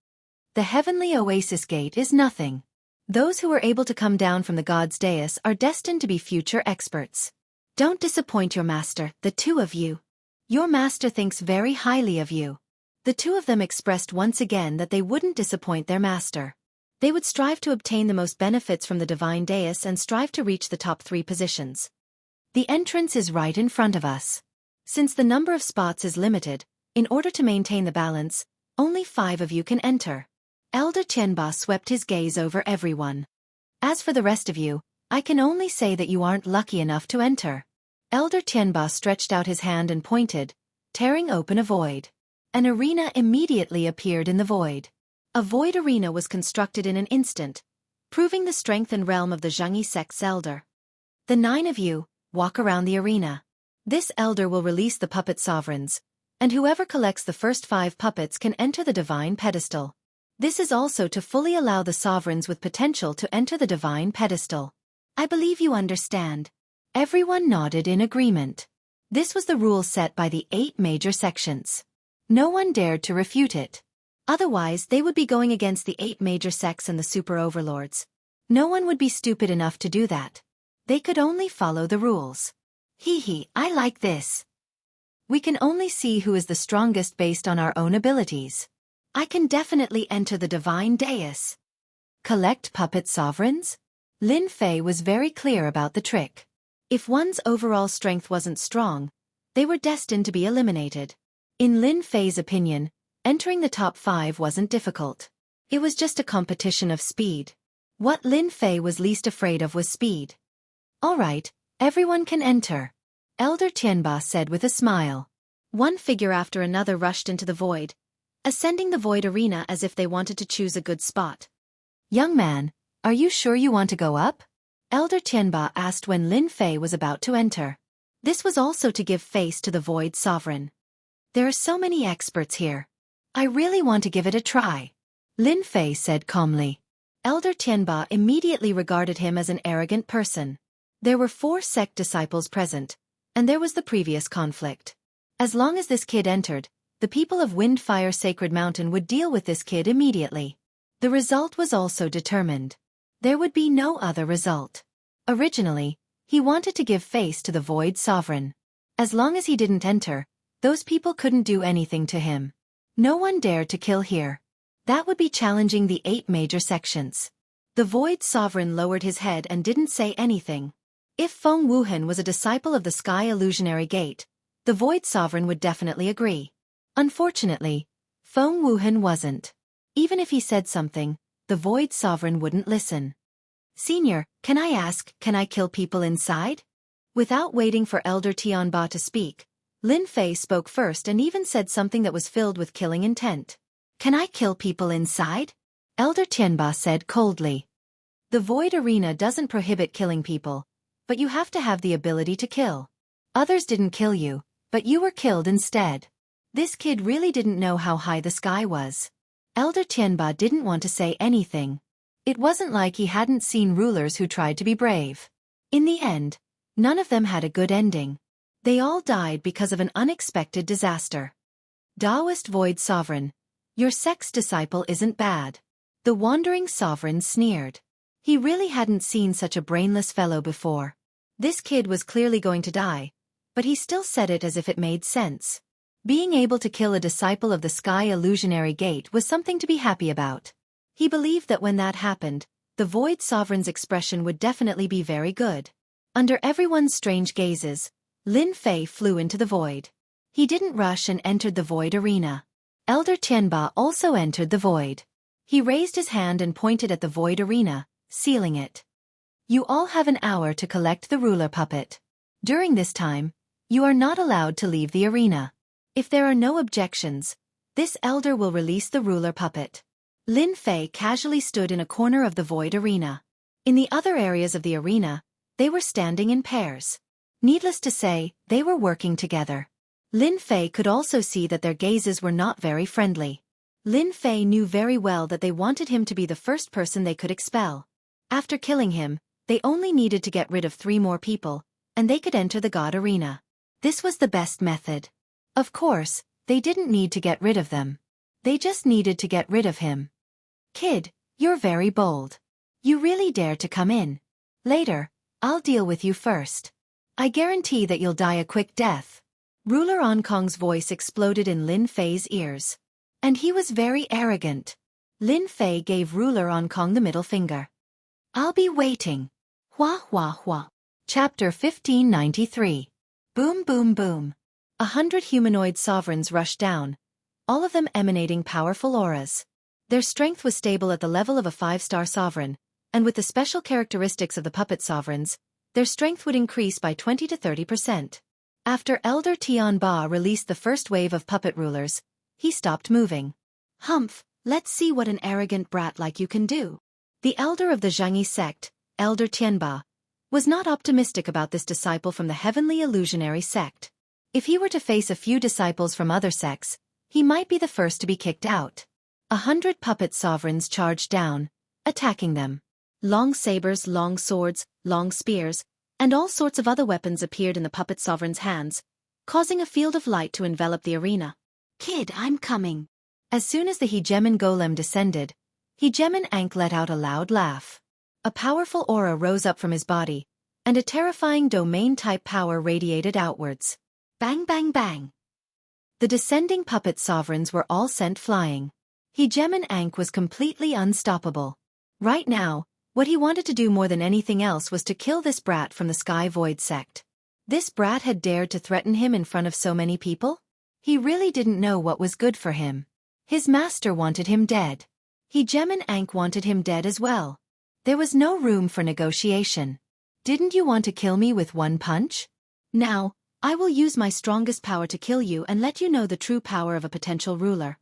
The Heavenly Oasis Gate is nothing. Those who were able to come down from the God's dais are destined to be future experts. Don't disappoint your master, the two of you. Your master thinks very highly of you. The two of them expressed once again that they wouldn't disappoint their master. They would strive to obtain the most benefits from the divine dais and strive to reach the top 3 positions. The entrance is right in front of us. Since the number of spots is limited, in order to maintain the balance, only 5 of you can enter. Elder Tianba swept his gaze over everyone. As for the rest of you, I can only say that you aren't lucky enough to enter. Elder Tianba stretched out his hand and pointed, tearing open a void. An arena immediately appeared in the void. A void arena was constructed in an instant, proving the strength and realm of the Jianghu sect's elder. The 9 of you, walk around the arena. This elder will release the puppet sovereigns, and whoever collects the first 5 puppets can enter the divine pedestal. This is also to fully allow the sovereigns with potential to enter the divine pedestal. I believe you understand. Everyone nodded in agreement. This was the rule set by the 8 major sections. No one dared to refute it. Otherwise, they would be going against the 8 major sects and the super overlords. No one would be stupid enough to do that. They could only follow the rules. I like this. We can only see who is the strongest based on our own abilities. I can definitely enter the divine dais. Collect puppet sovereigns? Lin Fei was very clear about the trick. If one's overall strength wasn't strong, they were destined to be eliminated. In Lin Fei's opinion, entering the top 5 wasn't difficult. It was just a competition of speed. What Lin Fei was least afraid of was speed. All right, everyone can enter, Elder Tianba said with a smile. One figure after another rushed into the void, ascending the void arena as if they wanted to choose a good spot. Young man, are you sure you want to go up? Elder Tianba asked when Lin Fei was about to enter. This was also to give face to the void sovereign. There are so many experts here. I really want to give it a try, Lin Fei said calmly. Elder Tianba immediately regarded him as an arrogant person. There were 4 sect disciples present, and there was the previous conflict. As long as this kid entered, the people of Windfire Sacred Mountain would deal with this kid immediately. The result was also determined. There would be no other result. Originally, he wanted to give face to the Void Sovereign. As long as he didn't enter, those people couldn't do anything to him. No one dared to kill here. That would be challenging the 8 major sections. The Void Sovereign lowered his head and didn't say anything. If Feng Wuhan was a disciple of the Sky Illusionary Gate, the Void Sovereign would definitely agree. Unfortunately, Feng Wuhan wasn't. Even if he said something, the Void Sovereign wouldn't listen. Senior, can I ask, can I kill people inside? Without waiting for Elder Tianba to speak, Lin Fei spoke first and even said something that was filled with killing intent. Can I kill people inside? Elder Tianba said coldly. The Void Arena doesn't prohibit killing people, but you have to have the ability to kill. Others didn't kill you, but you were killed instead. This kid really didn't know how high the sky was. Elder Tianba didn't want to say anything. It wasn't like he hadn't seen rulers who tried to be brave. In the end, none of them had a good ending. They all died because of an unexpected disaster. Taoist Void Sovereign, your sect's disciple isn't bad. The Wandering Sovereign sneered. He really hadn't seen such a brainless fellow before. This kid was clearly going to die, but he still said it as if it made sense. Being able to kill a disciple of the Sky Illusionary Gate was something to be happy about. He believed that when that happened, the Void Sovereign's expression would definitely be very good. Under everyone's strange gazes, Lin Fei flew into the void. He didn't rush and entered the void arena. Elder Tianba also entered the void. He raised his hand and pointed at the void arena, sealing it. You all have an hour to collect the ruler puppet. During this time, you are not allowed to leave the arena. If there are no objections, this elder will release the ruler puppet. Lin Fei casually stood in a corner of the void arena. In the other areas of the arena, they were standing in pairs. Needless to say, they were working together. Lin Fei could also see that their gazes were not very friendly. Lin Fei knew very well that they wanted him to be the first person they could expel. After killing him, they only needed to get rid of 3 more people, and they could enter the god arena. This was the best method. Of course, they didn't need to get rid of them. They just needed to get rid of him. Kid, you're very bold. You really dare to come in. Later, I'll deal with you first. I guarantee that you'll die a quick death. Ruler Ankong's voice exploded in Lin Fei's ears. And he was very arrogant. Lin Fei gave Ruler Ankong the middle finger. I'll be waiting. Hua hua hua. Chapter 1593. Boom boom boom. 100 humanoid sovereigns rushed down, all of them emanating powerful auras. Their strength was stable at the level of a 5-star sovereign, and with the special characteristics of the puppet sovereigns, their strength would increase by 20 to 30%. After Elder Tian Ba released the first wave of puppet rulers, he stopped moving. Humph, let's see what an arrogant brat like you can do. The elder of the Jianghu sect, Elder Tianba, was not optimistic about this disciple from the heavenly illusionary sect. If he were to face a few disciples from other sects, he might be the first to be kicked out. 100 puppet sovereigns charged down, attacking them. Long sabers, long swords, long spears, and all sorts of other weapons appeared in the puppet sovereign's hands, causing a field of light to envelop the arena. Kid, I'm coming. As soon as the Hegemon golem descended, Hegemon Ankh let out a loud laugh. A powerful aura rose up from his body, and a terrifying domain-type power radiated outwards. Bang bang bang. The descending puppet sovereigns were all sent flying. Hegemon Ankh was completely unstoppable. Right now, what he wanted to do more than anything else was to kill this brat from the Sky Void sect. This brat had dared to threaten him in front of so many people? He really didn't know what was good for him. His master wanted him dead. Hegemon Ankh wanted him dead as well. There was no room for negotiation. Didn't you want to kill me with one punch? Now, I will use my strongest power to kill you and let you know the true power of a potential ruler.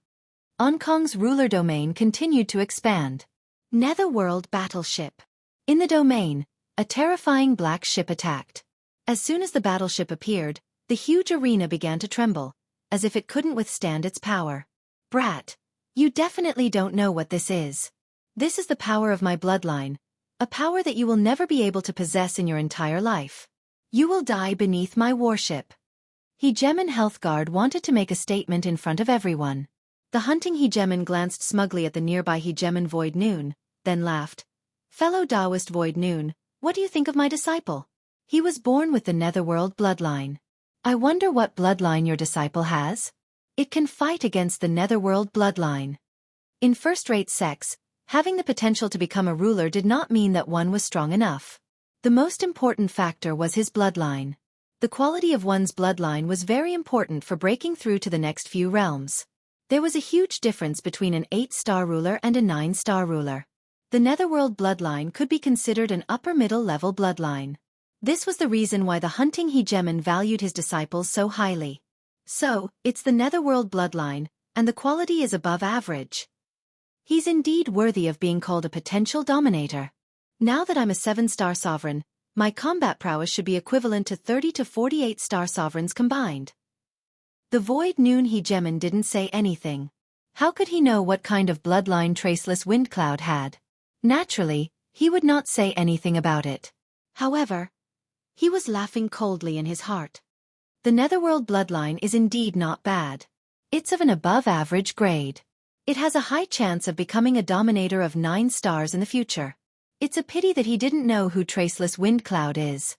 Ankong's ruler domain continued to expand. Netherworld battleship. In the domain, a terrifying black ship attacked. As soon as the battleship appeared, the huge arena began to tremble, as if it couldn't withstand its power. Brat, you definitely don't know what this is. This is the power of my bloodline, a power that you will never be able to possess in your entire life. You will die beneath my warship. Hegemon Healthguard wanted to make a statement in front of everyone. The hunting Hegemon glanced smugly at the nearby Hegemon Void Noon, then laughed. Fellow Taoist Void Noon, what do you think of my disciple? He was born with the Netherworld bloodline. I wonder what bloodline your disciple has? It can fight against the Netherworld bloodline. In first-rate sects, having the potential to become a ruler did not mean that one was strong enough. The most important factor was his bloodline. The quality of one's bloodline was very important for breaking through to the next few realms. There was a huge difference between an 8-star ruler and a 9-star ruler. The Netherworld bloodline could be considered an upper-middle level bloodline. This was the reason why the hunting Hegemon valued his disciples so highly. So, it's the Netherworld bloodline, and the quality is above average. He's indeed worthy of being called a potential dominator. Now that I'm a 7-star sovereign, my combat prowess should be equivalent to 30 to 48-star sovereigns combined. The Void Noon Hegemon didn't say anything. How could he know what kind of bloodline Traceless Windcloud had? Naturally, he would not say anything about it. However, he was laughing coldly in his heart. The Netherworld bloodline is indeed not bad. It's of an above-average grade. It has a high chance of becoming a dominator of 9 stars in the future. It's a pity that he didn't know who Traceless Windcloud is.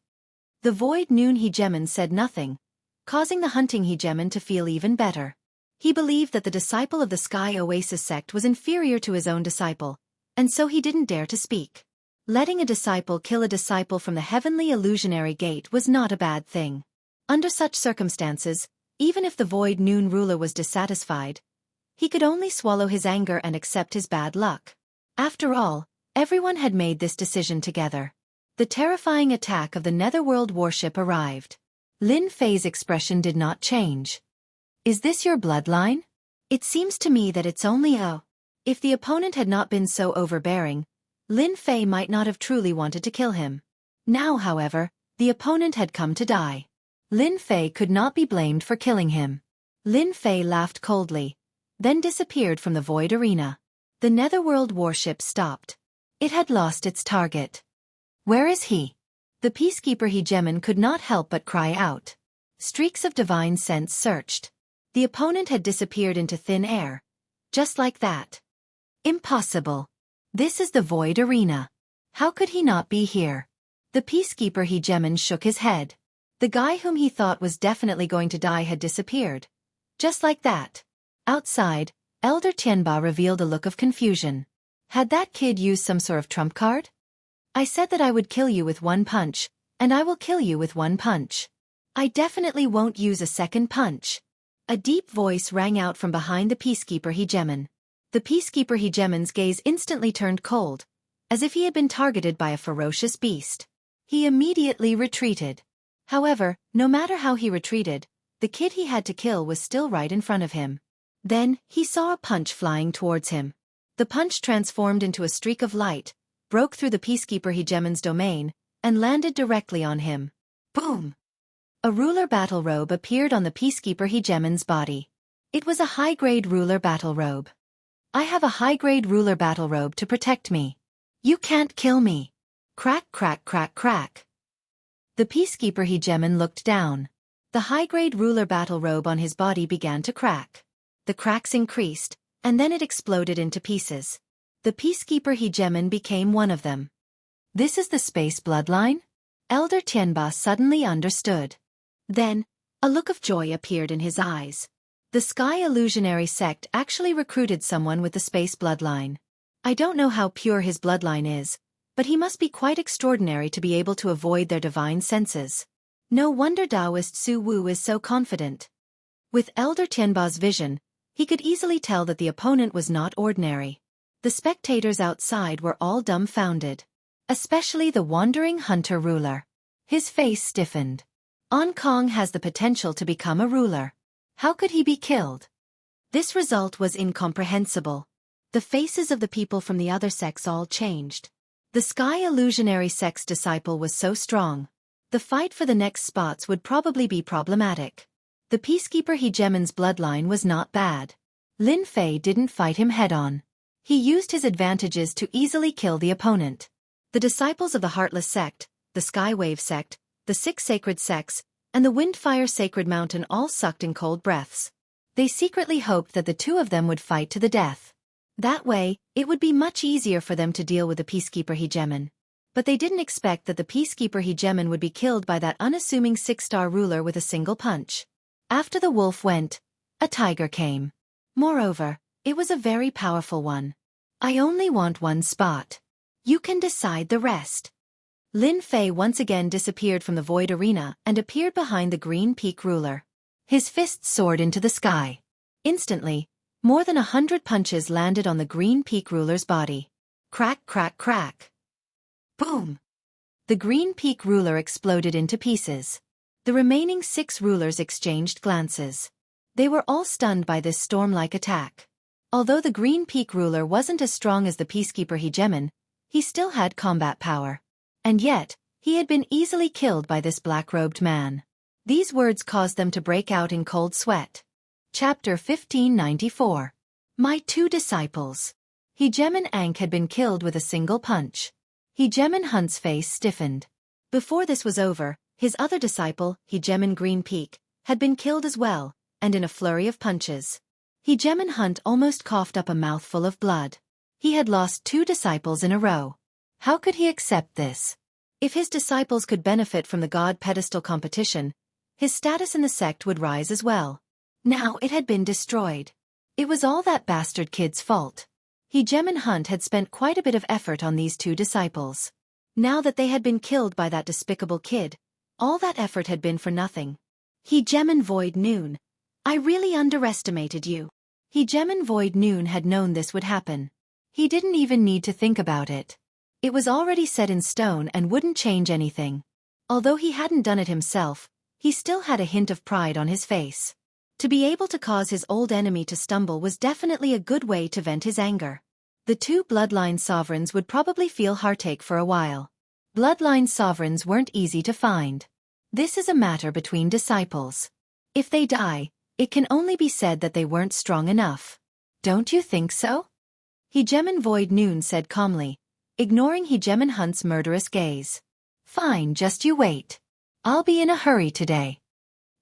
The Void Noon Hegemon said nothing, causing the hunting Hegemon to feel even better. He believed that the disciple of the Sky Oasis sect was inferior to his own disciple, and so he didn't dare to speak. Letting a disciple kill a disciple from the heavenly illusionary gate was not a bad thing. Under such circumstances, even if the Void Noon ruler was dissatisfied, he could only swallow his anger and accept his bad luck. After all, everyone had made this decision together. The terrifying attack of the Netherworld warship arrived. Lin Fei's expression did not change. Is this your bloodline? It seems to me that it's only a... If the opponent had not been so overbearing, Lin Fei might not have truly wanted to kill him. Now, however, the opponent had come to die. Lin Fei could not be blamed for killing him. Lin Fei laughed coldly. then disappeared from the void arena. The Netherworld warship stopped. It had lost its target. Where is he? The peacekeeper Hegemon could not help but cry out. Streaks of divine sense searched. The opponent had disappeared into thin air. Just like that. Impossible. This is the void arena. How could he not be here? The peacekeeper Hegemon shook his head. The guy whom he thought was definitely going to die had disappeared. Just like that. Outside, Elder Tianba revealed a look of confusion. Had that kid used some sort of trump card? I said that I would kill you with one punch, and I will kill you with one punch. I definitely won't use a second punch. A deep voice rang out from behind the peacekeeper Hegemon. The peacekeeper Hegemon's gaze instantly turned cold, as if he had been targeted by a ferocious beast. He immediately retreated. However, no matter how he retreated, the kid he had to kill was still right in front of him. Then, he saw a punch flying towards him. The punch transformed into a streak of light, broke through the peacekeeper Hegemon's domain, and landed directly on him. Boom! A ruler battle robe appeared on the peacekeeper Hegemon's body. It was a high-grade ruler battle robe. I have a high-grade ruler battle robe to protect me. You can't kill me. Crack, crack, crack, crack. The peacekeeper Hegemon looked down. The high-grade ruler battle robe on his body began to crack. The cracks increased, and then it exploded into pieces. The peacekeeper Hegemon became one of them. This is the space bloodline? Elder Tianba suddenly understood. Then, a look of joy appeared in his eyes. The Sky Illusionary sect actually recruited someone with the space bloodline. I don't know how pure his bloodline is, but he must be quite extraordinary to be able to avoid their divine senses. No wonder Taoist Su Wu is so confident. With Elder Tianba's vision, he could easily tell that the opponent was not ordinary. The spectators outside were all dumbfounded. Especially the wandering hunter ruler. His face stiffened. Hong Kong has the potential to become a ruler. How could he be killed? This result was incomprehensible. The faces of the people from the other sects all changed. The Sky Illusionary sect's disciple was so strong. The fight for the next spots would probably be problematic. The peacekeeper Hegemon's bloodline was not bad. Lin Fei didn't fight him head-on. He used his advantages to easily kill the opponent. The disciples of the Heartless sect, the Skywave sect, the Six Sacred sects, and the Windfire Sacred Mountain all sucked in cold breaths. They secretly hoped that the two of them would fight to the death. That way, it would be much easier for them to deal with the peacekeeper Hegemon. But they didn't expect that the peacekeeper Hegemon would be killed by that unassuming six-star ruler with a single punch. After the wolf went, a tiger came. Moreover, it was a very powerful one. I only want one spot. You can decide the rest. Lin Fei once again disappeared from the void arena and appeared behind the Green Peak ruler. His fists soared into the sky. Instantly, more than 100 punches landed on the Green Peak ruler's body. Crack, crack, crack. Boom! The Green Peak ruler exploded into pieces. The remaining 6 rulers exchanged glances. They were all stunned by this storm-like attack. Although the Green Peak ruler wasn't as strong as the peacekeeper Hegemon, he still had combat power. And yet, he had been easily killed by this black-robed man. These words caused them to break out in cold sweat. Chapter 1594. My 2 disciples. Hegemon Ankh had been killed with a single punch. Hegemon Hunt's face stiffened. Before this was over, his other disciple, Hegemon Green Peak, had been killed as well, and in a flurry of punches. Hegemon Hunt almost coughed up a mouthful of blood. He had lost 2 disciples in a row. How could he accept this? If his disciples could benefit from the god pedestal competition, his status in the sect would rise as well. Now it had been destroyed. It was all that bastard kid's fault. Hegemon Hunt had spent quite a bit of effort on these 2 disciples. Now that they had been killed by that despicable kid, all that effort had been for nothing. Hegemon Void Noon. I really underestimated you. Hegemon Void Noon had known this would happen. He didn't even need to think about it. It was already set in stone and wouldn't change anything. Although he hadn't done it himself, he still had a hint of pride on his face. To be able to cause his old enemy to stumble was definitely a good way to vent his anger. The 2 bloodline sovereigns would probably feel heartache for a while. Bloodline sovereigns weren't easy to find. This is a matter between disciples. If they die, it can only be said that they weren't strong enough. Don't you think so? Hegeman Void Noon said calmly, ignoring Hegeman Hunt's murderous gaze. Fine, just you wait. I'll be in a hurry today.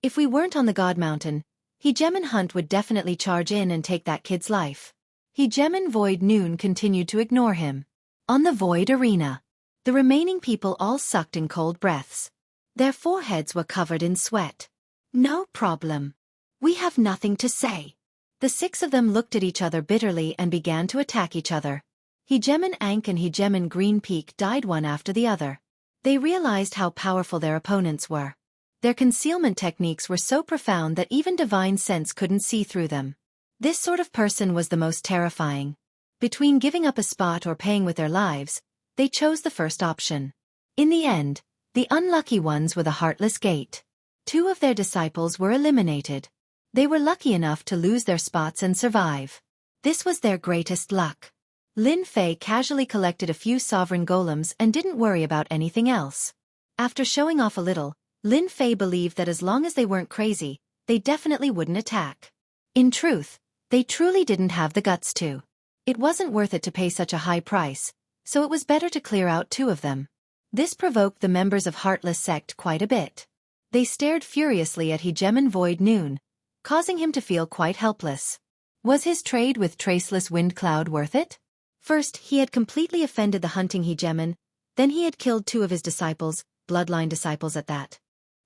If we weren't on the God Mountain, Hegeman Hunt would definitely charge in and take that kid's life. Hegeman Void Noon continued to ignore him. On the Void Arena, the remaining people all sucked in cold breaths. Their foreheads were covered in sweat. No problem. We have nothing to say. The 6 of them looked at each other bitterly and began to attack each other. Hegeman Ankh and Hegeman Green Peak died one after the other. They realized how powerful their opponents were. Their concealment techniques were so profound that even divine sense couldn't see through them. This sort of person was the most terrifying. Between giving up a spot or paying with their lives, they chose the first option. In the end, the unlucky ones were the Heartless Gate. 2 of their disciples were eliminated. They were lucky enough to lose their spots and survive. This was their greatest luck. Lin Fei casually collected a few sovereign golems and didn't worry about anything else. After showing off a little, Lin Fei believed that as long as they weren't crazy, they definitely wouldn't attack. In truth, they truly didn't have the guts to. It wasn't worth it to pay such a high price, so it was better to clear out 2 of them. This provoked the members of Heartless Sect quite a bit. They stared furiously at Hegeman Void Noon, causing him to feel quite helpless. Was his trade with Traceless Wind Cloud worth it? First, he had completely offended the hunting Hegeman, then he had killed 2 of his disciples, bloodline disciples at that.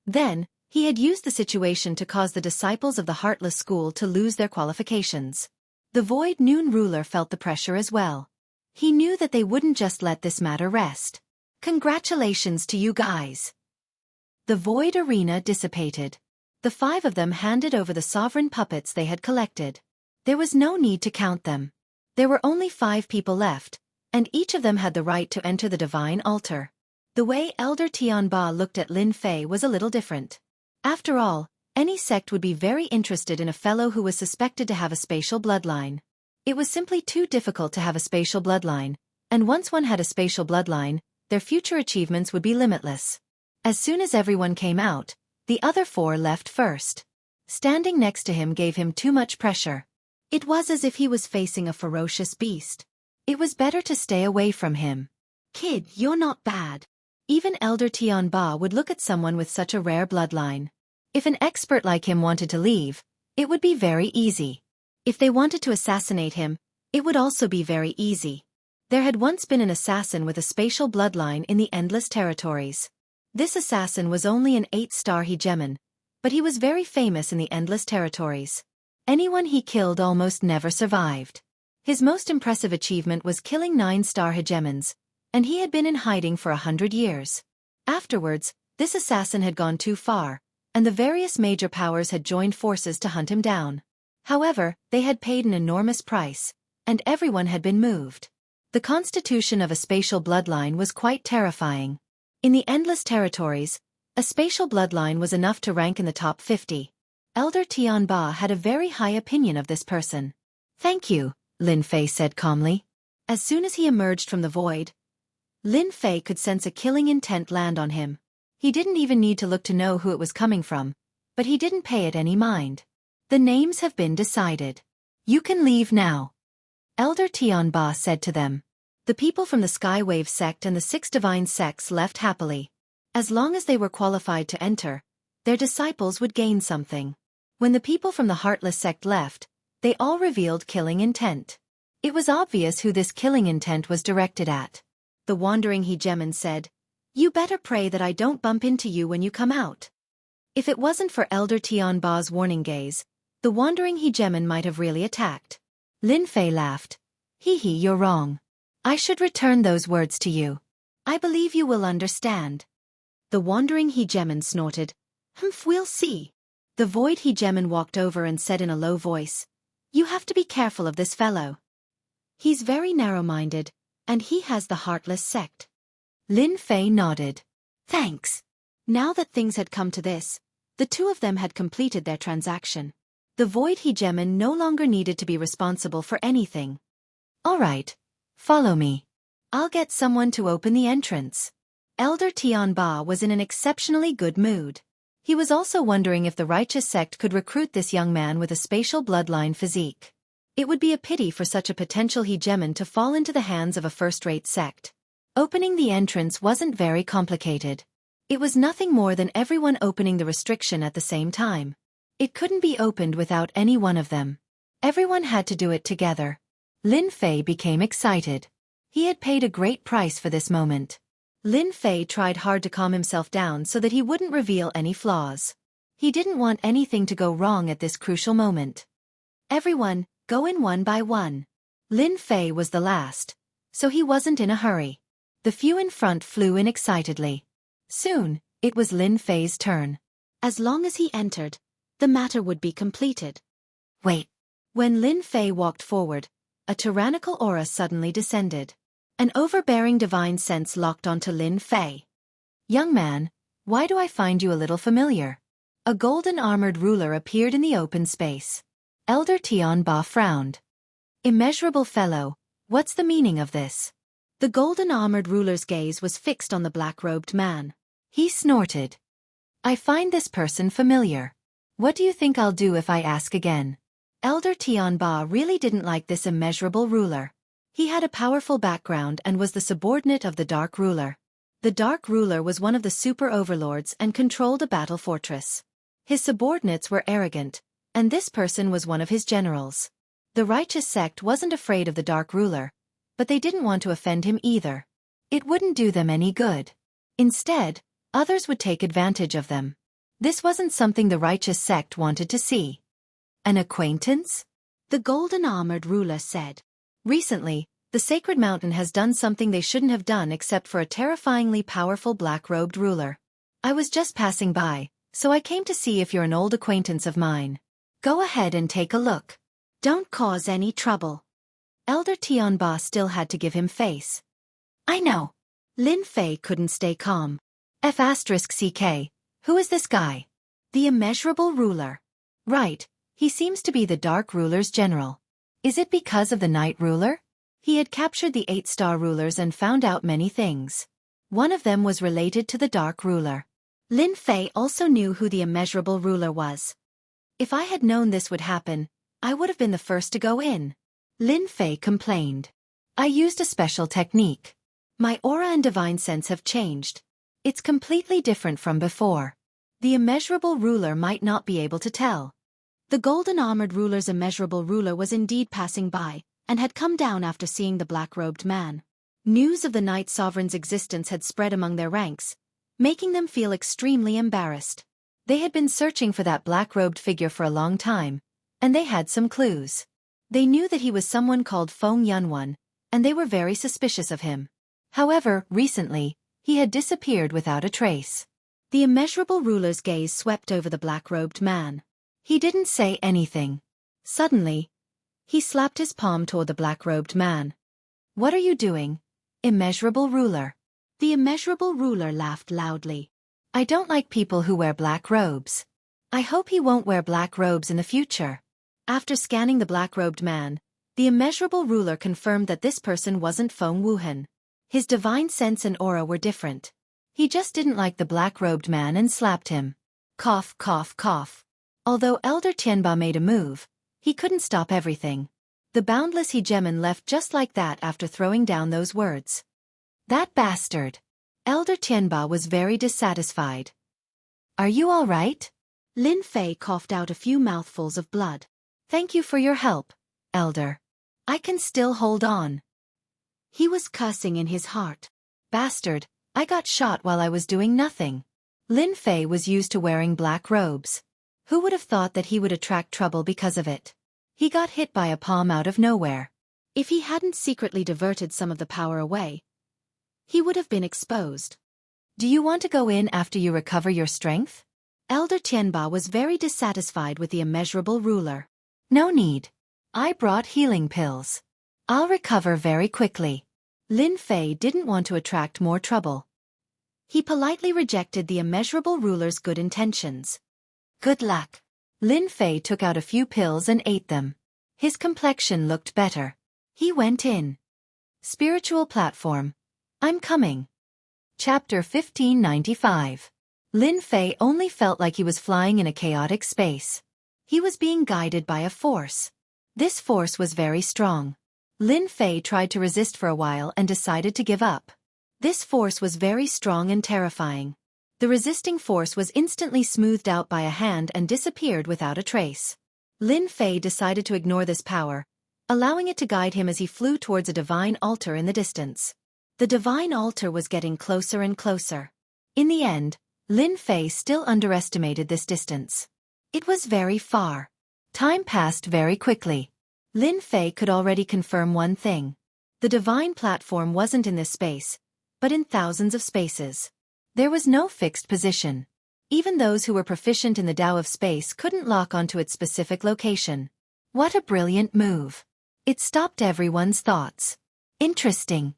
Then, he had used the situation to cause the disciples of the Heartless School to lose their qualifications. The Void Noon ruler felt the pressure as well. He knew that they wouldn't just let this matter rest. Congratulations to you guys. The Void Arena dissipated. The 5 of them handed over the sovereign puppets they had collected. There was no need to count them. There were only 5 people left, and each of them had the right to enter the divine altar. The way Elder Tianba looked at Lin Fei was a little different. After all, any sect would be very interested in a fellow who was suspected to have a spatial bloodline. It was simply too difficult to have a spatial bloodline, and once one had a spatial bloodline, their future achievements would be limitless. As soon as everyone came out, the other 4 left first. Standing next to him gave him too much pressure. It was as if he was facing a ferocious beast. It was better to stay away from him. Kid, you're not bad. Even Elder Tianba would look at someone with such a rare bloodline. If an expert like him wanted to leave, it would be very easy. If they wanted to assassinate him, it would also be very easy. There had once been an assassin with a spatial bloodline in the Endless Territories. This assassin was only an 8-star hegemon, but he was very famous in the Endless Territories. Anyone he killed almost never survived. His most impressive achievement was killing 9-star hegemons, and he had been in hiding for 100 years. Afterwards, this assassin had gone too far, and the various major powers had joined forces to hunt him down. However, they had paid an enormous price, and everyone had been moved. The constitution of a spatial bloodline was quite terrifying. In the Endless Territories, a spatial bloodline was enough to rank in the top 50. Elder Tianba had a very high opinion of this person. Thank you, Lin Fei said calmly. As soon as he emerged from the void, Lin Fei could sense a killing intent land on him. He didn't even need to look to know who it was coming from, but he didn't pay it any mind. The names have been decided. You can leave now. Elder Tianba said to them. The people from the Skywave sect and the 6 divine sects left happily. As long as they were qualified to enter, their disciples would gain something. When the people from the Heartless sect left, they all revealed killing intent. It was obvious who this killing intent was directed at. The wandering hegemon said, "You better pray that I don't bump into you when you come out." If it wasn't for Elder Tianba's warning gaze, the wandering hegemon might have really attacked. Lin Fei laughed. Hee, you're wrong. I should return those words to you. I believe you will understand. The wandering hegemon snorted. We'll see. The void hegemon walked over and said in a low voice, "You have to be careful of this fellow. He's very narrow-minded, and he has the Heartless sect." Lin Fei nodded. Thanks. Now that things had come to this, the 2 of them had completed their transaction. The void hegemon no longer needed to be responsible for anything. All right. Follow me. I'll get someone to open the entrance. Elder Tianba was in an exceptionally good mood. He was also wondering if the righteous sect could recruit this young man with a spatial bloodline physique. It would be a pity for such a potential hegemon to fall into the hands of a first-rate sect. Opening the entrance wasn't very complicated. It was nothing more than everyone opening the restriction at the same time. It couldn't be opened without any one of them. Everyone had to do it together. Lin Fei became excited. He had paid a great price for this moment. Lin Fei tried hard to calm himself down so that he wouldn't reveal any flaws. He didn't want anything to go wrong at this crucial moment. Everyone, go in one by one. Lin Fei was the last, so he wasn't in a hurry. The few in front flew in excitedly. Soon, it was Lin Fei's turn. As long as he entered, the matter would be completed. Wait. When Lin Fei walked forward, a tyrannical aura suddenly descended. An overbearing divine sense locked onto Lin Fei. Young man, why do I find you a little familiar? A golden-armored ruler appeared in the open space. Elder Tianba frowned. Immeasurable fellow, what's the meaning of this? The golden-armored ruler's gaze was fixed on the black-robed man. He snorted. I find this person familiar. What do you think I'll do if I ask again? Elder Tianba really didn't like this immeasurable ruler. He had a powerful background and was the subordinate of the Dark Ruler. The Dark Ruler was one of the super overlords and controlled a battle fortress. His subordinates were arrogant, and this person was one of his generals. The righteous sect wasn't afraid of the Dark Ruler, but they didn't want to offend him either. It wouldn't do them any good. Instead, others would take advantage of them. This wasn't something the righteous sect wanted to see. An acquaintance? The golden-armored ruler said. Recently, the Sacred Mountain has done something they shouldn't have done except for a terrifyingly powerful black-robed ruler. I was just passing by, so I came to see if you're an old acquaintance of mine. Go ahead and take a look. Don't cause any trouble. Elder Tianba still had to give him face. I know. Lin Fei couldn't stay calm. F***CK, who is this guy? The immeasurable ruler. Right, he seems to be the Dark Ruler's general. Is it because of the Night Ruler? He had captured the 8-star rulers and found out many things. One of them was related to the Dark Ruler. Lin Fei also knew who the immeasurable ruler was. If I had known this would happen, I would have been the first to go in. Lin Fei complained. I used a special technique. My aura and divine sense have changed. It's completely different from before. The immeasurable ruler might not be able to tell. The golden-armored ruler's immeasurable ruler was indeed passing by, and had come down after seeing the black-robed man. News of the Night Sovereign's existence had spread among their ranks, making them feel extremely embarrassed. They had been searching for that black-robed figure for a long time, and they had some clues. They knew that he was someone called Feng Yunwan, and they were very suspicious of him. However, recently, he had disappeared without a trace. The immeasurable ruler's gaze swept over the black-robed man. He didn't say anything. Suddenly, he slapped his palm toward the black-robed man. What are you doing, immeasurable ruler? The immeasurable ruler laughed loudly. I don't like people who wear black robes. I hope he won't wear black robes in the future. After scanning the black-robed man, the immeasurable ruler confirmed that this person wasn't Feng Wuhan. His divine sense and aura were different. He just didn't like the black-robed man and slapped him. Cough, cough, cough. Although Elder Tianba made a move, he couldn't stop everything. The boundless hegemon left just like that after throwing down those words. That bastard. Elder Tianba was very dissatisfied. Are you all right? Lin Fei coughed out a few mouthfuls of blood. Thank you for your help, Elder. I can still hold on. He was cussing in his heart. Bastard, I got shot while I was doing nothing. Lin Fei was used to wearing black robes. Who would have thought that he would attract trouble because of it? He got hit by a palm out of nowhere. If he hadn't secretly diverted some of the power away, he would have been exposed. Do you want to go in after you recover your strength? Elder Tianba was very dissatisfied with the immeasurable ruler. No need. I brought healing pills. I'll recover very quickly. Lin Fei didn't want to attract more trouble. He politely rejected the immeasurable ruler's good intentions. Good luck. Lin Fei took out a few pills and ate them. His complexion looked better. He went in. Spiritual platform. I'm coming. Chapter 1595. Lin Fei only felt like he was flying in a chaotic space. He was being guided by a force. This force was very strong. Lin Fei tried to resist for a while and decided to give up. This force was very strong and terrifying. The resisting force was instantly smoothed out by a hand and disappeared without a trace. Lin Fei decided to ignore this power, allowing it to guide him as he flew towards a divine altar in the distance. The divine altar was getting closer and closer. In the end, Lin Fei still underestimated this distance. It was very far. Time passed very quickly. Lin Fei could already confirm one thing. The divine platform wasn't in this space, but in thousands of spaces. There was no fixed position. Even those who were proficient in the Tao of space couldn't lock onto its specific location. What a brilliant move. It stopped everyone's thoughts. Interesting.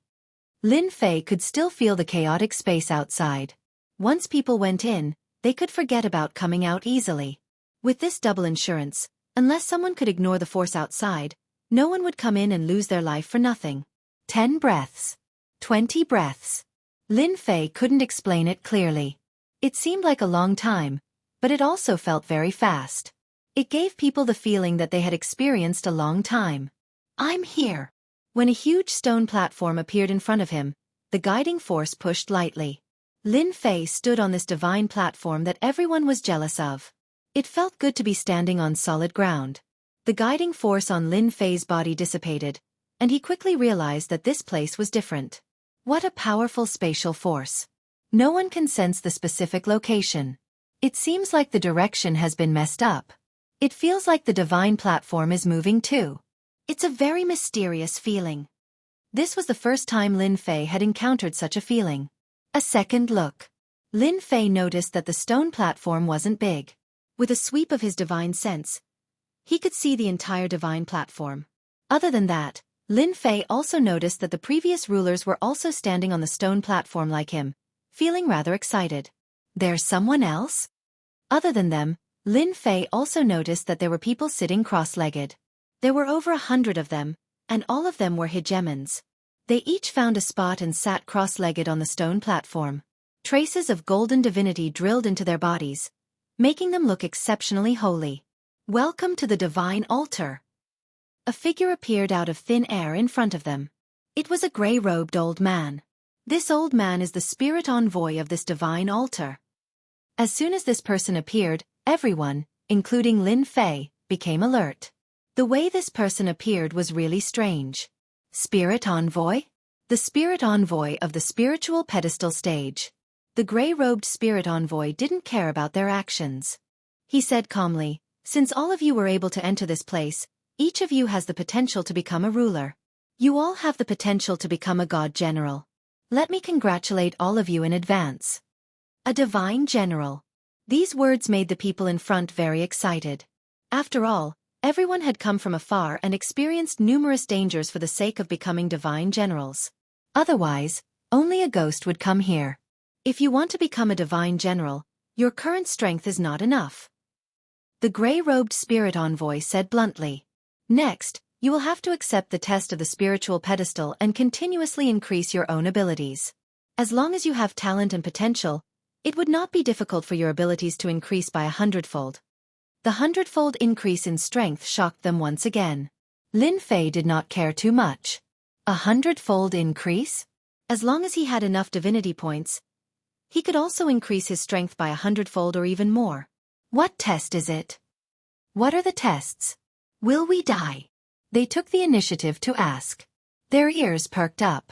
Lin Fei could still feel the chaotic space outside. Once people went in, they could forget about coming out easily. With this double insurance, unless someone could ignore the force outside, no one would come in and lose their life for nothing. 10 breaths. 20 breaths. Lin Fei couldn't explain it clearly. It seemed like a long time, but it also felt very fast. It gave people the feeling that they had experienced a long time. I'm here. When a huge stone platform appeared in front of him, the guiding force pushed lightly. Lin Fei stood on this divine platform that everyone was jealous of. It felt good to be standing on solid ground. The guiding force on Lin Fei's body dissipated, and he quickly realized that this place was different. What a powerful spatial force. No one can sense the specific location. It seems like the direction has been messed up. It feels like the divine platform is moving too. It's a very mysterious feeling. This was the first time Lin Fei had encountered such a feeling. A second look. Lin Fei noticed that the stone platform wasn't big. With a sweep of his divine sense, he could see the entire divine platform. Other than that, Lin Fei also noticed that the previous rulers were also standing on the stone platform like him, feeling rather excited. There's someone else? Other than them, Lin Fei also noticed that there were people sitting cross-legged. There were over 100 of them, and all of them were hegemons. They each found a spot and sat cross-legged on the stone platform. Traces of golden divinity drilled into their bodies, making them look exceptionally holy. Welcome to the divine altar. A figure appeared out of thin air in front of them. It was a gray-robed old man. This old man is the spirit envoy of this divine altar. As soon as this person appeared, everyone, including Lin Fei, became alert. The way this person appeared was really strange. Spirit envoy? The spirit envoy of the spiritual pedestal stage. The gray-robed spirit envoy didn't care about their actions. He said calmly, "Since all of you were able to enter this place, each of you has the potential to become a ruler. You all have the potential to become a god general. Let me congratulate all of you in advance." A divine general. These words made the people in front very excited. After all, everyone had come from afar and experienced numerous dangers for the sake of becoming divine generals. Otherwise, only a ghost would come here. If you want to become a divine general, your current strength is not enough. The gray-robed spirit envoy said bluntly. Next, you will have to accept the test of the spiritual pedestal and continuously increase your own abilities. As long as you have talent and potential, it would not be difficult for your abilities to increase by 100-fold. The 100-fold increase in strength shocked them once again. Lin Fei did not care too much. 100-fold increase? As long as he had enough divinity points, he could also increase his strength by 100-fold or even more. What test is it? What are the tests? Will we die? They took the initiative to ask. Their ears perked up.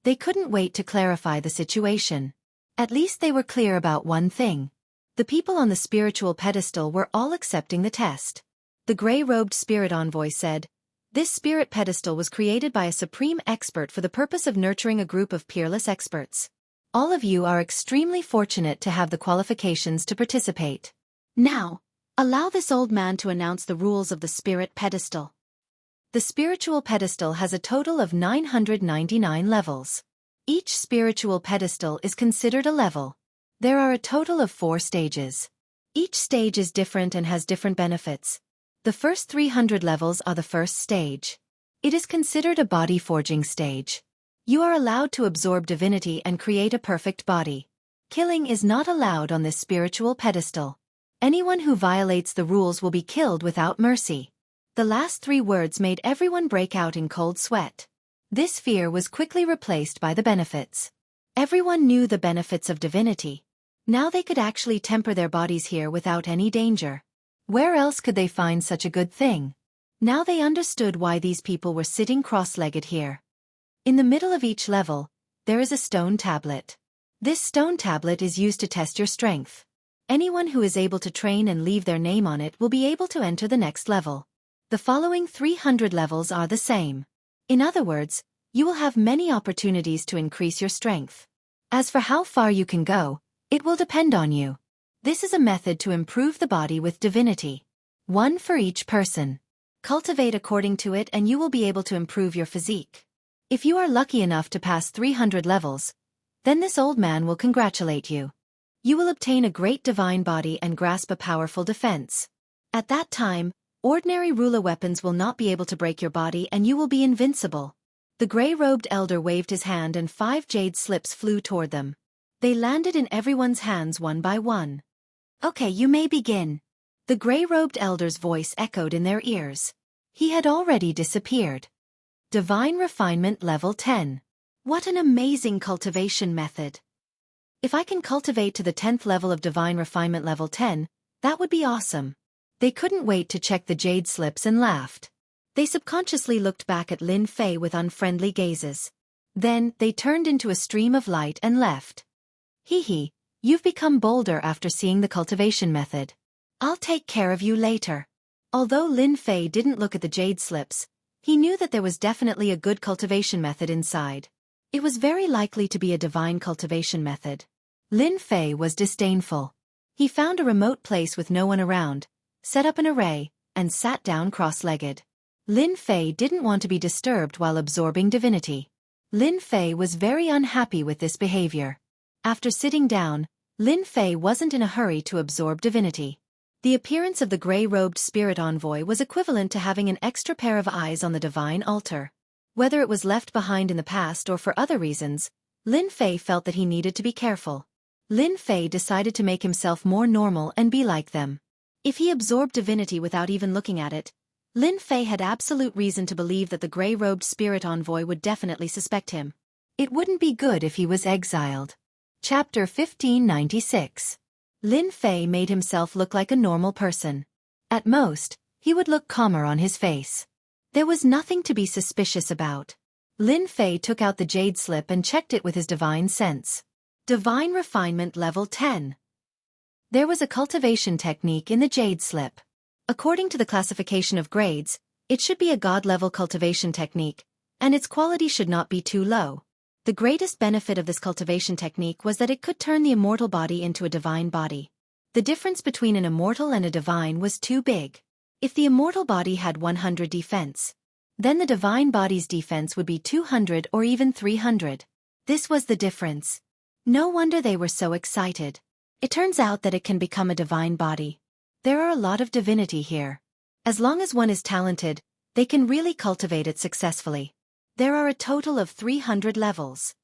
They couldn't wait to clarify the situation. At least they were clear about one thing. The people on the spiritual pedestal were all accepting the test. The gray-robed spirit envoy said, "This spirit pedestal was created by a supreme expert for the purpose of nurturing a group of peerless experts. All of you are extremely fortunate to have the qualifications to participate. Now, allow this old man to announce the rules of the spirit pedestal." The spiritual pedestal has a total of 999 levels. Each spiritual pedestal is considered a level. There are a total of 4 stages. Each stage is different and has different benefits. The first 300 levels are the first stage. It is considered a body forging stage. You are allowed to absorb divinity and create a perfect body. Killing is not allowed on this spiritual pedestal. Anyone who violates the rules will be killed without mercy. The last 3 words made everyone break out in cold sweat. This fear was quickly replaced by the benefits. Everyone knew the benefits of divinity. Now they could actually temper their bodies here without any danger. Where else could they find such a good thing? Now they understood why these people were sitting cross-legged here. In the middle of each level, there is a stone tablet. This stone tablet is used to test your strength. Anyone who is able to train and leave their name on it will be able to enter the next level. The following 300 levels are the same. In other words, you will have many opportunities to increase your strength. As for how far you can go, it will depend on you. This is a method to improve the body with divinity. One for each person. Cultivate according to it and you will be able to improve your physique. If you are lucky enough to pass 300 levels, then this old man will congratulate you. You will obtain a great divine body and grasp a powerful defense. At that time, ordinary ruler weapons will not be able to break your body and you will be invincible. The gray-robed elder waved his hand and 5 jade slips flew toward them. They landed in everyone's hands one by one. Okay, you may begin. The gray-robed elder's voice echoed in their ears. He had already disappeared. Divine Refinement Level 10. What an amazing cultivation method. If I can cultivate to the 10th level of Divine Refinement Level 10, that would be awesome. They couldn't wait to check the jade slips and laughed. They subconsciously looked back at Lin Fei with unfriendly gazes. Then, they turned into a stream of light and left. Hee, you've become bolder after seeing the cultivation method. I'll take care of you later. Although Lin Fei didn't look at the jade slips, he knew that there was definitely a good cultivation method inside. It was very likely to be a divine cultivation method. Lin Fei was disdainful. He found a remote place with no one around, set up an array, and sat down cross-legged. Lin Fei didn't want to be disturbed while absorbing divinity. Lin Fei was very unhappy with this behavior. After sitting down, Lin Fei wasn't in a hurry to absorb divinity. The appearance of the gray-robed spirit envoy was equivalent to having an extra pair of eyes on the divine altar. Whether it was left behind in the past or for other reasons, Lin Fei felt that he needed to be careful. Lin Fei decided to make himself more normal and be like them. If he absorbed divinity without even looking at it, Lin Fei had absolute reason to believe that the gray-robed spirit envoy would definitely suspect him. It wouldn't be good if he was exiled. Chapter 1596. Lin Fei made himself look like a normal person. At most, he would look calmer on his face. There was nothing to be suspicious about. Lin Fei took out the jade slip and checked it with his divine sense. Divine Refinement Level 10. There was a cultivation technique in the jade slip. According to the classification of grades, it should be a god-level cultivation technique, and its quality should not be too low. The greatest benefit of this cultivation technique was that it could turn the immortal body into a divine body. The difference between an immortal and a divine was too big. If the immortal body had 100 defense, then the divine body's defense would be 200 or even 300. This was the difference. No wonder they were so excited. It turns out that it can become a divine body. There are a lot of divinity here. As long as one is talented, they can really cultivate it successfully. There are a total of 300 levels.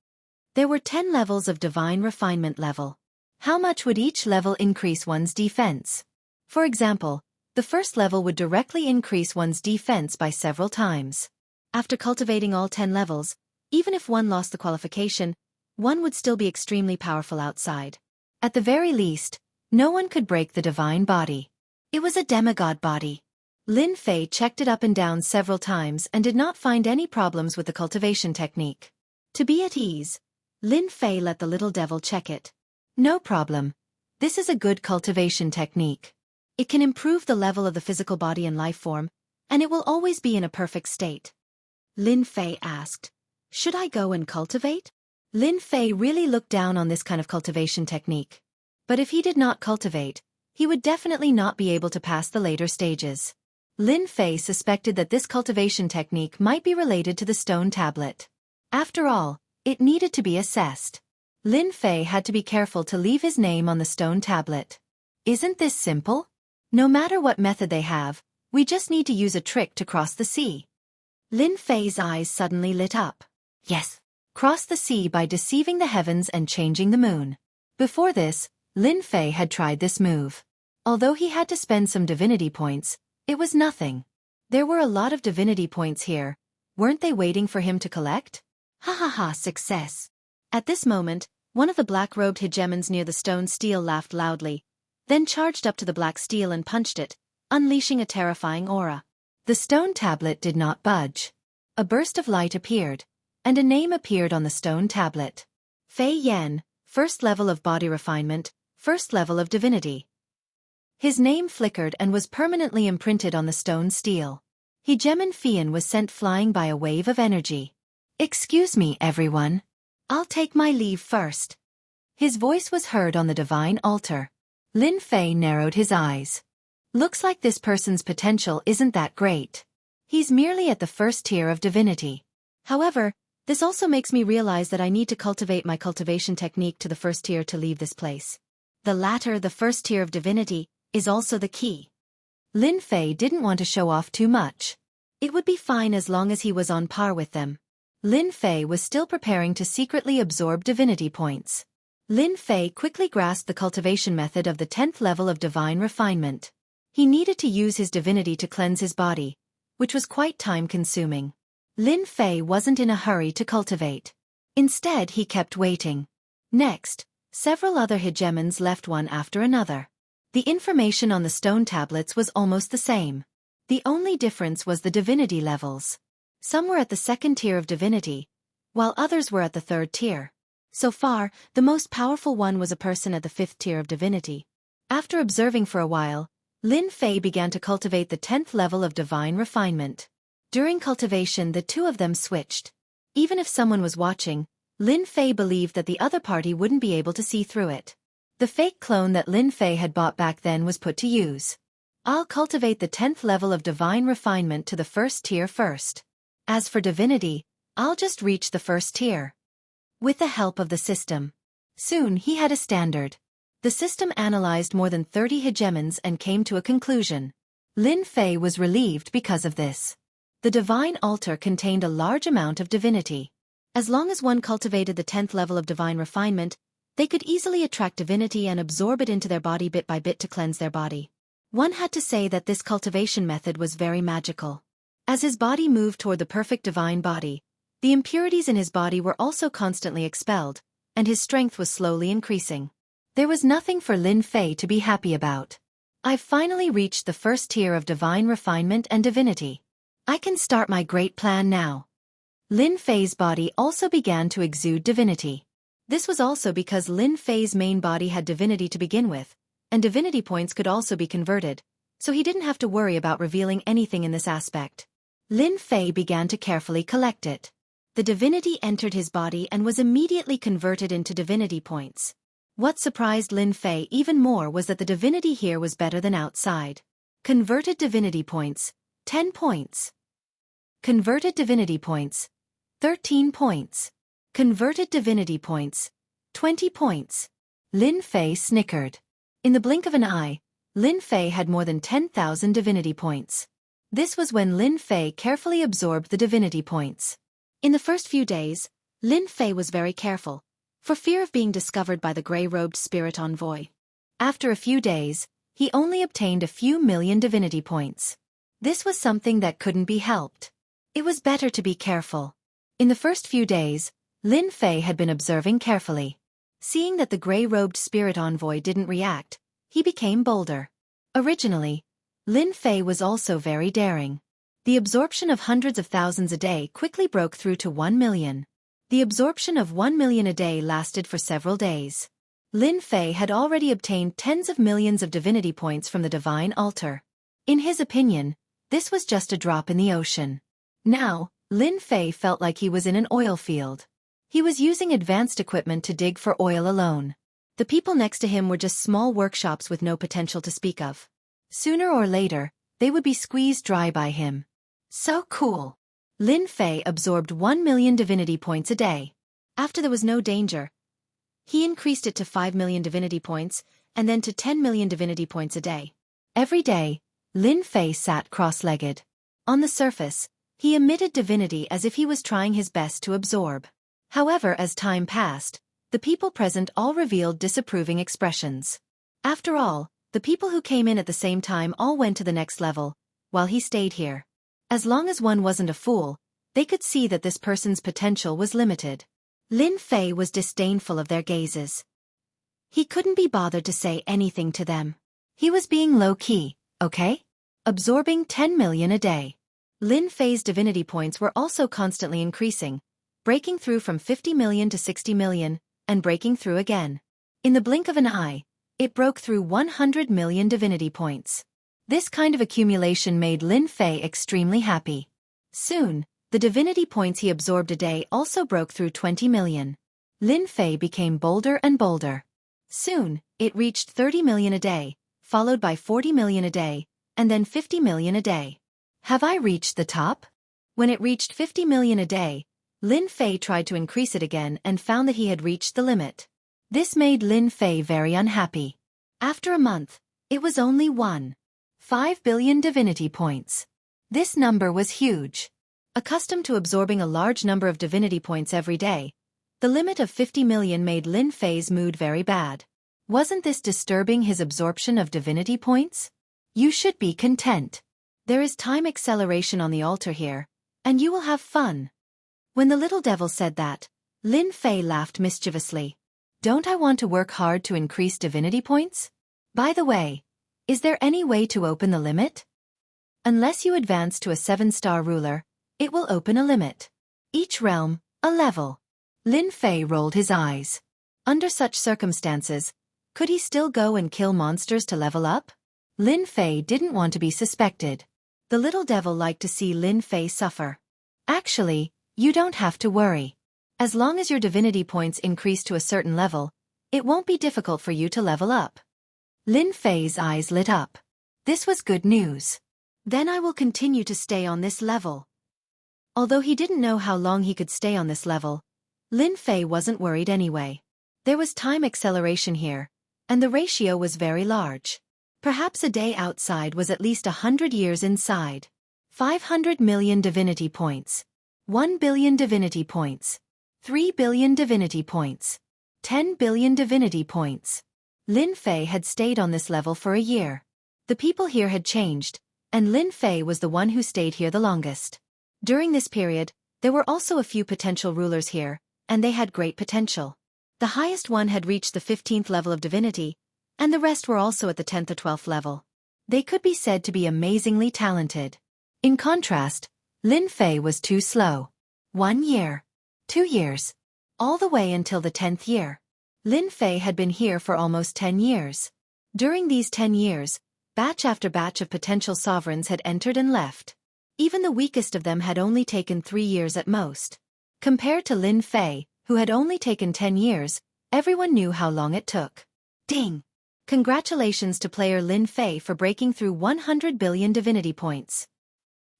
There were 10 levels of Divine Refinement level. How much would each level increase one's defense? For example, the first level would directly increase one's defense by several times. After cultivating all 10 levels, even if one lost the qualification, one would still be extremely powerful outside. At the very least, no one could break the divine body. It was a demigod body. Lin Fei checked it up and down several times and did not find any problems with the cultivation technique. To be at ease, Lin Fei let the little devil check it. No problem. This is a good cultivation technique. It can improve the level of the physical body and life form, and it will always be in a perfect state. Lin Fei asked, "Should I go and cultivate?" Lin Fei really looked down on this kind of cultivation technique. But if he did not cultivate, he would definitely not be able to pass the later stages. Lin Fei suspected that this cultivation technique might be related to the stone tablet. After all, it needed to be assessed. Lin Fei had to be careful to leave his name on the stone tablet. Isn't this simple? No matter what method they have, we just need to use a trick to cross the sea. Lin Fei's eyes suddenly lit up. Yes, cross the sea by deceiving the heavens and changing the moon. Before this, Lin Fei had tried this move. Although he had to spend some divinity points, it was nothing. There were a lot of divinity points here. Weren't they waiting for him to collect? Ha ha ha, success. At this moment, one of the black-robed hegemons near the stone steel laughed loudly, then charged up to the black steel and punched it, unleashing a terrifying aura. The stone tablet did not budge. A burst of light appeared, and a name appeared on the stone tablet. Fei Yan, first level of body refinement, first level of divinity. His name flickered and was permanently imprinted on the stone steel. Hegemon Fian was sent flying by a wave of energy. "Excuse me, everyone. I'll take my leave first." His voice was heard on the divine altar. Lin Fei narrowed his eyes. Looks like this person's potential isn't that great. He's merely at the first tier of divinity. However, this also makes me realize that I need to cultivate my cultivation technique to the first tier to leave this place. The latter, the first tier of divinity, is also the key. Lin Fei didn't want to show off too much. It would be fine as long as he was on par with them. Lin Fei was still preparing to secretly absorb divinity points. Lin Fei quickly grasped the cultivation method of the 10th level of divine refinement. He needed to use his divinity to cleanse his body, which was quite time-consuming. Lin Fei wasn't in a hurry to cultivate. Instead, he kept waiting. Next, several other hegemons left one after another. The information on the stone tablets was almost the same. The only difference was the divinity levels. Some were at the second tier of divinity, while others were at the third tier. So far, the most powerful one was a person at the 5th tier of divinity. After observing for a while, Lin Fei began to cultivate the 10th level of divine refinement. During cultivation, the two of them switched. Even if someone was watching, Lin Fei believed that the other party wouldn't be able to see through it. The fake clone that Lin Fei had bought back then was put to use. I'll cultivate the 10th level of divine refinement to the first tier first. As for divinity, I'll just reach the first tier. With the help of the system. Soon he had a standard. The system analyzed more than 30 hegemons and came to a conclusion. Lin Fei was relieved because of this. The divine altar contained a large amount of divinity. As long as one cultivated the 10th level of divine refinement, they could easily attract divinity and absorb it into their body bit by bit to cleanse their body. One had to say that this cultivation method was very magical. As his body moved toward the perfect divine body, the impurities in his body were also constantly expelled, and his strength was slowly increasing. There was nothing for Lin Fei to be happy about. I've finally reached the first tier of divine refinement and divinity. I can start my great plan now. Lin Fei's body also began to exude divinity. This was also because Lin Fei's main body had divinity to begin with, and divinity points could also be converted, so he didn't have to worry about revealing anything in this aspect. Lin Fei began to carefully collect it. The divinity entered his body and was immediately converted into divinity points. What surprised Lin Fei even more was that the divinity here was better than outside. Converted divinity points, 10 points. Converted divinity points, 13 points. Converted divinity points, 20 points. Lin Fei snickered. In the blink of an eye, Lin Fei had more than 10,000 divinity points. This was when Lin Fei carefully absorbed the divinity points. In the first few days, Lin Fei was very careful, for fear of being discovered by the gray-robed spirit envoy. After a few days, he only obtained a few million divinity points. This was something that couldn't be helped. It was better to be careful. In the first few days, Lin Fei had been observing carefully. Seeing that the gray-robed spirit envoy didn't react, he became bolder. Originally, Lin Fei was also very daring. The absorption of hundreds of thousands a day quickly broke through to 1 million. The absorption of 1 million a day lasted for several days. Lin Fei had already obtained tens of millions of divinity points from the divine altar. In his opinion, this was just a drop in the ocean. Now, Lin Fei felt like he was in an oil field. He was using advanced equipment to dig for oil alone. The people next to him were just small workshops with no potential to speak of. Sooner or later, they would be squeezed dry by him. So cool! Lin Fei absorbed 1 million divinity points a day. After there was no danger, he increased it to 5 million divinity points, and then to 10 million divinity points a day. Every day, Lin Fei sat cross-legged. On the surface, he emitted divinity as if he was trying his best to absorb. However, as time passed, the people present all revealed disapproving expressions. After all, the people who came in at the same time all went to the next level, while he stayed here. As long as one wasn't a fool, they could see that this person's potential was limited. Lin Fei was disdainful of their gazes. He couldn't be bothered to say anything to them. He was being low-key, okay? Absorbing 10 million a day. Lin Fei's divinity points were also constantly increasing, breaking through from 50 million to 60 million, and breaking through again. In the blink of an eye, it broke through 100 million divinity points. This kind of accumulation made Lin Fei extremely happy. Soon, the divinity points he absorbed a day also broke through 20 million. Lin Fei became bolder and bolder. Soon, it reached 30 million a day, followed by 40 million a day, and then 50 million a day. Have I reached the top? When it reached 50 million a day, Lin Fei tried to increase it again and found that he had reached the limit. This made Lin Fei very unhappy. After a month, it was only 1.5 billion divinity points. This number was huge. Accustomed to absorbing a large number of divinity points every day, the limit of 50 million made Lin Fei's mood very bad. Wasn't this disturbing his absorption of divinity points? You should be content. There is time acceleration on the altar here, and you will have fun. When the little devil said that, Lin Fei laughed mischievously. Don't I want to work hard to increase divinity points? By the way, is there any way to open the limit? Unless you advance to a 7-star ruler, it will open a limit. Each realm, a level. Lin Fei rolled his eyes. Under such circumstances, could he still go and kill monsters to level up? Lin Fei didn't want to be suspected. The little devil liked to see Lin Fei suffer. Actually, you don't have to worry. As long as your divinity points increase to a certain level, it won't be difficult for you to level up. Lin Fei's eyes lit up. This was good news. Then I will continue to stay on this level. Although he didn't know how long he could stay on this level, Lin Fei wasn't worried anyway. There was time acceleration here, and the ratio was very large. Perhaps a day outside was at least 100 years inside. 500 million divinity points. 1 billion divinity points. 3 billion divinity points. 10 billion divinity points. Lin Fei had stayed on this level for a year. The people here had changed, and Lin Fei was the one who stayed here the longest. During this period, there were also a few potential rulers here, and they had great potential. The highest one had reached the 15th level of divinity, and the rest were also at the 10th or 12th level. They could be said to be amazingly talented. In contrast, Lin Fei was too slow. 1 year. 2 years. All the way until the 10th year. Lin Fei had been here for almost 10 years. During these 10 years, batch after batch of potential sovereigns had entered and left. Even the weakest of them had only taken 3 years at most. Compared to Lin Fei, who had only taken 10 years, everyone knew how long it took. Ding! Congratulations to player Lin Fei for breaking through 100 billion divinity points.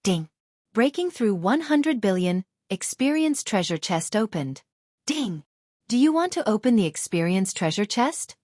Ding! Breaking through 100 billion, experience treasure chest opened. Ding! Do you want to open the experience treasure chest?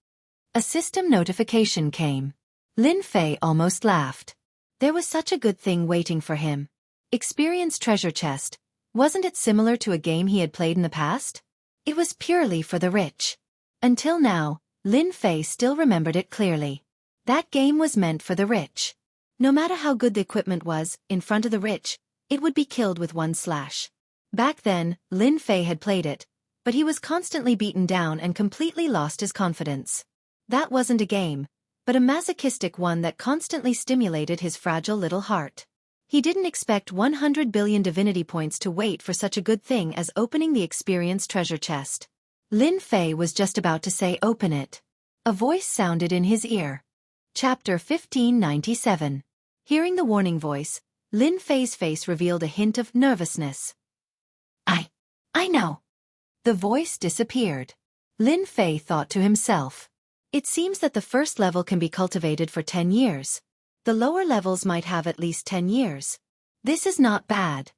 A system notification came. Lin Fei almost laughed. There was such a good thing waiting for him. Experience treasure chest. Wasn't it similar to a game he had played in the past? It was purely for the rich. Until now, Lin Fei still remembered it clearly. That game was meant for the rich. No matter how good the equipment was, in front of the rich, it would be killed with one slash. Back then, Lin Fei had played it, but he was constantly beaten down and completely lost his confidence. That wasn't a game, but a masochistic one that constantly stimulated his fragile little heart. He didn't expect 100 billion divinity points to wait for such a good thing as opening the experience treasure chest. Lin Fei was just about to say open it. A voice sounded in his ear. Chapter 1597. Hearing the warning voice, Lin Fei's face revealed a hint of nervousness. I know. The voice disappeared. Lin Fei thought to himself. It seems that the first level can be cultivated for 10 years. The lower levels might have at least 10 years. This is not bad.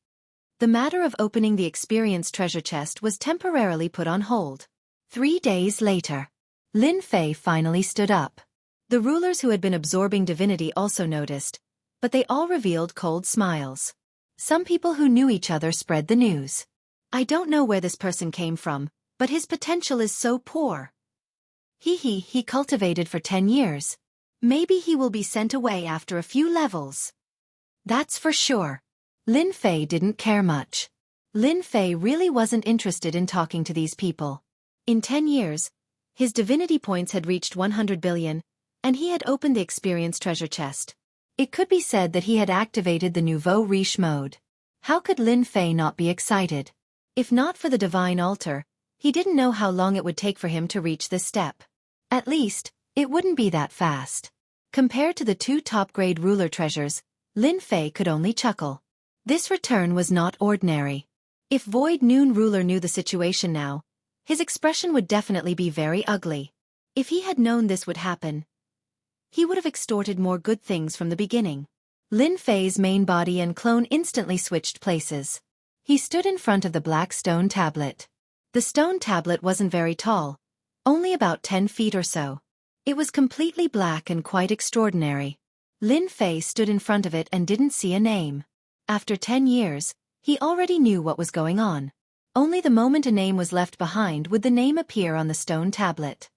The matter of opening the experience treasure chest was temporarily put on hold. 3 days later, Lin Fei finally stood up. The rulers who had been absorbing divinity also noticed, but they all revealed cold smiles. Some people who knew each other spread the news. I don't know where this person came from, but his potential is so poor. He cultivated for 10 years. Maybe he will be sent away after a few levels. That's for sure. Lin Fei didn't care much. Lin Fei really wasn't interested in talking to these people. In 10 years, his divinity points had reached 100 billion, and he had opened the experience treasure chest. It could be said that he had activated the nouveau riche mode. How could Lin Fei not be excited? If not for the divine altar, he didn't know how long it would take for him to reach this step. At least, it wouldn't be that fast. Compared to the 2 top-grade ruler treasures, Lin Fei could only chuckle. This return was not ordinary. If Void Noon Ruler knew the situation now, his expression would definitely be very ugly. If he had known this would happen, he would have extorted more good things from the beginning. Lin Fei's main body and clone instantly switched places. He stood in front of the black stone tablet. The stone tablet wasn't very tall, only about 10 feet or so. It was completely black and quite extraordinary. Lin Fei stood in front of it and didn't see a name. After 10 years, he already knew what was going on. Only the moment a name was left behind would the name appear on the stone tablet.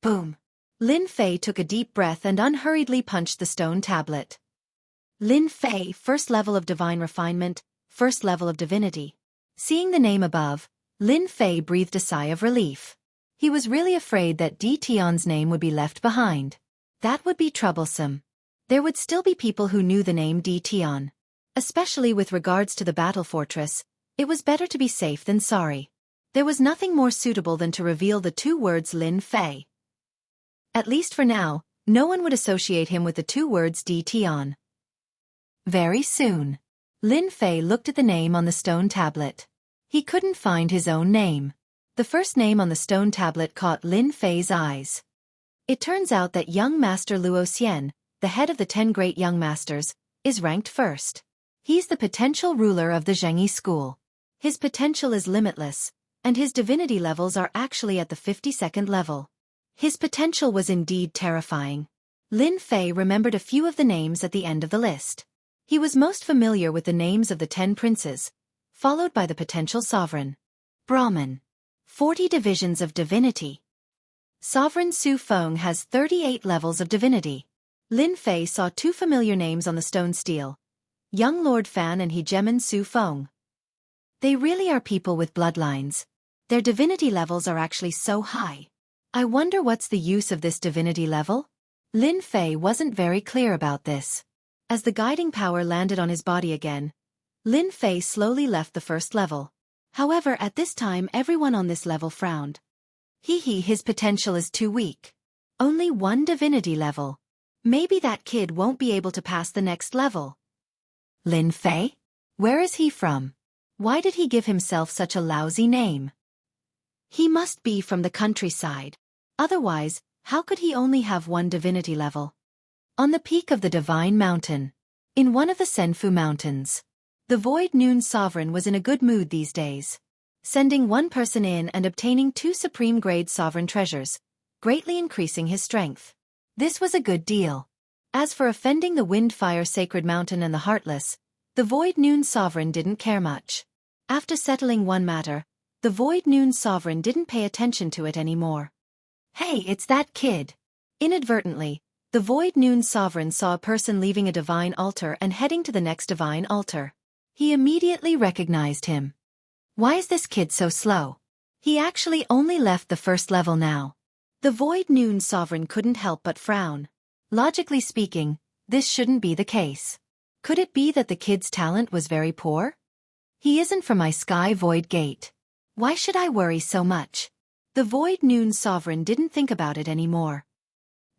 Boom! Lin Fei took a deep breath and unhurriedly punched the stone tablet. Lin Fei, first level of divine refinement, first level of divinity. Seeing the name above, Lin Fei breathed a sigh of relief. He was really afraid that Di Tian's name would be left behind. That would be troublesome. There would still be people who knew the name Di Tian. Especially with regards to the battle fortress, it was better to be safe than sorry. There was nothing more suitable than to reveal the 2 words Lin Fei. At least for now, no one would associate him with the 2 words Di Tian. Very soon, Lin Fei looked at the name on the stone tablet. He couldn't find his own name. The first name on the stone tablet caught Lin Fei's eyes. It turns out that young master Luo Xian, the head of the 10 great young masters, is ranked first. He's the potential ruler of the Jianghu school. His potential is limitless, and his divinity levels are actually at the 52nd level. His potential was indeed terrifying. Lin Fei remembered a few of the names at the end of the list. He was most familiar with the names of the 10 princes, followed by the potential sovereign. Brahmin. 40 divisions of divinity. Sovereign Su Feng has 38 levels of divinity. Lin Fei saw 2 familiar names on the stone stele: Young Lord Fan and Hegemon Su Feng. They really are people with bloodlines. Their divinity levels are actually so high. I wonder what's the use of this divinity level? Lin Fei wasn't very clear about this. As the guiding power landed on his body again, Lin Fei slowly left the first level. However, at this time everyone on this level frowned. His potential is too weak. Only 1 divinity level. Maybe that kid won't be able to pass the next level. Lin Fei? Where is he from? Why did he give himself such a lousy name? He must be from the countryside. Otherwise, how could he only have 1 divinity level? On the peak of the Divine Mountain, in one of the Senfu Mountains, the Void Noon Sovereign was in a good mood these days, sending 1 person in and obtaining 2 supreme-grade sovereign treasures, greatly increasing his strength. This was a good deal. As for offending the Wind-Fire Sacred Mountain and the Heartless, the Void Noon Sovereign didn't care much. After settling one matter, the Void Noon Sovereign didn't pay attention to it anymore. Hey, it's that kid. Inadvertently, the Void Noon Sovereign saw a person leaving a divine altar and heading to the next divine altar. He immediately recognized him. Why is this kid so slow? He actually only left the first level now. The Void Noon Sovereign couldn't help but frown. Logically speaking, this shouldn't be the case. Could it be that the kid's talent was very poor? He isn't from my Sky Void Gate. Why should I worry so much? The Void Noon Sovereign didn't think about it anymore.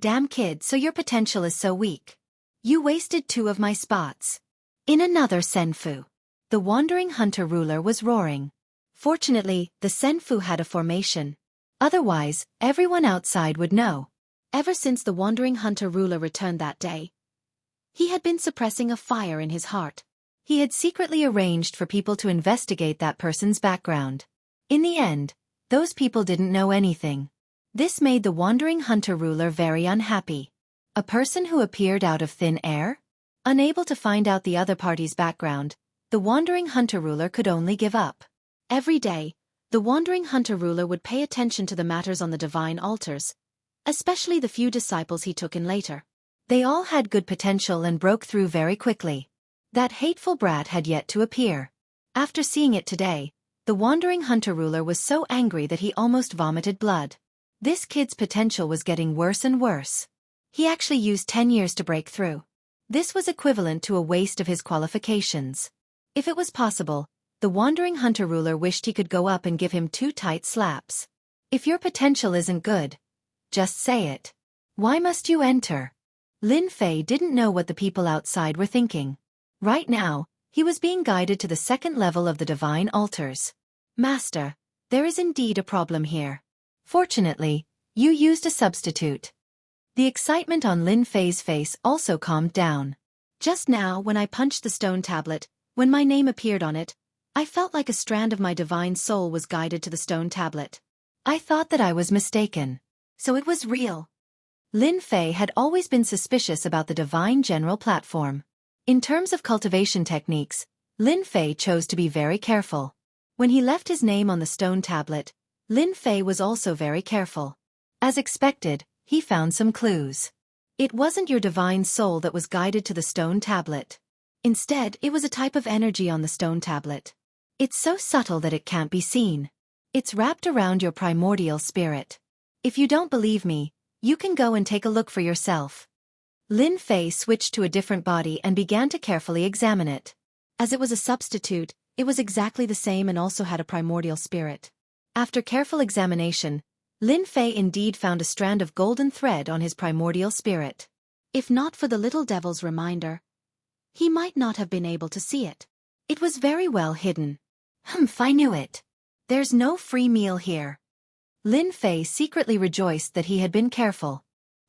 Damn kid, so your potential is so weak. You wasted 2 of my spots. In another Senfu, the Wandering Hunter ruler was roaring. Fortunately, the Senfu had a formation. Otherwise, everyone outside would know. Ever since the Wandering Hunter ruler returned that day, he had been suppressing a fire in his heart. He had secretly arranged for people to investigate that person's background. In the end, those people didn't know anything. This made the Wandering Hunter ruler very unhappy. A person who appeared out of thin air? Unable to find out the other party's background, the Wandering Hunter ruler could only give up. Every day, the Wandering Hunter ruler would pay attention to the matters on the divine altars, especially the few disciples he took in later. They all had good potential and broke through very quickly. That hateful brat had yet to appear. After seeing it today, the wandering hunter ruler was so angry that he almost vomited blood. This kid's potential was getting worse and worse. He actually used 10 years to break through. This was equivalent to a waste of his qualifications. If it was possible, the wandering hunter ruler wished he could go up and give him 2 tight slaps. If your potential isn't good, just say it. Why must you enter? Lin Fei didn't know what the people outside were thinking. Right now, he was being guided to the 2nd level of the divine altars. Master, there is indeed a problem here. Fortunately, you used a substitute. The excitement on Lin Fei's face also calmed down. Just now, when I punched the stone tablet, when my name appeared on it, I felt like a strand of my divine soul was guided to the stone tablet. I thought that I was mistaken. So it was real. Lin Fei had always been suspicious about the divine general platform. In terms of cultivation techniques, Lin Fei chose to be very careful. When he left his name on the stone tablet, Lin Fei was also very careful. As expected, he found some clues. It wasn't your divine soul that was guided to the stone tablet. Instead, it was a type of energy on the stone tablet. It's so subtle that it can't be seen. It's wrapped around your primordial spirit. If you don't believe me, you can go and take a look for yourself. Lin Fei switched to a different body and began to carefully examine it. As it was a substitute, it was exactly the same and also had a primordial spirit. After careful examination, Lin Fei indeed found a strand of golden thread on his primordial spirit. If not for the little devil's reminder, he might not have been able to see it. It was very well hidden. I knew it. There's no free meal here. Lin Fei secretly rejoiced that he had been careful.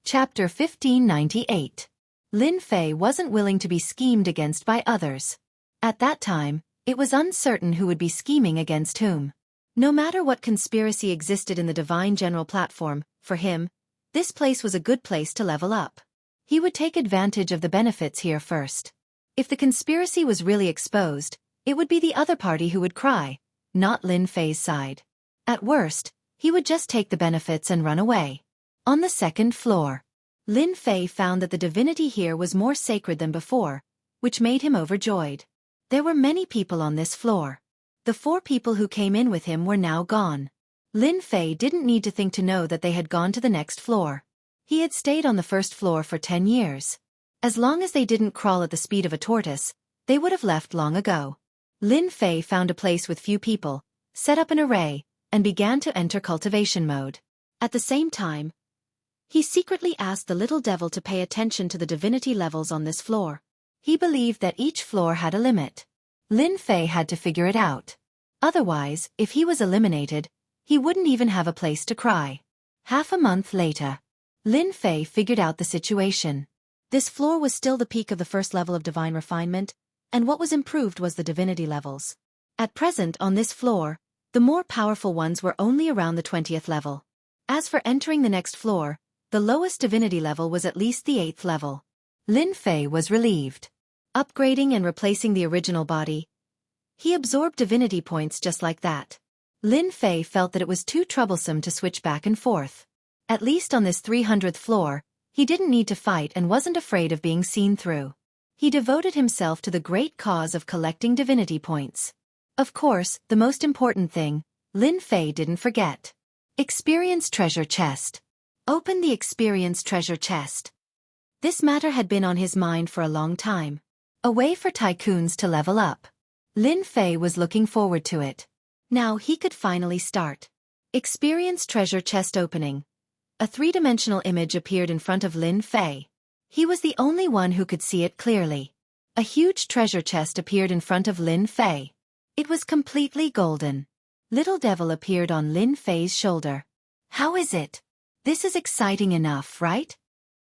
Chapter 1598. Lin Fei wasn't willing to be schemed against by others. At that time, it was uncertain who would be scheming against whom. No matter what conspiracy existed in the divine general platform, for him, this place was a good place to level up. He would take advantage of the benefits here first. If the conspiracy was really exposed, it would be the other party who would cry, not Lin Fei's side. At worst, he would just take the benefits and run away. On the 2nd floor, Lin Fei found that the divinity here was more sacred than before, which made him overjoyed. There were many people on this floor. The 4 people who came in with him were now gone. Lin Fei didn't need to think to know that they had gone to the next floor. He had stayed on the 1st floor for 10 years. As long as they didn't crawl at the speed of a tortoise, they would have left long ago. Lin Fei found a place with few people, set up an array, and began to enter cultivation mode. At the same time, he secretly asked the little devil to pay attention to the divinity levels on this floor. He believed that each floor had a limit. Lin Fei had to figure it out. Otherwise, if he was eliminated, he wouldn't even have a place to cry. Half a month later, Lin Fei figured out the situation. This floor was still the peak of the 1st level of divine refinement, and what was improved was the divinity levels. At present on this floor, the more powerful ones were only around the 20th level. As for entering the next floor, the lowest divinity level was at least the 8th level. Lin Fei was relieved. Upgrading and replacing the original body, he absorbed divinity points just like that. Lin Fei felt that it was too troublesome to switch back and forth. At least on this 300th floor, he didn't need to fight and wasn't afraid of being seen through. He devoted himself to the great cause of collecting divinity points. Of course, the most important thing, Lin Fei didn't forget. Experience treasure chest. Open the experience treasure chest. This matter had been on his mind for a long time. A way for tycoons to level up. Lin Fei was looking forward to it. Now he could finally start. Experience treasure chest opening. A 3-dimensional image appeared in front of Lin Fei. He was the only one who could see it clearly. A huge treasure chest appeared in front of Lin Fei. It was completely golden. Little Devil appeared on Lin Fei's shoulder. How is it? This is exciting enough, right?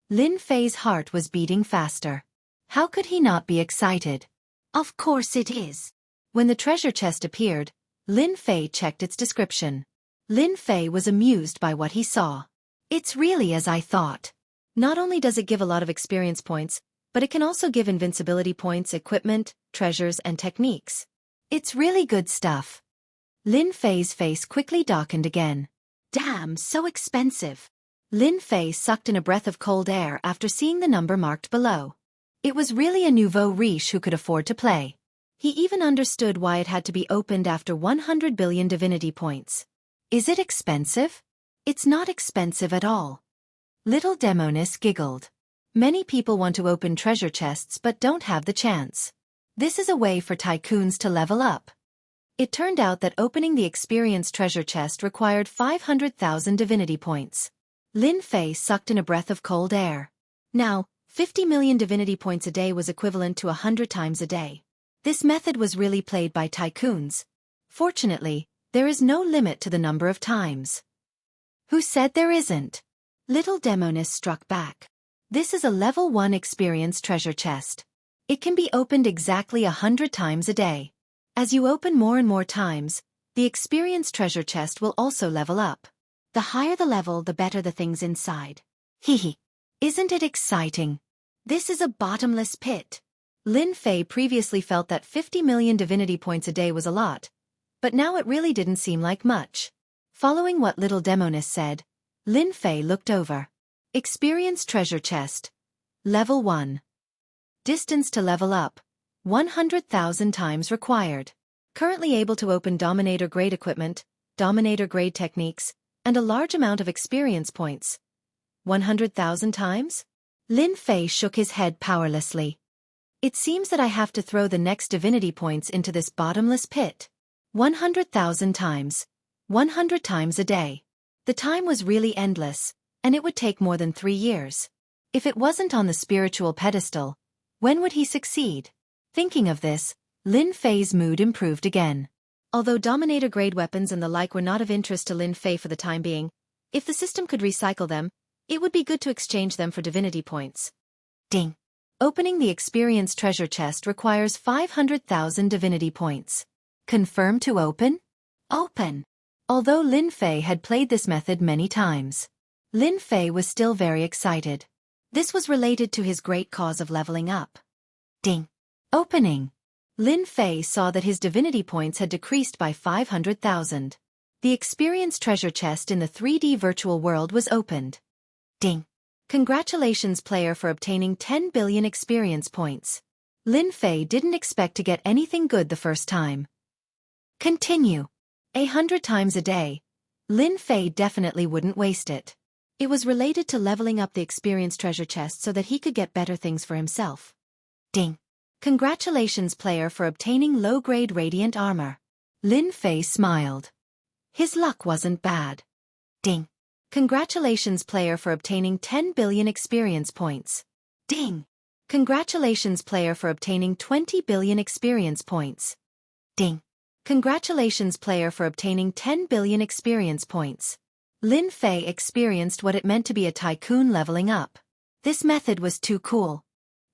Lin Fei's heart was beating faster. How could he not be excited? Of course it is. When the treasure chest appeared, Lin Fei checked its description. Lin Fei was amused by what he saw. It's really as I thought. Not only does it give a lot of experience points, but it can also give invincibility points, equipment, treasures, and techniques. It's really good stuff. Lin Fei's face quickly darkened again. Damn, so expensive. Lin Fei sucked in a breath of cold air after seeing the number marked below. It was really a nouveau riche who could afford to play. He even understood why it had to be opened after 100 billion divinity points. Is it expensive? It's not expensive at all. Little Demonis giggled. Many people want to open treasure chests but don't have the chance. This is a way for tycoons to level up. It turned out that opening the experience treasure chest required 500,000 divinity points. Lin Fei sucked in a breath of cold air. Now, 50 million divinity points a day was equivalent to 100 times a day. This method was really played by tycoons. Fortunately, there is no limit to the number of times. Who said there isn't? Little Demonis struck back. This is a level 1 experience treasure chest. It can be opened exactly 100 times a day. As you open more and more times, the experience treasure chest will also level up. The higher the level, the better the things inside. Hehe. Isn't it exciting? This is a bottomless pit. Lin Fei previously felt that 50 million divinity points a day was a lot, but now it really didn't seem like much. Following what Little Demonis said, Lin Fei looked over. Experience treasure chest. Level 1. Distance to level up. 100,000 times required. Currently able to open Dominator-grade equipment, Dominator-grade techniques, and a large amount of experience points. 100,000 times? Lin Fei shook his head powerlessly. It seems that I have to throw the next divinity points into this bottomless pit. 100,000 times. 100 times a day. The time was really endless, and it would take more than 3 years. If it wasn't on the spiritual pedestal, when would he succeed? Thinking of this, Lin Fei's mood improved again. Although Dominator-grade weapons and the like were not of interest to Lin Fei for the time being, if the system could recycle them, it would be good to exchange them for divinity points. Ding. Opening the experience treasure chest requires 500,000 divinity points. Confirm to open? Open. Although Lin Fei had played this method many times, Lin Fei was still very excited. This was related to his great cause of leveling up. Ding. Opening. Lin Fei saw that his divinity points had decreased by 500,000. The experience treasure chest in the 3D virtual world was opened. Ding. Congratulations player for obtaining 10 billion experience points. Lin Fei didn't expect to get anything good the first time. Continue. 100 times a day. Lin Fei definitely wouldn't waste it. It was related to leveling up the experience treasure chest so that he could get better things for himself. Ding. Congratulations player for obtaining low-grade radiant armor. Lin Fei smiled. His luck wasn't bad. Ding. Congratulations player for obtaining 10 billion experience points. Ding. Congratulations player for obtaining 20 billion experience points. Ding. Congratulations player for obtaining 10 billion experience points. Lin Fei experienced what it meant to be a tycoon leveling up. This method was too cool.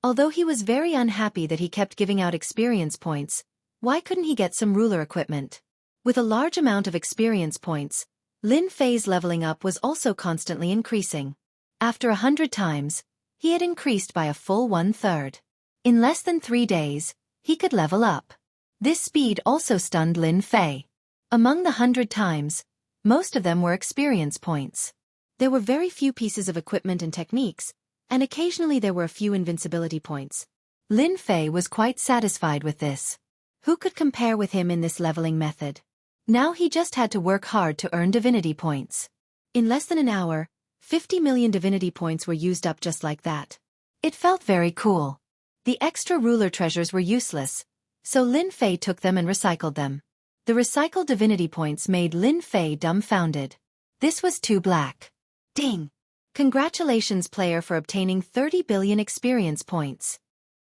Although he was very unhappy that he kept giving out experience points, why couldn't he get some ruler equipment? With a large amount of experience points, Lin Fei's leveling up was also constantly increasing. After 100 times, he had increased by a full 1/3. In less than 3 days, he could level up. This speed also stunned Lin Fei. Among the 100 times, most of them were experience points. There were very few pieces of equipment and techniques, and occasionally there were a few invincibility points. Lin Fei was quite satisfied with this. Who could compare with him in this leveling method? Now he just had to work hard to earn divinity points. In less than an hour, 50 million divinity points were used up just like that. It felt very cool. The extra ruler treasures were useless, so Lin Fei took them and recycled them. The recycled divinity points made Lin Fei dumbfounded. This was too black. Ding. Congratulations player for obtaining 30 billion experience points.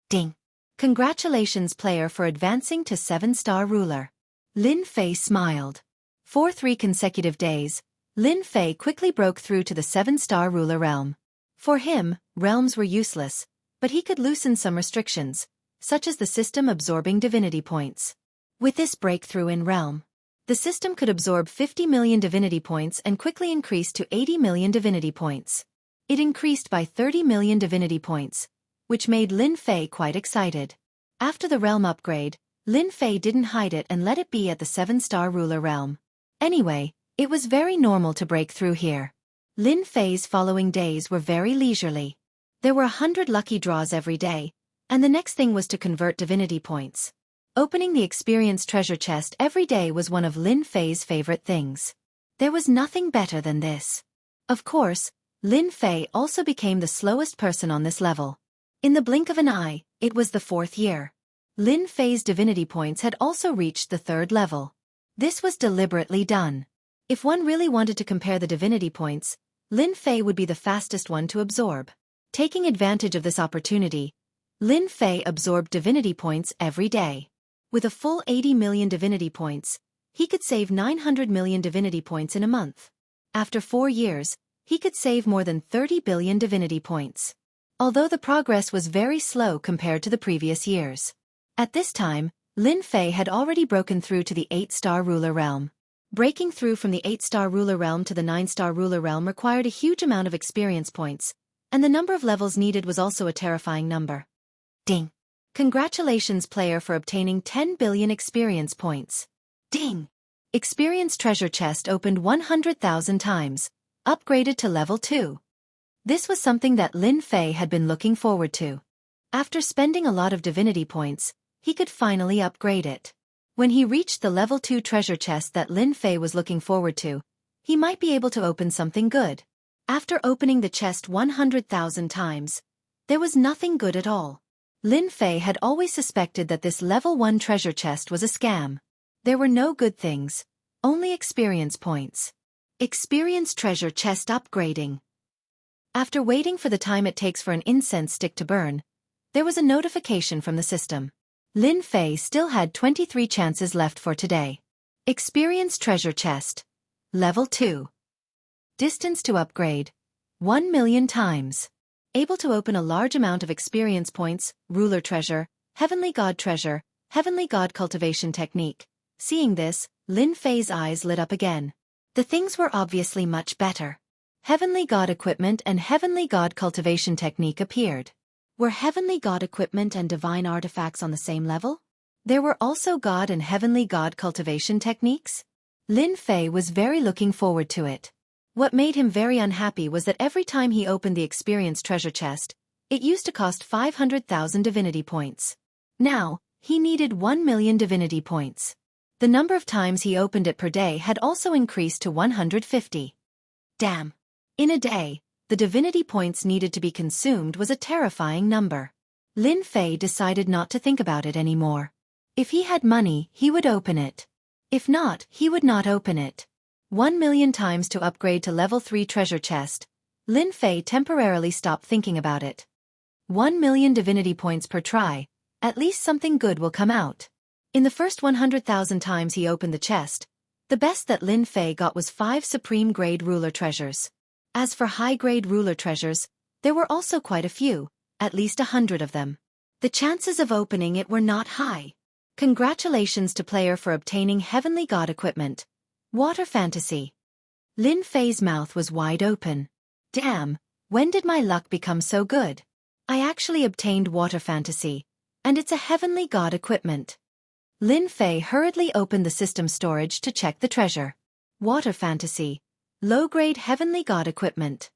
Ding. Congratulations player for advancing to 7-star ruler. Lin Fei smiled. For 3 consecutive days, Lin Fei quickly broke through to the 7-star ruler realm. For him, realms were useless, but he could loosen some restrictions, such as the system absorbing divinity points. With this breakthrough in realm, the system could absorb 50 million divinity points and quickly increase to 80 million divinity points. It increased by 30 million divinity points, which made Lin Fei quite excited. After the realm upgrade, Lin Fei didn't hide it and let it be at the 7-star ruler realm. Anyway, it was very normal to break through here. Lin Fei's following days were very leisurely. There were 100 lucky draws every day, And the next thing was to convert divinity points. Opening the experience treasure chest every day was one of Lin Fei's favorite things. There was nothing better than this. Of course, Lin Fei also became the slowest person on this level. In the blink of an eye, it was the 4th year. Lin Fei's divinity points had also reached the 3rd level. This was deliberately done. If one really wanted to compare the divinity points, Lin Fei would be the fastest one to absorb. Taking advantage of this opportunity, Lin Fei absorbed divinity points every day. With a full 80 million divinity points, he could save 900 million divinity points in a month. After 4 years, he could save more than 30 billion divinity points. Although the progress was very slow compared to the previous years. At this time, Lin Fei had already broken through to the 8-star ruler realm. Breaking through from the 8-star ruler realm to the 9-star ruler realm required a huge amount of experience points, and the number of levels needed was also a terrifying number. Ding! Congratulations player for obtaining 10 billion experience points. Ding! Experience treasure chest opened 100,000 times, upgraded to level 2. This was something that Lin Fei had been looking forward to. After spending a lot of divinity points, he could finally upgrade it. When he reached the level 2 treasure chest that Lin Fei was looking forward to, he might be able to open something good. After opening the chest 100,000 times, there was nothing good at all. Lin Fei had always suspected that this level 1 treasure chest was a scam. There were no good things, only experience points. Experience treasure chest upgrading. After waiting for the time it takes for an incense stick to burn, there was a notification from the system. Lin Fei still had 23 chances left for today. Experience treasure chest. Level 2. Distance to upgrade. 1 million times. Able to open a large amount of experience points, ruler treasure, heavenly god treasure, heavenly god cultivation technique. Seeing this, Lin Fei's eyes lit up again. The things were obviously much better. Heavenly god equipment and heavenly god cultivation technique appeared. Were heavenly god equipment and divine artifacts on the same level? There were also god and heavenly god cultivation techniques? Lin Fei was very looking forward to it. What made him very unhappy was that every time he opened the experience treasure chest, it used to cost 500,000 divinity points. Now, he needed 1 million divinity points. The number of times he opened it per day had also increased to 150. Damn. In a day, the divinity points needed to be consumed was a terrifying number. Lin Fei decided not to think about it anymore. If he had money, he would open it. If not, he would not open it. 1 million times to upgrade to level 3 treasure chest. Lin Fei temporarily stopped thinking about it. 1 million divinity points per try, at least something good will come out. In the first 100,000 times he opened the chest, the best that Lin Fei got was 5 supreme grade ruler treasures. As for high grade ruler treasures, there were also quite a few, at least 100 of them. The chances of opening it were not high. Congratulations to player for obtaining heavenly god equipment. Water fantasy. Lin Fei's mouth was wide open. Damn, when did my luck become so good? I actually obtained water fantasy, and it's a heavenly god equipment. Lin Fei hurriedly opened the system storage to check the treasure. Water fantasy. Low-grade heavenly god equipment.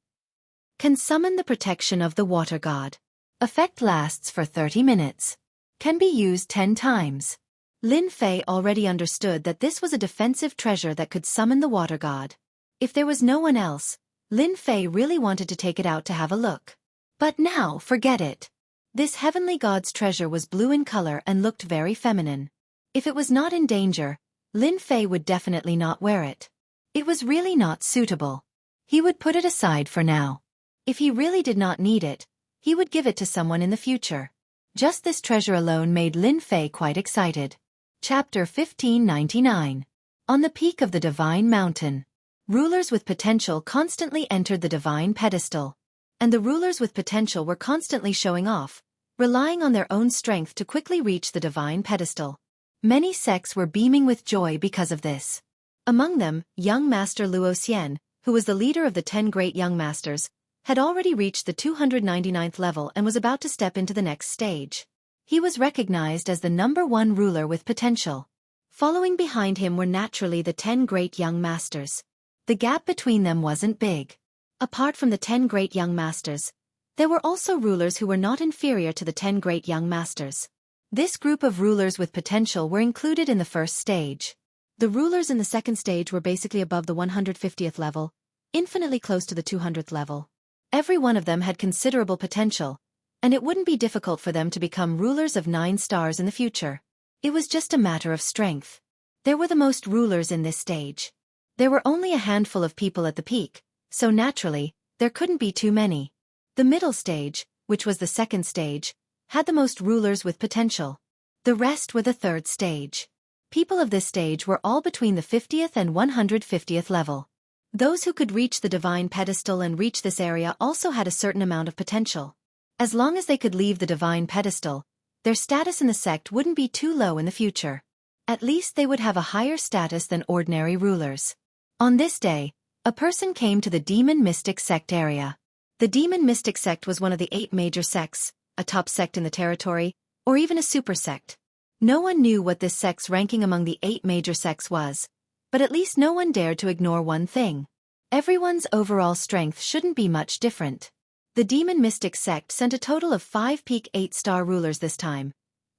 Can summon the protection of the water god. Effect lasts for 30 minutes. Can be used 10 times. Lin Fei already understood that this was a defensive treasure that could summon the water god. If there was no one else, Lin Fei really wanted to take it out to have a look. But now, forget it. This heavenly god's treasure was blue in color and looked very feminine. If it was not in danger, Lin Fei would definitely not wear it. It was really not suitable. He would put it aside for now. If he really did not need it, he would give it to someone in the future. Just this treasure alone made Lin Fei quite excited. Chapter 1599. On the peak of the Divine Mountain. Rulers with potential constantly entered the divine pedestal. And the rulers with potential were constantly showing off, relying on their own strength to quickly reach the divine pedestal. Many sects were beaming with joy because of this. Among them, young master Luo Xian, who was the leader of the 10 great young masters, had already reached the 299th level and was about to step into the next stage. He was recognized as the #1 ruler with potential. Following behind him were naturally the 10 great young masters. The gap between them wasn't big. Apart from the 10 great young masters, There were also rulers who were not inferior to the 10 great young masters. This group of rulers with potential were included in the first stage. The rulers in the second stage were basically above the 150th level, infinitely close to the 200th level. Every one of them had considerable potential, and it wouldn't be difficult for them to become rulers of 9 stars in the future. It was just a matter of strength. There were the most rulers in this stage. There were only a handful of people at the peak, so naturally, there couldn't be too many. The middle stage, which was the second stage, had the most rulers with potential. The rest were the third stage. People of this stage were all between the 50th and 150th level. Those who could reach the divine pedestal and reach this area also had a certain amount of potential. As long as they could leave the divine pedestal, their status in the sect wouldn't be too low in the future. At least they would have a higher status than ordinary rulers. On this day, a person came to the Demon Mystic Sect area. The Demon Mystic Sect was one of the 8 major sects, a top sect in the territory, or even a super sect. No one knew what this sect's ranking among the 8 major sects was, but at least no one dared to ignore one thing. Everyone's overall strength shouldn't be much different. The Demon Mystic Sect sent a total of 5 peak 8-star rulers this time,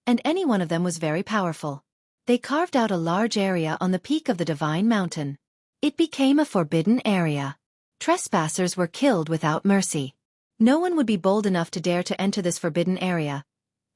and any one of them was very powerful. They carved out a large area on the peak of the Divine Mountain. It became a forbidden area. Trespassers were killed without mercy. No one would be bold enough to dare to enter this forbidden area,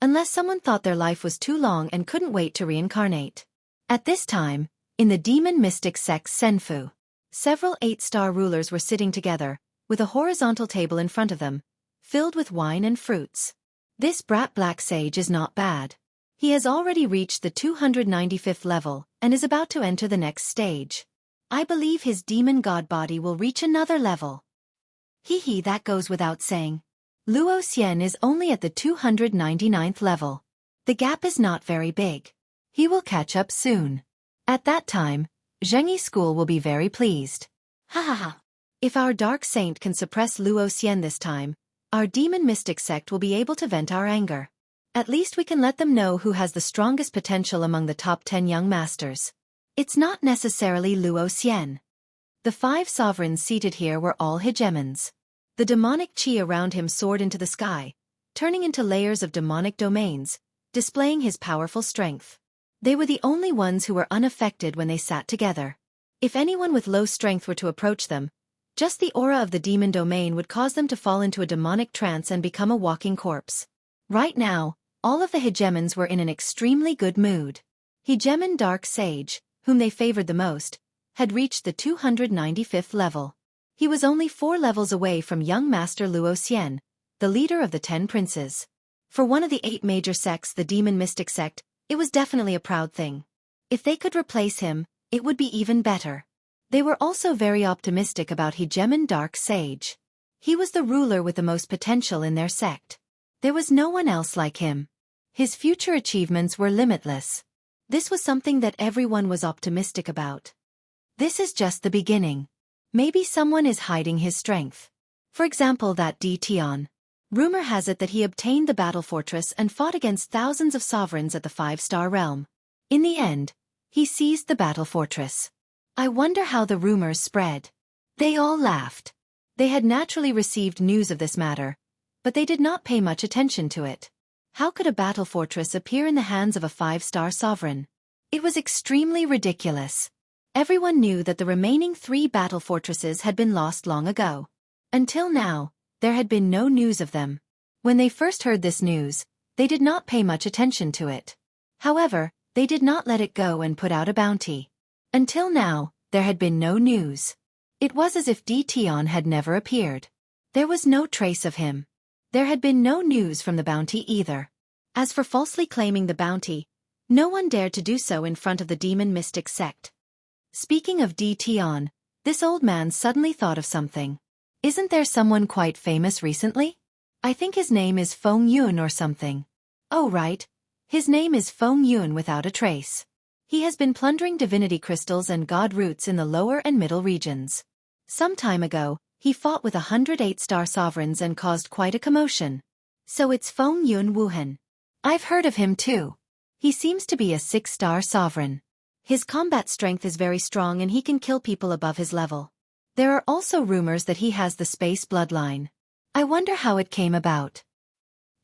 unless someone thought their life was too long and couldn't wait to reincarnate. At this time, in the Demon Mystic Sect's Senfu, several 8-star rulers were sitting together, with a horizontal table in front of them, filled with wine and fruits. This brat black sage is not bad. He has already reached the 295th level and is about to enter the next stage. I believe his demon god body will reach another level. That goes without saying. Luo Xian is only at the 299th level. The gap is not very big. He will catch up soon. At that time, Zhengyi School will be very pleased. Ha ha ha. If our dark saint can suppress Luo Xian this time, our demon mystic sect will be able to vent our anger. At least we can let them know who has the strongest potential among the top 10 young masters. It's not necessarily Luo Xian. The 5 sovereigns seated here were all hegemons. The demonic qi around him soared into the sky, turning into layers of demonic domains, displaying his powerful strength. They were the only ones who were unaffected when they sat together. If anyone with low strength were to approach them, just the aura of the demon domain would cause them to fall into a demonic trance and become a walking corpse. Right now, all of the hegemons were in an extremely good mood. Hegemon Dark Sage, whom they favored the most, had reached the 295th level. He was only 4 levels away from young Master Luo Xian, the leader of the 10 princes. For one of the 8 major sects, the Demon Mystic Sect, it was definitely a proud thing. If they could replace him, it would be even better. They were also very optimistic about Hegemon Dark Sage. He was the ruler with the most potential in their sect. There was no one else like him. His future achievements were limitless. This was something that everyone was optimistic about. This is just the beginning. Maybe someone is hiding his strength. For example, that Di Tian. Rumor has it that he obtained the battle fortress and fought against thousands of sovereigns at the 5-star realm. In the end, he seized the battle fortress. I wonder how the rumors spread. They all laughed. They had naturally received news of this matter, but they did not pay much attention to it. How could a battle fortress appear in the hands of a 5-star sovereign? It was extremely ridiculous. Everyone knew that the remaining 3 battle fortresses had been lost long ago. Until now, there had been no news of them. When they first heard this news, they did not pay much attention to it. However, they did not let it go and put out a bounty. Until now, there had been no news. It was as if Di Tian had never appeared. There was no trace of him. There had been no news from the bounty either. As for falsely claiming the bounty, no one dared to do so in front of the Demon Mystic Sect. Speaking of Di Tian, this old man suddenly thought of something. Isn't there someone quite famous recently? I think his name is Feng Yun or something. Oh right. His name is Feng Yun without a trace. He has been plundering divinity crystals and god roots in the lower and middle regions. Some time ago, he fought with 108-star sovereigns and caused quite a commotion. So it's Feng Yun Wuhan. I've heard of him too. He seems to be a 6-star sovereign. His combat strength is very strong and he can kill people above his level. There are also rumors that he has the space bloodline. I wonder how it came about.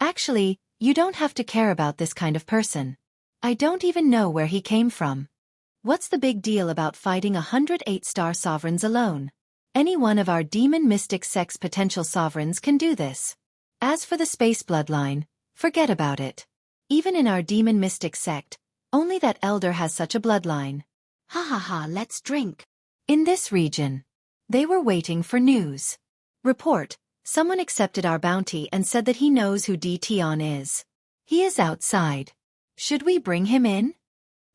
Actually, you don't have to care about this kind of person. I don't even know where he came from. What's the big deal about fighting 108-star sovereigns alone? Any one of our demon mystic sect's potential sovereigns can do this. As for the space bloodline, forget about it. Even in our demon mystic sect, only that elder has such a bloodline. Ha ha ha, let's drink. In this region, they were waiting for news. Report, someone accepted our bounty and said that he knows who Tion is. He is outside. Should we bring him in?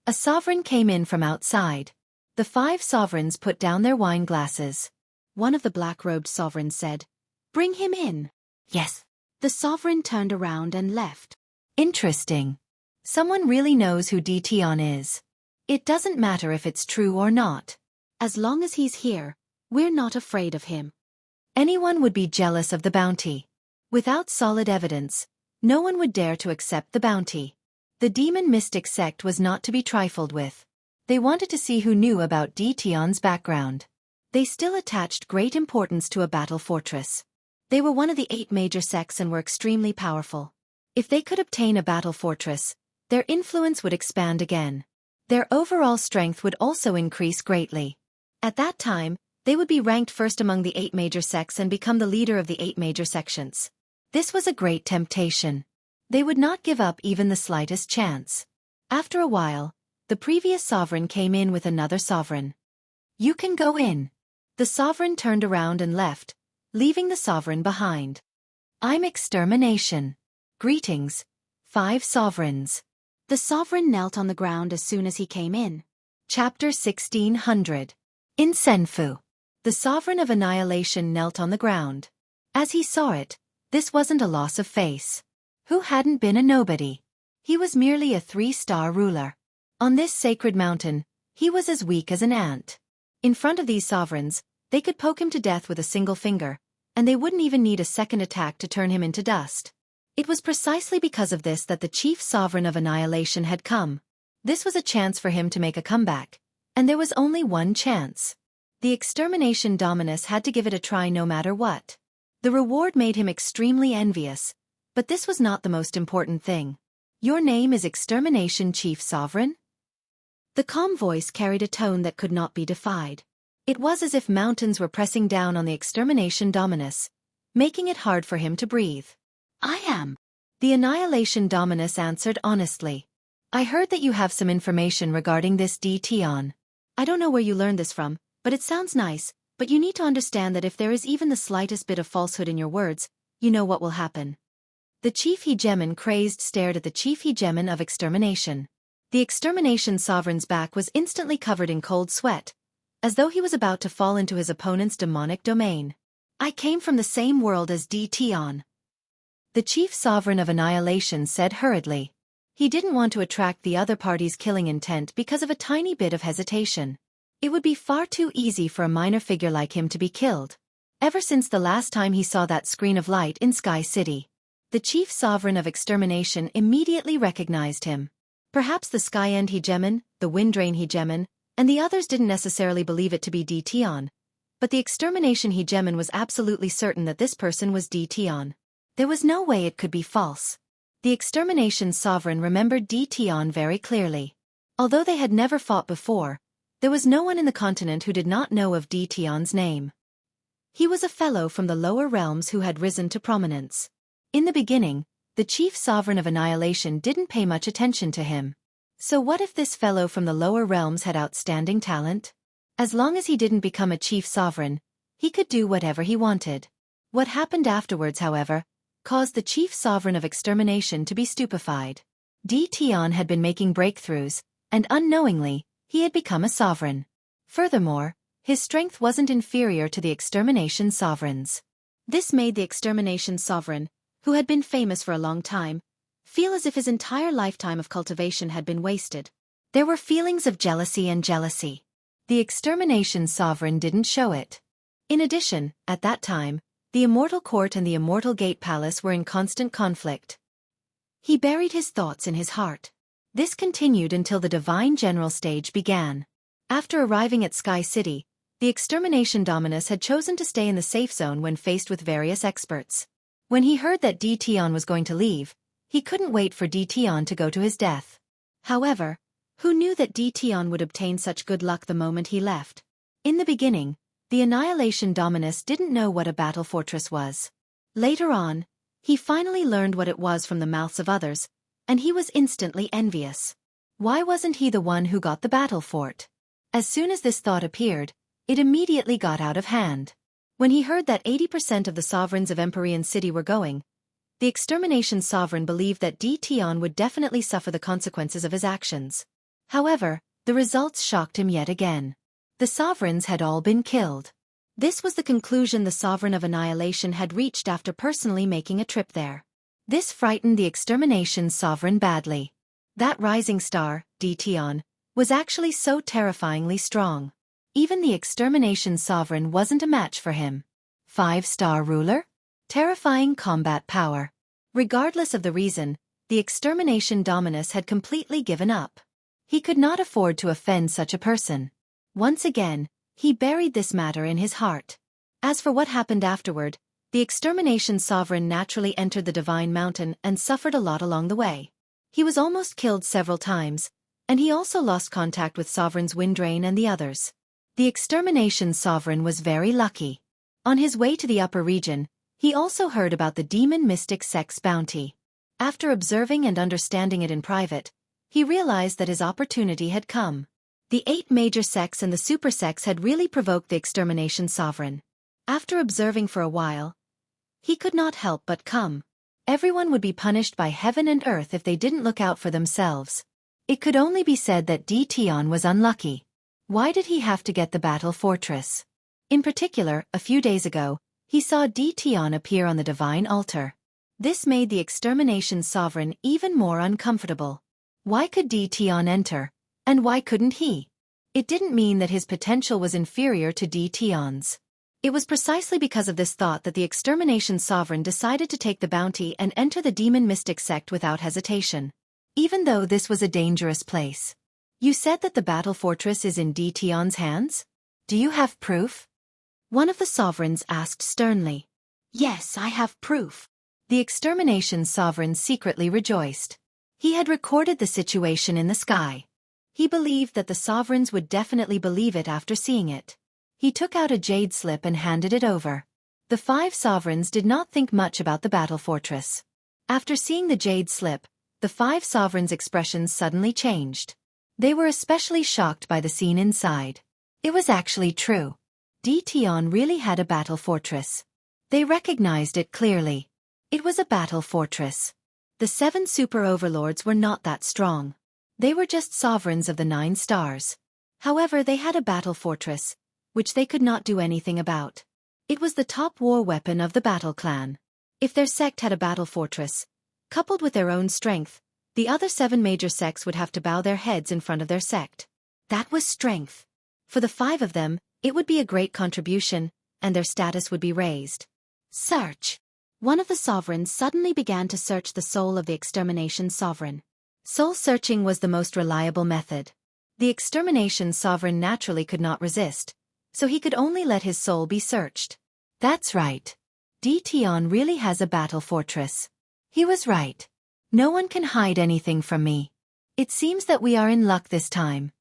A sovereign came in from outside. The 5 sovereigns put down their wine glasses. One of the black-robed sovereigns said, "Bring him in." Yes. The sovereign turned around and left. Interesting. Someone really knows who Tion is. It doesn't matter if it's true or not. As long as he's here, we're not afraid of him. Anyone would be jealous of the bounty. Without solid evidence, no one would dare to accept the bounty. The demon mystic sect was not to be trifled with. They wanted to see who knew about Tion's background. They still attached great importance to a battle fortress. They were one of the 8 major sects and were extremely powerful. If they could obtain a battle fortress, their influence would expand again. Their overall strength would also increase greatly. At that time, they would be ranked first among the 8 major sects and become the leader of the 8 major sections. This was a great temptation. They would not give up even the slightest chance. After a while, the previous sovereign came in with another sovereign. You can go in. The sovereign turned around and left, leaving the sovereign behind. I'm Extermination. Greetings, 5 sovereigns. The sovereign knelt on the ground as soon as he came in. Chapter 1600. In Senfu. The sovereign of annihilation knelt on the ground. As he saw it, this wasn't a loss of face. Who hadn't been a nobody? He was merely a 3-star ruler. On this sacred mountain, he was as weak as an ant. In front of these sovereigns, they could poke him to death with a single finger, and they wouldn't even need a second attack to turn him into dust. It was precisely because of this that the chief sovereign of annihilation had come. This was a chance for him to make a comeback, and there was only one chance. The extermination dominus had to give it a try no matter what. The reward made him extremely envious, but this was not the most important thing. Your name is Extermination Chief Sovereign? The calm voice carried a tone that could not be defied. It was as if mountains were pressing down on the extermination dominus, making it hard for him to breathe. I am. The annihilation dominus answered honestly. I heard that you have some information regarding this Tion. I don't know where you learned this from, but it sounds nice, but you need to understand that if there is even the slightest bit of falsehood in your words, you know what will happen. The chief hegemon crazed stared at the chief hegemon of extermination. The extermination sovereign's back was instantly covered in cold sweat, as though he was about to fall into his opponent's demonic domain. I came from the same world as Tion. The chief sovereign of annihilation said hurriedly. He didn't want to attract the other party's killing intent because of a tiny bit of hesitation. It would be far too easy for a minor figure like him to be killed. Ever since the last time he saw that screen of light in Sky City, the chief sovereign of extermination immediately recognized him. Perhaps the Sky End hegemon, the Windrain hegemon, and the others didn't necessarily believe it to be Tion, but the extermination hegemon was absolutely certain that this person was Tion. There was no way it could be false. The extermination sovereign remembered Tion very clearly. Although they had never fought before, there was no one in the continent who did not know of Tion's name. He was a fellow from the lower realms who had risen to prominence. In the beginning, the chief sovereign of annihilation didn't pay much attention to him. So what if this fellow from the lower realms had outstanding talent? As long as he didn't become a chief sovereign, he could do whatever he wanted. What happened afterwards, however, caused the chief sovereign of extermination to be stupefied. Tion had been making breakthroughs, and unknowingly, he had become a sovereign. Furthermore, his strength wasn't inferior to the extermination sovereign's. This made the extermination sovereign, who had been famous for a long time, feel as if his entire lifetime of cultivation had been wasted. There were feelings of jealousy and jealousy. The extermination sovereign didn't show it. In addition, at that time, the Immortal Court and the Immortal Gate Palace were in constant conflict. He buried his thoughts in his heart. This continued until the Divine General stage began. After arriving at Sky City, The extermination dominus had chosen to stay in the safe zone when faced with various experts. When he heard that Tion was going to leave, he couldn't wait for Tion to go to his death. However, who knew that Tion would obtain such good luck the moment he left? In the beginning, the Annihilation Dominus didn't know what a battle fortress was. Later on, he finally learned what it was from the mouths of others, and he was instantly envious. Why wasn't he the one who got the battle fort? As soon as this thought appeared, it immediately got out of hand. When he heard that 80% of the sovereigns of Empyrean City were going, the extermination sovereign believed that Tion would definitely suffer the consequences of his actions. However, the results shocked him yet again. The sovereigns had all been killed. This was the conclusion the Sovereign of Annihilation had reached after personally making a trip there. This frightened the extermination sovereign badly. That rising star, Tion, was actually so terrifyingly strong. Even the extermination sovereign wasn't a match for him. 5-star ruler? Terrifying combat power. Regardless of the reason, the extermination dominus had completely given up. He could not afford to offend such a person. Once again, he buried this matter in his heart. As for what happened afterward, the extermination sovereign naturally entered the Divine Mountain and suffered a lot along the way. He was almost killed several times, and he also lost contact with Sovereigns Windrain and the others. The extermination sovereign was very lucky. On his way to the upper region, he also heard about the demon mystic sect's bounty. After observing and understanding it in private, he realized that his opportunity had come. The 8 major sects and the super sects had really provoked the extermination sovereign. After observing for a while, he could not help but come. Everyone would be punished by heaven and earth if they didn't look out for themselves. It could only be said that Tion was unlucky. Why did he have to get the battle fortress? In particular, a few days ago, he saw Tion appear on the divine altar. This made the extermination sovereign even more uncomfortable. Why could Tion enter? And why couldn't he? It didn't mean that his potential was inferior to Tion's. It was precisely because of this thought that the extermination sovereign decided to take the bounty and enter the demon mystic sect without hesitation. Even though this was a dangerous place. You said that the battle fortress is in Tion's hands? Do you have proof? One of the sovereigns asked sternly. Yes, I have proof. The extermination sovereign secretly rejoiced. He had recorded the situation in the sky. He believed that the sovereigns would definitely believe it after seeing it. He took out a jade slip and handed it over. The 5 sovereigns did not think much about the battle fortress. After seeing the jade slip, the 5 sovereigns' expressions suddenly changed. They were especially shocked by the scene inside. It was actually true. Tion really had a battle fortress. They recognized it clearly. It was a battle fortress. The 7 super overlords were not that strong. They were just sovereigns of the 9 stars. However, they had a battle fortress, which they could not do anything about. It was the top war weapon of the battle clan. If their sect had a battle fortress, coupled with their own strength, the other 7 major sects would have to bow their heads in front of their sect. That was strength. For the 5 of them, it would be a great contribution, and their status would be raised. Search. One of the sovereigns suddenly began to search the soul of the extermination sovereign. Soul searching was the most reliable method. The extermination sovereign naturally could not resist, so he could only let his soul be searched. That's right. Tion really has a battle fortress. He was right. No one can hide anything from me. It seems that we are in luck this time.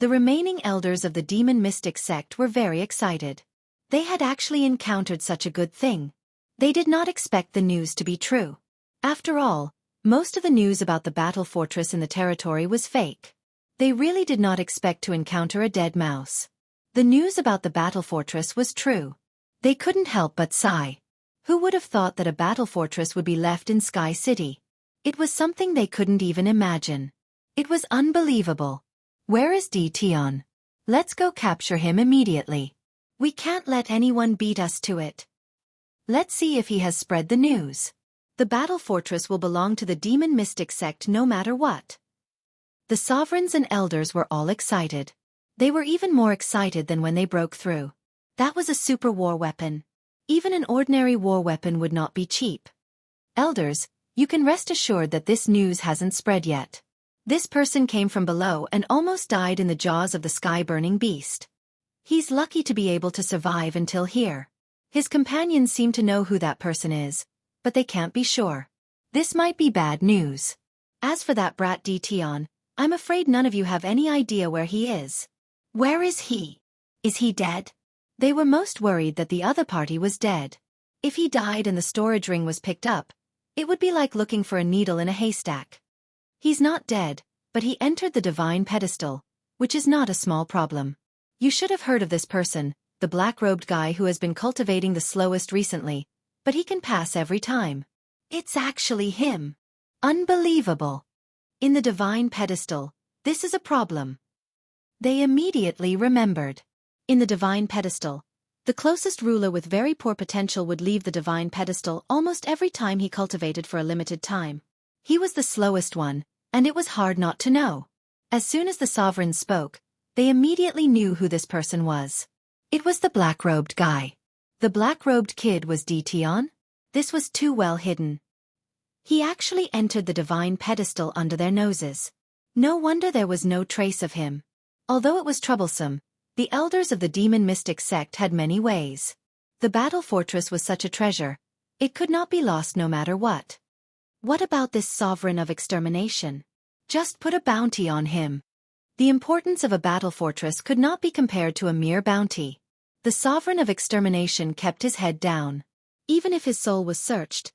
The remaining elders of the demon mystic sect were very excited. They had actually encountered such a good thing. They did not expect the news to be true. After all, most of the news about the battle fortress in the territory was fake. They really did not expect to encounter a dead mouse. The news about the battle fortress was true. They couldn't help but sigh. Who would have thought that a battle fortress would be left in Sky City? It was something they couldn't even imagine. It was unbelievable. Where is Tion? Let's go capture him immediately. We can't let anyone beat us to it. Let's see if he has spread the news. The battle fortress will belong to the demon mystic sect no matter what. The sovereigns and elders were all excited. They were even more excited than when they broke through. That was a super war weapon. Even an ordinary war weapon would not be cheap. Elders, you can rest assured that this news hasn't spread yet. This person came from below and almost died in the jaws of the sky-burning beast. He's lucky to be able to survive until here. His companions seem to know who that person is, but they can't be sure. This might be bad news. As for that brat Tion, I'm afraid none of you have any idea where he is. Where is he? Is he dead? They were most worried that the other party was dead. If he died and the storage ring was picked up, it would be like looking for a needle in a haystack. He's not dead, but he entered the divine pedestal, which is not a small problem. You should have heard of this person, the black-robed guy who has been cultivating the slowest recently, but he can pass every time. It's actually him. Unbelievable. In the divine pedestal, this is a problem. They immediately remembered. In the divine pedestal, the closest ruler with very poor potential would leave the divine pedestal almost every time he cultivated for a limited time. He was the slowest one, and it was hard not to know. As soon as the sovereigns spoke, they immediately knew who this person was. It was the black-robed guy. The black-robed kid was Tion? This was too well hidden. He actually entered the divine pedestal under their noses. No wonder there was no trace of him. Although it was troublesome, the elders of the demon mystic sect had many ways. The battle fortress was such a treasure. It could not be lost no matter what. What about this sovereign of extermination? Just put a bounty on him. The importance of a battle fortress could not be compared to a mere bounty. The sovereign of extermination kept his head down. Even if his soul was searched,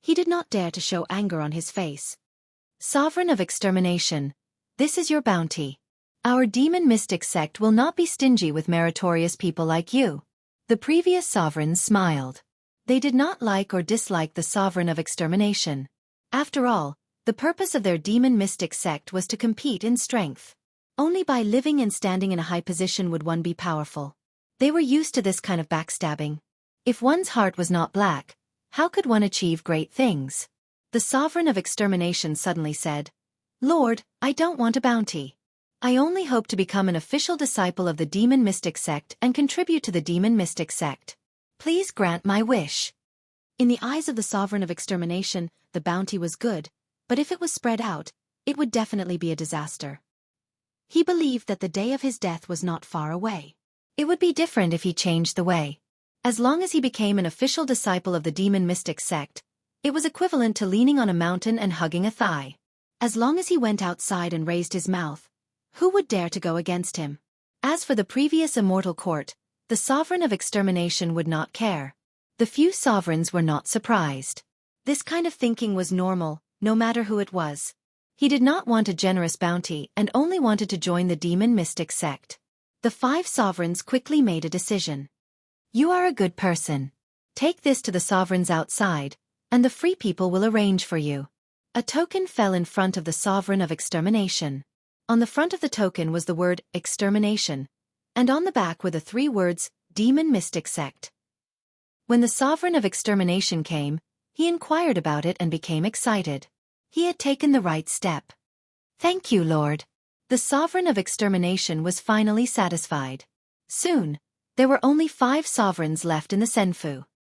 he did not dare to show anger on his face. Sovereign of extermination, this is your bounty. Our demon mystic sect will not be stingy with meritorious people like you. The previous sovereigns smiled. They did not like or dislike the sovereign of extermination. After all, the purpose of their demon mystic sect was to compete in strength. Only by living and standing in a high position would one be powerful. They were used to this kind of backstabbing. If one's heart was not black, how could one achieve great things? The sovereign of extermination suddenly said, "Lord, I don't want a bounty. I only hope to become an official disciple of the demon mystic sect and contribute to the demon mystic sect. Please grant my wish." In the eyes of the sovereign of extermination, the bounty was good, but if it was spread out, it would definitely be a disaster. He believed that the day of his death was not far away. It would be different if he changed the way. As long as he became an official disciple of the demon mystic sect, it was equivalent to leaning on a mountain and hugging a thigh. As long as he went outside and raised his mouth, who would dare to go against him? As for the previous immortal court, the sovereign of extermination would not care. The few sovereigns were not surprised. This kind of thinking was normal, no matter who it was. He did not want a generous bounty and only wanted to join the demon mystic sect. The 5 sovereigns quickly made a decision. You are a good person. Take this to the sovereigns outside, and the free people will arrange for you. A token fell in front of the sovereign of extermination. On the front of the token was the word extermination, and on the back were the 3 words demon mystic sect. When the sovereign of extermination came, he inquired about it and became excited. He had taken the right step. Thank you, Lord. The sovereign of extermination was finally satisfied. Soon, there were only 5 sovereigns left in the Senfu.